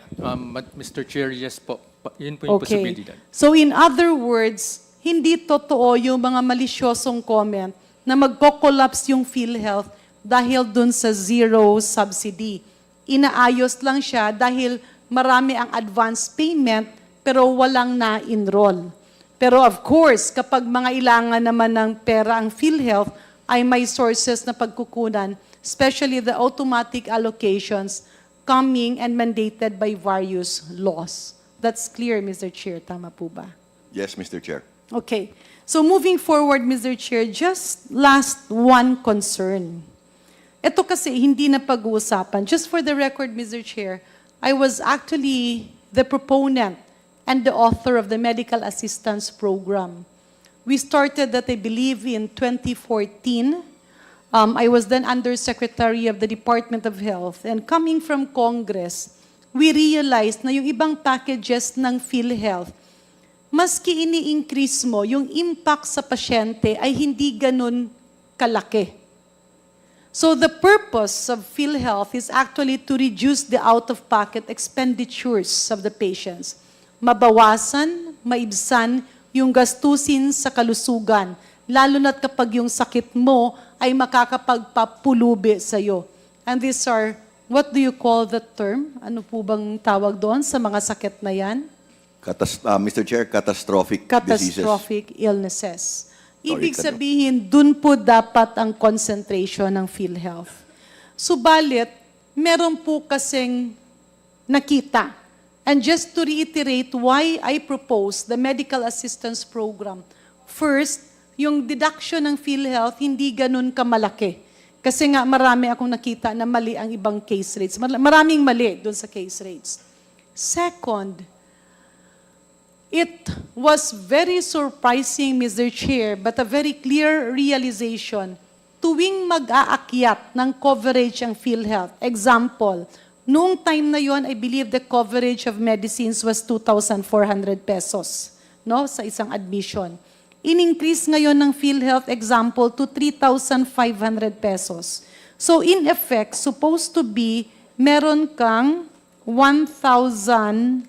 but Mr. Chair, yes po. Yun po yung possibility. So in other words, hindi totoo yung mga malisyosong comment na magko-collapse yung PhilHealth dahil dun sa zero subsidy. Inaayos lang siya dahil marami ang advance payment pero walang na-enroll. Pero of course, kapag mga ilangan naman ng pera ang PhilHealth, ay may sources na pagkukunan, especially the automatic allocations coming and mandated by various laws. That's clear, Mr. Chair. Tama po ba? Yes, Mr. Chair. Okay. So moving forward, Mr. Chair, just last one concern. Ito kasi hindi na pag-uusapan. Just for the record, Mr. Chair, I was actually the proponent and the author of the Medical Assistance Program. We started that, I believe, in 2014. I was then Undersecretary of the Department of Health. And coming from Congress, we realized na yung ibang packages ng PhilHealth, maski ini-increase mo, yung impact sa pasyente ay hindi ganun kalaki. So the purpose of PhilHealth is actually to reduce the out-of-pocket expenditures of the patients. Mabawasan, maibsan yung gastusin sa kalusugan, lalo na't kapag yung sakit mo ay makakapagpapulubi sa'yo. And these are what do you call the term? Ano po bang tawag doon sa mga sakit na yan? Mr. Chair, catastrophic diseases. Catastrophic illnesses. Ibig Sorry, sabihin, dun po dapat ang concentration ng PhilHealth. Subalit, meron po kasing nakita. And just to reiterate why I propose the medical assistance program. First, yung deduction ng PhilHealth hindi ganun kamalaki. Kasi nga marami akong nakita na mali ang ibang case rates. Maraming mali dun sa case rates. Second, it was very surprising, Mr. Chair, but a very clear realization tuwing mag-aakyat ng coverage ang PhilHealth. Example, noong time na yon, I believe the coverage of medicines was 2,400 pesos, no, sa isang admission. In-increase ngayon ng PhilHealth, example, to 3,500 pesos. So in effect, supposed to be, meron kang 1,100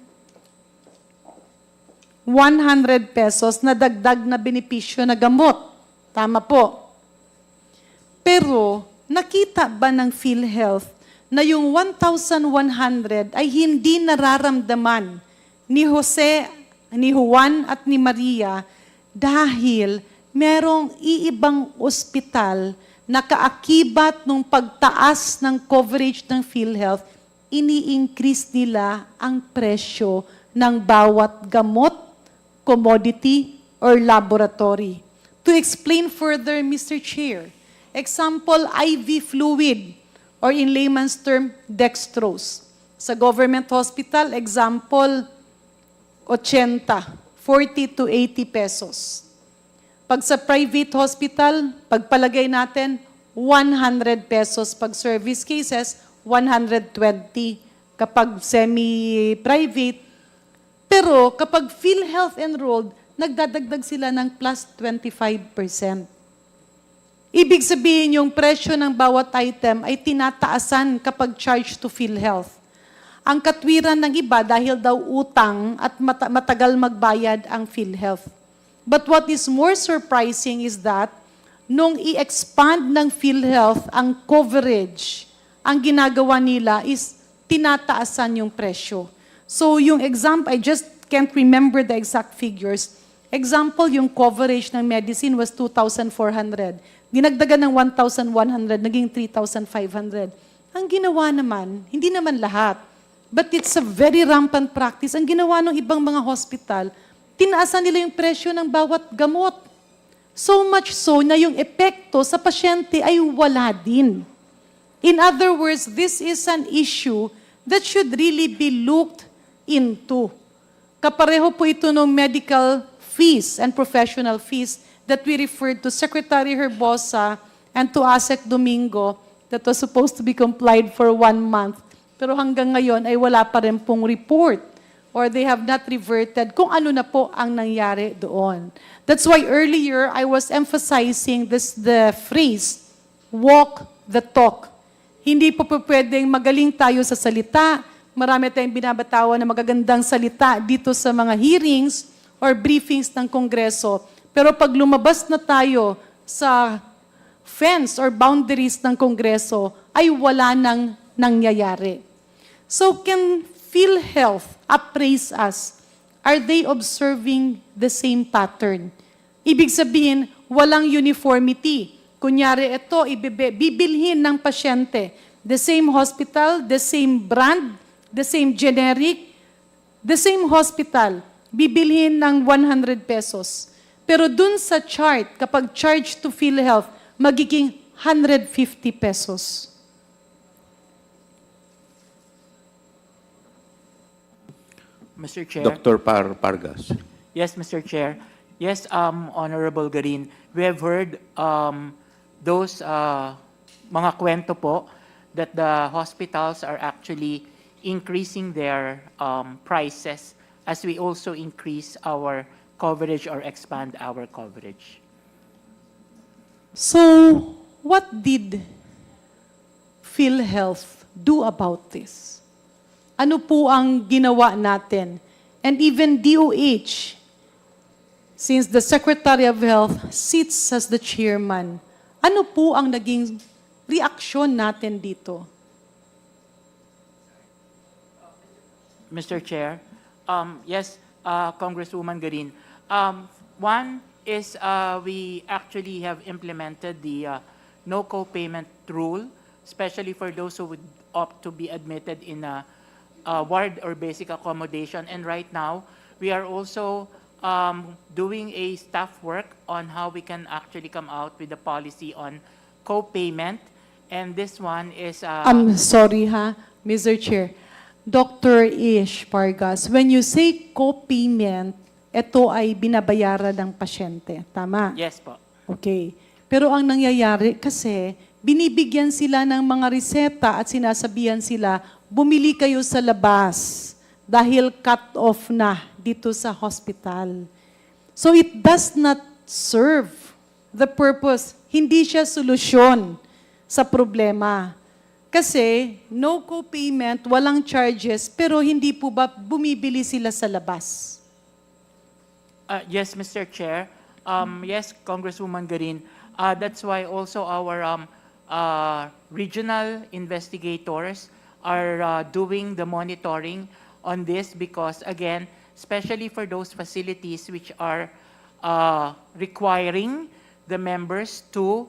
pesos na dagdag na benepisyo na gamot. Tama po. Pero, nakita ba ng PhilHealth na yung 1,100 ay hindi nararamdaman ni Jose, ni Juan at ni Maria dahil merong iibang ospital na kaakibat ng pagtaas ng coverage ng PhilHealth, ini-increase nila ang presyo ng bawat gamot, commodity, or laboratory. To explain further, Mr. Chair, example, IV fluid, or in layman's term, dextrose. Sa government hospital, example, 80, 40 to 80 pesos. Pag sa private hospital, pagpalagay natin, 100 pesos. Pag service cases, 120 kapag semi-private. Pero kapag PhilHealth enrolled, nagdadagdag sila ng plus 25%. Ibig sabihin, yung presyo ng bawat item ay tinataasan kapag charged to PhilHealth. Ang katwiran ng iba dahil daw utang at matagal magbayad ang PhilHealth. But what is more surprising is that nung i-expand ng PhilHealth ang coverage, ang ginagawa nila is tinataasan yung presyo. So yung example, I just can't remember the exact figures. Example, yung coverage ng medicine was 2,400. Dinagdagan ng 1,100, naging 3,500. Ang ginawa naman, hindi naman lahat, but it's a very rampant practice. Ang ginawa ng ibang mga hospital, tinaasan nila yung presyo ng bawat gamot. So much so na yung epekto sa pasyente ay wala din. In other words, this is an issue that should really be looked into. Kapareho po ito ng medical fees and professional fees that we referred to Secretary Herbosa and to ASEC Domingo that was supposed to be complied for 1 month. Pero hanggang ngayon ay wala pa rin pong report or they have not reverted kung ano na po ang nangyari doon. That's why earlier I was emphasizing the phrase, walk the talk. Hindi po pwedeng magaling tayo sa salita, marami tayong binabatawan na magagandang salita dito sa mga hearings or briefings ng Kongreso. Pero pag lumabas na tayo sa fence or boundaries ng Kongreso, ay wala nang nangyayari. So can PhilHealth appraise us? Are they observing the same pattern? Ibig sabihin, walang uniformity. Kunyari ito, bibilhin ng pasyente. The same hospital, the same brand, the same generic, the same hospital, bibilhin ng 100 pesos. Pero dun sa chart, kapag charged to PhilHealth, magiging 150 pesos. Mr. Chair. Dr. Pargas. Yes, Mr. Chair. Yes, Honorable Garin, we have heard those mga kwento po that the hospitals are actually increasing their prices as we also increase our coverage or expand our coverage. So, what did PhilHealth do about this? Ano po ang ginawa natin? And even DOH, since the Secretary of Health sits as the chairman, ano po ang naging reaksyon natin dito? Mr. Chair. Yes, Congresswoman Garin. One is we actually have implemented the no co-payment rule, especially for those who would opt to be admitted in a ward or basic accommodation. And right now, we are also doing a staff work on how we can actually come out with a policy on co-payment. And this one is... I'm sorry ha, Mr. Chair. Dr. Ish Pargas, when you say co-payment, ito ay binabayaran ng pasyente. Tama? Yes po. Okay. Pero ang nangyayari kasi, binibigyan sila ng mga reseta at sinasabihan sila, bumili kayo sa labas dahil cut off na dito sa hospital. So it does not serve the purpose. Hindi siya solusyon sa problema. Kasi no co-payment, walang charges, pero hindi po ba bumibili sila sa labas? Yes, Mr. Chair. Yes, Congresswoman Garin. That's why also our regional investigators are doing the monitoring on this because, again, especially for those facilities which are requiring the members to,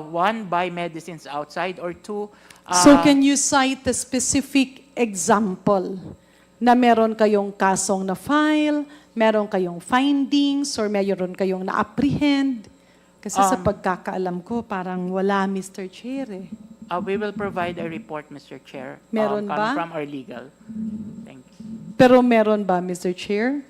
one, buy medicines outside, or two, So can you cite a specific example na meron kayong kasong na file, meron kayong findings, or meron kayong na-apprehend? Kasi sa pagkakaalam ko, parang wala, Mr. Chair eh. we will provide a report, Mr. Chair, Meron ba? from our legal. Thank you. Pero meron ba, Mr. Chair?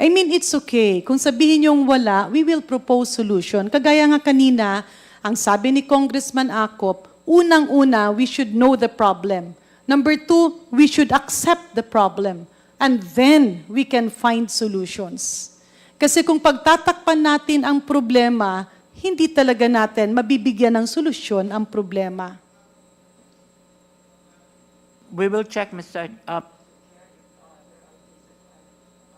I mean, it's okay. Kung sabihin yung wala, we will propose solution. Kagaya nga kanina, ang sabi ni Congressman Acop, unang-una, we should know the problem. Number two, we should accept the problem. And then, we can find solutions. Kasi kung pagtatakpan natin ang problema, hindi talaga natin mabibigyan ng solusyon ang problema. We will check, Mr.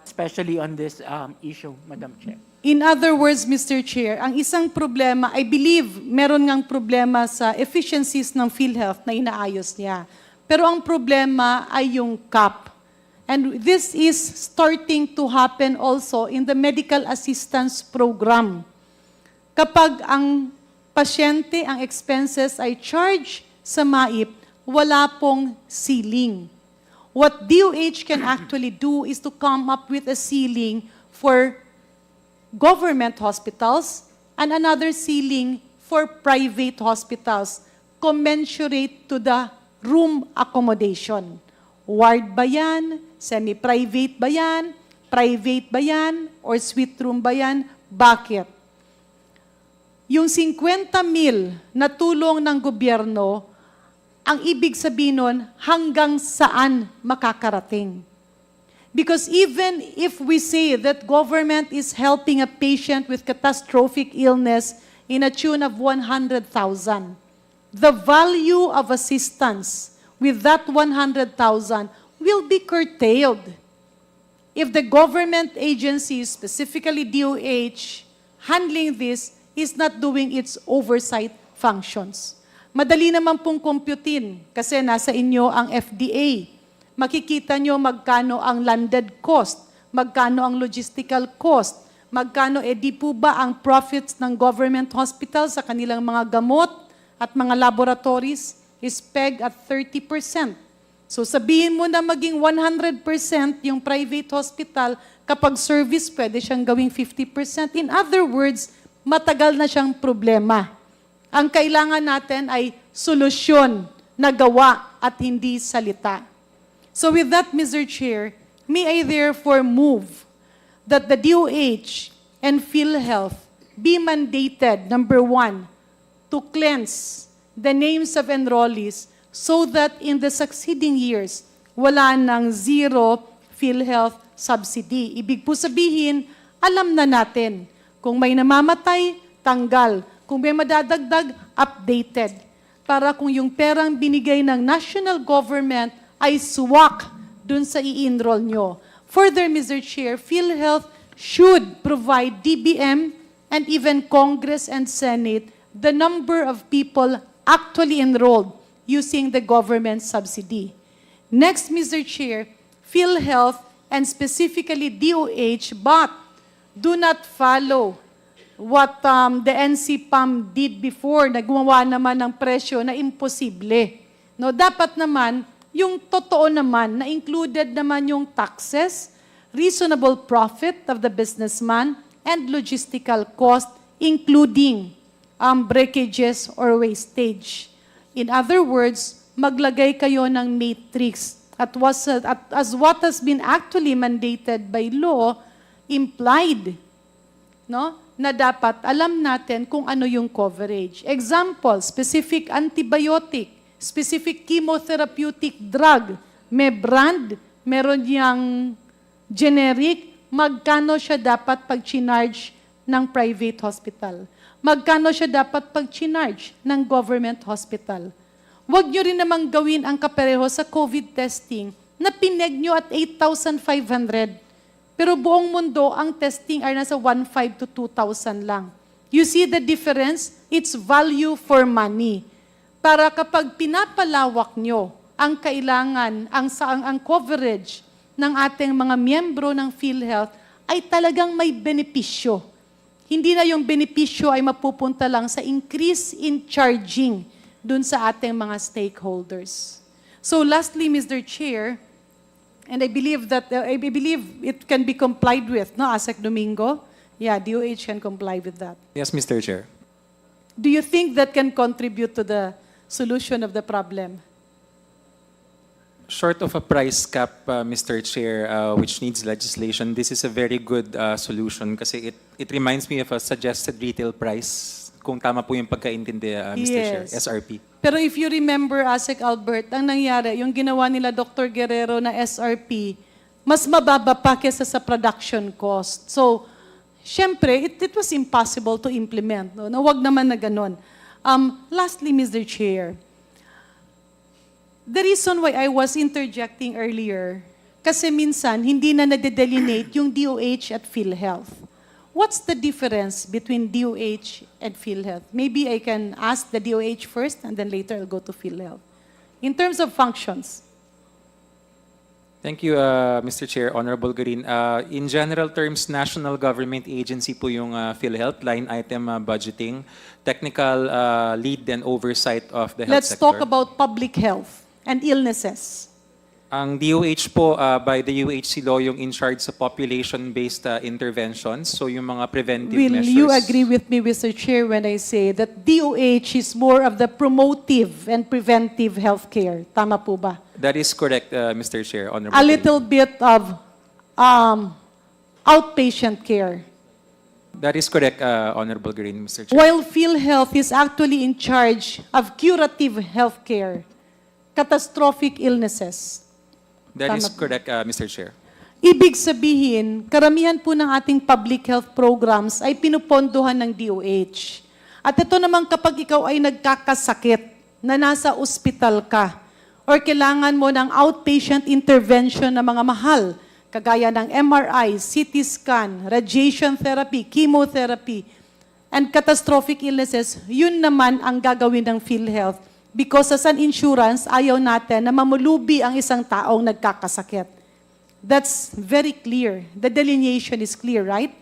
Especially on this issue, Madam Chair. In other words, Mr. Chair, ang isang problema, I believe, meron ngang problema sa efficiencies ng PhilHealth na inaayos niya. Pero ang problema ay yung cap. And this is starting to happen also in the medical assistance program. Kapag ang pasyente, ang expenses ay charged sa MAIP, wala pong ceiling. What DOH can actually do is to come up with a ceiling for government hospitals and another ceiling for private hospitals commensurate to the room accommodation. Ward ba yan? Semi-private ba yan? Private ba yan? Or suite room ba yan? Bakit? Yung 50,000 na tulong ng gobyerno, ang ibig sabihin nun, hanggang saan makakarating? Because even if we say that government is helping a patient with catastrophic illness in a tune of 100,000, the value of assistance with that 100,000 will be curtailed if the government agencies, specifically DOH, handling this is not doing its oversight functions. Madali naman pong computin kasi nasa inyo ang FDA. Makikita nyo magkano ang landed cost, magkano ang logistical cost, magkano di po ba ang profits ng government hospital sa kanilang mga gamot at mga laboratories is pegged at 30%. So sabihin mo na maging 100% yung private hospital, kapag service pwede siyang gawing 50%. In other words, matagal na siyang problema. Ang kailangan natin ay solusyon na gawa at hindi salita. So with that, Mr. Chair, may I therefore move that the DOH and PhilHealth be mandated, number one, to cleanse the names of enrollees so that in the succeeding years, wala nang zero PhilHealth subsidy. Ibig po sabihin, alam na natin. Kung may namamatay, tanggal. Kung may madadagdag, updated. Para kung yung perang binigay ng national government ay swak dun sa i-enroll nyo. Further, Mr. Chair, PhilHealth should provide DBM and even Congress and Senate the number of people actually enrolled using the government subsidy. Next, Mr. Chair, PhilHealth and specifically DOH, but do not follow what the NCPAM did before, na gumawa naman ng presyo na imposible. No, dapat naman, yung totoo naman, na included naman yung taxes, reasonable profit of the businessman, and logistical cost, including breakages or wastage. In other words, maglagay kayo ng matrix as what has been actually mandated by law implied, no? Na dapat alam natin kung ano yung coverage. Example, specific antibiotic, specific chemotherapeutic drug, may brand, meron yang generic, magkano siya dapat pag-charge ng private hospital? Magkano siya dapat pag-charge ng government hospital? Huwag nyo rin namang gawin ang kapareho sa COVID testing na pineg nyo at 8,500. Pero buong mundo, ang testing ay nasa 1,500 to 2,000 lang. You see the difference? It's value for money. Para kapag pinapalawak nyo ang kailangan, ang coverage ng ating mga miyembro ng PhilHealth, ay talagang may benepisyo. Hindi na yung benepisyo ay mapupunta lang sa increase in charging dun sa ating mga stakeholders. So lastly, Mr. Chair, and I believe it can be complied with, no, Asek Domingo? Yeah, DOH can comply with that. Yes, Mr. Chair. Do you think that can contribute to the solution of the problem? Short of a price cap, Mr. Chair, which needs legislation, this is a very good solution kasi it reminds me of a suggested retail price, kung tama po yung pagkaintindi, Mr. Chair, Yes. SRP. Pero if you remember, Asek Albert, ang nangyari, yung ginawa nila Dr. Guerrero na SRP, mas mababa pa kesa sa production cost. So, syempre, it was impossible to implement. No? Na wag naman na ganun. Lastly, Mr. Chair, the reason why I was interjecting earlier, kasi minsan, hindi na nade-delineate yung DOH at PhilHealth. What's the difference between DOH and PhilHealth? Maybe I can ask the DOH first, and then later I'll go to PhilHealth. In terms of functions. Thank you, Mr. Chair, Honorable Green. In general terms, national government agency po yung PhilHealth, line item budgeting, technical lead and oversight of the health Let's sector. talk about public health and illnesses. Ang DOH po, by the UHC law, yung in charge sa population-based interventions, so yung mga preventive Will measures. you agree with me, Mr. Chair, when I say that DOH is more of the promotive and preventive healthcare? Tama po ba? That is correct, Mr. Chair, Honorable. A little bit of outpatient care. That is correct, Honorable Green, Mr. Chair. While PhilHealth is actually in charge of curative healthcare, catastrophic illnesses. That is Tama po. correct, Mr. Chair. Ibig sabihin, karamihan po ng ating public health programs ay pinupondohan ng DOH. At ito naman kapag ikaw ay nagkakasakit na nasa ospital ka or kailangan mo ng outpatient intervention na mga mahal, kagaya ng MRI, CT scan, radiation therapy, chemotherapy, and catastrophic illnesses, yun naman ang gagawin ng PhilHealth. Because as an insurance, ayaw natin na mamulubi ang isang taong nagkakasakit. That's very clear. The delineation is clear, right?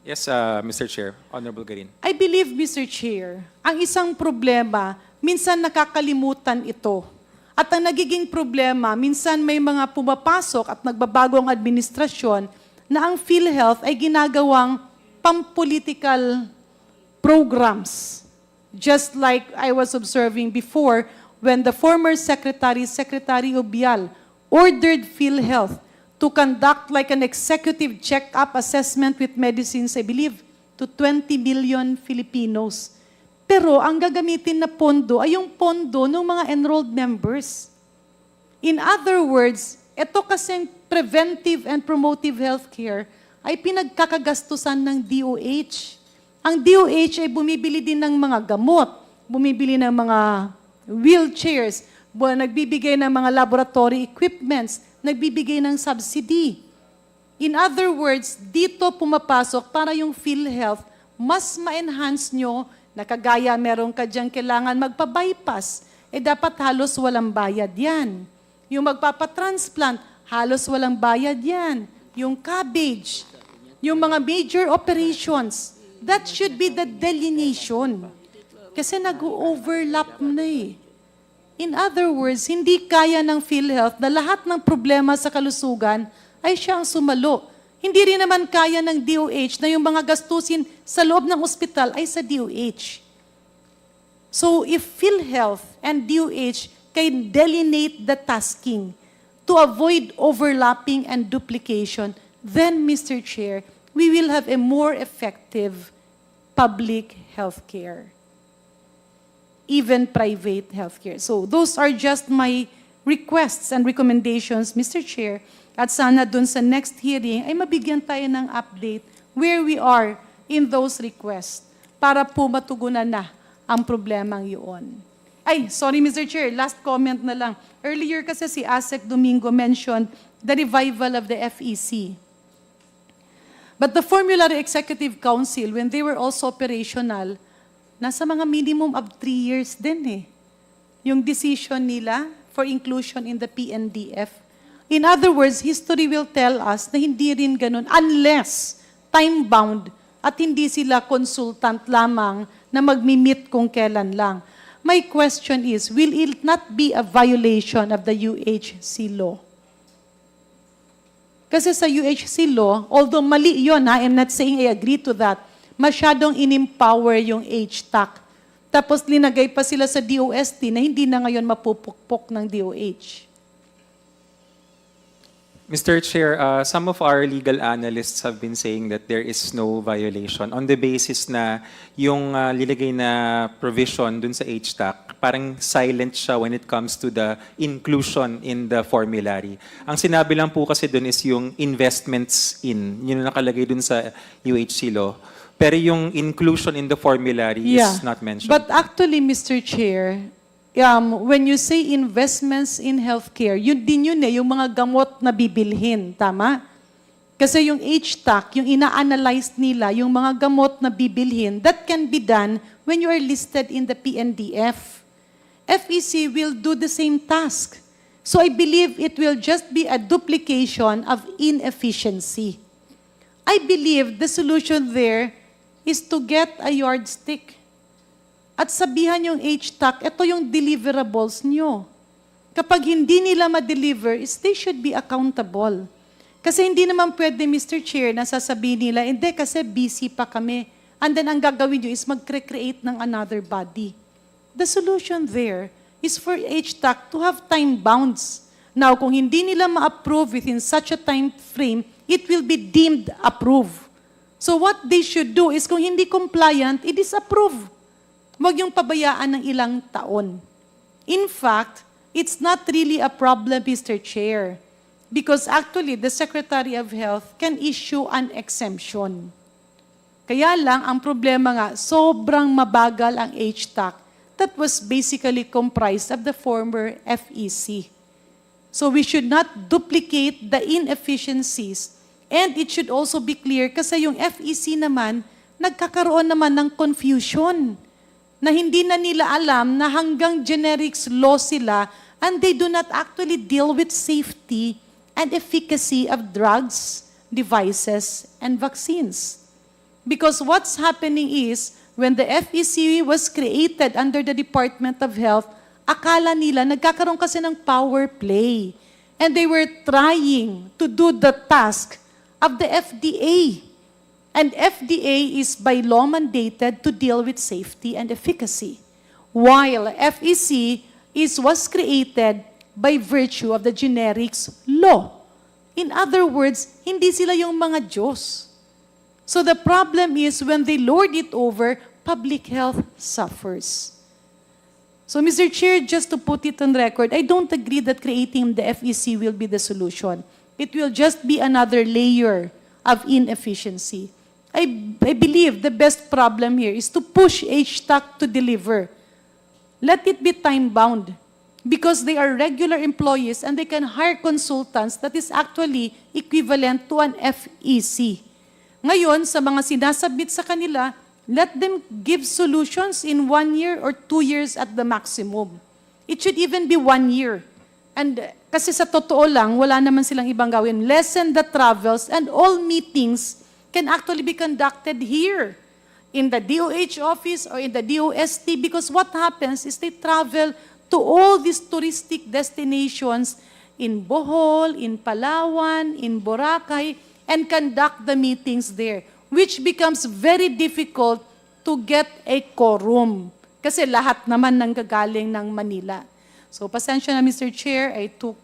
Yes, Mr. Chair, Honorable Green. I believe, Mr. Chair, ang isang problema, minsan nakakalimutan ito. At ang nagiging problema, minsan may mga pumapasok at nagbabagong administrasyon na ang PhilHealth ay ginagawang pampolitical programs. Just like I was observing before, when the former Secretary Obial, ordered PhilHealth to conduct like an executive check-up assessment with medicines, I believe, to 20 million Filipinos. Pero ang gagamitin na pondo ay yung pondo ng mga enrolled members. In other words, ito kasing preventive and promotive healthcare ay pinagkakagastusan ng DOH. Ang DOH ay bumibili din ng mga gamot, bumibili ng mga wheelchairs, nagbibigay ng mga laboratory equipments, nagbibigay ng subsidy. In other words, dito pumapasok para yung PhilHealth, mas ma-enhance nyo na kagaya meron ka diyang kailangan magpa-bypass, dapat halos walang bayad yan. Yung magpapatransplant, halos walang bayad yan. Yung cabbage, yung mga major operations, that should be the delineation. Kasi nag-overlap na eh. In other words, hindi kaya ng PhilHealth na lahat ng problema sa kalusugan ay siya ang sumalo. Hindi rin naman kaya ng DOH na yung mga gastusin sa loob ng ospital ay sa DOH. So if PhilHealth and DOH can delineate the tasking to avoid overlapping and duplication, then, Mr. Chair, we will have a more effective public health care, even private healthcare. So those are just my requests and recommendations, Mr. Chair. At sana dun sa next hearing ay mabigyan tayo ng update where we are in those requests para po matugunan na ang problemang yun. Ay, sorry Mr. Chair, last comment na lang. Earlier kasi si Asek Domingo mentioned the revival of the FEC. But the Formulary Executive Council, when they were also operational, nasa mga minimum of 3 years din eh. Yung decision nila for inclusion in the PNDF. In other words, history will tell us na hindi rin ganun unless time-bound at hindi sila consultant lamang na magmi-meet kung kailan lang. My question is, will it not be a violation of the UHC law? Kasi sa UHC law, although mali yun, I'm not saying I agree to that, masyadong in-empower yung HTAC. Tapos linagay pa sila sa DOST na hindi na ngayon mapupukpok ng DOH. Mr. Chair, some of our legal analysts have been saying that there is no violation on the basis na yung lilagay na provision dun sa HTAC, parang silent siya when it comes to the inclusion in the formulary. Ang sinabi lang po kasi dun is yung investments in, yun yung nakalagay dun sa UHC law. Pero yung inclusion in the formulary is not mentioned. But actually, Mr. Chair, when you say investments in healthcare, yun din yun eh, yung mga gamot na bibilhin, tama? Kasi yung HTAC, yung ina-analyze nila, yung mga gamot na bibilhin, that can be done when you are listed in the PNDF. FEC will do the same task. So I believe it will just be a duplication of inefficiency. I believe the solution there is to get a yardstick. At sabihan yung HTAC, ito yung deliverables nyo. Kapag hindi nila ma-deliver, they should be accountable. Kasi hindi naman pwede, Mr. Chair, na sasabihin nila, hindi kasi busy pa kami. And then ang gagawin nyo is mag-create ng another body. The solution there is for HTAC to have time bounds. Now, kung hindi nila ma-approve within such a time frame, it will be deemed approved. So what they should do is kung hindi compliant, i-disapprove. Huwag yung pabayaan ng ilang taon. In fact, it's not really a problem, Mr. Chair, because actually the Secretary of Health can issue an exemption. Kaya lang, ang problema nga, sobrang mabagal ang HTAC that was basically comprised of the former FEC. So we should not duplicate the inefficiencies, and it should also be clear kasi yung FEC naman, nagkakaroon naman ng confusion na hindi na nila alam na hanggang generics law sila and they do not actually deal with safety and efficacy of drugs, devices, and vaccines. Because what's happening is, when the FEC was created under the Department of Health, akala nila nagkakaroon kasi ng power play. And they were trying to do the task of the FDA. And FDA is by law mandated to deal with safety and efficacy, while FEC was created by virtue of the generics law. In other words, hindi sila yung mga Diyos. So the problem is when they lord it over, public health suffers. So Mr. Chair, just to put it on record, I don't agree that creating the FEC will be the solution. It will just be another layer of inefficiency. I believe the best problem here is to push HTAC to deliver. Let it be time-bound because they are regular employees and they can hire consultants that is actually equivalent to an FEC. Ngayon, sa mga sinasabit sa kanila, let them give solutions in 1 year or 2 years at the maximum. It should even be 1 year. And kasi sa totoo lang, wala naman silang ibang gawin. Lessen the travels and all meetings can actually be conducted here in the DOH office or in the DOST, because what happens is they travel to all these touristic destinations in Bohol, in Palawan, in Boracay, and conduct the meetings there, which becomes very difficult to get a quorum. Kasi lahat naman nanggagaling ng Manila. So, pasensya na, Mr. Chair, I took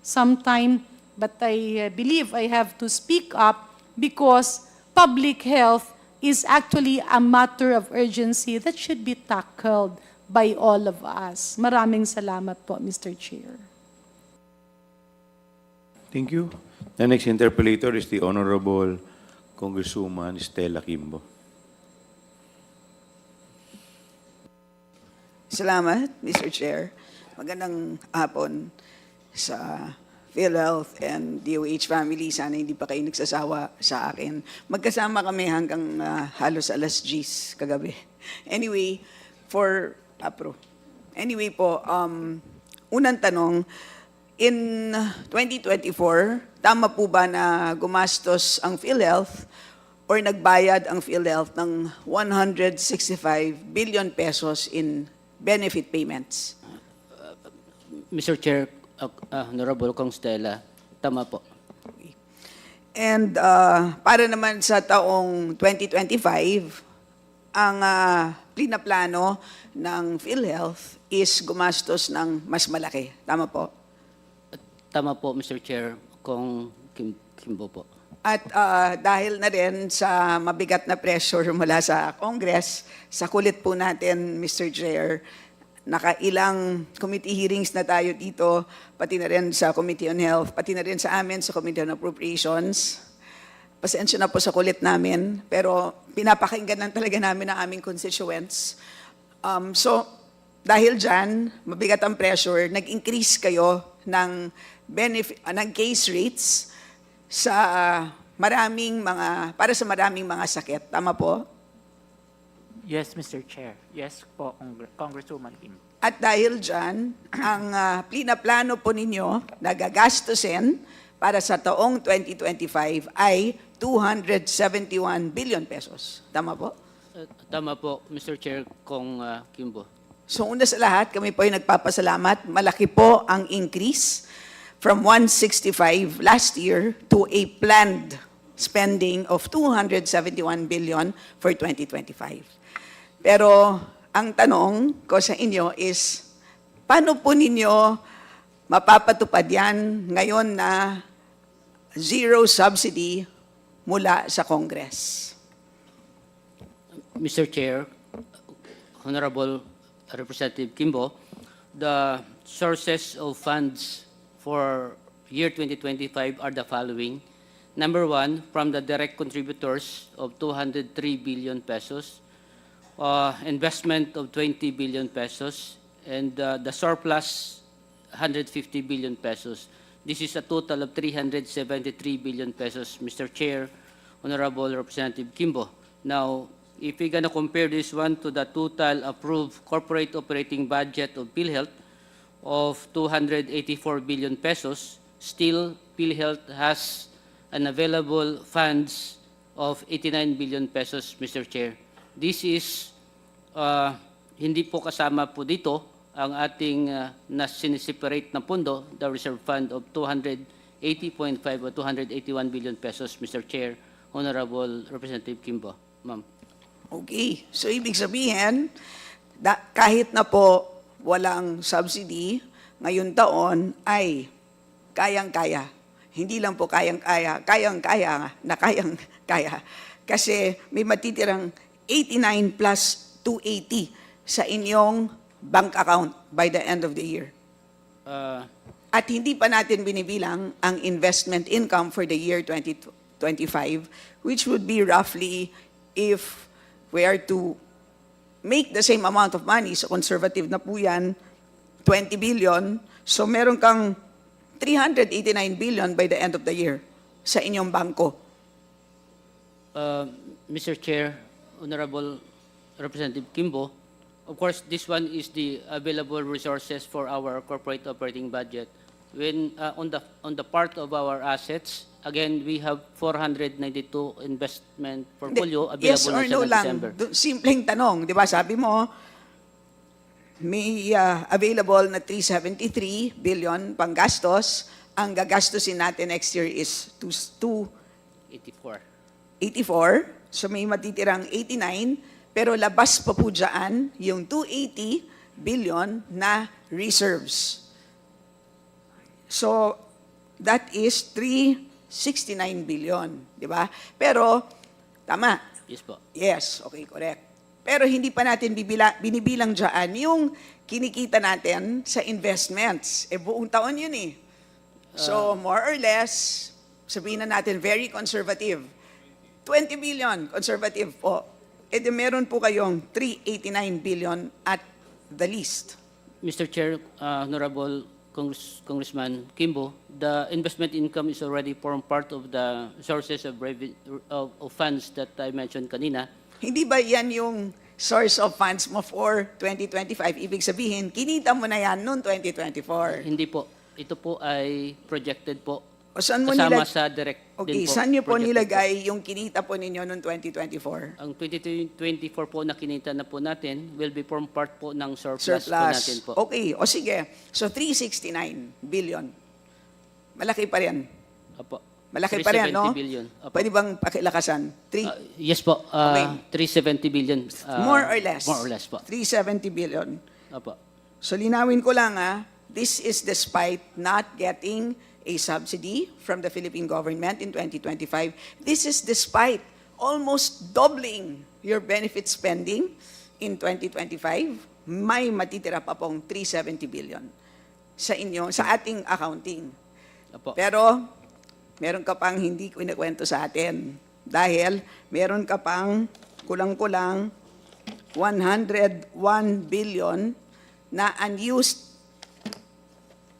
some time, but I believe I have to speak up because public health is actually a matter of urgency that should be tackled by all of us. Maraming salamat po, Mr. Chair. Thank you. The next interpellator is the Honorable Congresswoman Stella Kimbo. Salamat, Mr. Chair. Magandang hapon sa PhilHealth and DOH family. Sana hindi pa kayo nagsasawa sa akin. Magkasama kami hanggang halos alas 10 kagabi. Anyway, Anyway po, unang tanong, in 2024, tama po ba na gumastos ang PhilHealth or nagbayad ang PhilHealth ng 165 billion pesos in benefit payments? Mr. Chair, Honorable Kong Stella, tama po. And para naman sa taong 2025, ang plano ng PhilHealth is gumastos ng mas malaki. Tama po? Tama po, Mr. Chair, Kong Kimbo po. At dahil na rin sa mabigat na pressure mula sa Congress, sa kulit po natin, Mr. Chair, nakailang committee hearings na tayo dito, pati na rin sa Committee on Health, pati na rin sa amin sa Committee on Appropriations. Pasensya na po sa kulit namin, pero pinapakinggan lang talaga namin ang aming constituents. So, dahil dyan, mabigat ang pressure, nag-increase kayo ng case rates sa para sa maraming mga sakit. Tama po? Yes, Mr. Chair. Yes po, Congresswoman Kim. At dahil dyan, ang plano po ninyo na gagastusin para sa taong 2025 ay 271 billion pesos. Tama po? Tama po, Mr. Chair, Kong Kimbo. So una sa lahat, kami po ay nagpapasalamat. Malaki po ang increase from 165 last year to a planned spending of 271 billion for 2025. Pero ang tanong ko sa inyo is, paano po ninyo mapapatupad yan ngayon na zero subsidy mula sa Congress? Mr. Chair, Honorable Representative Kimbo, the sources of funds for year 2025 are the following. Number one, from the direct contributors of 203 billion pesos, investment of 20 billion pesos, and the surplus 150 billion pesos. This is a total of 373 billion pesos, Mr. Chair, Honorable Representative Kimbo. Now, if we're going to compare this one to the total approved corporate operating budget of PhilHealth of 284 billion pesos, still PhilHealth has an available funds of 89 billion pesos, Mr. Chair. This is, hindi po kasama po dito ang ating na siniseparate na pondo, the reserve fund of 280.5 or 281 billion pesos, Mr. Chair, Honorable Representative Kimbo. Ma'am. Okay, so ibig sabihin, kahit na po walang subsidy, ngayon taon ay kayang-kaya. Hindi lang po kayang-kaya, kayang-kaya na kayang-kaya. Kasi may matitirang 89 plus 280 sa inyong bank account by the end of the year. At hindi pa natin binibilang ang investment income for the year 2025, which would be roughly, if we are to make the same amount of money, so conservative na po yan, 20 billion, so meron kang 389 billion by the end of the year sa inyong bangko. Mr. Chair, Honorable Representative Kimbo, Of course, this one is the available resources for our corporate operating budget. When on the part of our assets, again, we have 492 investment portfolio available Yes or na siya no ng lang. December. Simpleng tanong, di ba? Sabi mo, may available na 373 billion pang gastos. Ang gagastusin natin next year is 84. 84. So may matitirang 89. Pero labas pa po dyan yung 280 billion na reserves. So that is 369 billion. Di ba? Pero, tama. Yes po. Yes, okay, correct. Pero hindi pa natin binibilang dyan yung kinikita natin sa investments. Buong taon yun eh. So, more or less, sabihin na natin, very conservative. 20 billion, conservative po. Meron po kayong 389 billion at the least. Mr. Chair, Honorable Congressman Kimbo, the investment income is already form part of the sources of funds that I mentioned kanina. Hindi ba yan yung source of funds mo for 2025? Ibig sabihin, kinita mo na yan noong 2024. Hindi po. Ito po ay projected po. O saan mo Kasama nilag- sa direct Okay, din po. saan niyo po projected nilagay yung kinita po ninyo noong 2024? Ang 2024 po na kinita na po natin will be form part po ng surplus, po natin po. Okay, o sige. So 369 billion. Malaki pa rin. Opo. Malaki pa rin, 370 no? billion. Opo. Pwede bang pakilakasan? Yes po. Okay. 370 billion. More or less. More or less po. 370 billion. Opo. So linawin ko lang this is despite not getting a subsidy from the Philippine government in 2025. This is despite almost doubling your benefit spending in 2025. May matitira pa pong 370 billion sa ating accounting. Opo. Pero meron ka pang hindi kinikwento sa atin dahil meron ka pang kulang-kulang 101 billion na unused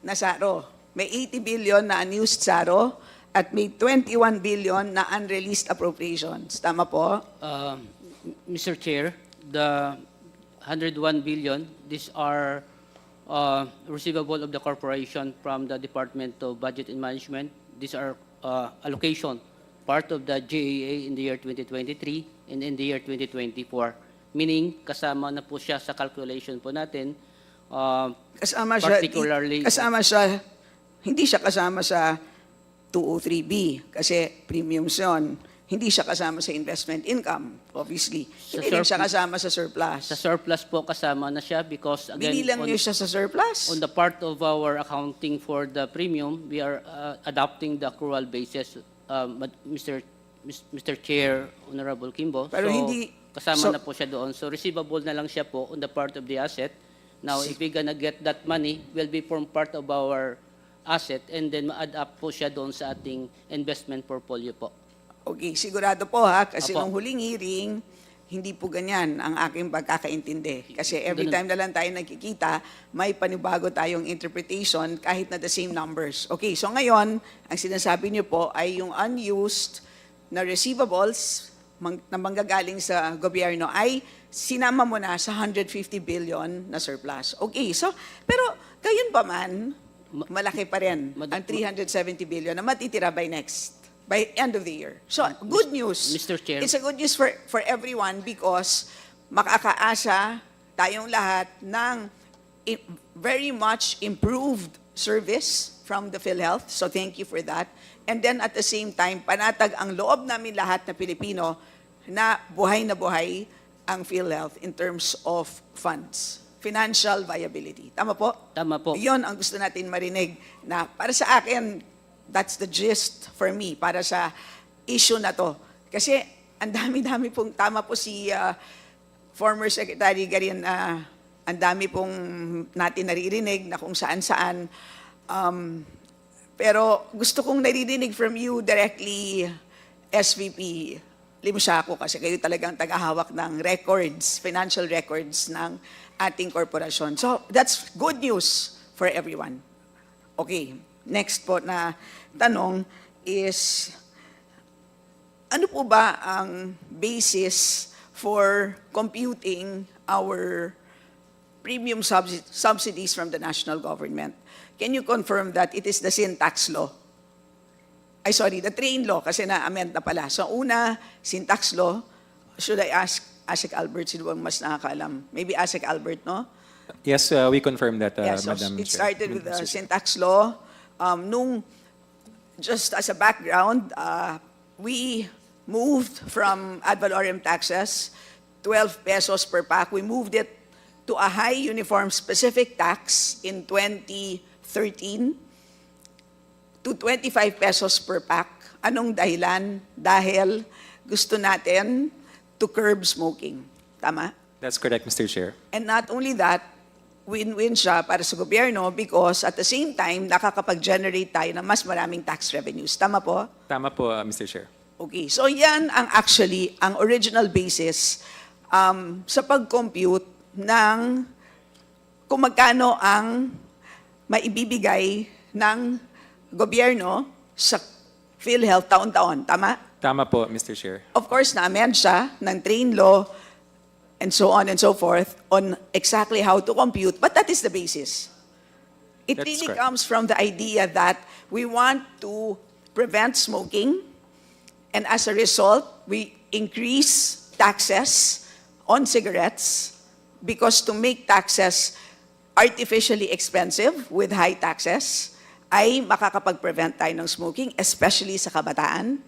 na SARO. May 80 billion na unused SARO at may 21 billion na unreleased appropriations. Tama po? Mr. Chair, the 101 billion, these are receivable of the corporation from the Department of Budget and Management. These are allocation, part of the GAA in the year 2023 and in the year 2024. Meaning, kasama na po siya sa calculation po natin. Particularly, Hindi siya kasama sa 203B kasi premiums yun. Hindi siya kasama sa investment income, obviously. Hindi rin siya kasama sa surplus. sa surplus po kasama na siya because again, Binilang niyo siya sa surplus? on the part of our accounting for the premium, we are adopting the accrual basis, Mr. Chair, Honorable Kimbo. Pero hindi- kasama na po siya doon. So receivable na lang siya po on the part of the asset. Now, if we gonna get that money, will be form part of our asset and then ma-add up po siya doon sa ating investment portfolio po. Okay, sigurado po kasi Apo. nung huling hearing, hindi po ganyan ang aking pagkakaintindi. Kasi every time na lang tayo nagkikita, may panibago tayong interpretation kahit na the same numbers. Okay, so ngayon, ang sinasabi niyo po ay yung unused na receivables na manggagaling sa gobyerno ay sinama mo na sa 150 billion na surplus. Okay, so, pero gayon pa man, malaki pa rin ang 370 billion na matitira by end of the year. So, good news. Mr. Chair. It's a good news for everyone because makakaasa tayong lahat ng very much improved service from the PhilHealth. So, thank you for that. And then at the same time, panatag ang loob namin lahat na Pilipino na buhay ang PhilHealth in terms of funds. Financial viability. Tama po? Tama po. Yun ang gusto natin marinig na para sa akin, that's the gist for me para sa issue na to. Kasi ang dami-dami pong, tama po si former Secretary Garin, ang dami pong natin naririnig na kung saan-saan. Pero gusto kong naririnig from you directly, SVP Limsiaco, kasi kayo talagang tagahawak ng records, financial records ng ating korporasyon. So, that's good news for everyone. Okay, next po na tanong is, ano po ba ang basis for computing our premium subsidies from the national government. Can you confirm that it is the sin tax law? Ay, sorry, the train law, kasi na-amend na pala. So, una, sin tax law. Should I ask Asik Albert, sino bang mas nakakaalam? Maybe Asik Albert, no? Yes, we confirm that, Yes, so Madam it Chair. started with the sin tax law. Just as a background, we moved from ad valorem taxes, 12 pesos per pack. We moved it to a high uniform specific tax in 2013 to 25 pesos per pack. Anong dahilan? Dahil gusto natin to curb smoking. Tama? That's correct, Mr. Chair. And not only that, win-win siya para sa gobyerno because at the same time, nakakapag-generate tayo ng mas maraming tax revenues. Tama po? Tama po, Mr. Chair. Okay, so yan ang actually ang original basis sa pag-compute ng kung magkano ang maibibigay ng gobyerno sa PhilHealth taon-taon. Tama? Tama po, Mr. Chair. Of course, na-amend siya ng train law and so on and so forth on exactly how to compute, but that is the basis. It That's really correct. comes from the idea that we want to prevent smoking, and as a result, we increase taxes on cigarettes because to make taxes artificially expensive with high taxes ay makakapag-prevent tayo ng smoking, especially sa kabataan.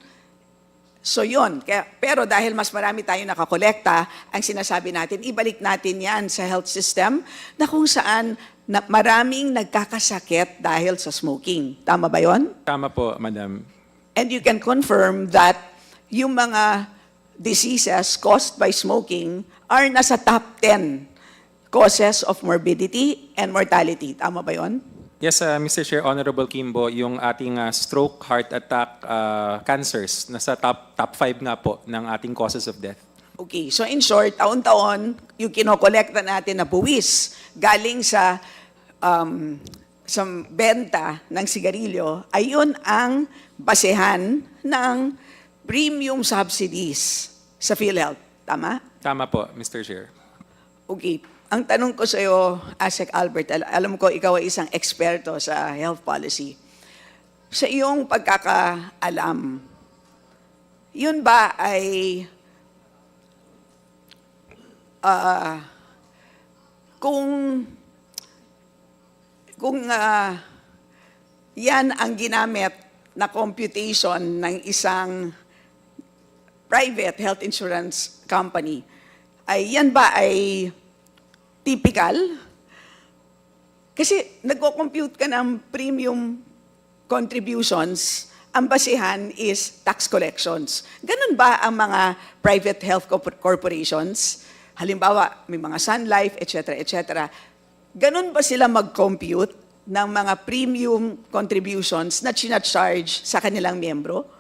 So yun, pero dahil mas marami tayong nakakolekta, ang sinasabi natin, ibalik natin yan sa health system na kung saan maraming nagkakasakit dahil sa smoking. Tama ba yun? Tama po, Madam. And you can confirm that yung mga diseases caused by smoking are nasa top 10 causes of morbidity and mortality. Tama ba yun? Yes, Mr. Chair, Honorable Kimbo, yung ating stroke, heart attack, cancers, nasa top 5 nga po ng ating causes of death. Okay, so in short, taon-taon, yung kinokolekta natin na buwis galing sa benta ng sigarilyo, ayun ang basehan ng premium subsidies sa PhilHealth. Tama? Tama po, Mr. Chair. Okay. Ang tanong ko sa iyo, Asek Albert, alam ko ikaw ay isang eksperto sa health policy. Sa iyong pagkakaalam, yun ba ay kung yan ang ginamit na computation ng isang private health insurance company, ay yan ba ay typical? Kasi nagko-compute ka ng premium contributions, ang basihan is tax collections. Ganun ba ang mga private health corporations? Halimbawa, may mga Sun Life, etc., etc. Ganun ba sila mag-compute ng mga premium contributions na charge sa kanilang miyembro?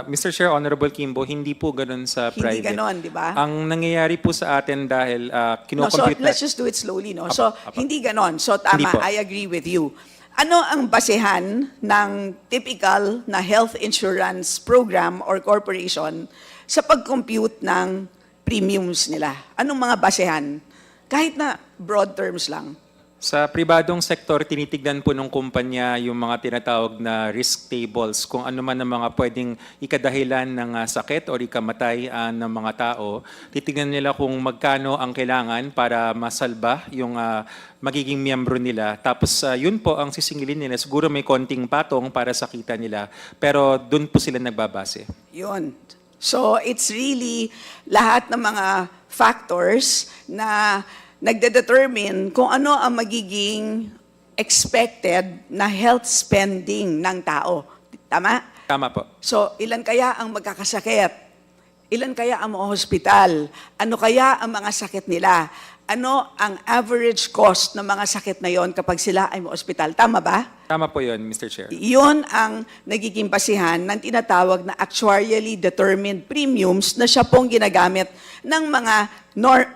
Mr. Chair, Honorable Kimbo, hindi po ganun sa private. Hindi ganon, di ba? Ang nangyayari po sa atin dahil So kinocompute let's just do it slowly, no? So hindi ganon. So Hindi tama, po. I agree with you. Ano ang basehan ng typical na health insurance program or corporation sa pag-compute ng premiums nila? Anong mga basehan? Kahit na broad terms lang. Sa pribadong sektor, tinitignan po ng kumpanya yung mga tinatawag na risk tables, kung ano man ang mga pwedeng ikadahilan ng sakit o ikamatay ng mga tao. Titignan nila kung magkano ang kailangan para masalba yung magiging miyembro nila. Tapos yun po ang sisingilin nila. Siguro may konting patong para sa kita nila, pero dun po sila nagbabase. Yun. So it's really lahat ng mga factors na nagde-determine kung ano ang magiging expected na health spending ng tao. Tama? Tama po. So, ilan kaya ang magkakasakit? Ilan kaya ang mga hospital? Ano kaya ang mga sakit nila? Ano ang average cost ng mga sakit na yon kapag sila ay may hospital? Tama ba? Tama po yun, Mr. Chair. Yun ang nagiging basihan ng tinatawag na actuarially determined premiums na siya pong ginagamit ng mga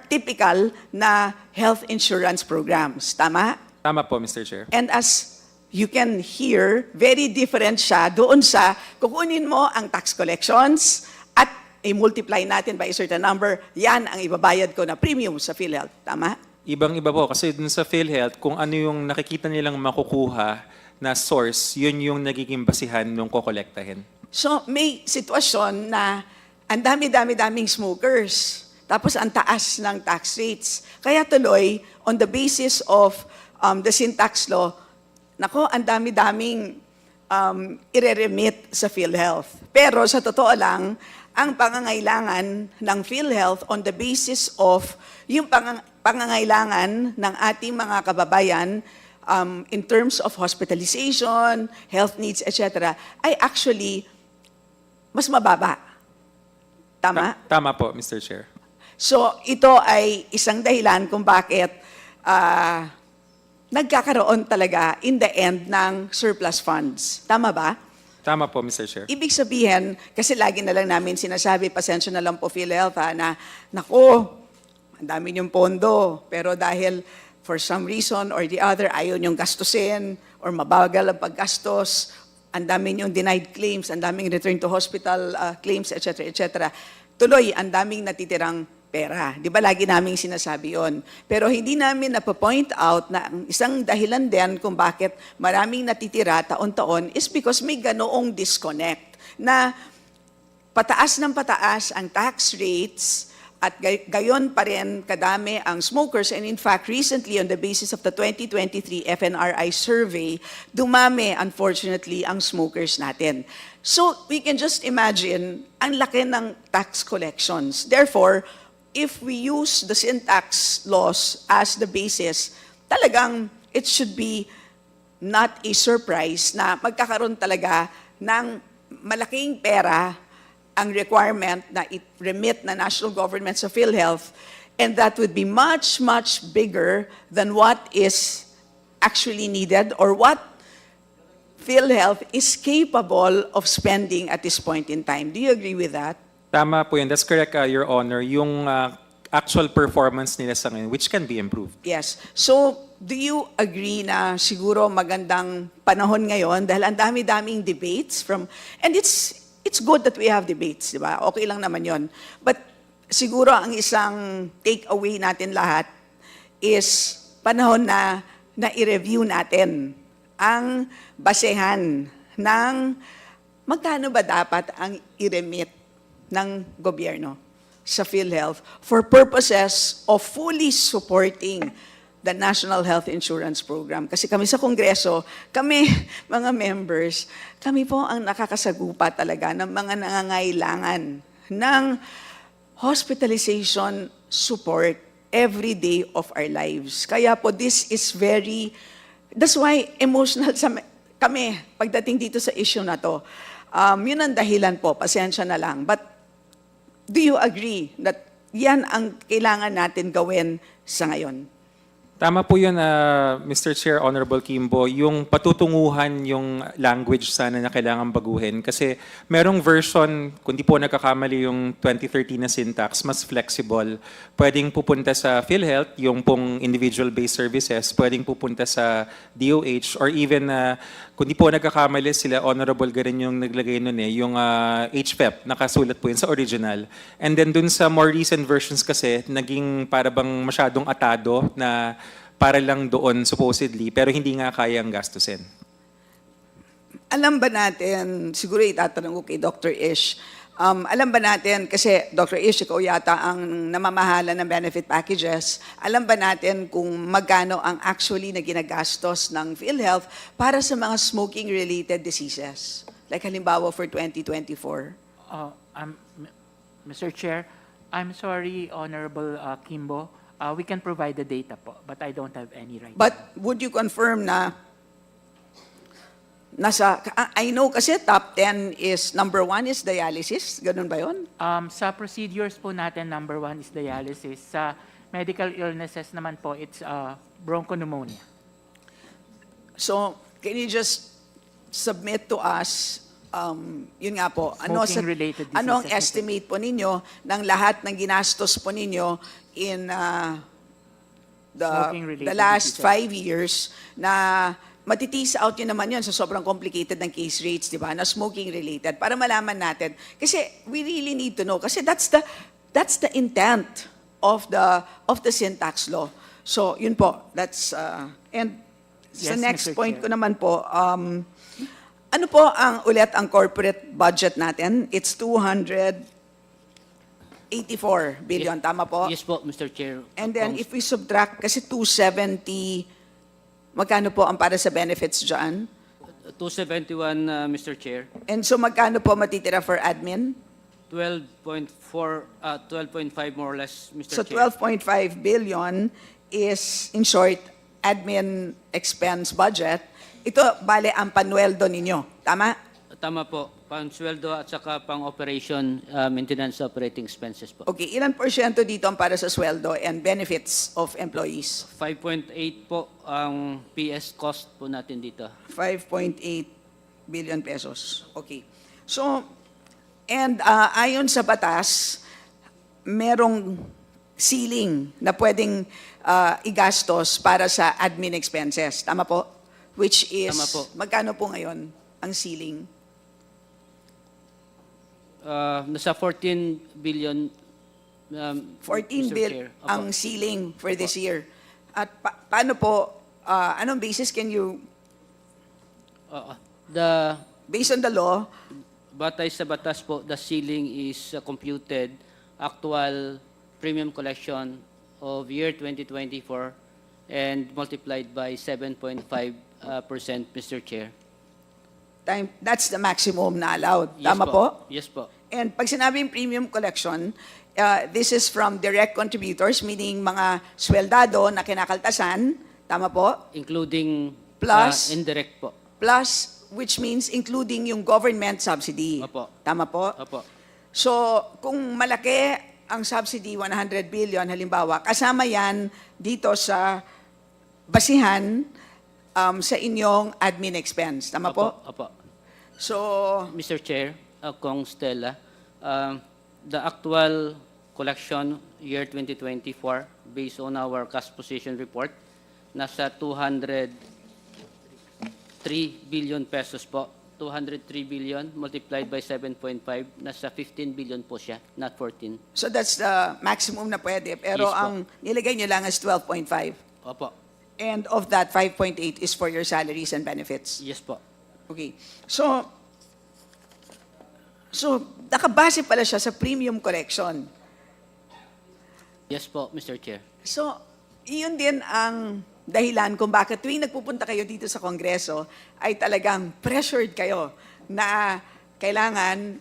typical na health insurance programs. Tama? Tama po, Mr. Chair. And as you can hear, very different siya doon sa kukunin mo ang tax collections at i-multiply natin by a certain number, yan ang ibabayad ko na premium sa PhilHealth. Tama? Ibang-iba po kasi dun sa PhilHealth, kung ano yung nakikita nilang makukuha na source, yun yung nagiging basihan nung kokolektahin. So may sitwasyon na ang dami-dami-daming smokers, tapos ang taas ng tax rates. Kaya tuloy, on the basis of the sin tax law, nako, ang dami-daming ireremit sa PhilHealth. Pero sa totoo lang, ang pangangailangan ng PhilHealth on the basis of yung pangangailangan ng ating mga kababayan in terms of hospitalization, health needs, etc., ay actually mas mababa. Tama? Tama po, Mr. Chair. So ito ay isang dahilan kung bakit nagkakaroon talaga in the end ng surplus funds. Tama ba? Tama po, Mr. Chair. Ibig sabihin, kasi lagi na lang namin sinasabi, pasensya na lang po PhilHealth, na naku, ang dami niyong pondo, pero dahil for some reason or the other, ayaw niyong gastusin or mabagal ang paggastos, ang dami niyong denied claims, ang daming return to hospital claims, etc., etc. Tuloy, ang daming natitirang pera. Di ba lagi naming sinasabi yon? Pero hindi namin napapoint out na ang isang dahilan din kung bakit maraming natitira taon-taon is because may ganoong disconnect na pataas ng pataas ang tax rates at gayon pa rin kadami ang smokers. And in fact, recently on the basis of the 2023 FNRI survey, dumami unfortunately ang smokers natin. So we can just imagine ang laki ng tax collections. Therefore, if we use the sin tax laws as the basis, talagang it should be not a surprise na magkakaroon talaga ng malaking pera ang requirement na i-remit na national government sa PhilHealth, and that would be much, much bigger than what is actually needed or what PhilHealth is capable of spending at this point in time. Do you agree with that? Tama po yun. That's correct, Your Honor. Yung actual performance nila sa ngayon, which can be improved. Yes. So, do you agree na siguro magandang panahon ngayon dahil ang dami-daming debates and it's good that we have debates, di ba? Okay lang naman yon. But siguro ang isang take-away natin lahat is panahon na i-review natin ang basehan ng magkano ba dapat ang i-remit ng gobyerno sa PhilHealth for purposes of fully supporting the National Health Insurance Program. Kasi kami sa Kongreso, kami, mga members, kami po ang nakakasagupa talaga ng mga nangangailangan ng hospitalization support every day of our lives. Kaya po, that's why emotional kami pagdating dito sa issue na to. Yun ang dahilan po, pasensya na lang. But do you agree that yan ang kailangan natin gawin sa ngayon? Tama po yun, Mr. Chair, Honorable Kimbo, yung patutunguhan yung language sana na kailangan baguhin. Kasi merong version, kung di po nagkakamali yung 2013 na syntax, mas flexible. Pwedeng pupunta sa PhilHealth, yung pong individual-based services, pwedeng pupunta sa DOH, or even, kung di po nagkakamali sila, Honorable, ganun yung naglagay nun yung HPEP, nakasulat po yun sa original. And then dun sa more recent versions kasi, naging para bang masyadong atado na para lang doon supposedly, pero hindi nga kayang gastusin. Alam ba natin, siguro itatanong ko kay Dr. Ish, alam ba natin, kasi Dr. Ish, ikaw yata ang namamahala ng benefit packages, alam ba natin kung magkano ang actually na ginagastos ng PhilHealth para sa mga smoking-related diseases? Like halimbawa for 2024? Mr. Chair, I'm sorry, Honorable Kimbo. We can provide the data po, but I don't have any right now. But would you confirm na I know kasi top 10 is, number 1 is dialysis, ganun ba yun? Sa procedures po natin, number 1 is dialysis. Sa medical illnesses naman po, it's bronchopneumonia. So, can you just submit to us, yun nga po, ano ang estimate po ninyo ng lahat ng ginastos po ninyo in the last 5 years na matitease out yun naman yun sa sobrang complicated ng case rates, di ba, na smoking related, para malaman natin. Kasi we really need to know, kasi that's the intent of the sin tax law, So, yun po. That's, and sa Yes, next Mr. point Chair. ko naman po, ano po ang ulit ang corporate budget natin? It's 284 billion, tama po? Yes po, Mr. Chair. And then if we subtract, kasi 270, magkano po ang para sa benefits dyan? 271, Mr. Chair. And so magkano po matitira for admin? 12.5 more or less, Mr. So Chair. 12.5 billion is, in short, admin expense budget. Ito, bale, ang panueldo ninyo. Tama? Tama po, pang sweldo at saka pang operation, maintenance operating expenses po. Okay, ilan porsyento dito ang para sa sweldo and benefits of employees? 5.8 po ang PS cost po natin dito. 5.8 billion pesos. Okay. So, and ayon sa batas, merong ceiling na pwedeng igastos para sa admin expenses. Tama po? Which is, Tama po. magkano po ngayon ang ceiling? Nasa 14 billion, 14 Mr. bill Chair. Opo. ang ceiling for this year. At paano po, anong basis can you, The based on the law, batay sa batas po, the ceiling is computed actual premium collection of year 2024 and multiplied by 7.5%, Mr. Chair. that's the maximum na allowed. Yes Tama po? Yes po. And pag sinabing premium collection, this is from direct contributors, meaning mga sweldado na kinakaltasan, tama po? Including Plus? indirect po. Plus, which means including yung government subsidy. Opo. Tama po? Opo. So, kung malaki ang subsidy, 100 billion, halimbawa, kasama yan dito sa basihan sa inyong admin expense. Tama po? Opo. So, Mr. Chair, Kong Stella, the actual collection year 2024 based on our cash position report, nasa 203 billion pesos po. 203 billion multiplied by 7.5, nasa 15 billion po siya, not 14. so that's the maximum na pwede. Pero Yes po. ang nilagay nyo lang is 12.5. Opo. And of that, 5.8 is for your salaries and benefits. Yes po. Okay. So nakabase pala siya sa premium collection. Yes po, Mr. Chair. So, iyon din ang dahilan kung bakit tuwing nagpupunta kayo dito sa Kongreso ay talagang pressured kayo na kailangan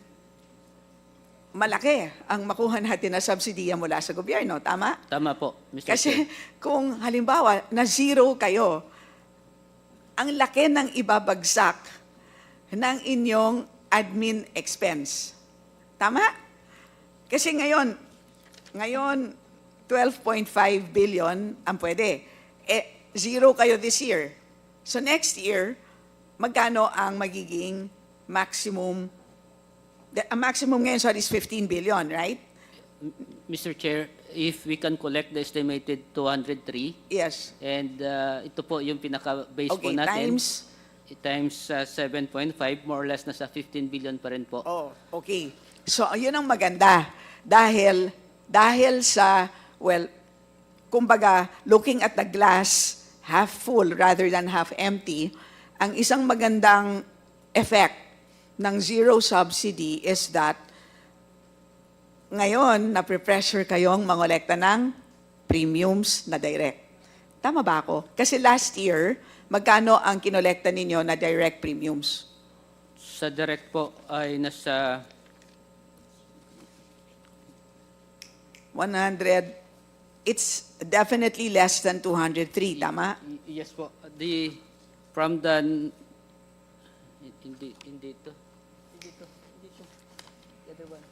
malaki ang makuha natin na subsidiya mula sa gobyerno. Tama? Tama po, Mr. Chair. Kasi kung halimbawa na zero kayo, ang laki ng ibabagsak ng inyong admin expense. Tama? Kasi ngayon 12.5 billion ang pwede. Zero kayo this year. So next year, magkano ang magiging maximum? Ang maximum ngayon is 15 billion, right? Mr. Chair, if we can collect the estimated 203, Yes. and ito po yung pinaka-base po Okay, natin. times? 7.5, more or less nasa 15 billion pa rin po. Oh, okay. So, yun ang maganda. Dahil sa, well, kumbaga, looking at the glass half full rather than half empty, ang isang magandang effect ng zero subsidy is that ngayon, nape-pressure kayong mangolekta ng premiums na direct. Tama ba ako? Kasi last year, magkano ang kinolekta ninyo na direct premiums? Sa direct po ay nasa 100, it's definitely less than 203, tama? yes po. From the hindi ito. The other one.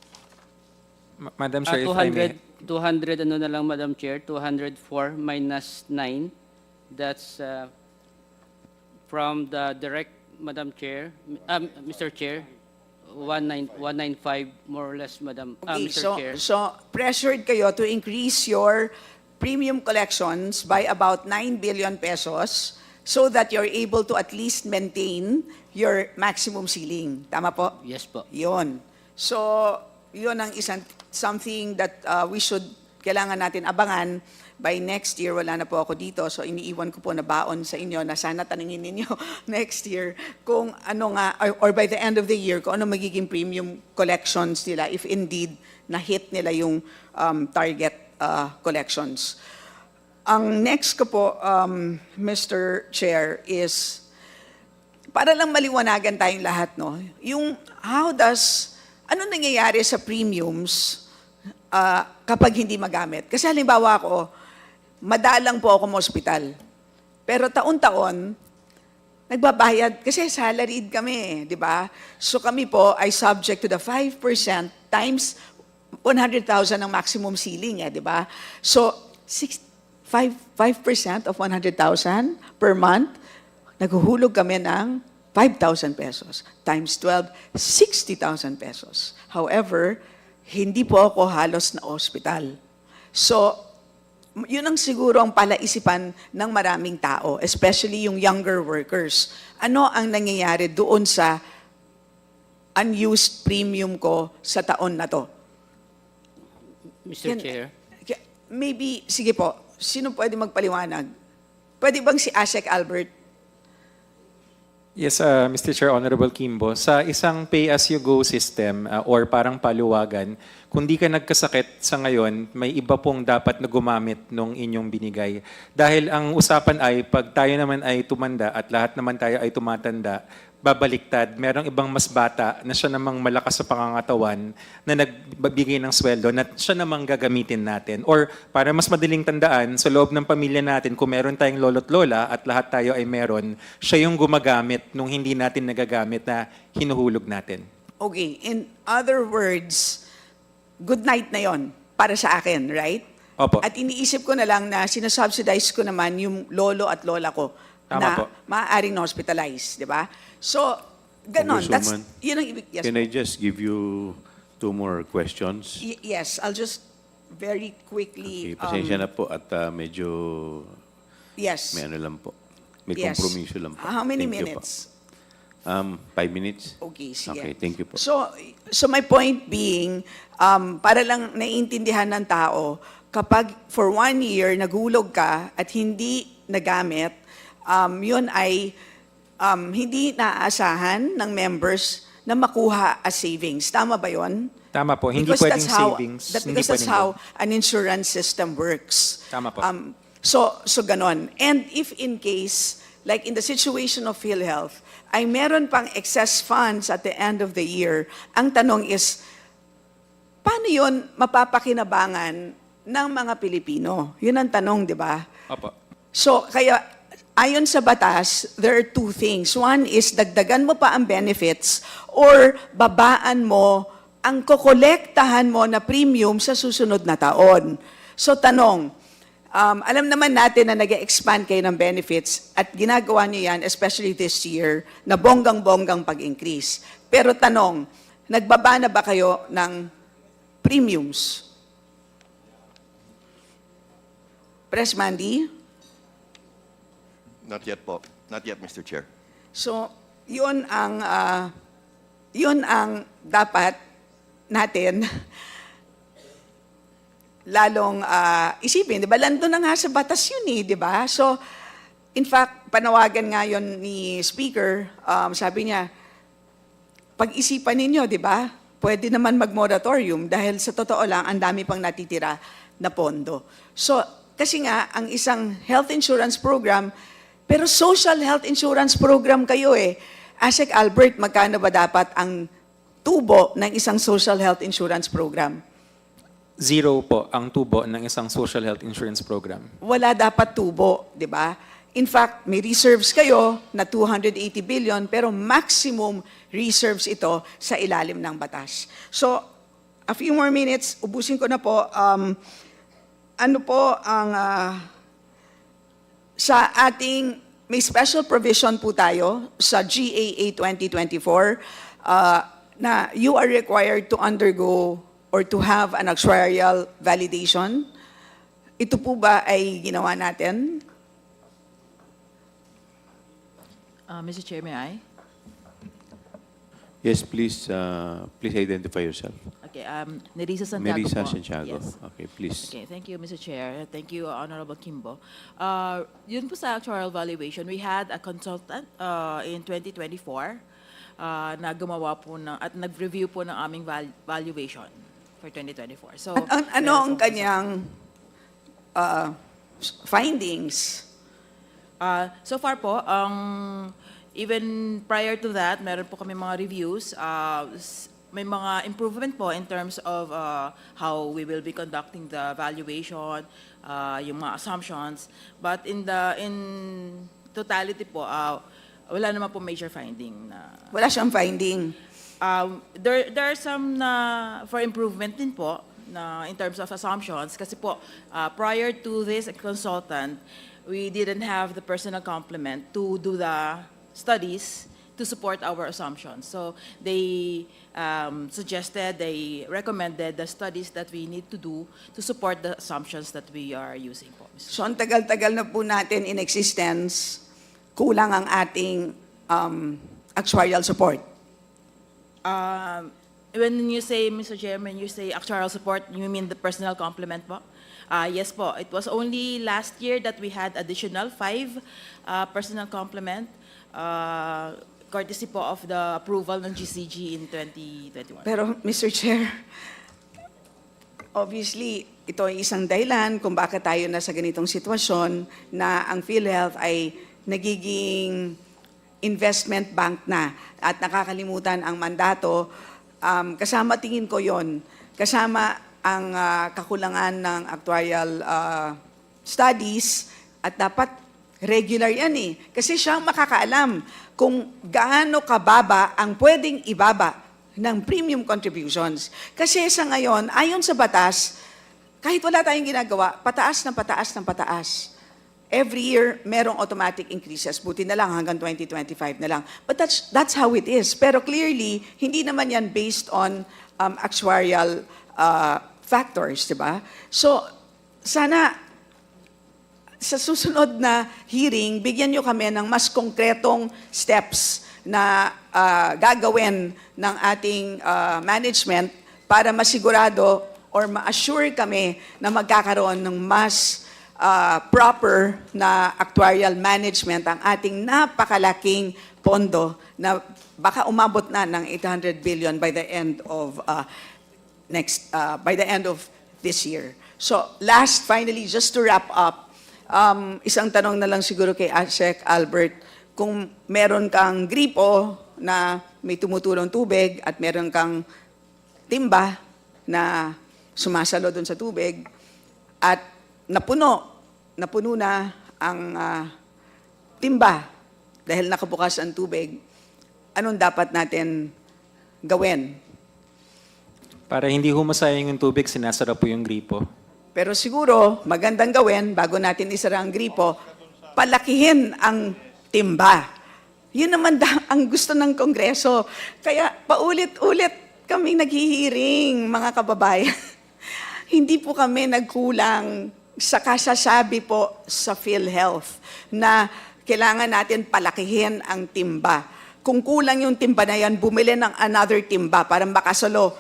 Madam Chair, if I may. 200 ano na lang, Madam Chair, 204 minus 9. That's from the direct, Madam Chair, Mr. Chair, 195 more or less, Madam, Okay, Mr. Chair. so pressured kayo to increase your premium collections by about 9 billion pesos so that you're able to at least maintain your maximum ceiling. Tama po? Yes po. Yun. So, yun ang something that we should kailangan natin abangan. By next year, wala na po ako dito, so iniiwan ko po na baon sa inyo na sana tanungin ninyo next year kung ano nga, or by the end of the year, kung ano magiging premium collections nila if indeed na-hit nila yung target collections. Ang next ko po, Mr. Chair, is para lang maliwanagan tayong lahat, no? Yung ano nangyayari sa premiums kapag hindi magamit? Kasi halimbawa ako, madalang po ako sa ospital. Pero taon-taon, nagbabayad kasi salaried kami, di ba? So kami po ay subject to the 5% times 100,000 ang maximum ceiling, di ba? So 5% of 100,000 per month, naghuhulog kami ng 5,000 pesos. Times 12, 60,000 pesos. However, hindi po ako halos na ospital. So, yun ang siguro ang palaisipan ng maraming tao, especially yung younger workers. Ano ang nangyayari doon sa unused premium ko sa taon na to? Mr. Chair. Maybe, sige po, sino pwede magpaliwanag? Pwede bang si Asek Albert? Yes, Mr. Chair, Honorable Kimbo. Sa isang pay-as-you-go system or parang paluwagan, kung di ka nagkasakit sa ngayon, may iba pong dapat na gumamit nung inyong binigay. Dahil ang usapan ay pag tayo naman ay tumanda at lahat naman tayo ay tumatanda, babaliktad. Merong ibang mas bata na siya namang malakas sa pangangatawan na nagbibigay ng sweldo na siya namang gagamitin natin. Or para mas madaling tandaan, sa loob ng pamilya natin, kung meron tayong lolo't lola at lahat tayo ay meron, siya yung gumagamit nung hindi natin nagagamit na hinuhulog natin. Okay, in other words, good night na yon para sa akin, right? Opo. At iniisip ko na lang na sinasubsidize ko naman yung lolo at lola ko Tama na po. maaaring na-hospitalize, di ba? So, ganon. That's, Congresswoman, yun ang ibig. Yes, Can I po. just give you 2 more questions? Yes, I'll just very quickly. Okay, pasensya na po at medyo Yes. may ano lang po. May Yes. kompromiso lang po. How many Thank you po. minutes? 5 minutes? Okay, sige. Okay, thank you po. So my point being, para lang naiintindihan ng tao, kapag for 1 year naghulog ka at hindi nagamit, yun ay hindi naaasahan ng members na makuha as savings. Tama ba yun? Tama po, hindi Because pwedeng that's how- savings. Because hindi that's pwedeng how an insurance system works. Tama po. So ganon. And if in case, like in the situation of PhilHealth, ay meron pang excess funds at the end of the year, ang tanong is, paano yun mapapakinabangan ng mga Pilipino? Yun ang tanong, di ba? Opo. So, kaya, ayon sa batas, there are 2 things. One is, dagdagan mo pa ang benefits or babaan mo ang kokolektahan mo na premium sa susunod na taon. So, tanong, alam naman natin na nag-expand kayo ng benefits at ginagawa niyo yan, especially this year, na bonggang-bonggang pag-increase. Pero tanong, nagbaba na ba kayo ng premiums? Press Mandy? Not yet po. Not yet, Mr. Chair. So, yun ang dapat natin lalong isipin. Di ba? Lando na nga sa batas yun di ba? So, in fact, panawagan nga yun ni Speaker, sabi niya, pag-isipan ninyo, di ba? Pwede naman mag-moratorium dahil sa totoo lang, ang dami pang natitira na pondo. So, kasi nga, ang isang health insurance program, pero social health insurance program kayo Asek Albert, magkano ba dapat ang tubo ng isang social health insurance program? 0 po ang tubo ng isang social health insurance program. Wala dapat tubo, di ba? In fact, may reserves kayo na 280 billion, pero maximum reserves ito sa ilalim ng batas. So, a few more minutes, ubusin ko na po. Ano po ang sa ating, may special provision po tayo sa GAA 2024 na you are required to undergo or to have an actuarial validation. Ito po ba ay ginawa natin? Mr. Chair, may I? Yes, please, please identify yourself. Okay, Nerissa Santiago Melissa po. Santiago. Yes. Okay, please. Okay, thank you, Mr. Chair. Thank you, Honorable Kimbo. Yun po sa actuarial valuation, we had a consultant in 2024 na gumawa po at nag-review po ng aming valuation for 2024. So, Ano ang kanyang findings? So far po, even prior to that, meron po kami mga reviews. May mga improvement po in terms of how we will be conducting the valuation, yung mga assumptions. But in totality po, wala naman po major finding. Wala siyang finding. There are some for improvement din po in terms of assumptions. Kasi po, prior to this consultant, we didn't have the personal complement to do the studies to support our assumptions. So they they recommended the studies that we need to do to support the assumptions that we are using po. So ang tagal-tagal na po natin in existence, kulang ang ating actuarial support. When you say, Mr. Chairman, you say actuarial support, you mean the personal complement po? Yes po. It was only last year that we had additional 5 personal complement, courtesy po of the approval ng GCG in 2021. Pero Mr. Chair, obviously, ito ay isang dahilan kung bakit tayo nasa ganitong sitwasyon na ang PhilHealth ay nagiging investment bank na at nakakalimutan ang mandato. Kasama tingin ko yon, kasama ang kakulangan ng actuarial studies at dapat regular yan eh. Kasi siya ang makakaalam kung gaano kababa ang pwedeng ibaba ng premium contributions. Kasi sa ngayon, ayon sa batas, kahit wala tayong ginagawa, pataas ng pataas ng pataas. Every year, merong automatic increases. Buti na lang hanggang 2025 na lang. But that's how it is. Pero clearly, hindi naman yan based on actuarial factors, di ba? So, sana sa susunod na hearing, bigyan nyo kami ng mas konkretong steps na gagawin ng ating management para masigurado or ma-assure kami na magkakaroon ng mas proper na actuarial management ang ating napakalaking pondo na baka umabot na ng 800 billion by the end of this year. So finally, just to wrap up, isang tanong na lang siguro kay Asek Albert, kung meron kang gripo na may tumutulong tubig at meron kang timba na sumasalo doon sa tubig at napuno na ang timba dahil nakabukas ang tubig, anong dapat natin gawin? Para hindi humasayang yung tubig, sinasara po yung gripo. Pero siguro, magandang gawin, bago natin isara ang gripo, palakihin ang timba. Yun naman ang gusto ng Kongreso. Kaya paulit-ulit kaming naghihiring, mga kababayan. Hindi po kami nagkulang sa kasasabi po sa PhilHealth na kailangan natin palakihin ang timba. Kung kulang yung timba na yan, bumili ng another timba para makasalo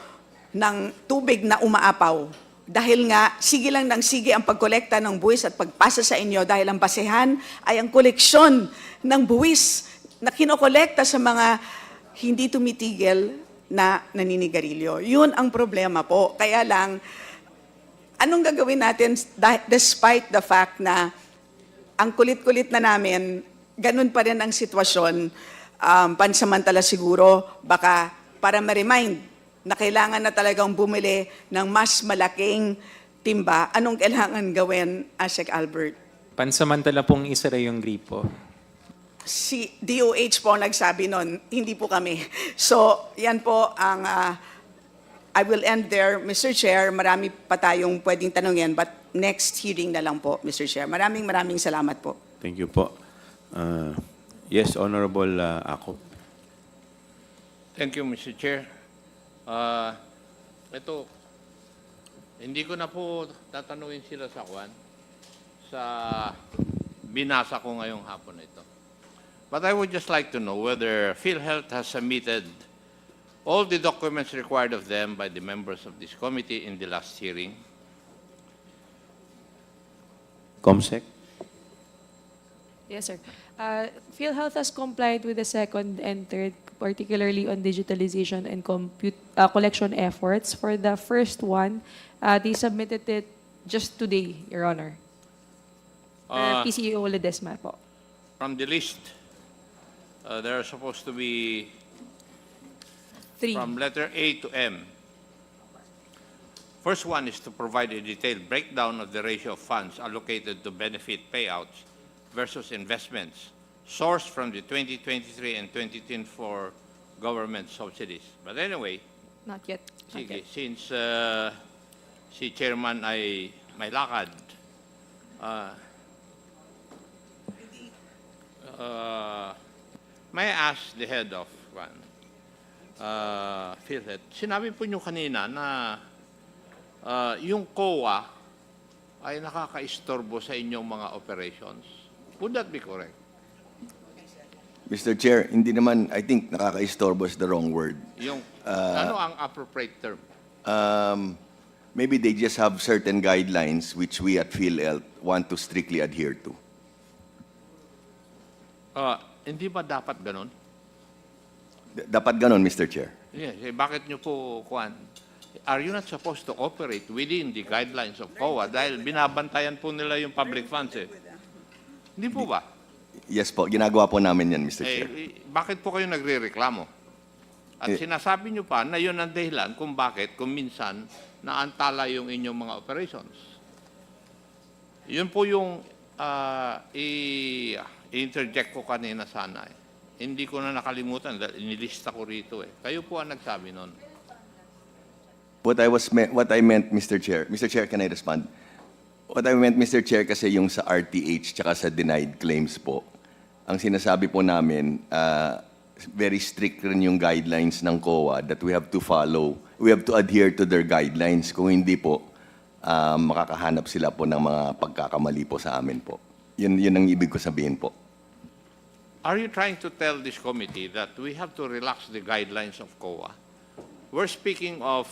ng tubig na umaapaw. Dahil nga, sige lang ng sige ang pagkolekta ng buwis at pagpasa sa inyo dahil ang basehan ay ang koleksyon ng buwis na kinokolekta sa mga hindi tumitigil na naninigarilyo. Yun ang problema po. Kaya lang, anong gagawin natin despite the fact na ang kulit-kulit na namin, ganun pa rin ang sitwasyon, pansamantala siguro, baka para ma-remind na kailangan na talagang bumili ng mas malaking timba, anong kailangan gawin, Asek Albert? Pansamantala pong isara yung gripo. Si DOH po ang nagsabi nun, hindi po kami. So, yan po ang, I will end there, Mr. Chair. Marami pa tayong pwedeng tanungin, but next hearing na lang po, Mr. Chair. Maraming salamat po. Thank you po. Yes, Honorable Ako. Thank you, Mr. Chair. Ito, hindi ko na po tatanungin sila sa binasa ko ngayong hapon ito. But I would just like to know whether PhilHealth has submitted all the documents required of them by the members of this committee in the last hearing. Comsec. Yes, sir. PhilHealth has complied with the second and third, particularly on digitalization and collection efforts. For the first one, they submitted it just today, Your Honor. PCEO Ledesma po. From the list, there are supposed to be 3. from letter A to M. First one is to provide a detailed breakdown of the ratio of funds allocated to benefit payouts versus investments sourced from the 2023 and 2024 government subsidies. But anyway, Not yet. Not sige, yet. since si Chairman ay may lakad, may I ask the head of PhilHealth, sinabi po nyo kanina na yung COA ay nakakaistorbo sa inyong mga operations. Would that be correct? Mr. Chair, hindi naman, I think nakakaistorbo is the wrong word. Yung, ano ang appropriate term? Maybe they just have certain guidelines which we at PhilHealth want to strictly adhere to. Hindi ba dapat ganon? Dapat ganon, Mr. Chair. Yes, bakit nyo po, are you not supposed to operate within the guidelines of COA dahil binabantayan po nila yung public funds eh? Hindi po ba? Yes po, ginagawa po namin yan, Mr. Chair. Bakit po kayo nagre-reklamo? At sinasabi nyo pa na yun ang dahilan kung bakit, kung minsan, naantala yung inyong mga operations. Yun po yung i-interject ko kanina sana eh. Hindi ko na nakalimutan dahil inilista ko rito eh. Kayo po ang nagsabi nun. What I meant, Mr. Chair, can I respond? What I meant, Mr. Chair, kasi yung sa RTH tsaka sa denied claims po, ang sinasabi po namin, very strict rin yung guidelines ng COA that we have to follow. We have to adhere to their guidelines. Kung hindi po, makakahanap sila po ng mga pagkakamali po sa amin po. Yun ang ibig ko sabihin po. Are you trying to tell this committee that we have to relax the guidelines of COA? We're speaking of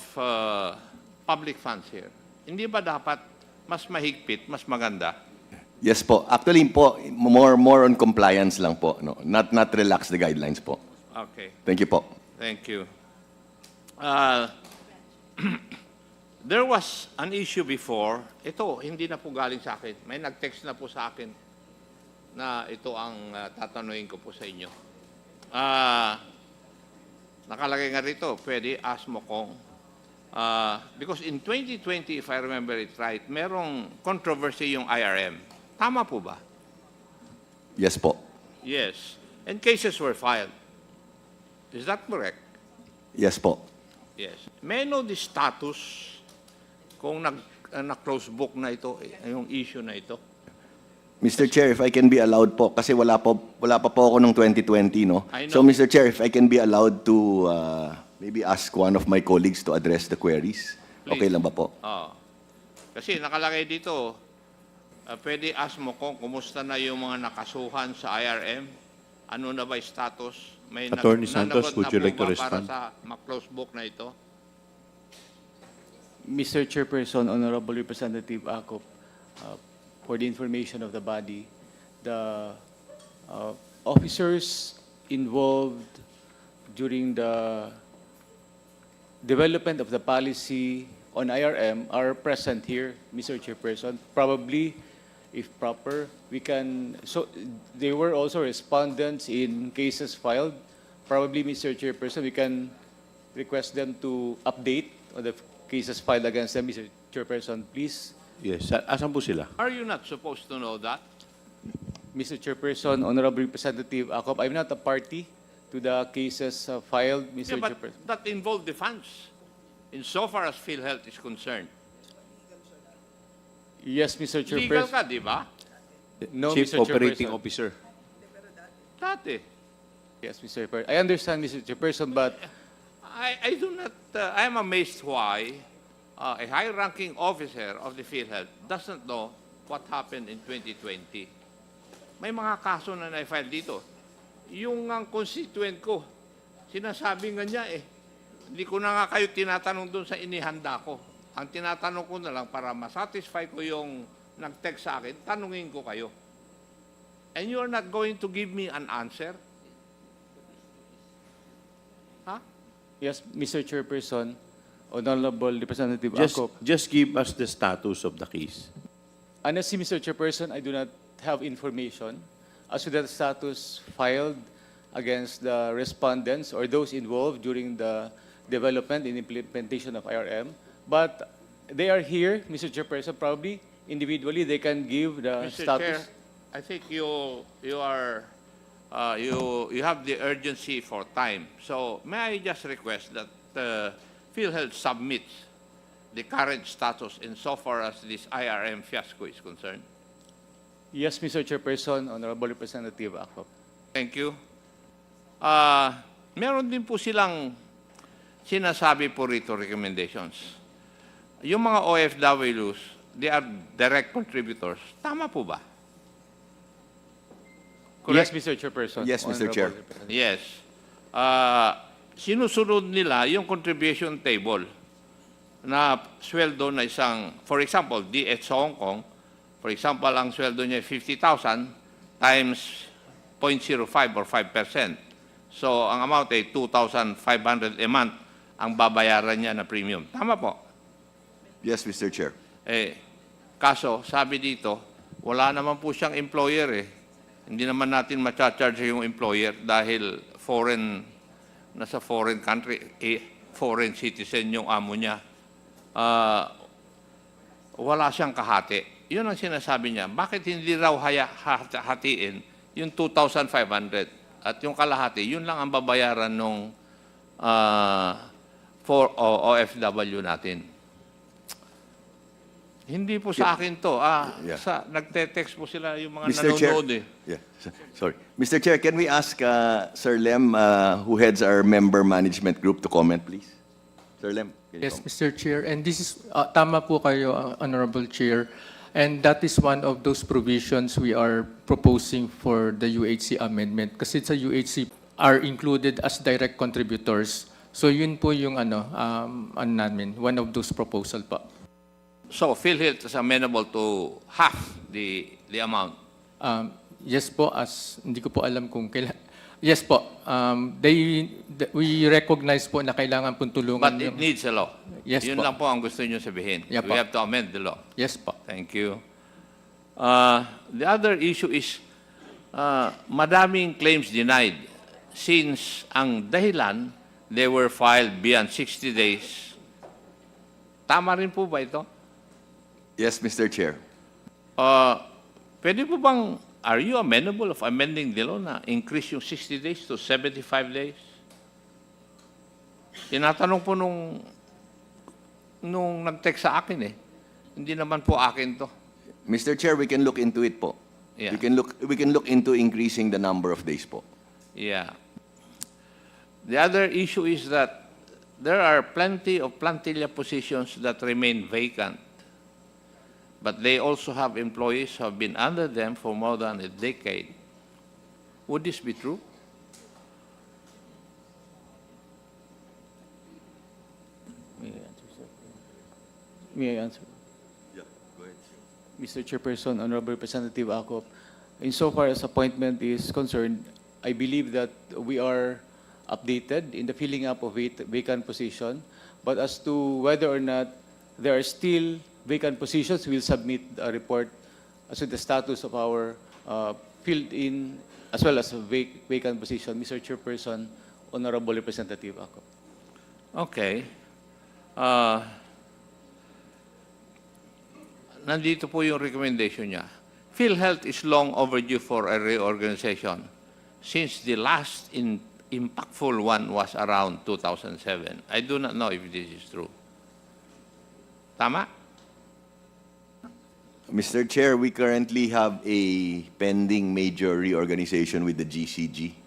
public funds here. Hindi ba dapat mas mahigpit, mas maganda? Yes po. Actually po, more on compliance lang po. No? Not relax the guidelines po. Okay. Thank you po. Thank you. There was an issue before. Ito, hindi na po galing sa akin. May nag-text na po sa akin na ito ang tatanungin ko po sa inyo. Nakalagay nga rito, pwede ask mo kung because in 2020, if I remember it right, merong controversy yung IRM. Tama po ba? Yes po. Yes. And cases were filed. Is that correct? Yes po. Yes. May I know the status kung na-close book na ito, yung issue na ito? Mr. Chair, if I can be allowed po, kasi wala pa po ako nung 2020, no? I know. So, Mr. Chair, if I can be allowed to maybe ask one of my colleagues to address the queries. Please. Okay lang ba po? Kasi nakalagay dito, pwede ask mo kung kumusta na yung mga nakasuhan sa IRM, ano na ba yung status? May Attorney Santos, would you like to para respond? sa close book na ito? Mr. Chairperson, Honorable Representative Akop, for the information of the body, the officers involved during the development of the policy on IRM are present here, Mr. Chairperson. Probably, if proper, we can, so they were also respondents in cases filed. Probably, Mr. Chairperson, we can request them to update on the cases filed against them. Mr. Chairperson, please. Yes. Asan po sila? Are you not supposed to know that? Mr. Chairperson, Honorable Representative Akop, I'm not a party to the cases filed, Mr. Yeah, but Chairperson. that involve the funds, insofar as PhilHealth is concerned. Yes, Mr. Legal Chairperson. ka, di ba? No, Chief Mr. Operating Chairperson. Officer. Dati. Yes, Mr. Chairperson. I understand, Mr. Chairperson, but I do not, I am amazed why a high-ranking officer of the PhilHealth doesn't know what happened in 2020. May mga kaso na na-file dito. Yung ang constituent ko, sinasabi nga niya Hindi ko na nga kayo tinatanong doon sa inihanda ko. Ang tinatanong ko na lang para masatisfy ko yung nag-text sa akin, tanungin ko kayo. And you're not going to give me an answer? Huh? Yes, Mr. Chairperson, Honorable Representative Just, Akop. just give us the status of the case. Honestly, Mr. Chairperson, I do not have information as to the status filed against the respondents or those involved during the development and implementation of IRM. But they are here, Mr. Chairperson, probably individually they can give the Mr. status. Chair, I think you have the urgency for time. So may I just request that PhilHealth submits the current status insofar as this IRM fiasco is concerned? Yes, Mr. Chairperson, Honorable Representative Akop. Thank you. Meron din po silang sinasabi po rito recommendations. Yung mga OFWs, they are direct contributors. Tama po ba? Yes, Mr. Chairperson. Yes, Mr. Chair. Honorable Representative. Yes. Sinusunod nila yung contribution table na sweldo na isang, for example, DH sa Hong Kong, for example, ang sweldo niya 50,000 times 0.05 or 5%. So, ang amount ay 2,500 a month ang babayaran niya na premium. Tama po? Yes, Mr. Chair. Kaso, sabi dito, wala naman po siyang employer eh. Hindi naman natin ma-charge yung employer dahil nasa foreign country, foreign citizen yung amo niya. Wala siyang kahati. Yun ang sinasabi niya. Bakit hindi raw hatiin yung 2,500 at yung kalahati, yun lang ang babayaran nung for OFW natin. Hindi po sa akin to. Nagte-text po sila yung mga Mr. Chair. nanonood eh. Yeah, sorry. Mr. Chair, can we ask Sir Lem, who heads our member management group, to comment, please? Sir Lem. can you Yes, comment? Mr. Chair, and this is, tama po kayo, Honorable Chair, and that is one of those provisions we are proposing for the UHC amendment kasi sa UHC are included as direct contributors. So yun po yung namin, one of those proposal pa. So, PhilHealth is amenable to half the amount. Yes po, hindi ko po alam kung kailan. Yes po, we recognize po na kailangan pong tulungan. But it needs a law. Yes Yun po. lang po ang gusto niyo sabihin. Yeah We po. have to amend the law. Yes po. Thank you. The other issue is madaming claims denied since ang dahilan they were filed beyond 60 days. Tama rin po ba ito? Yes, Mr. Chair. Pwede po bang, are you amenable of amending the law na increase yung 60 days to 75 days? Tinatanong po nung nag-text sa akin eh. Hindi naman po akin to. Mr. Chair, we can look into it po. Yeah. We can look into increasing the number of days po. Yeah. The other issue is that there are plenty of plantilla positions that remain vacant. But they also have employees who have been under them for more than a decade. Would this be true? May I answer? Yeah, go ahead. Mr. Chairperson, Honorable Representative Akop, insofar as appointment is concerned, I believe that we are updated in the filling up of vacant position. But as to whether or not there are still vacant positions, we'll submit a report as to the status of our filled in as well as vacant position. Mr. Chairperson, Honorable Representative Akop. Okay. Nandito po yung recommendation niya. PhilHealth is long overdue for a reorganization since the last impactful one was around 2007. I do not know if this is true. Tama? Mr. Chair, we currently have a pending major reorganization with the GCG.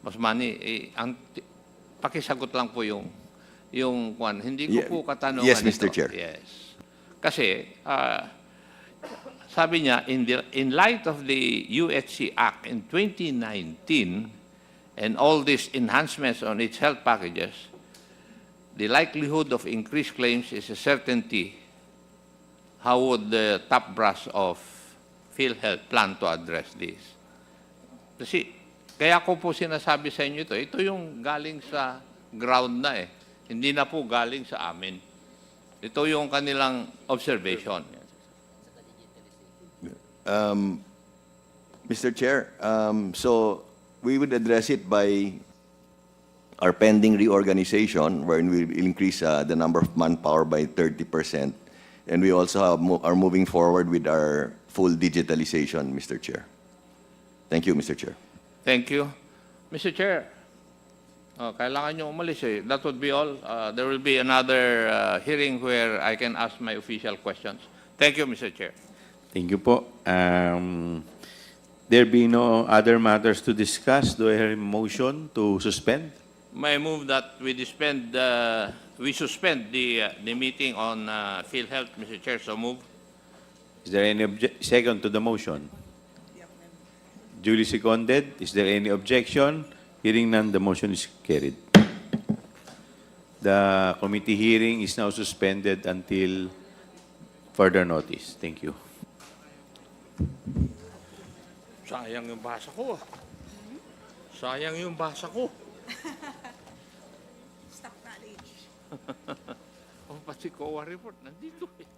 Mas Manny, pakisagot lang po yung kwan. Hindi ko po katanungan Yes, Mr. ito. Chair. Yes. Kasi, sabi niya, in light of the UHC Act in 2019 and all these enhancements on its health packages, the likelihood of increased claims is a certainty. How would the top brass of PhilHealth plan to address this? Kasi, kaya ko po sinasabi sa inyo ito yung galing sa ground na eh. Hindi na po galing sa amin. Ito yung kanilang observation. Mr. Chair, so we would address it by our pending reorganization, wherein we will increase the number of manpower by 30%. And we also are moving forward with our full digitalization, Mr. Chair. Thank you, Mr. Chair. Thank you. Mr. Chair, kailangan nyo umalis eh. That would be all. There will be another hearing where I can ask my official questions. Thank you, Mr. Chair. Thank you po. There be no other matters to discuss. Do I hear a motion to suspend? May I move that we suspend the meeting on PhilHealth, Mr. Chair. So move. Is there any second to the motion? Duly seconded. Is there any objection? Hearing none, the motion is carried. The committee hearing is now suspended until further notice. Thank you. Sayang yung basa ko. Sayang yung basa ko. Stock knowledge. Oh, pati COA report nandito eh.